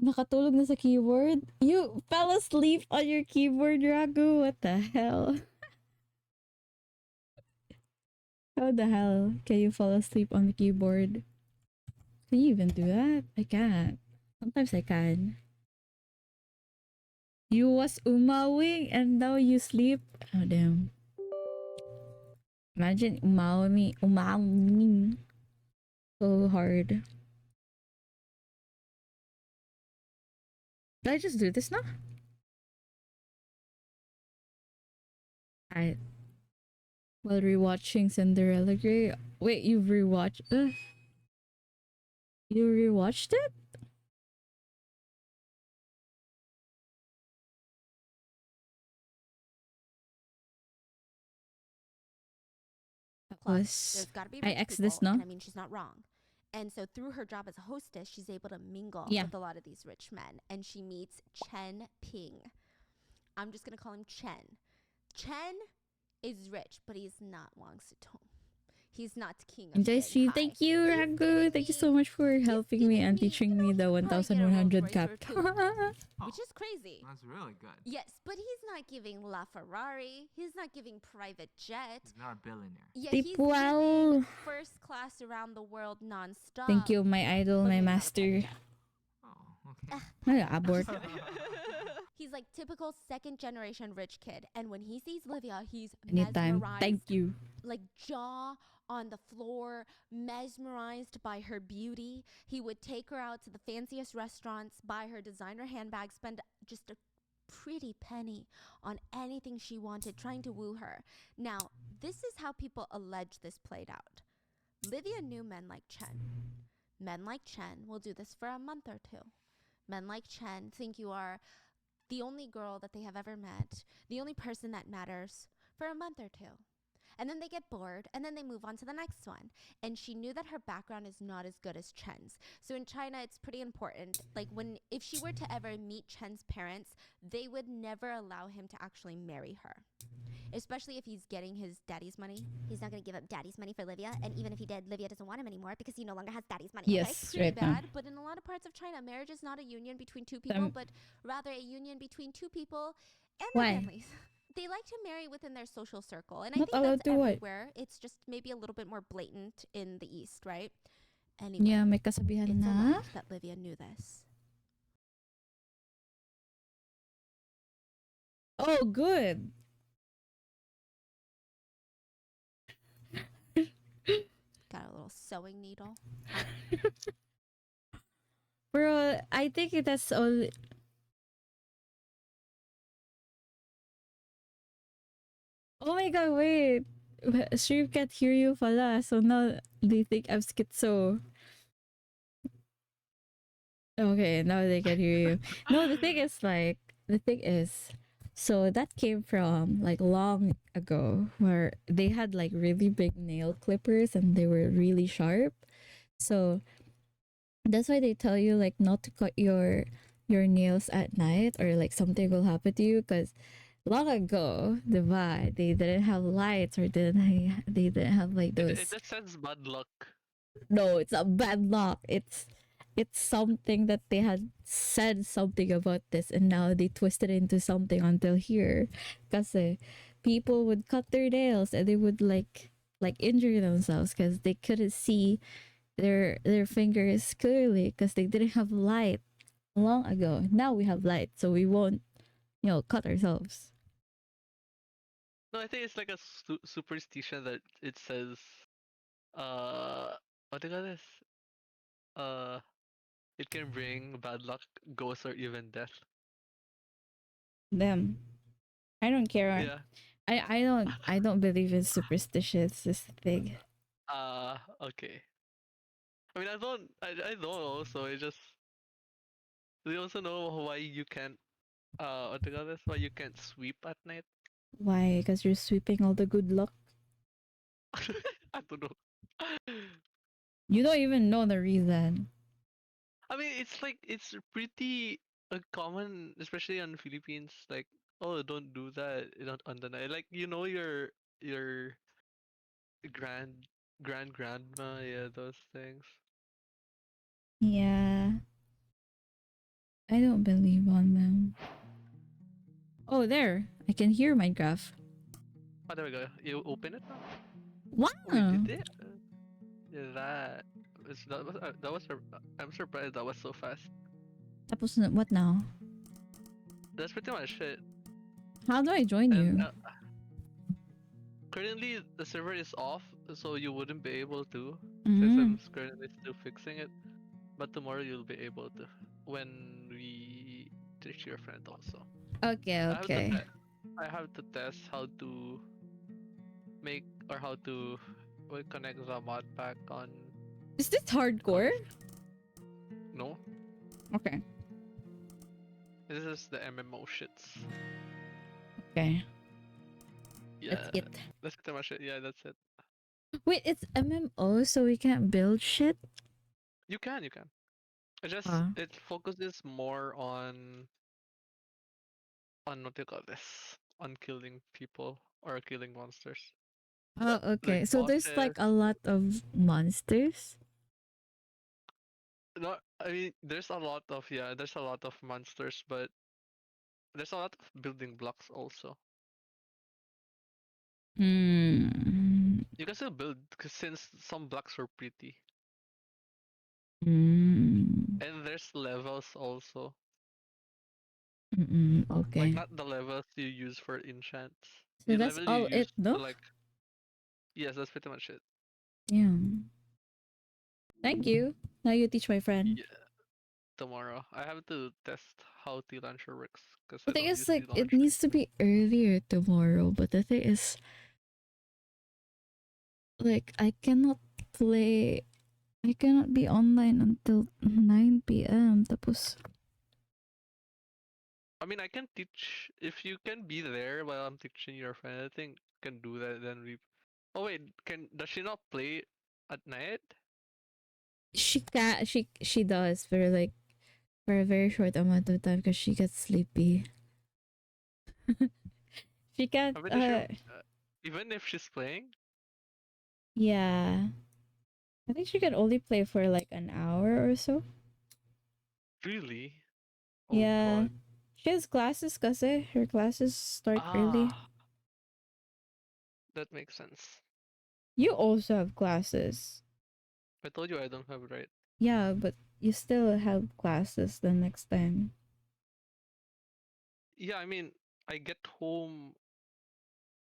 Nakatulog na sa keyboard? You fell asleep on your keyboard, Ragu? What the hell? How the hell can you fall asleep on the keyboard? Can you even do that? I can't. Sometimes I can. You was umawing and now you sleep? Oh damn. Imagine umawing so hard. Did I just do this now? Alright. While rewatching Cinderella Grey. Wait, you've rewatched you rewatched it? Plus, there's got to be I rich X people, this, no? and I mean, she's not wrong. And so through her job as a hostess, she's able to mingle with a lot of these rich men. And she meets Chen Ping. I'm just going to call him Chen. Chen is rich, but he's not Wang Sitong. He's not king of Shanghai. Thank you, Ragu. Thank you so much for helping me and teaching me the 1100 cap. Which is crazy. That's really good. Yes, but he's not giving La Ferrari. He's not giving private jet. He's not a billionaire. Yeah, he's giving first class around the world nonstop. Thank you, my idol, my master. Oh, okay. Abort. He's like typical second generation rich kid. And when he sees Livia, he's Anytime. mesmerized. Thank you. Like jaw on the floor, mesmerized by her beauty. He would take her out to the fanciest restaurants, buy her designer handbags, spend just a pretty penny on anything she wanted, trying to woo her. Now, this is how people allege this played out. Livia knew men like Chen. Men like Chen will do this for a month or two. Men like Chen think you are the only girl that they have ever met, the only person that matters, for a month or two. And then they get bored, and then they move on to the next one. And she knew that her background is not as good as Chen's. So in China, it's pretty important. Like if she were to ever meet Chen's parents, they would never allow him to actually marry her. Especially if he's getting his daddy's money. He's not going to give up daddy's money for Livia. And even if he did, Livia doesn't want him anymore because he no longer has daddy's money. Yes, okay? right Pretty bad. now. But in a lot of parts of China, marriage is not a union between two people, but rather a union between two people and their families. They like to marry within their social circle. And I think that's everywhere. It's just maybe a little bit more blatant in the East, right? Anyway, Yeah, may kasabihan it's na. alleged that Livia knew this. Oh, good. Got a little sewing needle. Bro, I think that's all. Oh my god, wait. Stream can't hear you pala. So now they think I'm schizo. Okay, now they can hear you. No, the thing is, so that came from like long ago where they had like really big nail clippers and they were really sharp. So that's why they tell you like not to cut your nails at night or like something will happen to you because long ago, diba, they didn't have lights or they didn't have like those. It just says bad luck. No, it's a bad luck. It's something that they had said something about this and now they twisted it into something until here. Kasi people would cut their nails and they would like injure themselves because they couldn't see their fingers clearly because they didn't have light long ago. Now we have light, so we won't, cut ourselves. No, I think it's like a superstition that it says, what do you call this? It can bring bad luck, ghosts, or even death. Them. I don't care. Yeah. I don't believe in superstitious thing. Okay. I mean, I don't also. It just. Do you also know why you can't, what do you call this? Why you can't sweep at night? Why? Because you're sweeping all the good luck? I don't know. You don't even know the reason. I mean, it's pretty common, especially on Philippines. Like, oh, don't do that on the night. Like your grandma, yeah, those things. Yeah. I don't believe on them. Oh, there. I can hear Minecraft. Oh, there we go. You open it now? Wow. Oh, we did it. Yeah, I'm surprised that was so fast. Tapos what now? That's pretty much it. How do I join And you? currently the server is off, so you wouldn't be able to. Since I'm Mm. currently still fixing it. But tomorrow you'll be able to when we teach your friend also. Okay, okay. I have to test how to make or how to connect the mod pack on. Is this hardcore? No, Okay. this is the MMO shits. Okay. Yeah, That's it. that's pretty much it. Yeah, that's it. Wait, it's MMO, so we can't build shit? You can. It just Huh. it focuses more on what do you call this? On killing people or killing monsters. Oh, Like okay. So there's like bosses. a lot of monsters? No, I mean there's a lot of monsters, but there's a lot of building blocks also. Hmm. You can still build since some blocks are pretty. Mm. And there's levels also. Okay. Like not the levels you use for enchants. So The that's level you all it, use no? to like yes, that's pretty much it. Yeah. Thank you. Now you teach my friend. Yeah, tomorrow. I have to test how T-Launcher works because The I thing don't is, use like, it T-Launcher. needs to be earlier tomorrow, but the thing is, like, I cannot be online until 9 p.m. Tapos, I mean, I can teach if you can be there while I'm teaching your friend. I think can do that. Then we. Oh wait, does she not play at night? she does for a very short amount of time because she gets sleepy. She can't, I'm pretty sure. Even if she's playing. yeah. I think she can only play for like an hour or so. Really? Oh Yeah. god. She has classes kasi. Her classes start early. Ah, that makes sense. You also have classes. I told you I don't have right. Yeah, but you still have classes the next time. Yeah, I mean, I get home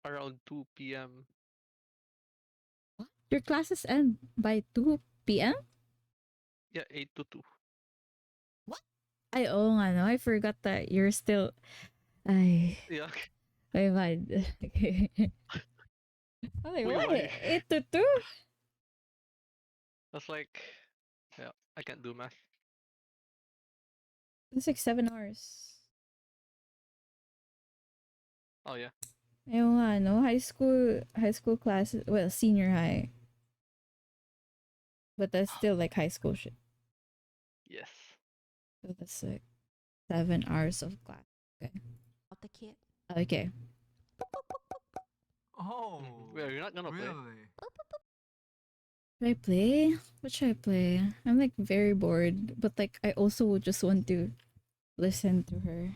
around 2 p.m. Your classes end by 2 p.m.? Yeah, 8 to 2. Ay, oo nga, no? I forgot that you're still... Ay, Yeah. my bad. Okay. I'm like, Wait, what? why? 8 to 2? That's like, yeah, I can't do math. It's like 7 hours. Oh yeah. Ayun nga, no? High school classes, well, senior high. But that's still like high school shit. Yes. So that's like 7 hours of class. Okay. The kid. Okay. Oh, Wait, you're not gonna play? really? Should I play? What should I play? I'm like very bored, but like I also would just want to listen to her.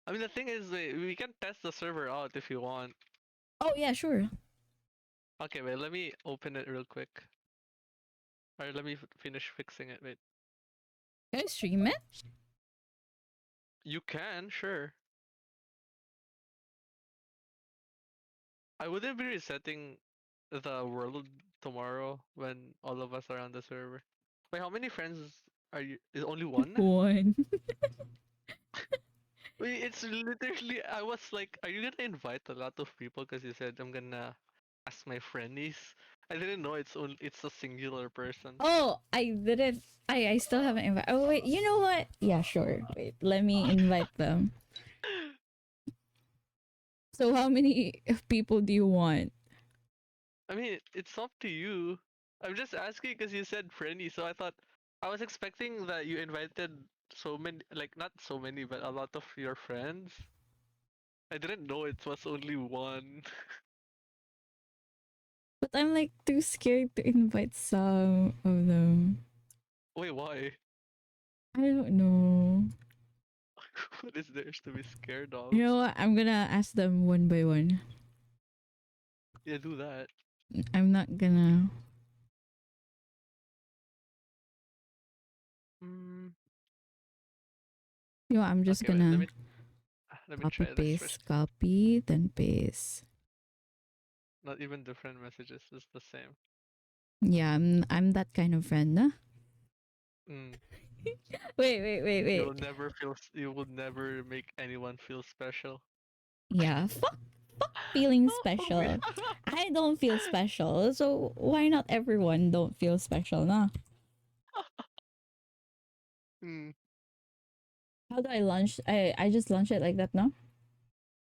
I mean, the thing is, we can test the server out if you want. Oh yeah, sure. Okay, wait, let me open it real quick. Alright, let me finish fixing it. Wait. Can I stream it? You can, sure. I wouldn't be resetting the world tomorrow when all of us are on the server. Wait, how many friends are you? Is only one? One. Wait, it's literally. I was like, are you gonna invite a lot of people? Because you said I'm gonna ask my friendies. I didn't know it's a singular person. Oh, I didn't. I still haven't invited. Oh wait, you know what? Yeah, sure. Wait, let me invite them. So how many people do you want? I mean, it's up to you. I'm just asking because you said friendly, so I was expecting that you invited so many, like not so many, but a lot of your friends. I didn't know it was only one. But I'm like too scared to invite some of them. Wait, why? I don't know. What is there to be scared of? You know what? I'm gonna ask them one by one. Yeah, do that. I'm not gonna. Mm, You know, I'm just okay, wait. gonna Let me copy try this first. paste, copy, then paste. Not even different messages. It's the same. Yeah, I'm that kind of friend, huh? Mm. Wait. You will never make anyone feel special. Yeah, fuck feeling Oh, fuck me. special. I don't feel special, so why not everyone don't feel special, nah? Hmm. How do I launch? I just launch it like that, no?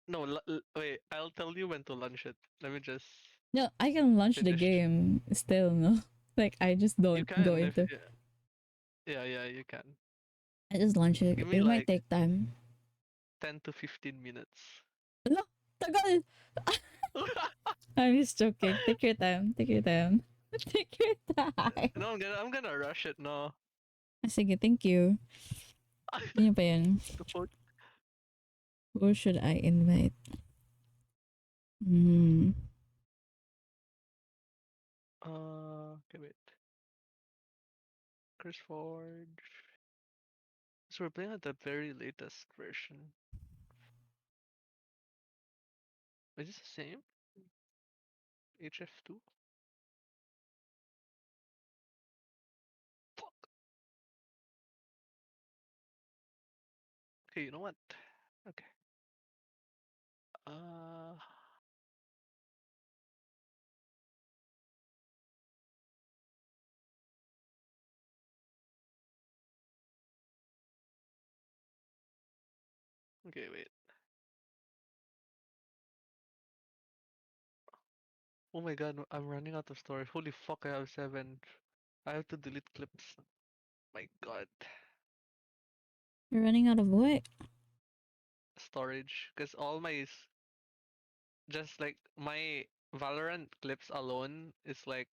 No, wait. I'll tell you when to launch it. Let me just No, I can launch the finish. game still, no? Like I just You don't go can if into. yeah, you can. I just launch it. Give me It might like take time. 10 to 15 minutes. No, tagal. I'm just joking. Take your time. Take your time. Take your time. No, I'm gonna rush it. No. Sige, thank you. Ano pa yun? The fuck? Who should I invite? Hmm. Okay, wait. Chris Ford. So we're playing at the very latest version. Is this the same? HF2? Fuck. Okay, you know what? Okay. Uh. Okay, wait. Oh my god, I'm running out of storage. Holy fuck, I have 7. I have to delete clips. My god. You're running out of what? Storage. Because all my. Just like my Valorant clips alone is like.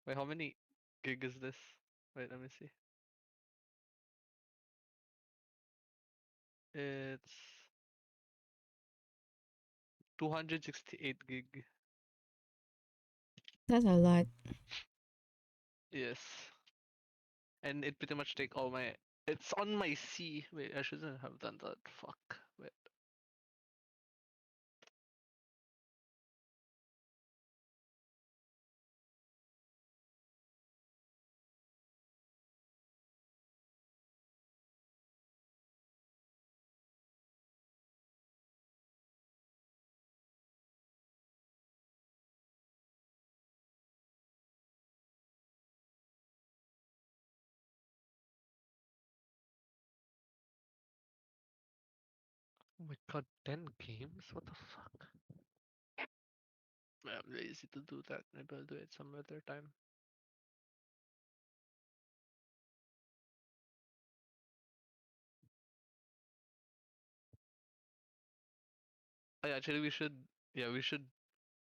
Wait, how many gig is this? Wait, let me see. It's 268 gig. That's a lot. Yes. And it pretty much take all my. It's on my C. Wait, I shouldn't have done that. Fuck. Wait. Oh my god, 10 games? What the fuck? I'm lazy to do that. Maybe I'll do it some other time. Oh, yeah, actually, we should. Yeah, we should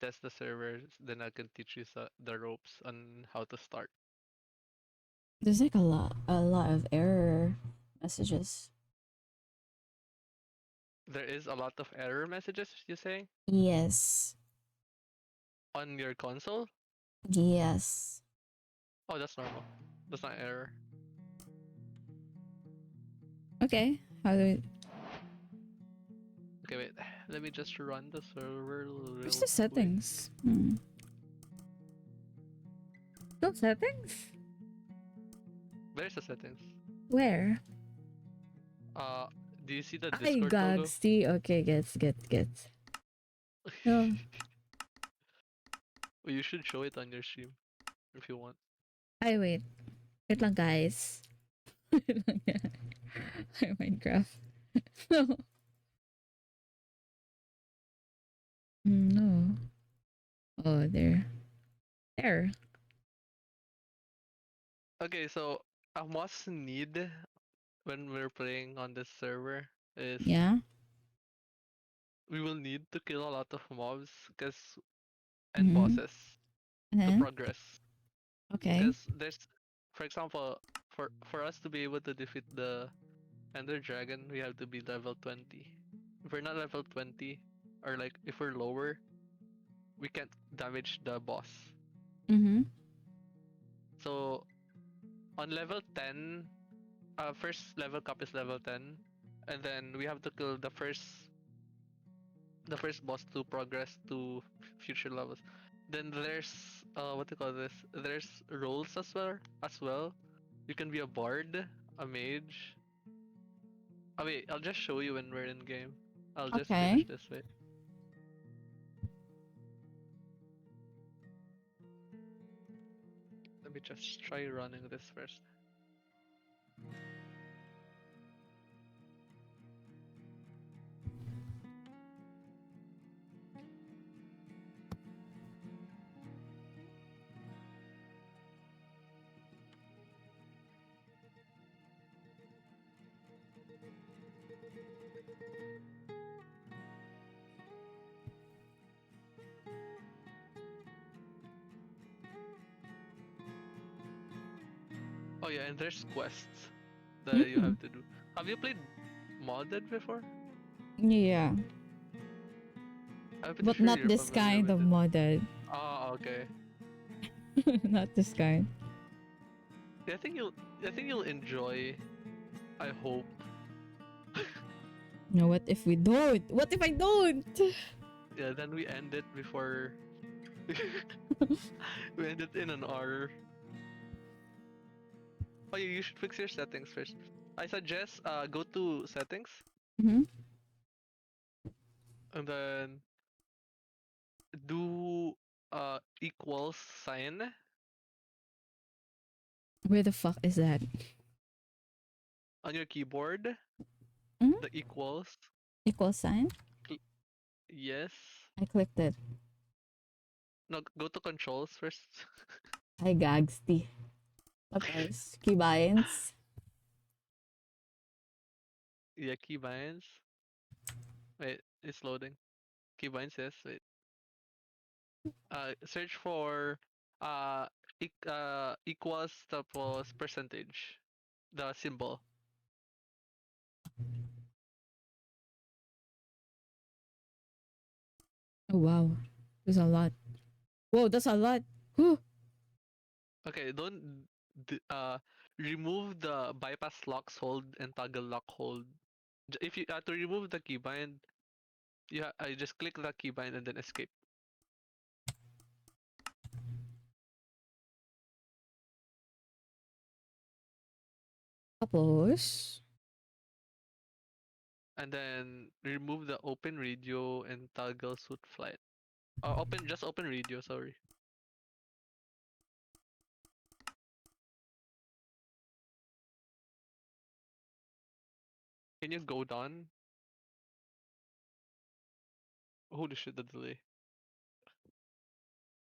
test the servers. Then I can teach you the ropes on how to start. There's like a lot of error messages. There is a lot of error messages, you say? Yes. On your console? Yes. Oh, that's normal. That's not error. Okay. How do we... Okay, wait. Let me just run the server Where's real the quick. settings? No settings? Where's the settings? Where? Do you see the I Discord got logo? see. Okay, gets. No. Well, you should show it on your stream if you want. I wait. Wait lang, guys. Wait lang, yeah. Hi, Minecraft. No. No. Oh, there. There. Okay, so a must need when we're playing on this server is Yeah. we will need to kill a lot of mobs and Mm-hmm. bosses to Uh-huh. progress. Okay. Because there's, for example, for us to be able to defeat the Ender Dragon, we have to be level 20. If we're not level 20, or like if we're lower, we can't damage the boss. Mm-hmm. So on level 10, first level cap is level 10, and then we have to kill the first boss to progress to future levels. Then there's what do you call this? There's roles as well. You can be a bard, a mage. Oh wait, I'll just show you when we're in game. I'll just finish Okay. this way. Let me just try running this first. Oh yeah, and there's quests that you Mm. have to do. Have you played modded before? Yeah. I'm pretty But sure not you're this familiar kind with of it. modded. Oh, okay. Not this kind. Yeah, I think you'll enjoy. I hope. No, what if we don't? What if I don't? Yeah, then we end it before we end it in an hour. Oh, yeah, you should fix your settings first. I suggest go to settings Mm-hmm. and then do equals sign Where the fuck is that? on your keyboard. Mm? The equals. Equal sign? Yes. I clicked it. No, go to controls first. Ay, gagsty. Tapos, keybinds. Yeah, keybinds. Wait, it's loading. Keybinds, yes. Wait. Search for equals tapos percentage. The symbol. Oh, wow. There's a lot. Whoa, that's a lot. Whew. Okay, don't remove the bypass locks hold and toggle lock hold. If you to remove the keybind, I just click the keybind and then escape. Tapos, And then remove the open radio and toggle suit flight. Open radio, sorry. Can you go down? Holy shit, the delay.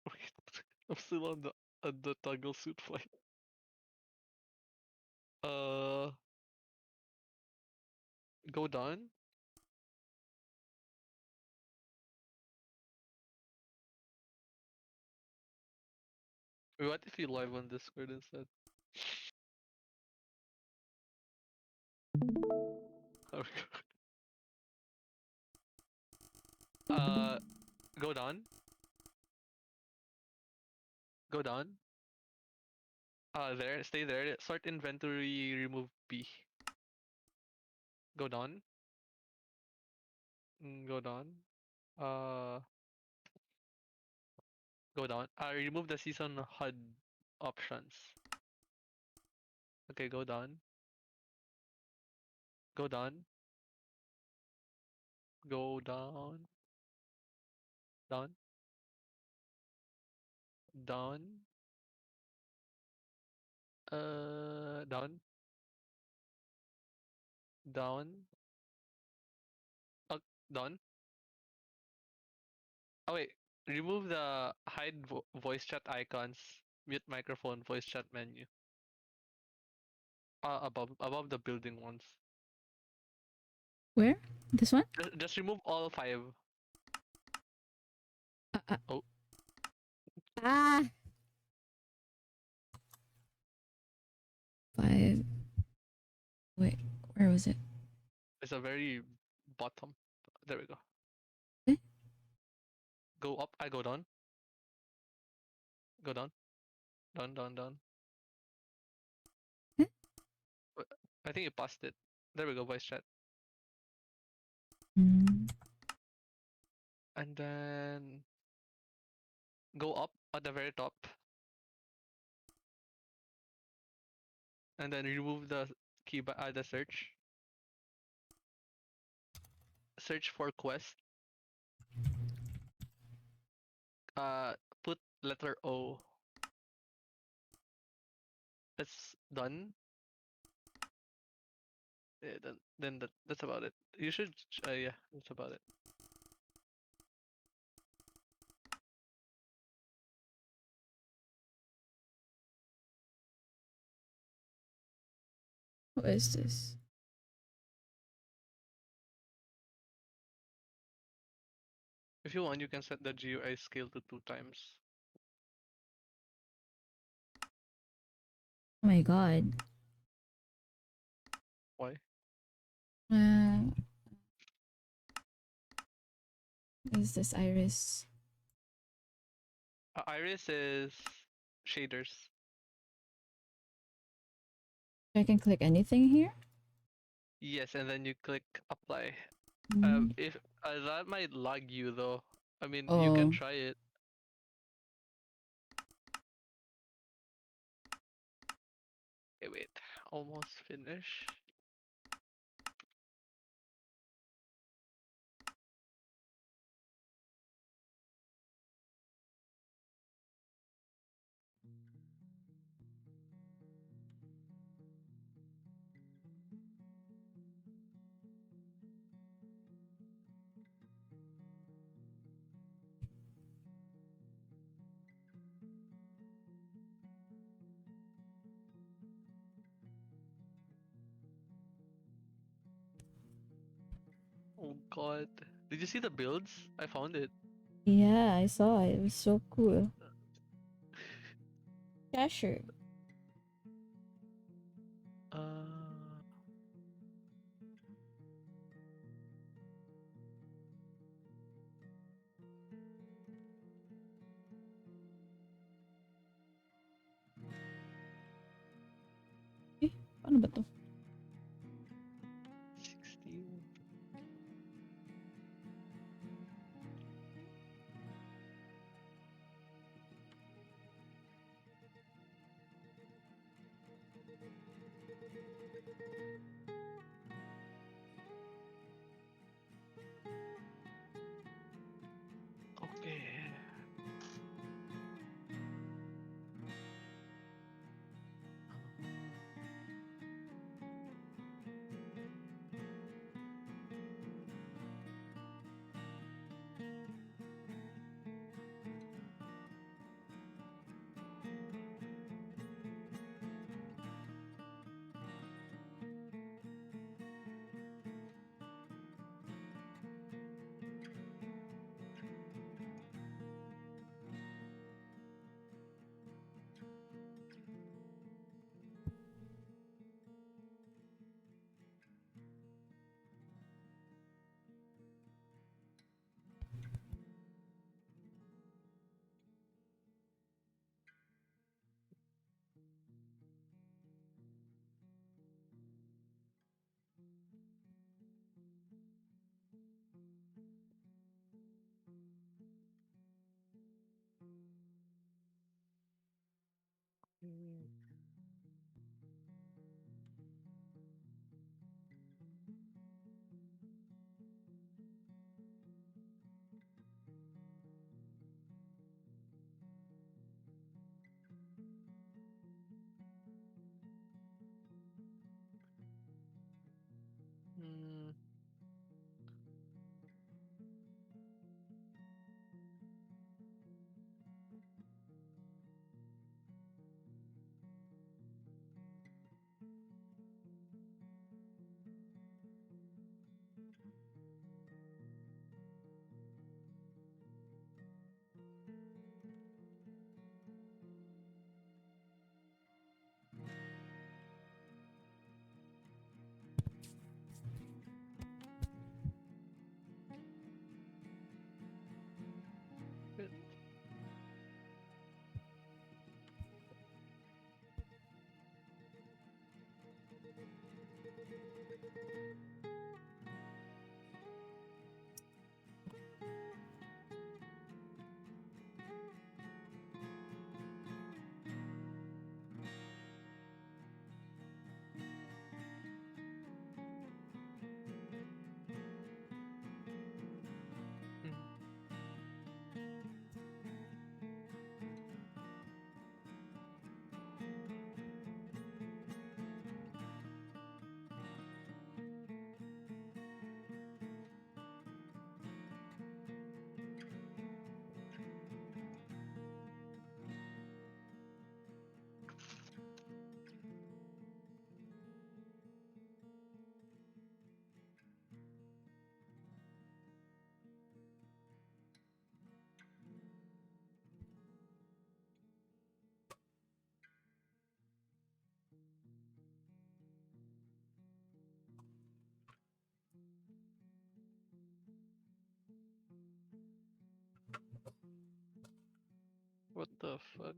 Wait, I'm still on the toggle suit flight. Uh, go down. What if you live on Discord instead? Oh, go down. Go down. There, stay there. Sort inventory, remove P. Go down. Go down. Uh, go down. Remove the season HUD options. Okay, go down. Go down. Go down. Down. Down. Down. Down. Down. Oh wait. Remove the hide voice chat icons. Mute microphone, voice chat menu. Above the building ones. Where? This one? Just remove all 5. Oh. Ah. 5. Wait, where was it? It's a very bottom. There we go. Okay. Go up. I go down. Go down. Down, down, down. I think you passed it. There we go, voice chat. Mm. And then go up at the very top. And then remove the key by the search. Search for quest. Put letter O. That's done. Yeah, then that's about it. You should yeah, that's about it. What is this? If you want, you can set the GUI scale to 2 times. Oh my god. Why? Is this iris? Iris is shaders. I can click anything here? Yes, and then you click apply. Mm. If that might lag you though. I mean, you can Oh. try it. Okay, wait. Almost finished. Oh god. Did you see the builds? I found it. Yeah, I saw it. It was so cool. Yeah, sure. Paano ba to? 16. Okay. Mm. What the fuck?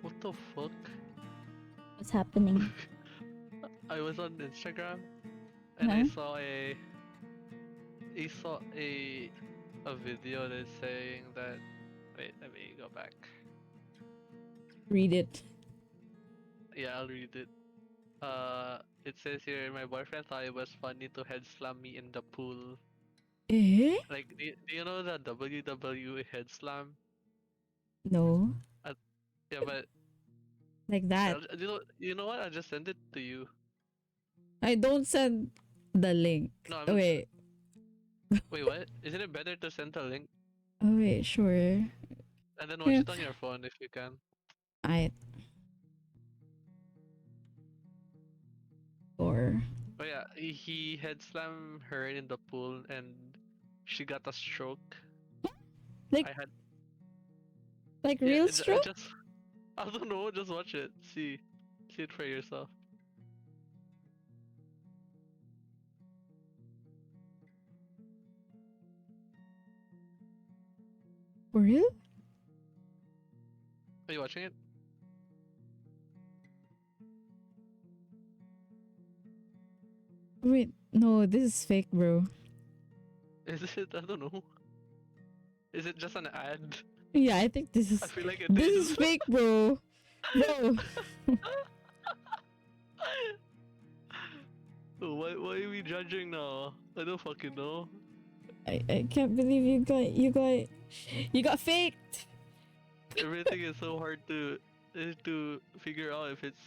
What the fuck? What's happening? I was on Instagram and Huh? I saw a video that's saying that, wait, let me go back. Read it. Yeah, I'll read it. It says here, my boyfriend thought it was funny to head slam me in the pool. Eh? Like, do you know the WWE head slam? No. Yeah, but Like that. you know what? I'll just send it to you. I don't send the link. No, Oh wait. wait, what? Isn't it better to send a link Oh wait, sure. and then watch Yeah. it on your phone if you can? I or Oh yeah, he head slammed her in the pool and she got a stroke. Like I had real I stroke? just I don't know, just watch it. See it for yourself. For real? Are you watching it? Wait, no, this is fake, bro. Is it? I don't know. Is it just an ad? Yeah, I think this I is feel like it this is. is fake, bro. Bro. Why are we judging now? I don't fucking know. I can't believe you got faked. Everything is so hard to figure out if it's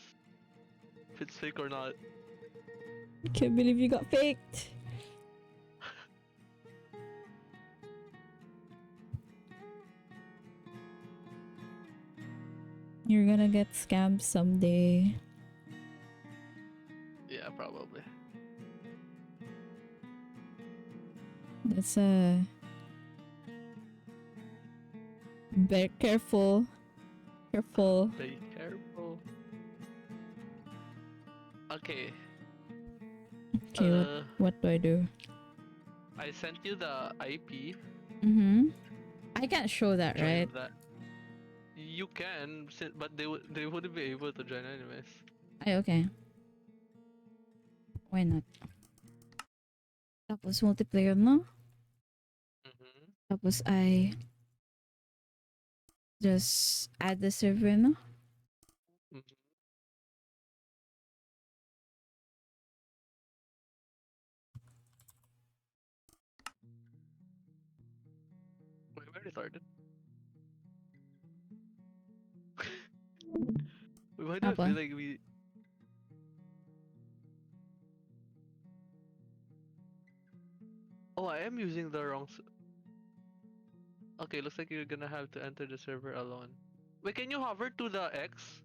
if it's fake or not. I can't believe you got faked. You're gonna get scammed someday. Yeah, probably. That's very careful. Careful. Be careful. Okay. Okay, what do I do? I sent you the IP. I can't show that, Join right? that. You can, but they wouldn't be able to join anyways. Ay, okay. Why not? Tapos multiplayer, no? Tapos I just add the server, no? Wait, where retarded? Why do I Apa? feel like we? Oh, I am using the wrong. Okay, looks like you're gonna have to enter the server alone. Wait, can you hover to the X?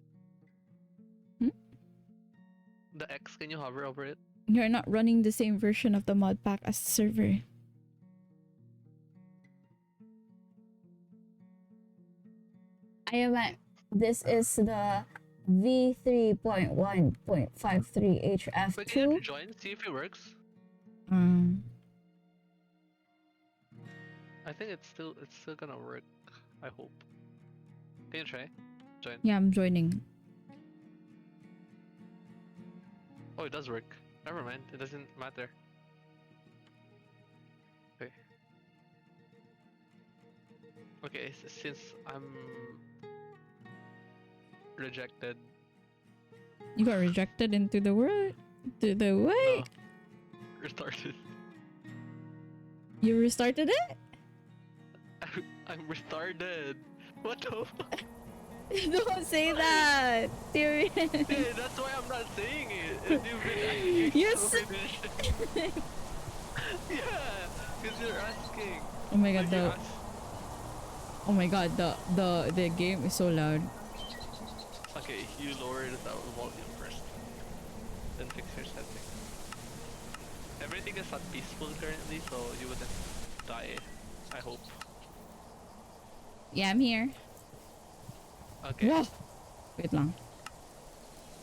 The X, can you hover over it? You're not running the same version of the mod pack as the server. I am at. This is the V3.1.53 Wait, can you HF2. join? See if it works. I think it's still gonna work. I hope. Can you try? Join. Yeah, I'm joining. Oh, it does work. Never mind. It doesn't matter. Okay. Okay, since I'm rejected. You got rejected into the world? To the way? No. Restarted. You restarted it? I'm retarded. What the fuck? Don't say that. Serious. Hey, that's why I'm not saying it. And you've been asking You're so many shit. Yeah, because you're asking. Oh my god, Like, you oh my god, the game is so loud. Okay, you lower the volume first. Then fix your settings. Everything is not peaceful currently, so you wouldn't die. I hope. Yeah, I'm here. Okay. Whoa. Wait lang.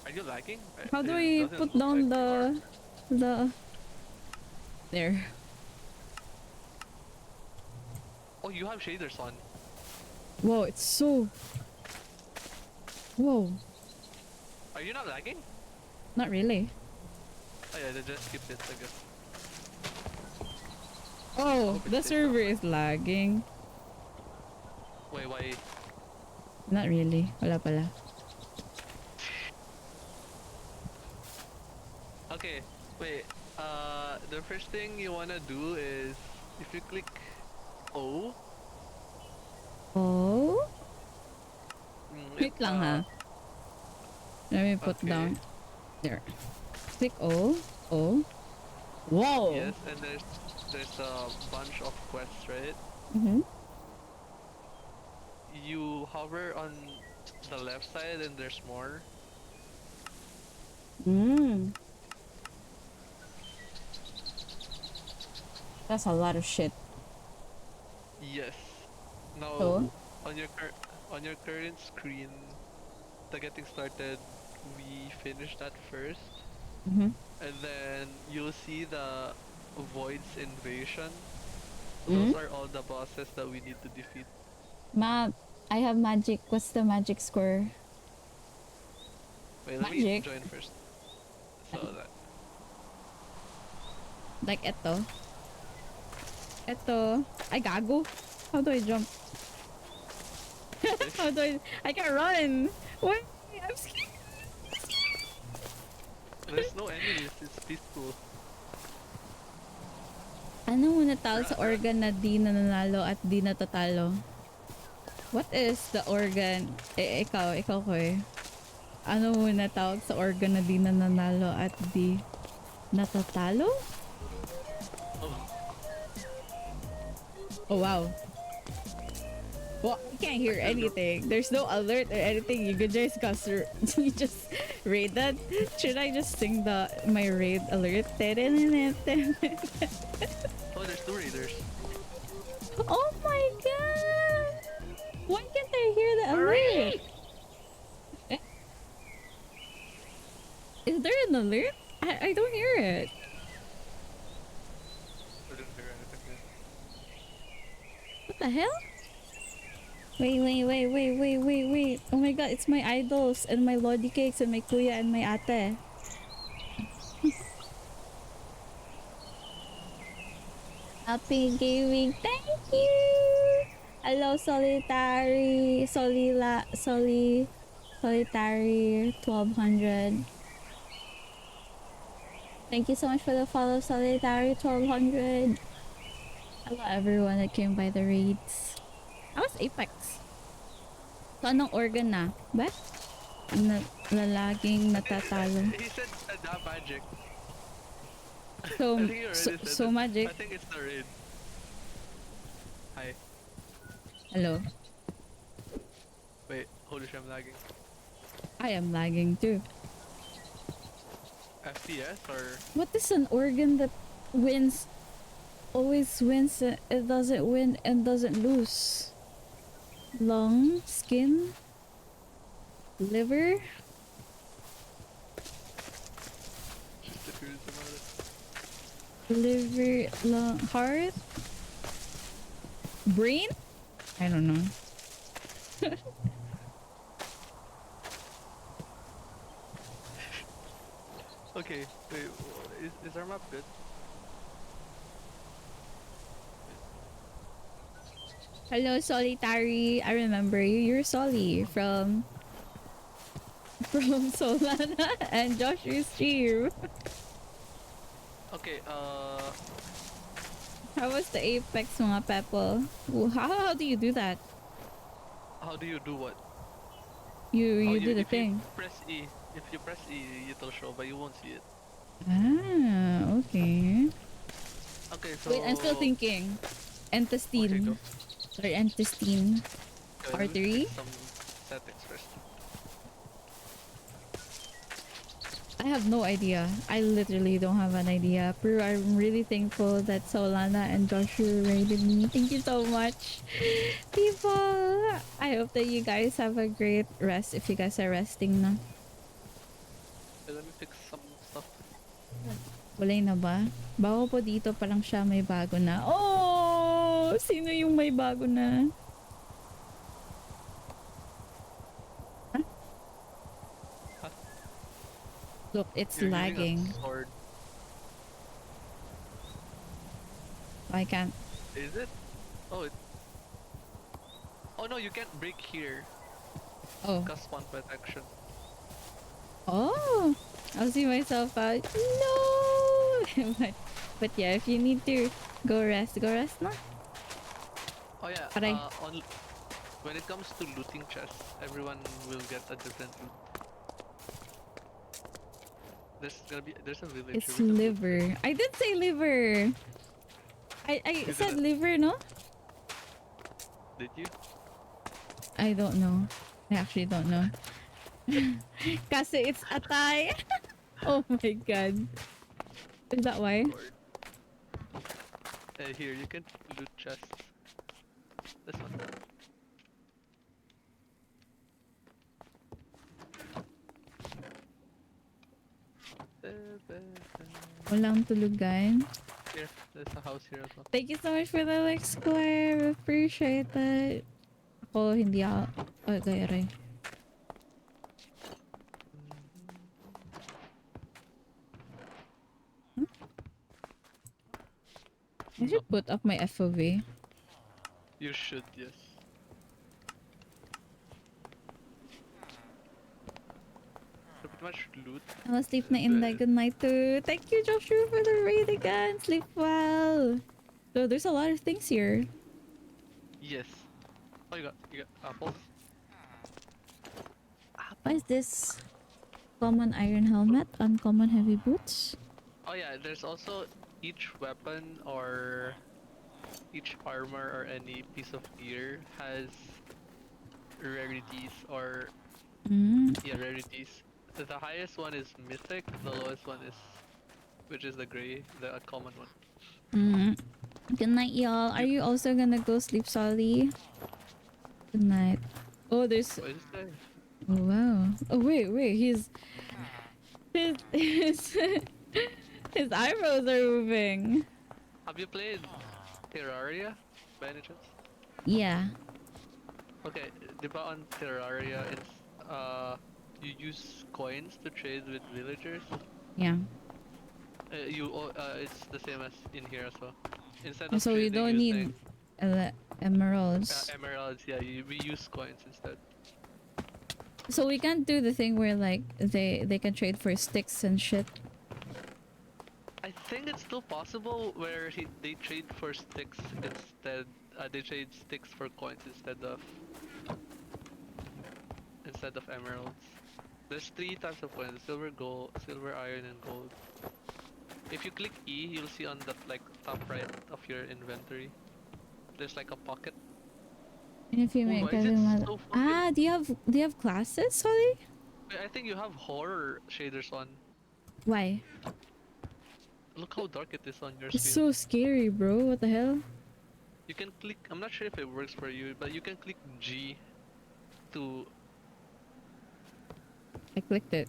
Are you lagging? How do It we doesn't put look down like the there? Oh, you have shaders on. Whoa, it's so. Whoa. Are you not lagging? Not really. Oh yeah, then just skip this, I guess. Oh, the server is lagging. Wait, why? Not really. Wala pala. Okay, wait. The first thing you wanna do is if you click O. Oh? Wait lang ha. Let me put down. There. Click O. O. Whoa! Yes, and there's a bunch of quests, right? You hover on the left side and there's more. That's a lot of shit. Yes. Now So? on your current screen, the getting started, we finished that first. And then you'll see the Void's invasion. Those are all the bosses that we need to defeat. I have magic. What's the magic score? Wait, let me Magic? join first. So that. Like eto. Eto. Ay, gago. How do I jump? How do I can't run. Wait, I'm scared. There's no enemies, it's peaceful. Ano mo natalo sa organ na di nananalo at di natatalo? What is the organ? Ikaw ko eh. Ano muna tawag sa organ na di nananalo at di natatalo? Oh wow. Well, I can't hear anything. There's no alert or anything. You could just you just raid that. Should I just sing my raid alert? Oh, there's 2 raiders. Oh my god! Why can't I hear the alert? Eh? Is there an alert? I don't hear it. I didn't hear anything yet. What the hell? Wait. Oh my god, it's my idols and my lodi cakes and my kuya and my ate. Happy gaming, thank you! Hello, Solitary 1200. Thank you so much for the follow, Solitary 1200. Hello everyone that came by the raids. How's Apex? So anong organ na? Ba? Laging natatalo. He said that magic. So, I think you already said so it. magic. I think it's the raid. Hi. Hello. Wait, holy shit, I'm lagging. I am lagging too. FPS or? What is an organ that wins, always wins, it doesn't win and doesn't lose? Lung, skin, liver? Just curious about it. Liver, lung, heart? Brain? I don't know. Okay, wait, is our map good? Hello, Solitary. I remember you. You're Solly from Solana and Joshua's stream. Okay, How was the Apex, mga Peppo? How do you do that? how do you do what? You do the if thing. If you press E, it'll show, but you won't see it. Ah, okay. Okay, so... Wait, I'm still thinking. Intestine. Or intestine. Okay, let me Artery? fix some settings first. I have no idea. I literally don't have an idea. Pero I'm really thankful that Solana and Joshua raided me. Thank you so much, people. I hope that you guys have a great rest if you guys are resting na. Okay, let me fix some stuff. Wala na ba? Bago po dito pa lang siya may bago na. Oh! Sino yung may bago na? Huh? Look, it's You're using a lagging. sword. I can't. Is it? Oh, oh no, you can't break here. Oh. Cause spawn protection. Oh! I'll see myself out. No! but yeah, if you need to go rest na. Oh yeah, Aray. when it comes to looting chests, everyone will get a different loot. There's a villager. It's with a loot. liver. I did say liver. I You said didn't. liver, no? Did you? I don't know. I actually don't know. Kasi it's atay. Oh my god. Is that why? Here, you can loot chests. This one. Walang tulugan. Here, there's a house here as well. Thank you so much for the like square. Appreciate that. Ako hindi ako. Okay, aray. I should put up my FOV. You should, yes. So pretty much loot. I'll sleep na in good night too. Thank you, Joshua, for the raid again. Sleep well. So there's a lot of things here. Yes. Oh, you got apples. What is this? uncommon iron helmet, uncommon heavy boots. Oh yeah, there's also each weapon or each armor or any piece of gear has rarities or Mm. yeah, rarities. The highest one is mythic, the lowest one is which is the gray, the common one. Mm. Good night, y'all. Are you also gonna go sleep, Solly? Good night. Oh, there's. What is this? Oh wow. Oh wait, he's his his eyebrows are moving. Have you played Terraria by any chance? Yeah. Okay, diba on Terraria it's you use coins to trade with villagers. Yeah. It's the same as in here as well. Instead And of so we trading don't using need emeralds. emeralds, yeah, we use coins instead. So we can't do the thing where like they can trade for sticks and shit. I think it's still possible where they trade for sticks instead. They trade sticks for coins instead of emeralds. There's 3 types of coins: silver, gold, silver, iron, and gold. If you click E, you'll see on the like top right of your inventory. There's like a pocket. And if you make why is it so fucking... do you have classes, sorry? I think you have horror shaders on. Why? Look how dark it is on your It's screen. so scary, bro. What the hell? You can click, I'm not sure if it works for you, but you can click G to... I clicked it.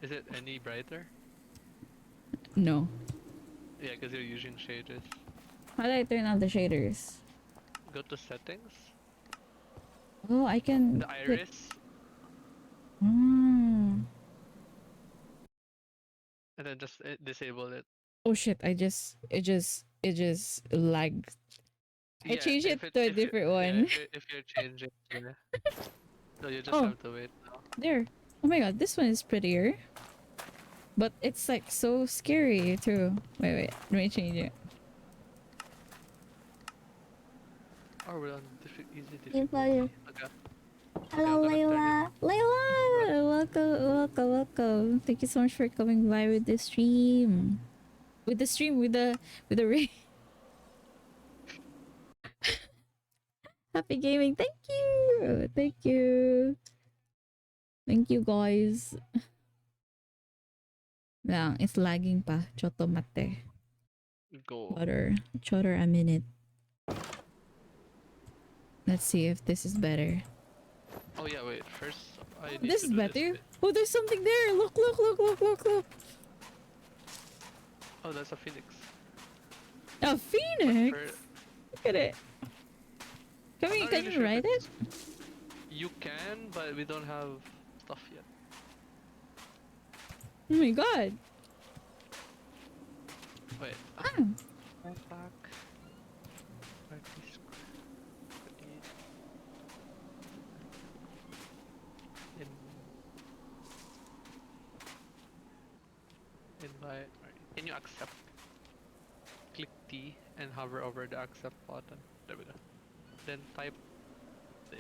Is it any brighter? No. Yeah, because you're using shaders. How do I turn on the shaders? Go to settings. Oh, I can The iris. Mm. And then just disable it. Oh shit, it just lagged. I changed it to a different one. If you're changing, yeah. So you just Oh. have to wait now. There. Oh my god, this one is prettier. But it's like so scary too. Wait, let me change it. Oh, we're on easy Hey, difficulty. Okay. Hello, Layla. Layla, welcome. Thank you so much for coming by with the stream. With the ring. Happy gaming. Thank you. Thank you, guys. Lang, it's lagging pa. Choto mate. Go. Chotter a minute. Let's see if this is better. Oh yeah, wait. First, I need This to is do better. This. Oh, there's something there. Look. Oh, that's a phoenix. A phoenix? Look at it. Can you ride it? You can, but we don't have stuff yet. Oh my god. Wait. Oh. Back. Invite. Can you accept? Click T and hover over the accept button. There we go. Then type this.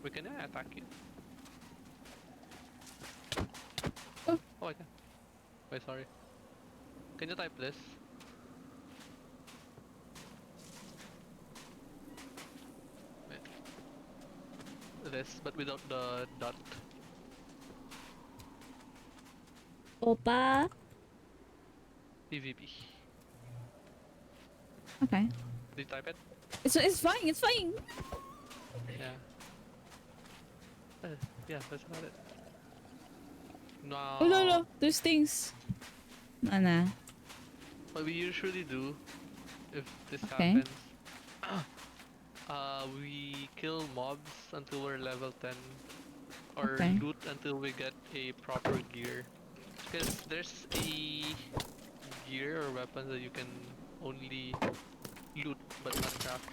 We can attack you. Oh, I can. Wait, sorry. Can you type this? Wait. This, but without the dot. Opa. PvP. Okay. Did you type it? It's fine. Yeah. Yeah, that's about it. No. Oh no, there's things. Nah. What we usually do, if this Okay. happens, we kill mobs until we're level 10, or Okay. loot until we get a proper gear. Because there's a gear or weapons that you can only loot but not craft.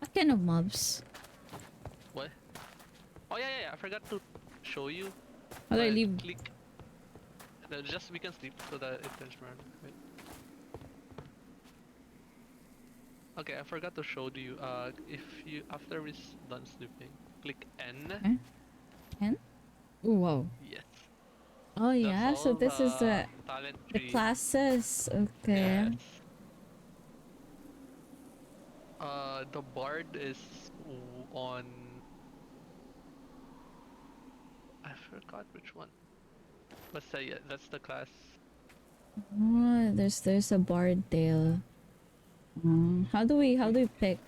What kind of mobs? What? Oh yeah, I forgot to show you. How do I leave? Click Just we can sleep so that it turns around. Right? Okay, I forgot to show you. If you after we're done sleeping, click N. Okay. N? Ooh, whoa. Yes. Oh yeah, so this is the talent the tree. classes. Okay. Yes. The bard is on. I forgot which one. But say yeah, that's the class. Oh, there's a bard tail. How do we pick?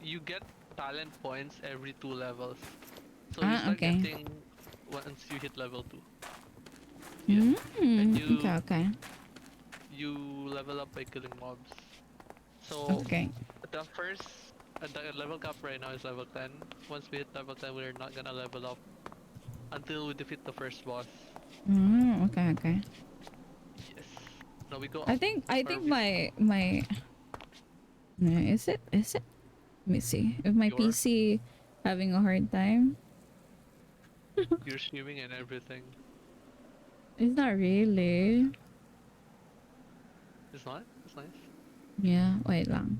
You get talent points every 2 levels. So you start Okay. getting once you hit level 2. Yes. And Okay. You level up by killing mobs. So Okay. the first the level cap right now is level 10. Once we hit level 10, we're not gonna level up until we defeat the first boss. Okay. Yes. No, we go up. I think my is it? Let me see. If my PC having a hard time. You're streaming and everything. It's not really. It's not? It's nice. Yeah, wait lang.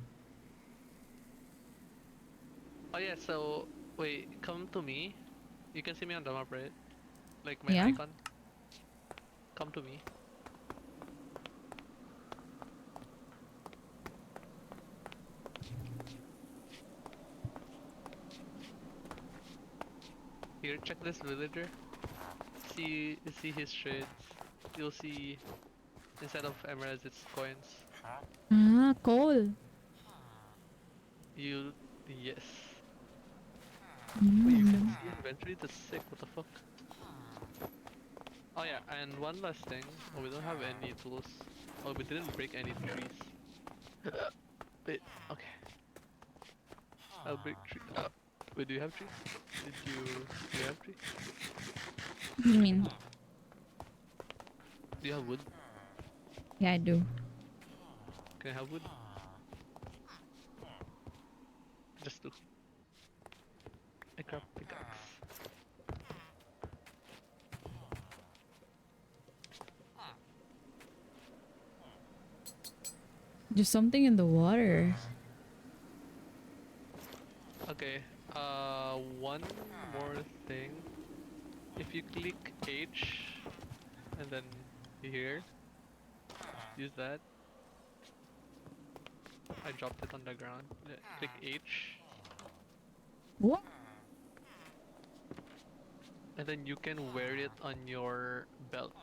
Oh yeah, so wait, come to me. You can see me on the map, right? Like my Yeah. icon. Come to me. Here, check this villager. See his trades. You'll see instead of emeralds, it's coins. Coal. Yes. Wait, you can see inventory? That's sick. What the fuck? Oh yeah, and one last thing. Oh, we don't have any tools. Oh, we didn't break any trees. Wait, okay. I'll break tree. Wait, do you have tree? Do you have tree? What do you mean? Do you have wood? Yeah, I do. Can I have wood? Just 2. I grab pickaxe. There's something in the water. Okay, one more thing. If you click H and then here, use that. I dropped it on the ground. Click H. What? And then you can wear it on your belt.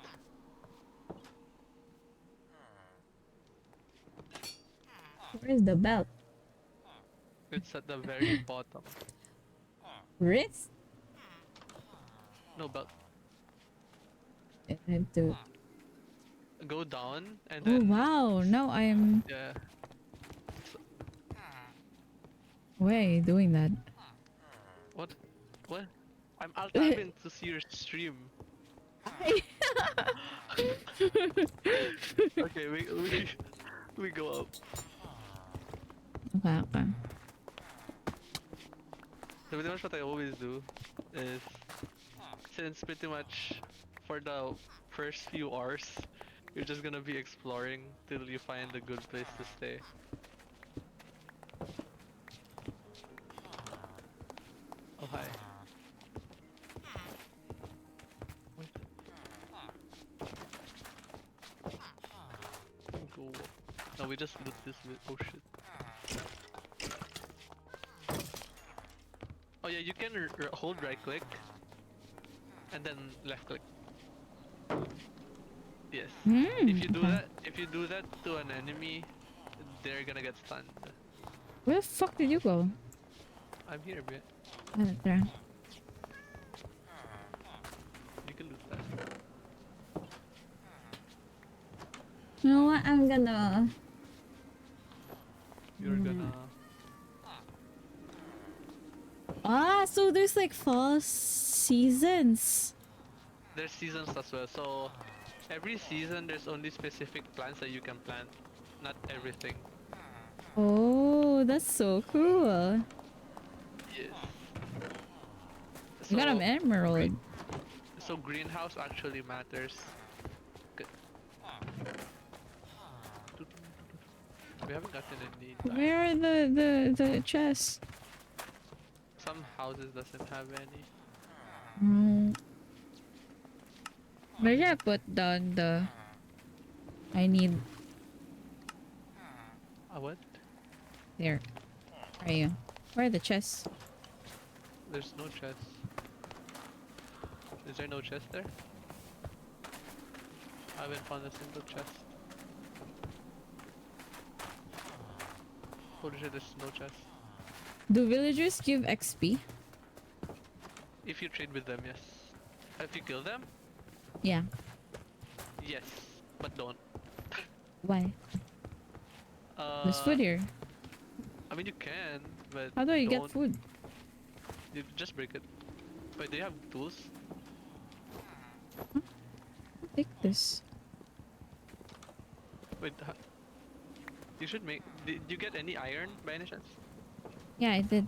Where is the belt? It's at the very bottom. Wrist? No belt. I have to. Go down and Oh then. wow! Now I'm. Yeah. Why are you doing that? What? What? I'm alt tabbing to see your stream. Okay, we go up. Okay. So pretty much what I always do is, since pretty much for the first few hours, you're just gonna be exploring till you find a good place to stay. Oh hi. Wait. Go. No, we just loot this with. Oh shit. Oh yeah, you can hold right click and then left click. Yes. If you do that to an enemy, they're gonna get stunned. Where the fuck did you go? I'm here, bit. There. You can loot that. You know what? I'm gonna. You're gonna. So there's like fall seasons. There's seasons as well. So every season, there's only specific plants that you can plant, not everything. Oh, that's so cool. Yes. You got an emerald. So greenhouse actually matters. Good. We haven't gotten any. Where are the chests? Some houses doesn't have any. Where should I put down the? I need. What? There. Where are you? Where are the chests? There's no chest. Is there no chest there? I haven't found a single chest. Holy shit, there's no chest. Do villagers give XP? If you trade with them, yes. If you kill them, Yeah. yes. But don't. Why? There's food here. I mean, you can, but How do I get don't- food? You just break it. Wait, do you have tools? Take this. Wait, you should make. Did you get any iron by any chance? Yeah, I did.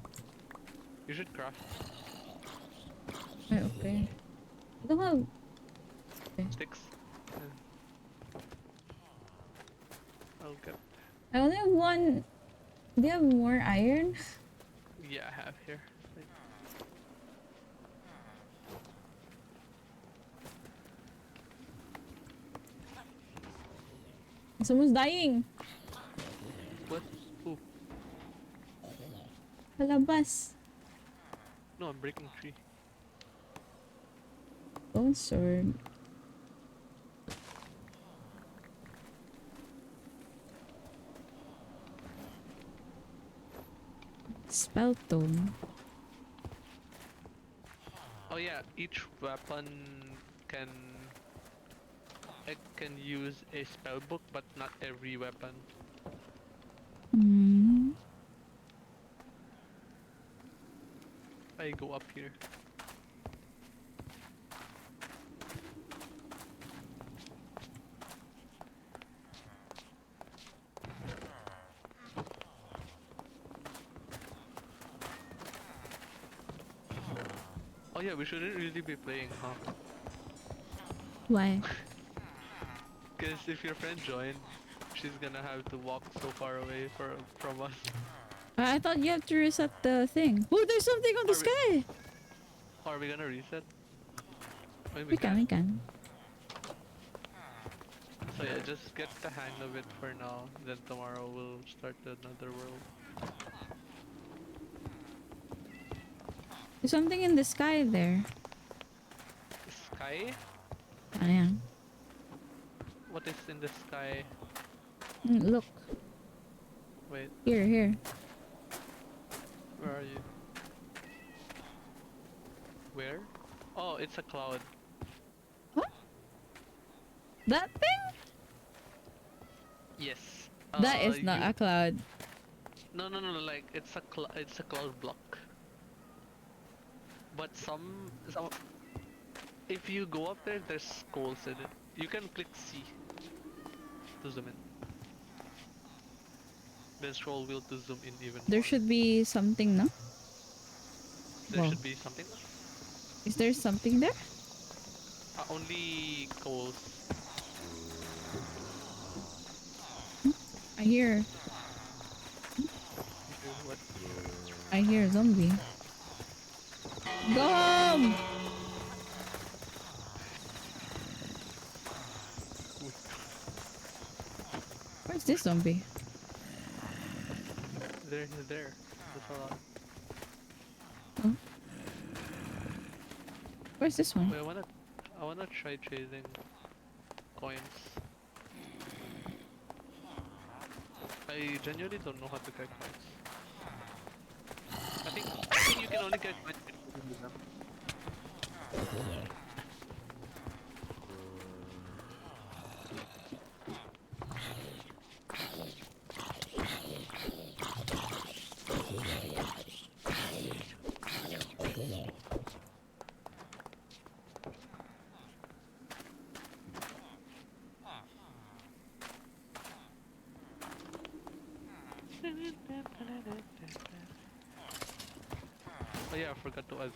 You should craft Okay. I don't have. sticks. Okay. I only have one. Do you have more iron? Yeah, I have here. Wait. Someone's dying. What? Who? Palabas. No, I'm breaking tree. Bone sword. Spell tome. Oh yeah, each weapon can it can use a spell book, but not every weapon. I go up here. Oh yeah, we shouldn't really be playing, huh? Why? Because if your friend joined, she's gonna have to walk so far away from us. I thought you have to reset the thing. Oh, there's something on the sky! Are we gonna reset? I mean, We can. So yeah, just get the hang of it for now. Then tomorrow we'll start another world. There's something in the sky there. Sky? Oh, yeah. What is in the sky? Look. Wait, Here. where are you? Where? Oh, it's a cloud. That thing? Yes. That is not a cloud. No, like it's a cloud block. But some if you go up there, there's skulls in it. You can click C to zoom in. Then scroll wheel to zoom in even There more. should be something, no? There Whoa. should be something. Is there something there? Only coals. I hear. What? I hear a zombie. Go home! Where's this zombie? There. That's a lot. Oh. Where's this one? Wait, I wanna try trading coins. I genuinely don't know how to get coins. I think you can only get coins with them. Oh yeah, I forgot to add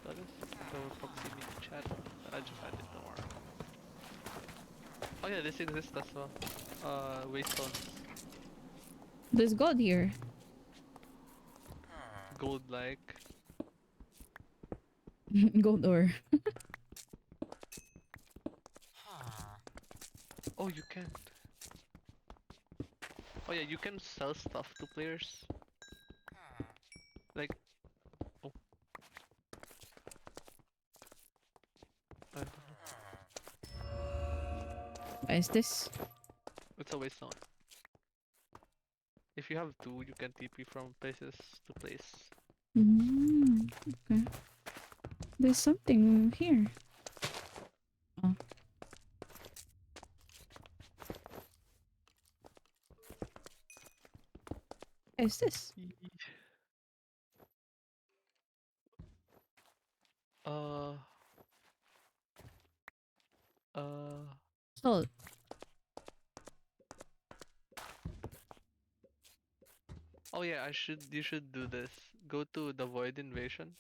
call this? The proximity chat. I just added tomorrow. Oh yeah, this exists as well. Waystones. There's gold here. Gold like. Gold ore. Oh, you can't. Oh yeah, you can sell stuff to players. Like, oh. I don't know. What is this? It's a waystone. If you have two, you can TP from places to place. Okay. There's something here. Oh. What is this? Uh. Salt. Oh yeah, you should do this. Go to the Void Invasion.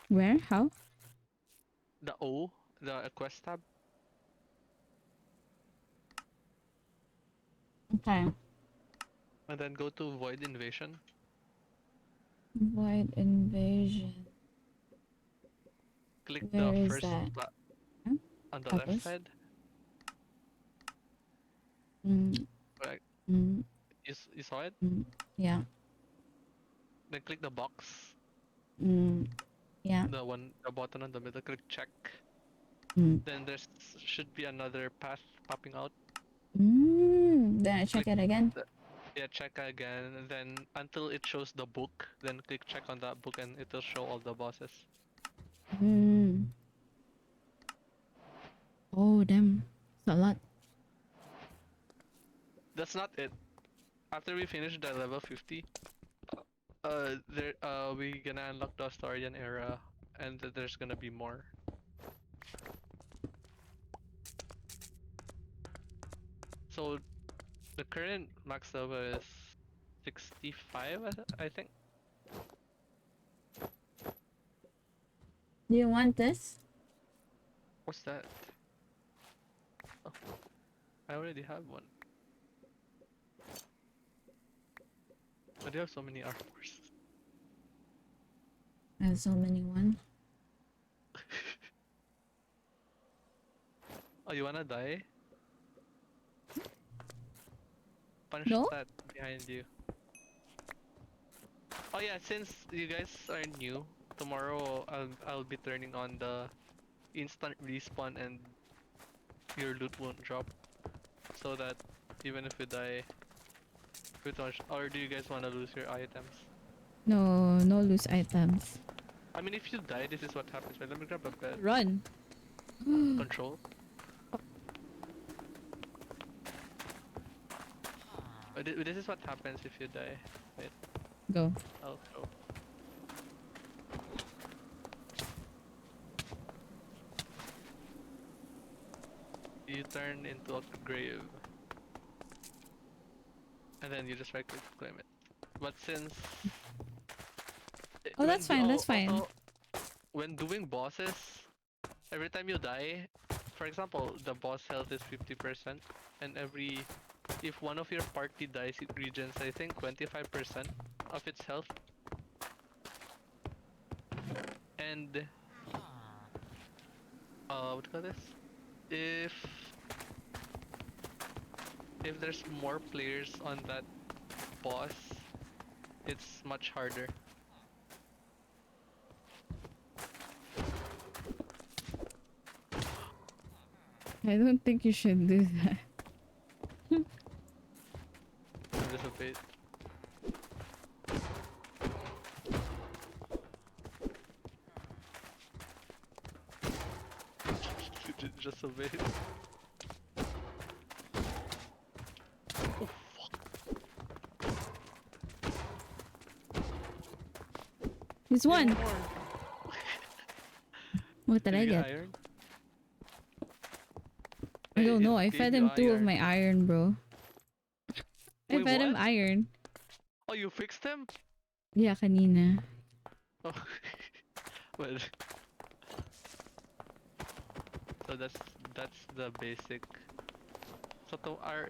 Where? How? The O, the quest tab. Okay. And then go to Void Invasion. Void invasion. Click Where the is first that? on the left Others? side. Right. You saw it? Yeah. Then click the box. Yeah. The button on the middle. Click check. Then there should be another path popping out. Then I check Click it again. Yeah, check again. And then until it shows the book, then click check on that book, and it'll show all the bosses. Oh damn. It's a lot. That's not it. After we finish the level 50, we gonna unlock the Astarian era, and there's gonna be more. So the current max level is 65, I think. Do you want this? What's that? Oh, I already have one. I do have so many armors. I have so many one. Oh, you wanna die? Punch No? that behind you. Oh yeah, since you guys are new, tomorrow I'll be turning on the instant respawn and your loot won't drop, so that even if you die, or do you guys wanna lose your items? No, no loose items. I mean, if you die, this is what happens. Right? Let me grab a bed. Run. Control. This is what happens if you die. Wait. Go. I'll go. You turn into a grave. And then you just right click to claim it. But since... Oh, that's fine, that's fine. Also, when doing bosses, every time you die, for example, the boss health is 50%, and if one of your party dies, it regens, I think, 25% of its health. And what do you call this? If there's more players on that boss, it's much harder. I don't think you should do that. Just a bait. Just a bait. Oh fuck. This one. What did I get? Iron? I don't know. I gave fed you him 2 of iron. my iron, bro. I Wait, fed him what? iron. Oh, you fixed him? Yeah, kanina. Oh, well, so that's the basic. So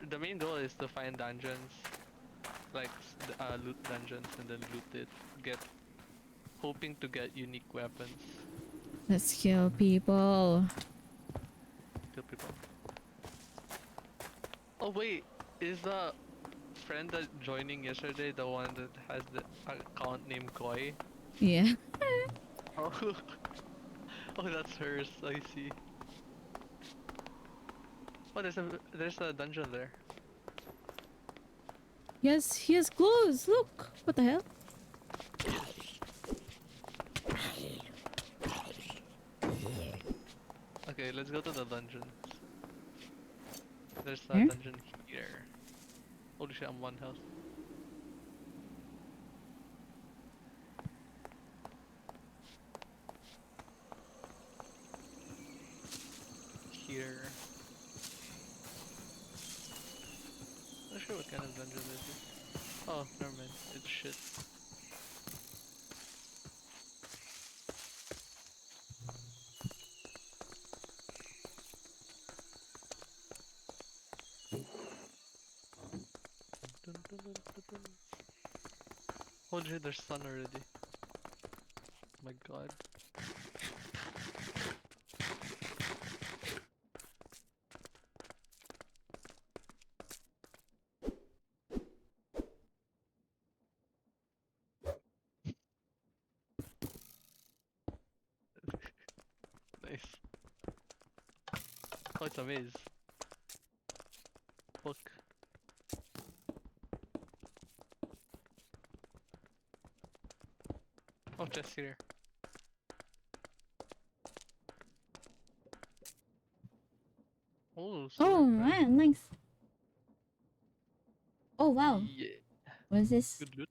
the main goal is to find dungeons, like loot dungeons, and then loot it. Hoping to get unique weapons. Let's kill people. Kill people. Oh wait, is the friend that joining yesterday the one that has the account named Koi? Yeah. Oh, oh, that's hers. I see. Oh, there's a dungeon there. Yes, he has clothes. Look. What the hell? Okay, let's go to the dungeons. There's a Here? dungeon here. Holy shit, I'm one health. Here. Not sure what kind of dungeon this is. Oh, never mind. It's shit. Dun, dun, dun, dun, dun. Holy shit, there's sun already. My god. Nice. Oh, it's a maze. Fuck. Oh, chest here. Oh, Oh, sword, right. man. Nice. Oh, wow. Yeah. What is this? Good loot.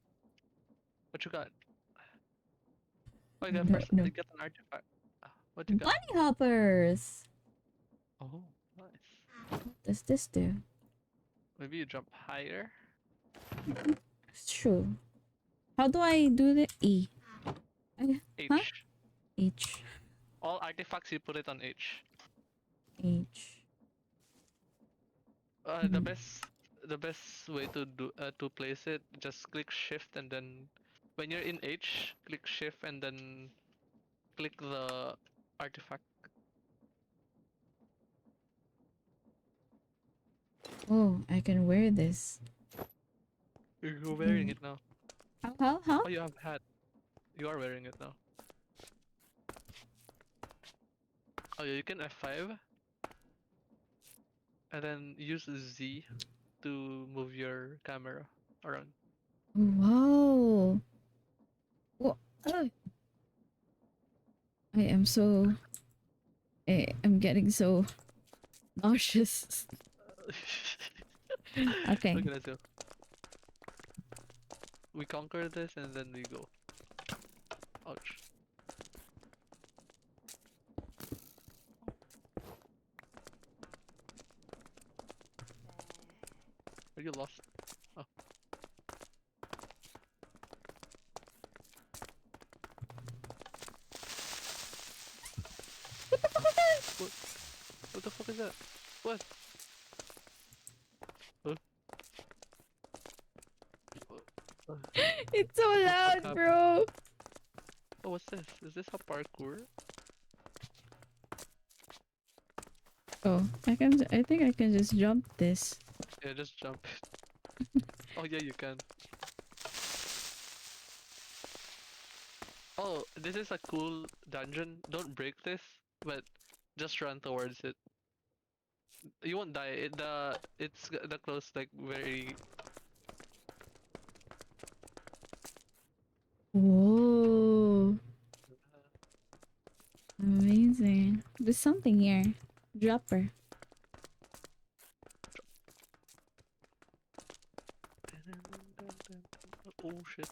What you got? Oh, you I got don't know. you got an artifact. What you got? Bunny hoppers. Oh, nice. What does this do? Maybe you jump higher? It's true. How do I do the E? H. Huh? H. All artifacts you put it on H. H. The best way to place it, just click shift and then when you're in H, click shift and then click the artifact. Oh, I can wear this. You're wearing it now. How? Oh, you have hat. You are wearing it now. Oh yeah, you can F5 and then use Z to move your camera around. Wow. What? I am so... I'm getting so nauseous. Okay. Okay, let's go. We conquer this and then we go. Ouch. Are you lost? Oh. What the fuck is that? What? Huh? It's so loud, bro. Oh, what's this? Is this a parkour? Oh, I think I can just jump this. Yeah, just jump. Oh yeah, you can. Oh, this is a cool dungeon. Don't break this, but just run towards it. You won't die. It's the close like very. Whoa. Amazing. There's something here. Dropper. Oh shit.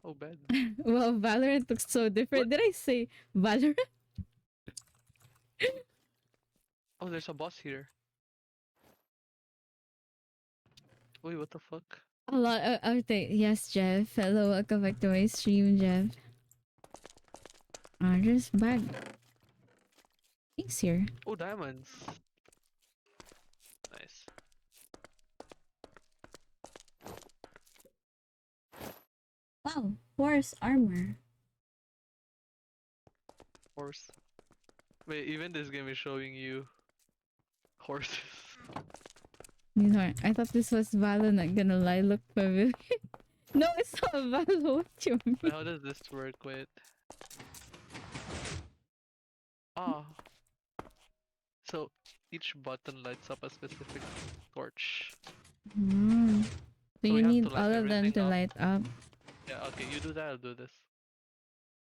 Oh bad. Well, Valorant looks so different. Did I say Valorant? there's a boss here. Wait, what the fuck? A lot of update. Yes, Jeff. Hello, welcome back to my stream, Jeff. Just back. Thanks here. Oh, diamonds. Nice. Wow, horse armor. Horse. Wait, even this game is showing you horses. These aren't. I thought this was Valo, not gonna lie. Look familiar. No, it's not Valo. What you mean? Wait, how does this work? Wait. Ah. So each button lights up a specific torch. Mm. So So you we have need to light all of them everything to up. light up. Yeah, okay, you do that, I'll do this.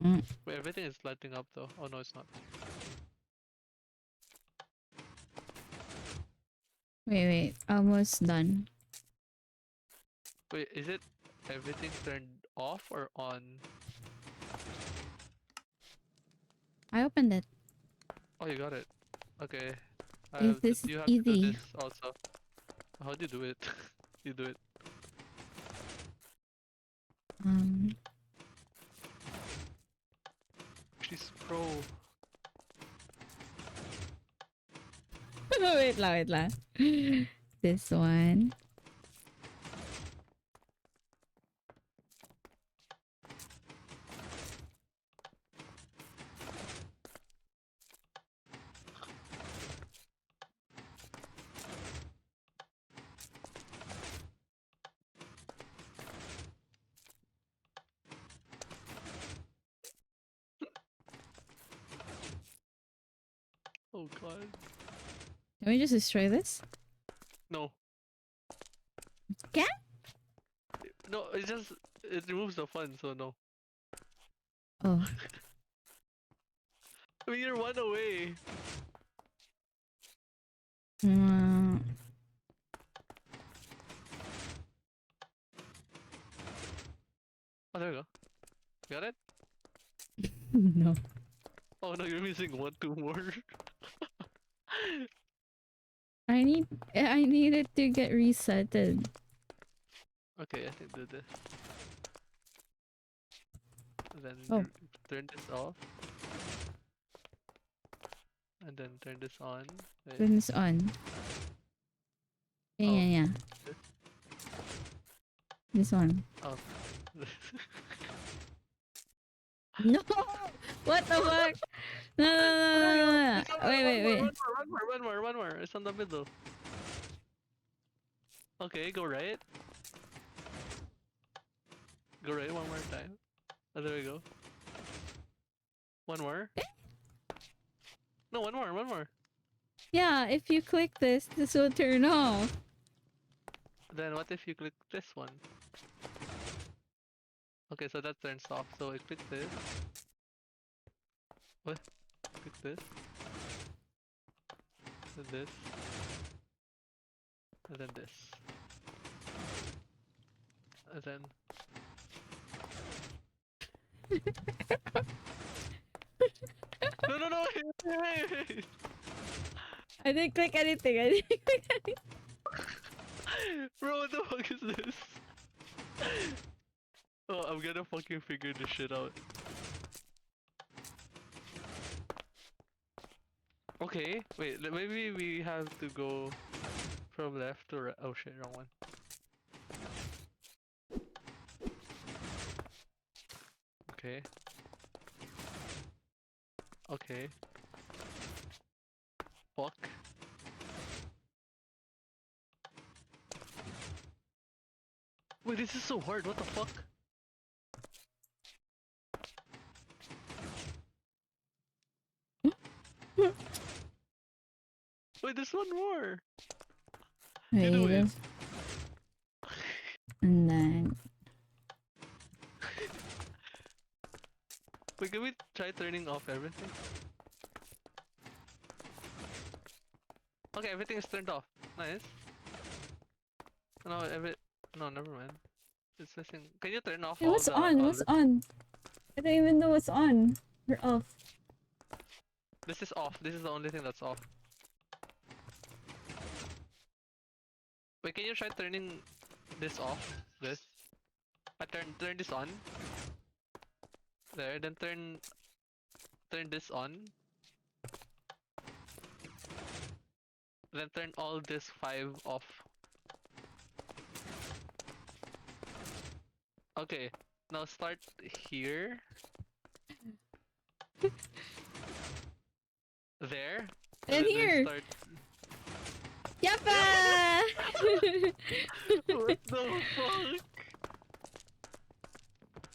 Mm. Wait, everything is lighting up though. Oh no, it's not. Wait. Almost done. Wait, is it everything turned off or on? I opened it. Oh, you got it. Okay. Is this you have to do easy? this also. How do you do it? You do it. She's pro. Wait lang. This one. Oh god. Can we just destroy this? No. Can? No, it removes the fun, so no. Oh. I mean, you're one away. Mm. Oh, there we go. Got it? No. Oh no, you're missing one, two more. I need it to get resetted. Okay, I think do this. Then Oh. turn this off. And then turn this on. Wait. Turn this on. Yeah. This? This one. Oh. No! What the fuck? No. Wait. One more. It's on the middle. Okay, go right. Go right one more time. Oh, there we go. One more. No, one more. Yeah, if you click this will turn off. Then what if you click this one? Okay, so that turns off. So I click this. What? Click this. Then this. And then this. And then... No! Wait. I didn't click anything. Bro, what the fuck is this? Oh, I'm gonna fucking figure this shit out. Okay, wait, maybe we have to go from left to right. Oh shit, wrong one. Okay. Okay. Fuck. Wait, this is so hard, what the fuck? Wait, there's one more! You do it. And then... Wait, can we try turning off everything? Okay, everything is turned off. Nice. No, no, never mind. It's missing. Can you turn off Hey, all what's the on? What's on? I don't even know what's on. We're off. This is off. This is the only thing that's off. Wait, can you try turning this off? This. Turn this on. There, then turn this on. Then turn all this 5 off. Okay, now start here. There. And then here. Start... Yappa! What the fuck?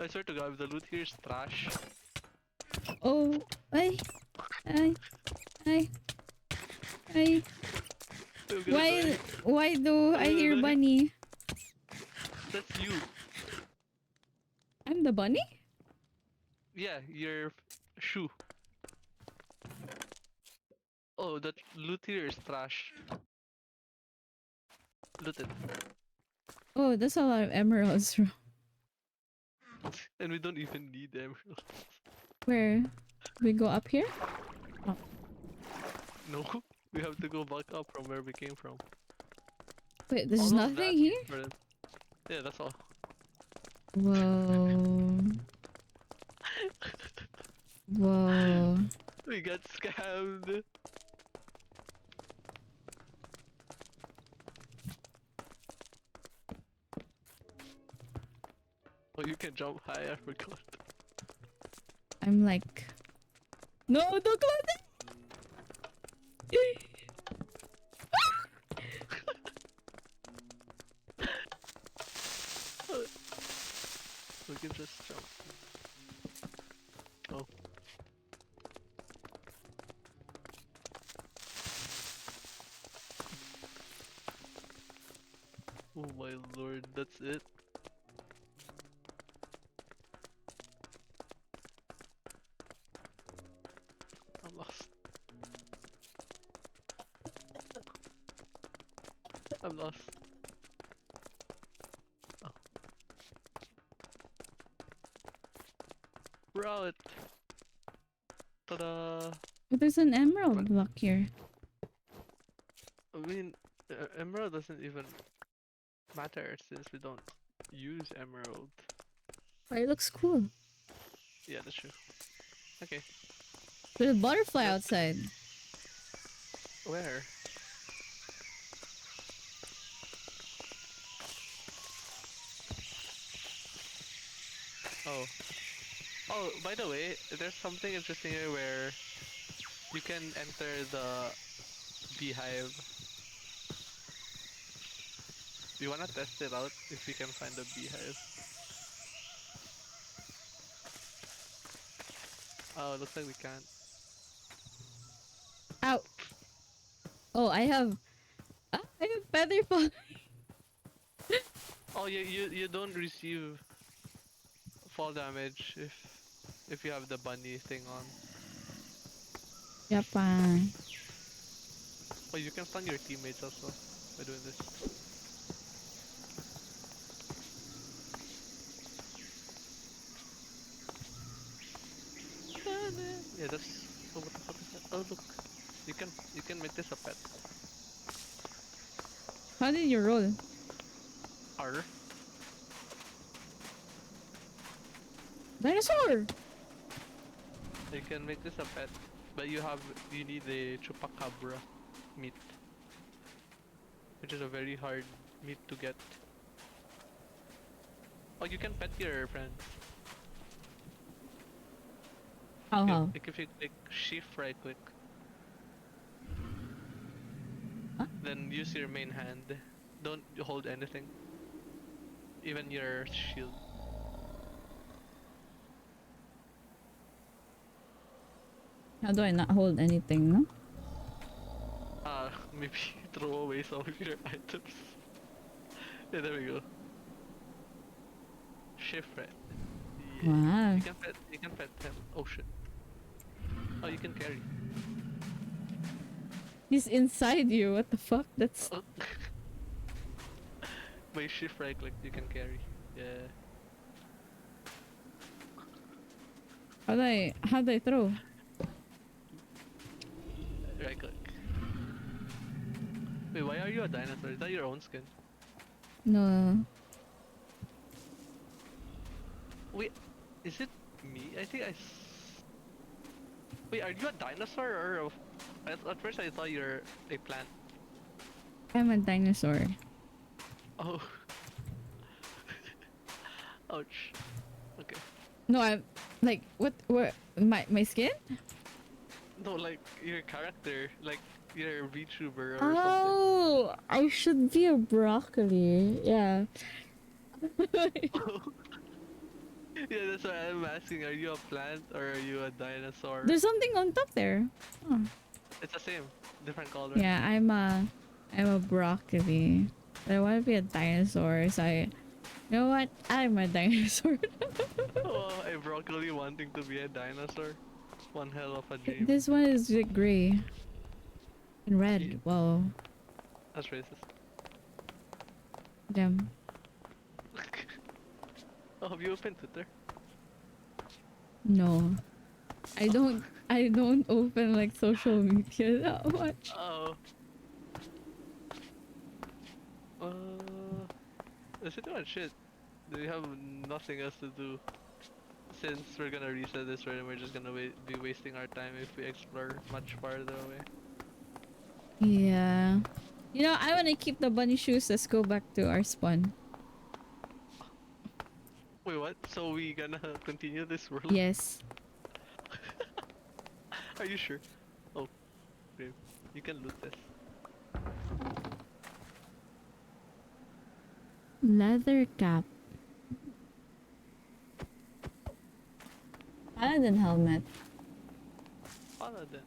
I swear to God, if the loot here is trash. Oh, ay. Why do I hear bunny? That's you. I'm the bunny? Yeah, your shoe. Oh, that loot here is trash. Loot it. Oh, that's a lot of emeralds. And we don't even need emeralds. Where? We go up here? Oh. No, we have to go back up from where we came from. Wait, there's All of nothing that here? Yeah, that's all. Whoa. Whoa. We got scammed. Oh, you can jump high, I forgot. I'm like... No, don't close it! We can just jump. Oh. Oh my lord, that's it? I'm lost. I'm lost. Oh. Route! Ta-da! But there's an emerald block here. I mean, emerald doesn't even matter since we don't use emerald. But it looks cool. Yeah, that's true. Okay. There's a butterfly outside. Where? Oh. Oh, by the way, there's something interesting here where you can enter the beehive. Do you wanna test it out if we can find a beehive? Oh, it looks like we can't. Ow! Oh, I have feather falling. Oh, you don't receive fall damage if you have the bunny thing on. Yep. Oh, you can stun your teammates also by doing this. Yeah, that's. Oh, what the fuck is that? Oh, look, you can make this a pet. How did you roll? R. Dinosaur! You can make this a pet, but you need a chupacabra meat, which is a very hard meat to get. Oh, you can pet your friends. How? Like if you click shift right click, then use your main hand. Don't hold anything, even your shield. How do I not hold anything, no? Maybe throw away some of your items. Yeah, there we go. Shift right. Yeah. Wow. You can pet him. Oh shit. Oh, you can carry. He's inside you, what the fuck? That's... Oh. By shift right click, you can carry. Yeah. How do I throw? Right click. Wait, why are you a dinosaur? Is that your own skin? No. Wait, is it me? I think Wait, are you a dinosaur or at first I thought you're a plant. I'm a dinosaur. Oh. Ouch. Okay. No, I'm like what my skin? No, like your character, like you're a VTuber or Oh, I should be a broccoli. Yeah. something. Yeah, that's why I'm asking. Are you a plant or are you a dinosaur? There's something on top there. Oh. It's the same, different color. Yeah, I'm a broccoli. But I want to be a dinosaur, so you know what? I'm a dinosaur. Oh, a broccoli wanting to be a dinosaur. One hell of a dream. This one is gray and red. Yeah. Whoa. That's racist. Damn. Oh, have you opened Twitter? No. I don't open like social media that much. Oh. There's too much shit. We have nothing else to do. Since we're gonna reset this right and we're just gonna be wasting our time if we explore much farther away. Yeah. You know, I want to keep the bunny shoes. Let's go back to our spawn. Wait, what? So we gonna continue this world? Yes. Are you sure? Oh, brave. You can loot this. Leather cap. Paladin helmet. Paladin.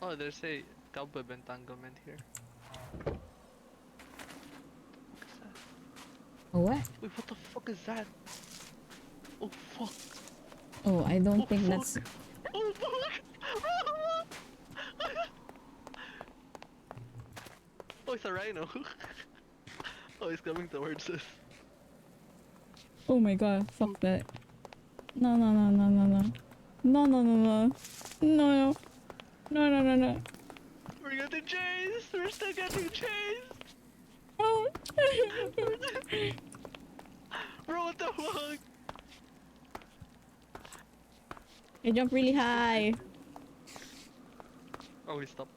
Oh, there's a cobweb entanglement here. What? Wait, what the fuck is that? Oh fuck. Oh, I don't think fuck. that's. Oh fuck! Oh, it's a rhino. Oh, he's coming towards us. Oh my god! Fuck that. No no no no no no. No no no no. No no. No no no no. We're getting chased! We're still getting chased! Oh. Bro, what the fuck? I jump really high. Oh, we stopped.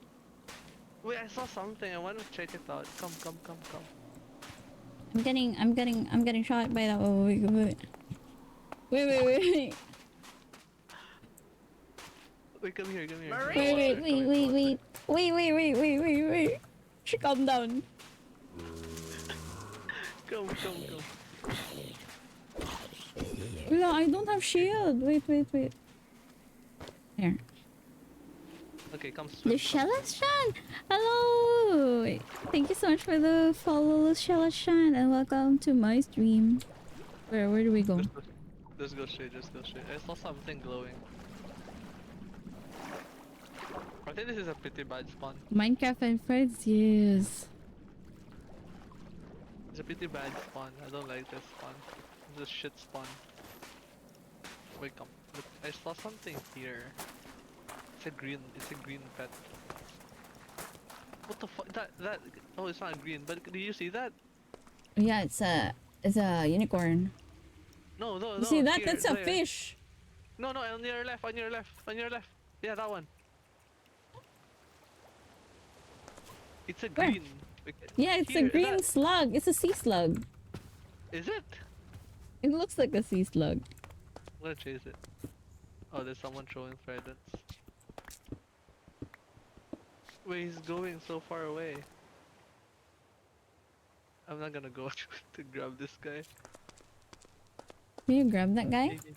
Wait, I saw something. I want to check it out. Come. I'm getting shot by that. Oh, wait. Wait. Wait, come here. Wait. Calm down. Come. No, I don't have shield. Wait. Here. Okay, come swim. Luchellashan! Hello! Thank you so much for the follow, Luchellashan, and welcome to my stream. Where do we go? Just go straight. I saw something glowing. I think this is a pretty bad spawn. Minecraft and friends, yes. It's a pretty bad spawn. I don't like this spawn. It's a shit spawn. Wait, come. Look, I saw something here. It's a green pet. What the fuck? That. Oh, it's not green. But do you see that? Yeah, it's a unicorn. No. You see that? Here, That's a there. fish. No, on your left. Yeah, that one. It's a Where? green. Yeah, it's Here, a green that. slug. It's a sea slug. Is it? It looks like a sea slug. I'm gonna chase it. Oh, there's someone throwing tridents. Wait, he's going so far away. I'm not gonna go to grab this guy. Can you grab that guy? Maybe.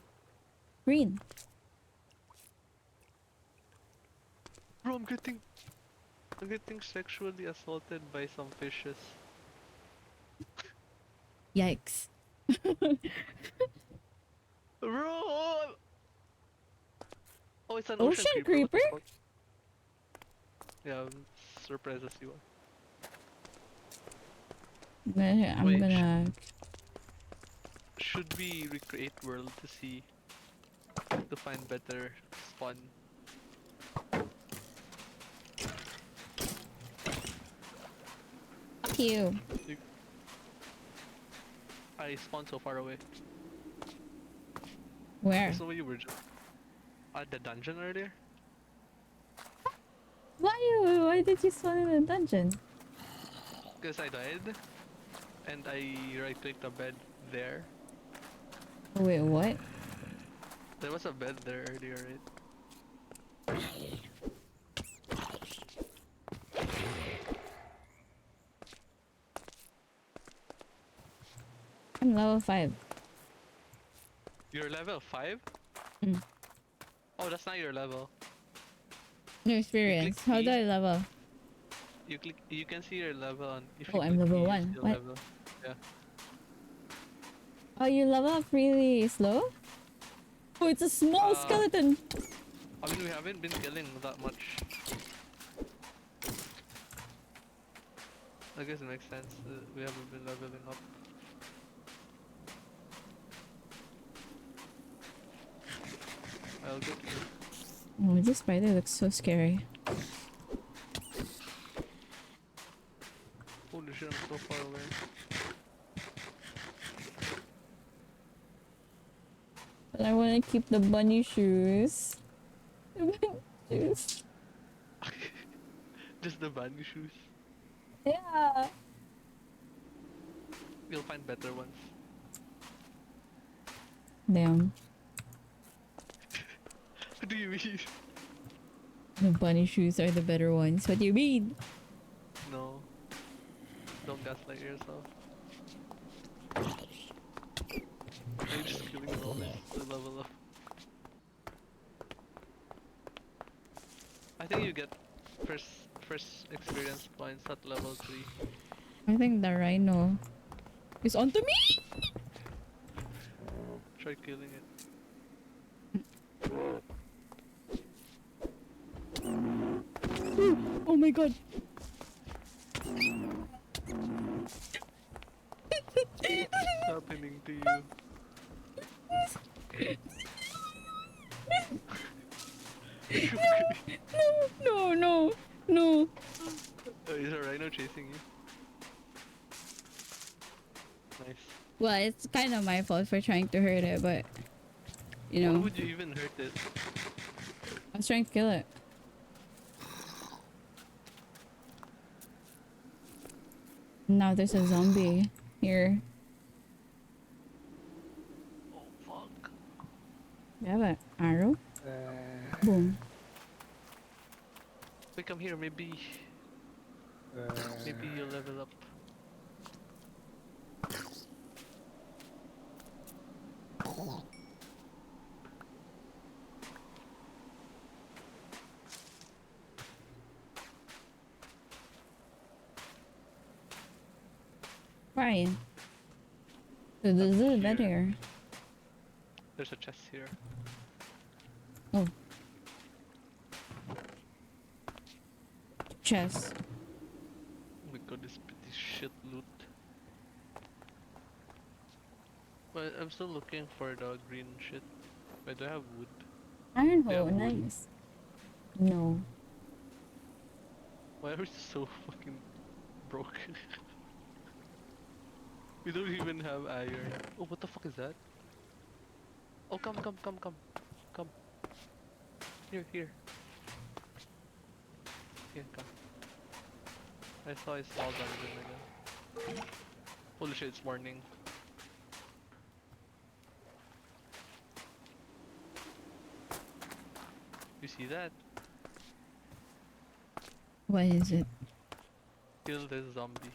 Green. Bro, I'm getting sexually assaulted by some fishes. Yikes. Bro! Oh, it's an Ocean creeper? What the fuck? Yeah, I'm surprised to see one. I'm Wait, gonna. Should we recreate world to see to find better spawn? Thank you. I spawned so far away. Where? There's no way you were just at the dungeon earlier? Why did you spawn in a dungeon? Because I died. And I right-clicked a bed there. Wait, what? There was a bed there earlier, right? I'm level 5. You're level 5? Mm. Oh, that's not your level. No experience. How do I level? You can see your level on if Oh, you I'm click level E, you 1. see your What? level. Yeah. Oh, you level up really slow? Oh, it's a small skeleton. I mean, we haven't been killing that much. I guess it makes sense. We haven't been leveling up. I'll go to you. Oh, this spider looks so scary. Holy shit, I'm so far away. But I want to keep the bunny shoes. The bunny shoes. Just the bunny shoes. Yeah. You'll find better ones. Damn. What do you mean? The bunny shoes are the better ones. What do you mean? No. Don't gaslight yourself. I'm just killing zombies to level up. I think you get first experience points at level 3. I think the rhino is onto me. Try killing it. Oh my god. What's happening to you? No. Oh, is a rhino chasing you? Nice. Well, it's kind of my fault for trying to hurt it, but you know. Why would you even hurt it? I was trying to kill it. Now there's a zombie here. Oh fuck. You have an arrow? Boom. Wait, come here, maybe you'll level up. Brian. So this is a bed here. There's a chest here. Oh. Chest. Oh my god, this pretty shit loot. But I'm still looking for the green shit. Wait, do I have wood? Iron Yeah, hole, wood. nice. No. Why are we so fucking broken? We don't even have iron. Oh, what the fuck is that? Oh, come. Here. Here, come. I saw a small dungeon again. Holy shit, it's morning. You see that? What is it? Kill this zombie.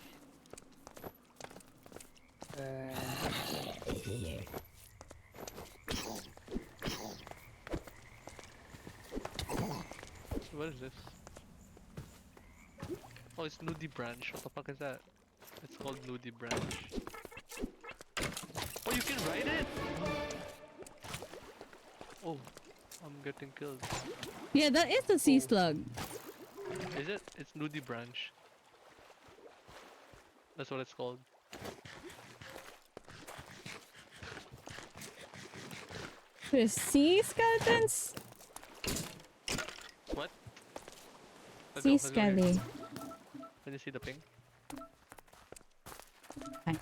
What is this? Oh, it's Nudie Branch. What the fuck is that? It's called Nudie Branch. Oh, you can ride it? Oh, I'm getting killed. Yeah, that is a sea slug. Is it? It's Nudie Branch. That's what it's called. There's sea skeletons? What? Sea skelly. Can you see the ping? Okay.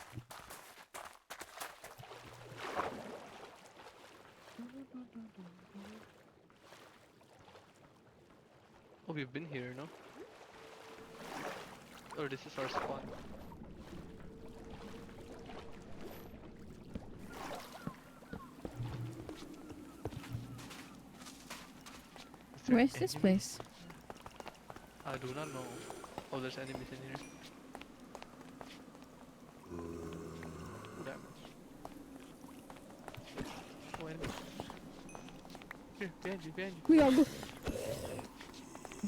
Oh, we've been here, no? Or this is our spawn. Is there Where's this enemies? place? I do not know. Oh, there's enemies in here. Damage. Oh, enemies. Here, behind you, behind you. We are go.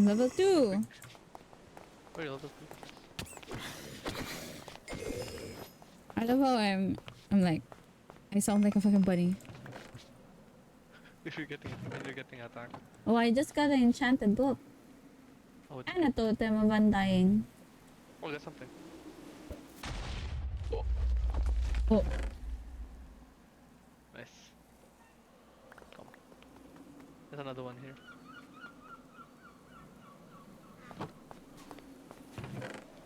Level 2. Where are the I love how I'm like, I sound like a fucking bunny. If you're getting when you're getting attacked. Oh, I just got an enchanted book. Oh, it's And a totem of undying. oh, that's something. Oh. Nice. Come. There's another one here.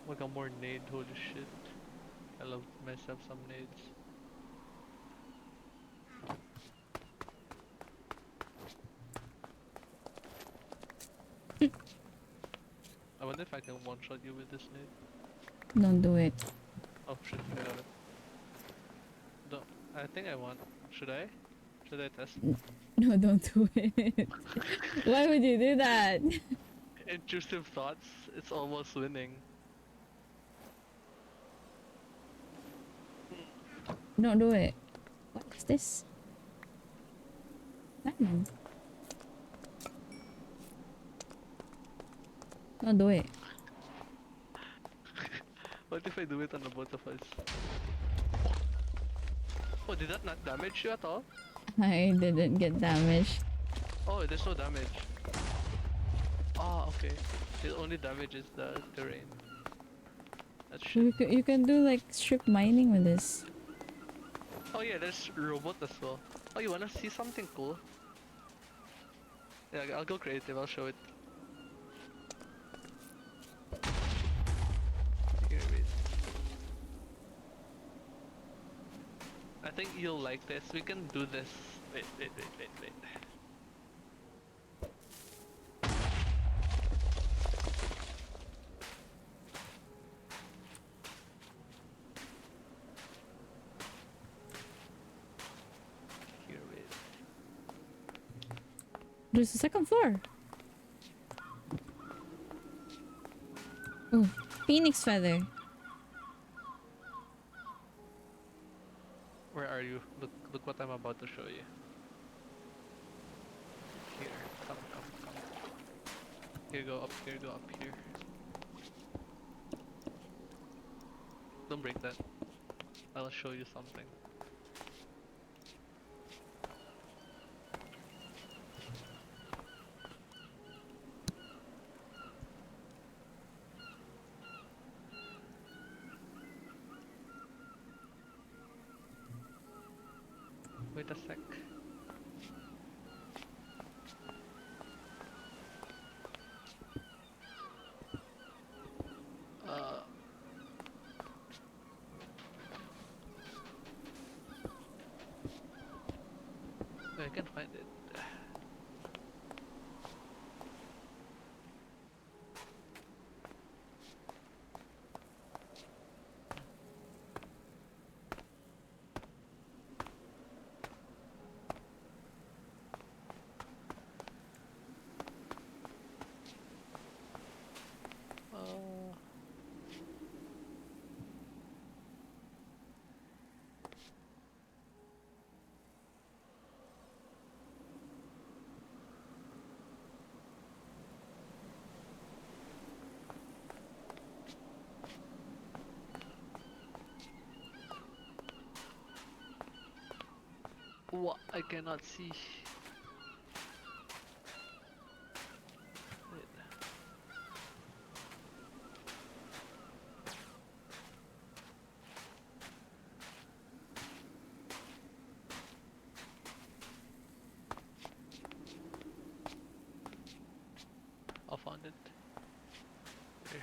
Oh, I got more nade, holy shit. I love myself some nades. I wonder if I can one-shot you with this nade. Don't do it. Oh shit, I got it. No, I think I want. Should I? Should I test? No, don't do it. Why would you do that? Intrusive thoughts. It's almost winning. Don't do it. What is this? Diamond. Don't do it. What if I do it on the both of us? Oh, did that not damage you at all? I didn't get damaged. Oh, there's no damage. Ah, okay. It only damages the terrain. That's shit. You can do like strip mining with this. Oh yeah, there's robot as well. Oh, you wanna see something cool? Yeah, I'll go creative, I'll show it. Here, wait. I think you'll like this. We can do this. Wait. Here, wait. There's a second floor. Oh, phoenix feather. Where are you? Look what I'm about to show you. Here, come. Here, go up here. Don't break that. I'll show you something. Wait a sec. I can't find it. What? I cannot see. Wait. I found it. Here.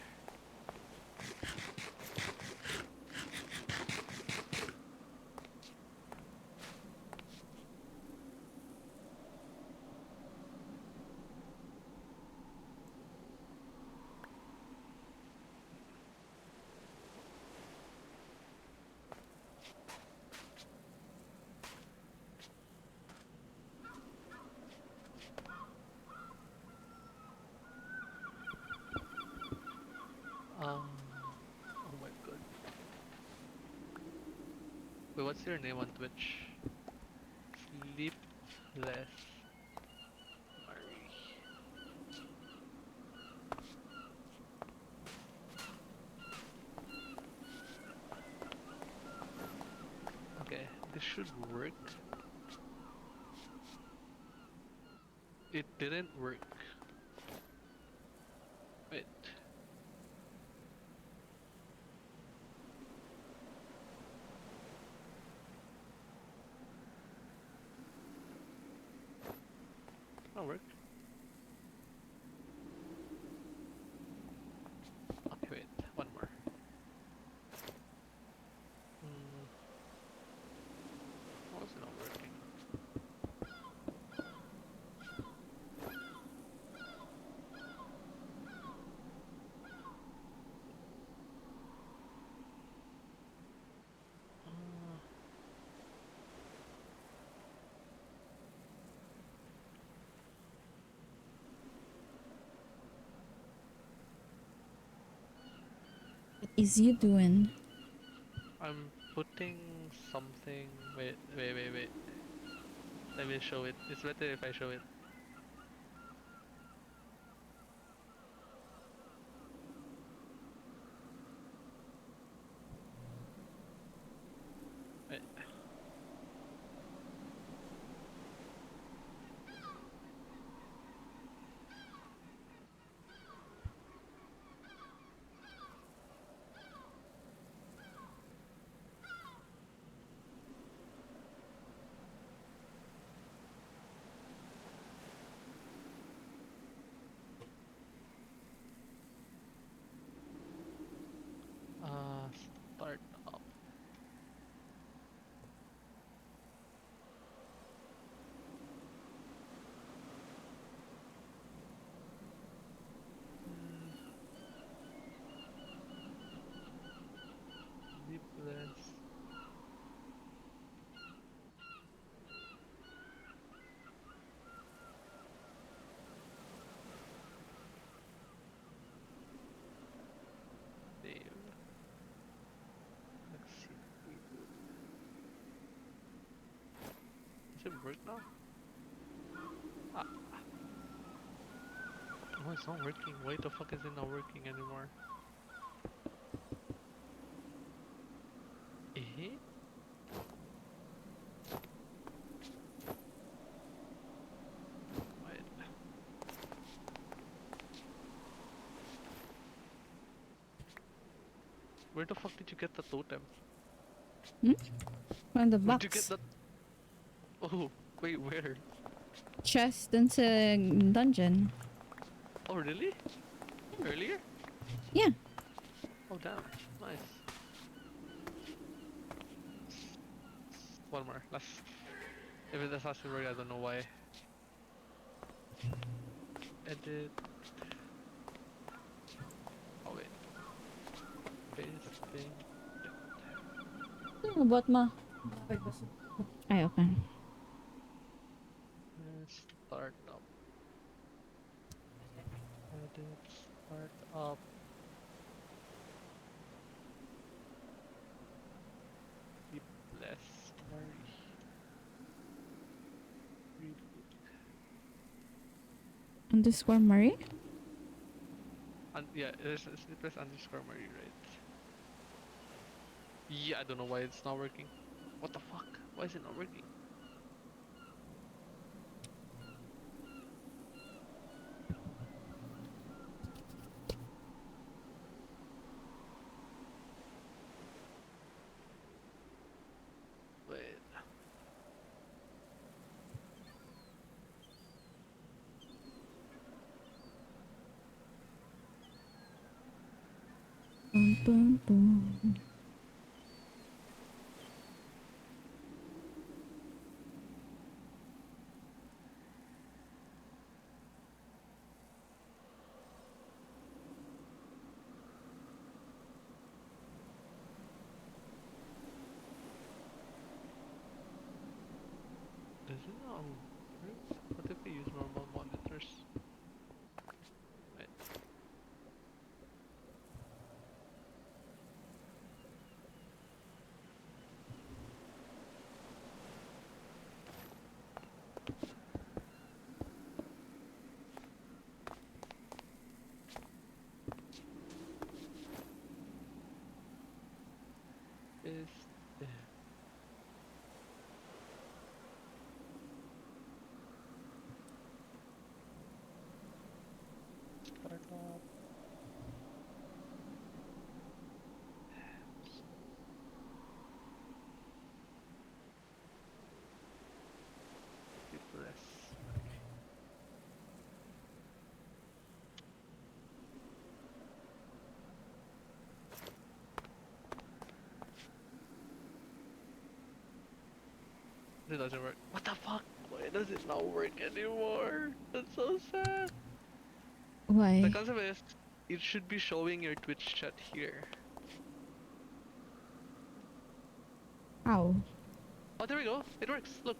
Wait, what's your name on Twitch? Sleepless Marie. Okay, this should work. It didn't work. Wait. That'll work. Okay, wait. One more. Why is it not working? What is you doing? I'm putting something. Wait. Let me show it. It's better if I show it. Wait. Start up. Sleepless. Save. Let's see. Reboot. Does it work now? Ah. Oh, it's not working. Why the fuck is it not working anymore? Eh? Wait. Where the fuck did you get the totem? From the Where'd you get box. that? Oh, wait, where? Chest into dungeon. Oh, really? Earlier? Yeah. Oh, damn. Nice. One more. Last. If it's last word, I don't know why. Edit. Oh, wait. Pasting. Ano bot mo? Ay, okay. Start up. Edit. Start up. Sleepless Marie. Reboot. Underscore Marie? Yeah, there's sleepless underscore Marie, right? Yeah, I don't know why it's not working. What the fuck? Why is it not working? Wait. Boom, boom, boom. Does it not work? What if we use normal monitors? Wait. is there? Start up. Press. It doesn't work. What the fuck? Why does it not work anymore? That's so sad. Why? The concept is, it should be showing your Twitch chat here. Ow. Oh, there we go. It works. Look.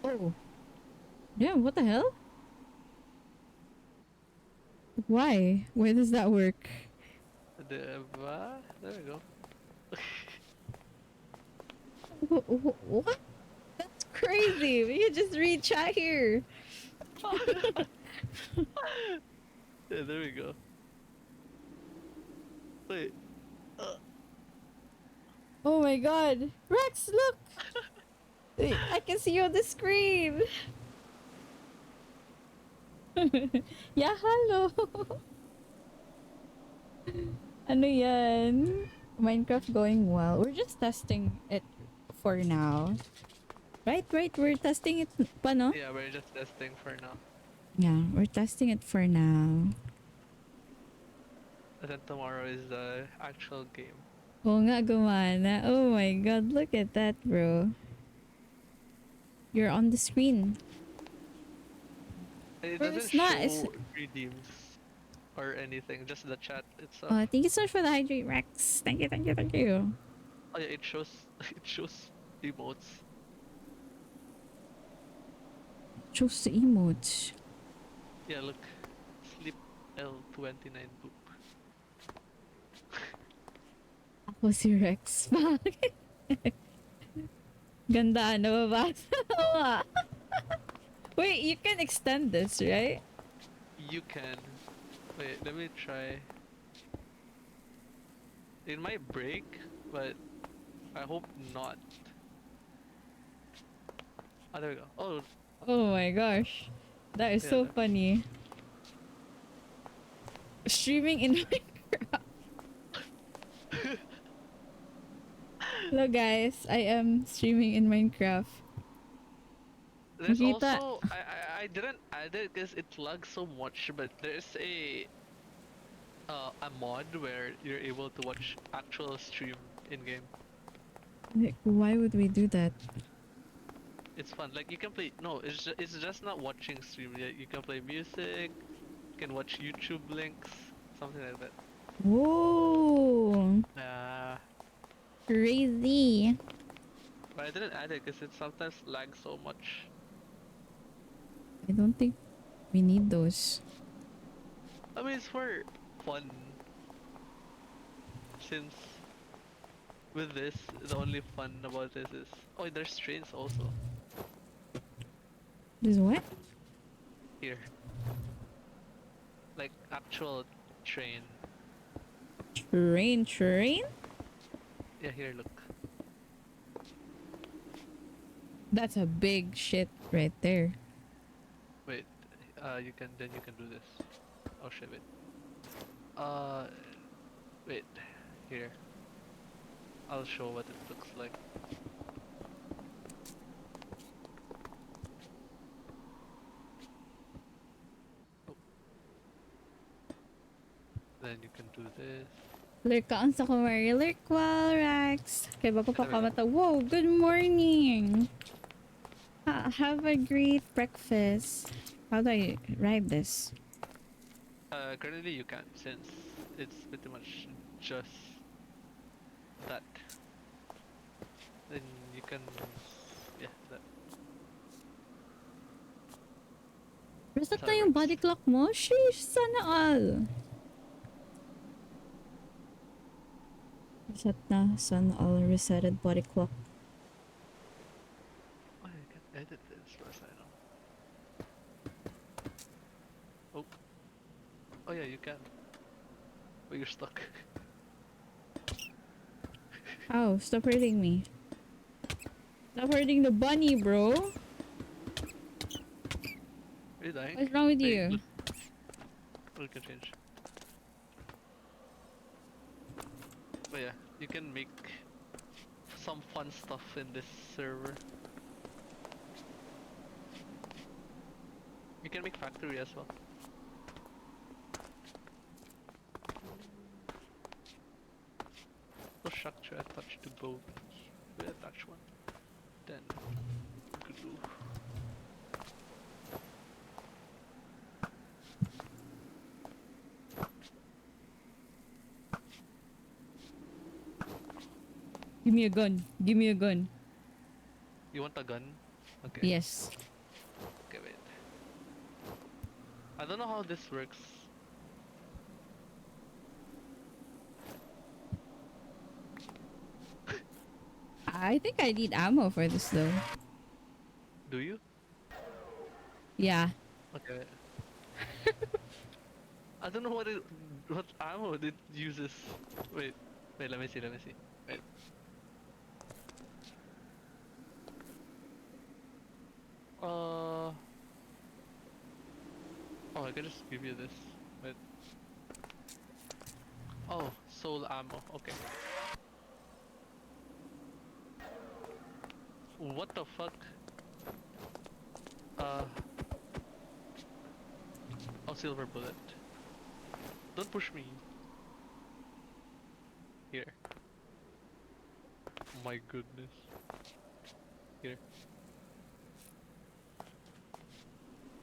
Oh. Yeah, what the hell? Why? Why does that work? There we go. What? That's crazy. We can just read chat here. Yeah, there we go. Wait. Oh my god. Rex, look! I can see you on the screen. Yeah, hello. Ano yan? Minecraft going well. We're just testing it for now. Right? We're testing it pa, no? Yeah, we're just testing for now. Yeah, we're testing it for now. And then tomorrow is the actual game. Oo nga, gumana. Oh my god, look at that, bro. You're on the screen. It Bro, doesn't it's not. show redeems or anything, just the chat itself. Oh, thank you so much for the hydrate, Rex. Thank you. Oh yeah, it shows it shows emotes. Choose the emotes. Yeah, look. Sleep L29 boop. Ako si Rex. Ganda, nababasa ko nga. Wait, you can extend this, right? You can. Wait, let me try. It might break, but I hope not. Oh, there we go. Oh. Oh my gosh. That is so funny. Streaming in Minecraft. Hello guys, I am streaming in Minecraft. There's Nakita- also I didn't add it because it lags so much, but there's a mod where you're able to watch actual stream in game. Like, why would we do that? It's fun. Like you can play. No, it's just not watching stream. You can play music. You can watch YouTube links, something like that. Whoa! Crazy. But I didn't add it because it sometimes lags so much. I don't think we need those. I mean, it's for fun. Since with this, the only fun about this is there's trains also. There's what? Here. Like actual train. Train? Yeah, here, look. That's a big shit right there. Wait, you can do this. Oh shit, wait. Wait, here. I'll show what it looks like. Oh. Then you can do this. Lurk ka sa kumari. Lurk well, Rex. Kaya ba pa kamata? Whoa, good morning. Have a great breakfast. How do I ride this? Currently you can't, since it's pretty much just that. Then you can, yeah, that. Reset na yung body clock mo? Sheesh, sana all. Reset na, sana all resetted body clock. Oh, you can edit this first, I know. Oh. Oh yeah, you can. But you're stuck. How? Stop hurting me. Stop hurting the bunny, bro. Are you dying? What's wrong with Wait, you? we can change. But yeah, you can make some fun stuff in this server. You can make factory as well. Oh structure attached to both. We attach one. Then glue. Give me a gun. Give me a gun. You want a gun? Okay. Yes. Okay, wait. I don't know how this works. I think I need ammo for this though. Do you? Yeah. Okay. Wait. I don't know what ammo it uses. Wait, let me see. Wait. Oh, I can just give you this. Wait. Oh, soul ammo. Okay. What the fuck? Oh, silver bullet. Don't push me. Here. My goodness. Here.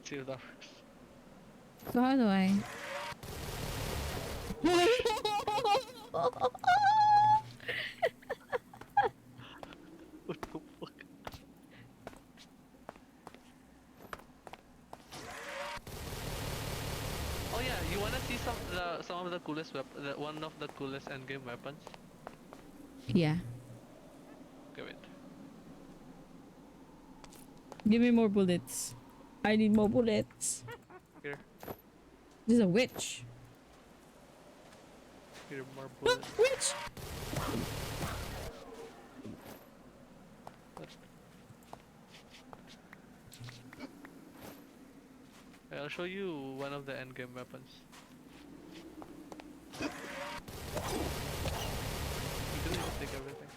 See if that works. So how do I? What the fuck? Oh yeah, you wanna see some of the coolest one of the coolest endgame weapons? Yeah. Okay, wait. Give me more bullets. I need more bullets. Here. This is a witch. Here, more bullets. Witch! I'll show you one of the endgame weapons. You can even take everything.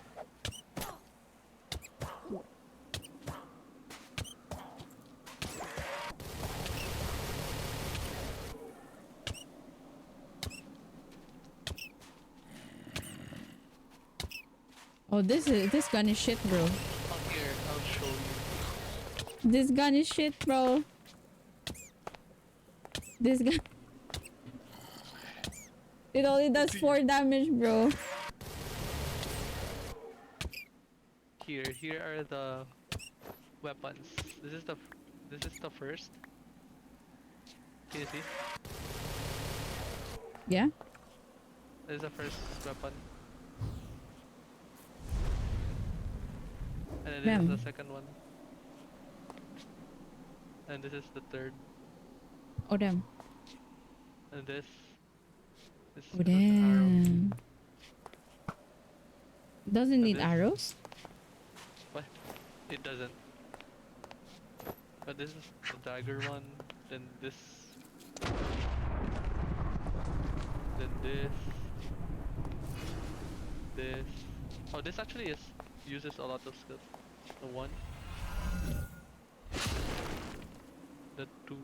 Oh, this gun is shit, bro. Oh, here, I'll show you. This gun is shit, bro. This gun. It only does 4 damage, bro. Here are the weapons. This is the first. Can you see? Yeah? This is the first weapon. And then this is the second one. And this is the third. Oh, damn. And this Oh, damn. Doesn't And need this- arrows? What? It doesn't. But this is the dagger one. Then this. Then this. This. Oh, this actually uses a lot of skills. The 1. The 2.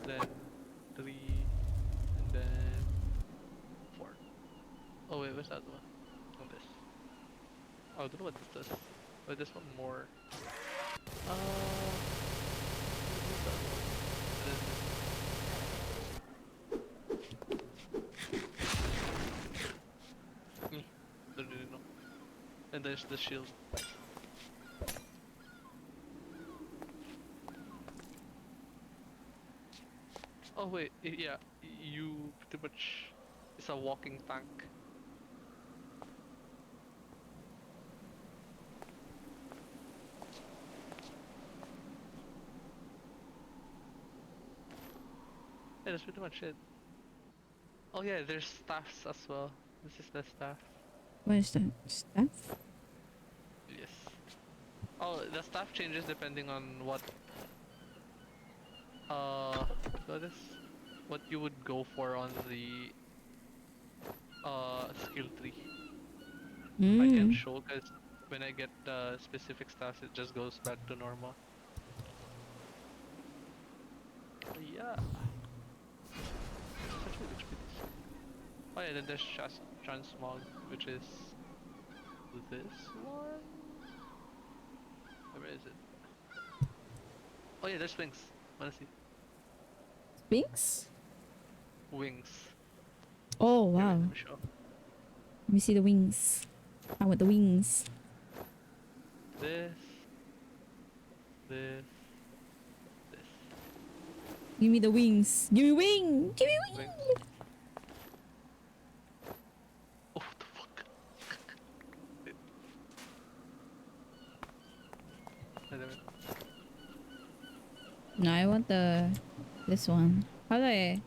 Then 3. And then 4. Oh wait, where's that one? Oh, this. Oh, I don't know what this does. Wait, this one more. Don't really know. And there's the shield. Oh wait, yeah, you pretty much, it's a walking tank. Yeah, that's pretty much it. Oh yeah, there's staffs as well. This is the staff. What is that? Stuff? Yes. Oh, the staff changes depending on what what is what you would go for on the skill tree. I can't show because when I get the specific staffs, it just goes back to normal. Yeah. Such a good HP. Oh yeah, then there's transmog, which is this one. Where is it? Oh yeah, there's wings. Wanna see? Wings? Wings. Oh Here, wow. wait, let me show. Let me see the wings. I want the wings. This. This. This. Give me the wings. Give me wing. Give me wing. Wings. Oh, what the fuck? Wait. Wait a minute. No, I want this one. How do I?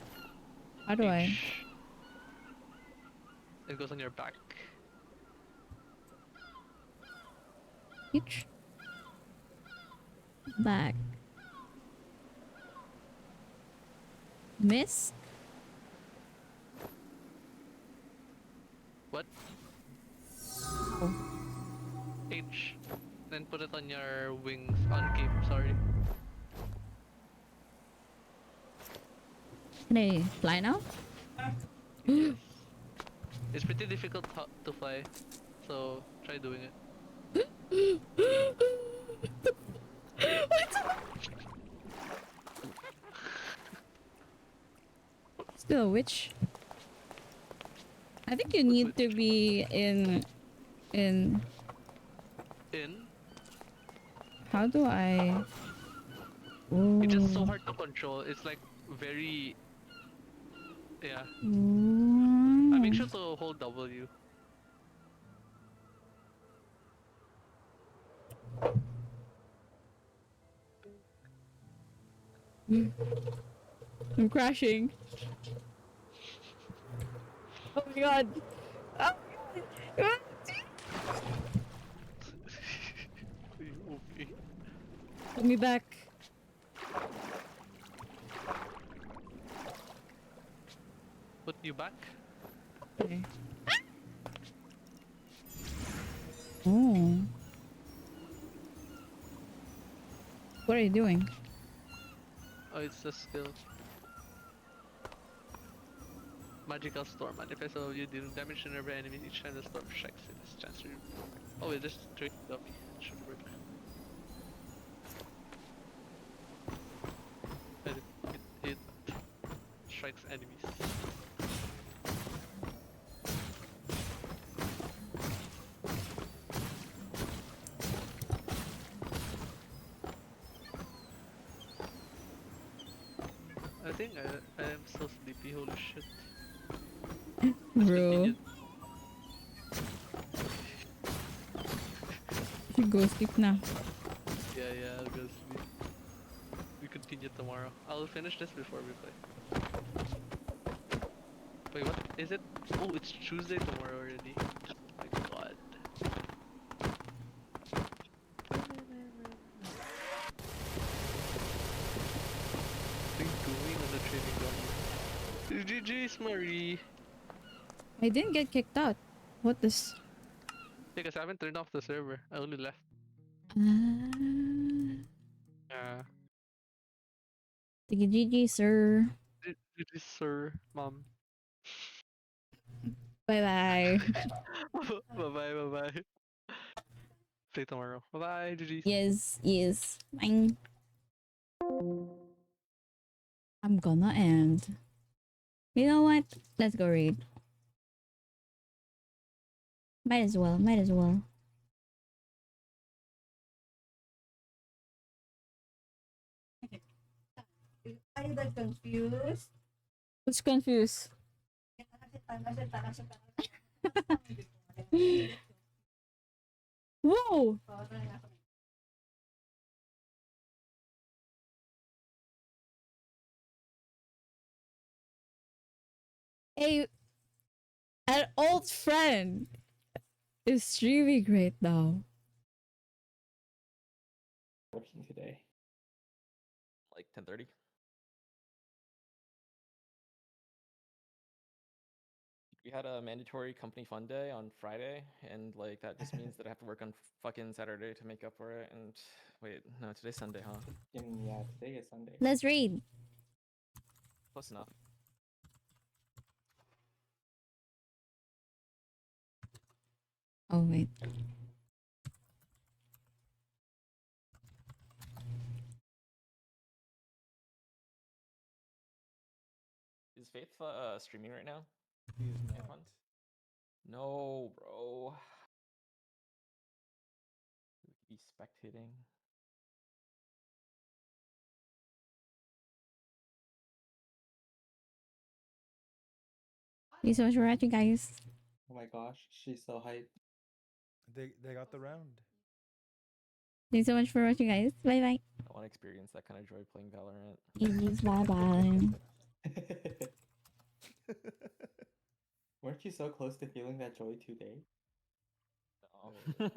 It goes on your back. Each back. Miss? What? Oh. H. Then put it on your wings. On cape, sorry. Can I fly now? Yes. It's pretty difficult to fly, so try doing it. Still a witch. I think you need to be in. How do I? Ooh. It's just so hard to control. It's like very. Yeah. Ooh. I make sure to hold W. I'm crashing. Oh my god. Oh my god. Put me back. Put you back? Okay. Oh. What are you doing? Oh, it's a skill. Magical storm. Manifest of you dealing damage to nearby enemies each time the storm strikes. It is chance to. Oh wait, there's trick dummy. It should work. It strikes enemies. I think I am so sleepy. Holy shit. Bro. You go sleep now. Yeah, I'll go sleep. We continue tomorrow. I'll finish this before we play. Wait, what is it? Oh, it's Tuesday tomorrow already. Oh my god. What are you doing on the training ground? GG's, Marie. I didn't get kicked out. What this? Because I haven't turned off the server. I only left. Yeah. Take a GG, sir. GG, sir, mom. Bye bye. Bye. Play tomorrow. Bye, GG. Yes. Bye. I'm gonna end. You know what? Let's go read. Might as well. Are you that confused? What's confused? Whoa! A an old friend is streaming right now. Working today. Like 10:30. We had a mandatory company fun day on Friday, and like that just means that I have to work on fucking Saturday to make up for it. And wait, no, today's Sunday, huh? I mean, yeah, today is Sunday. Let's read. Close enough. Oh wait. Is Faith streaming right now? He is Faith Hunt? No, bro. He's spectating. Thank you so much for watching, guys. Oh my gosh, she's so hyped. They got the round. Thanks so much for watching, guys. Bye bye. I want to experience that kind of joy playing Valorant. Bye bye. Weren't you so close to feeling that joy today? No.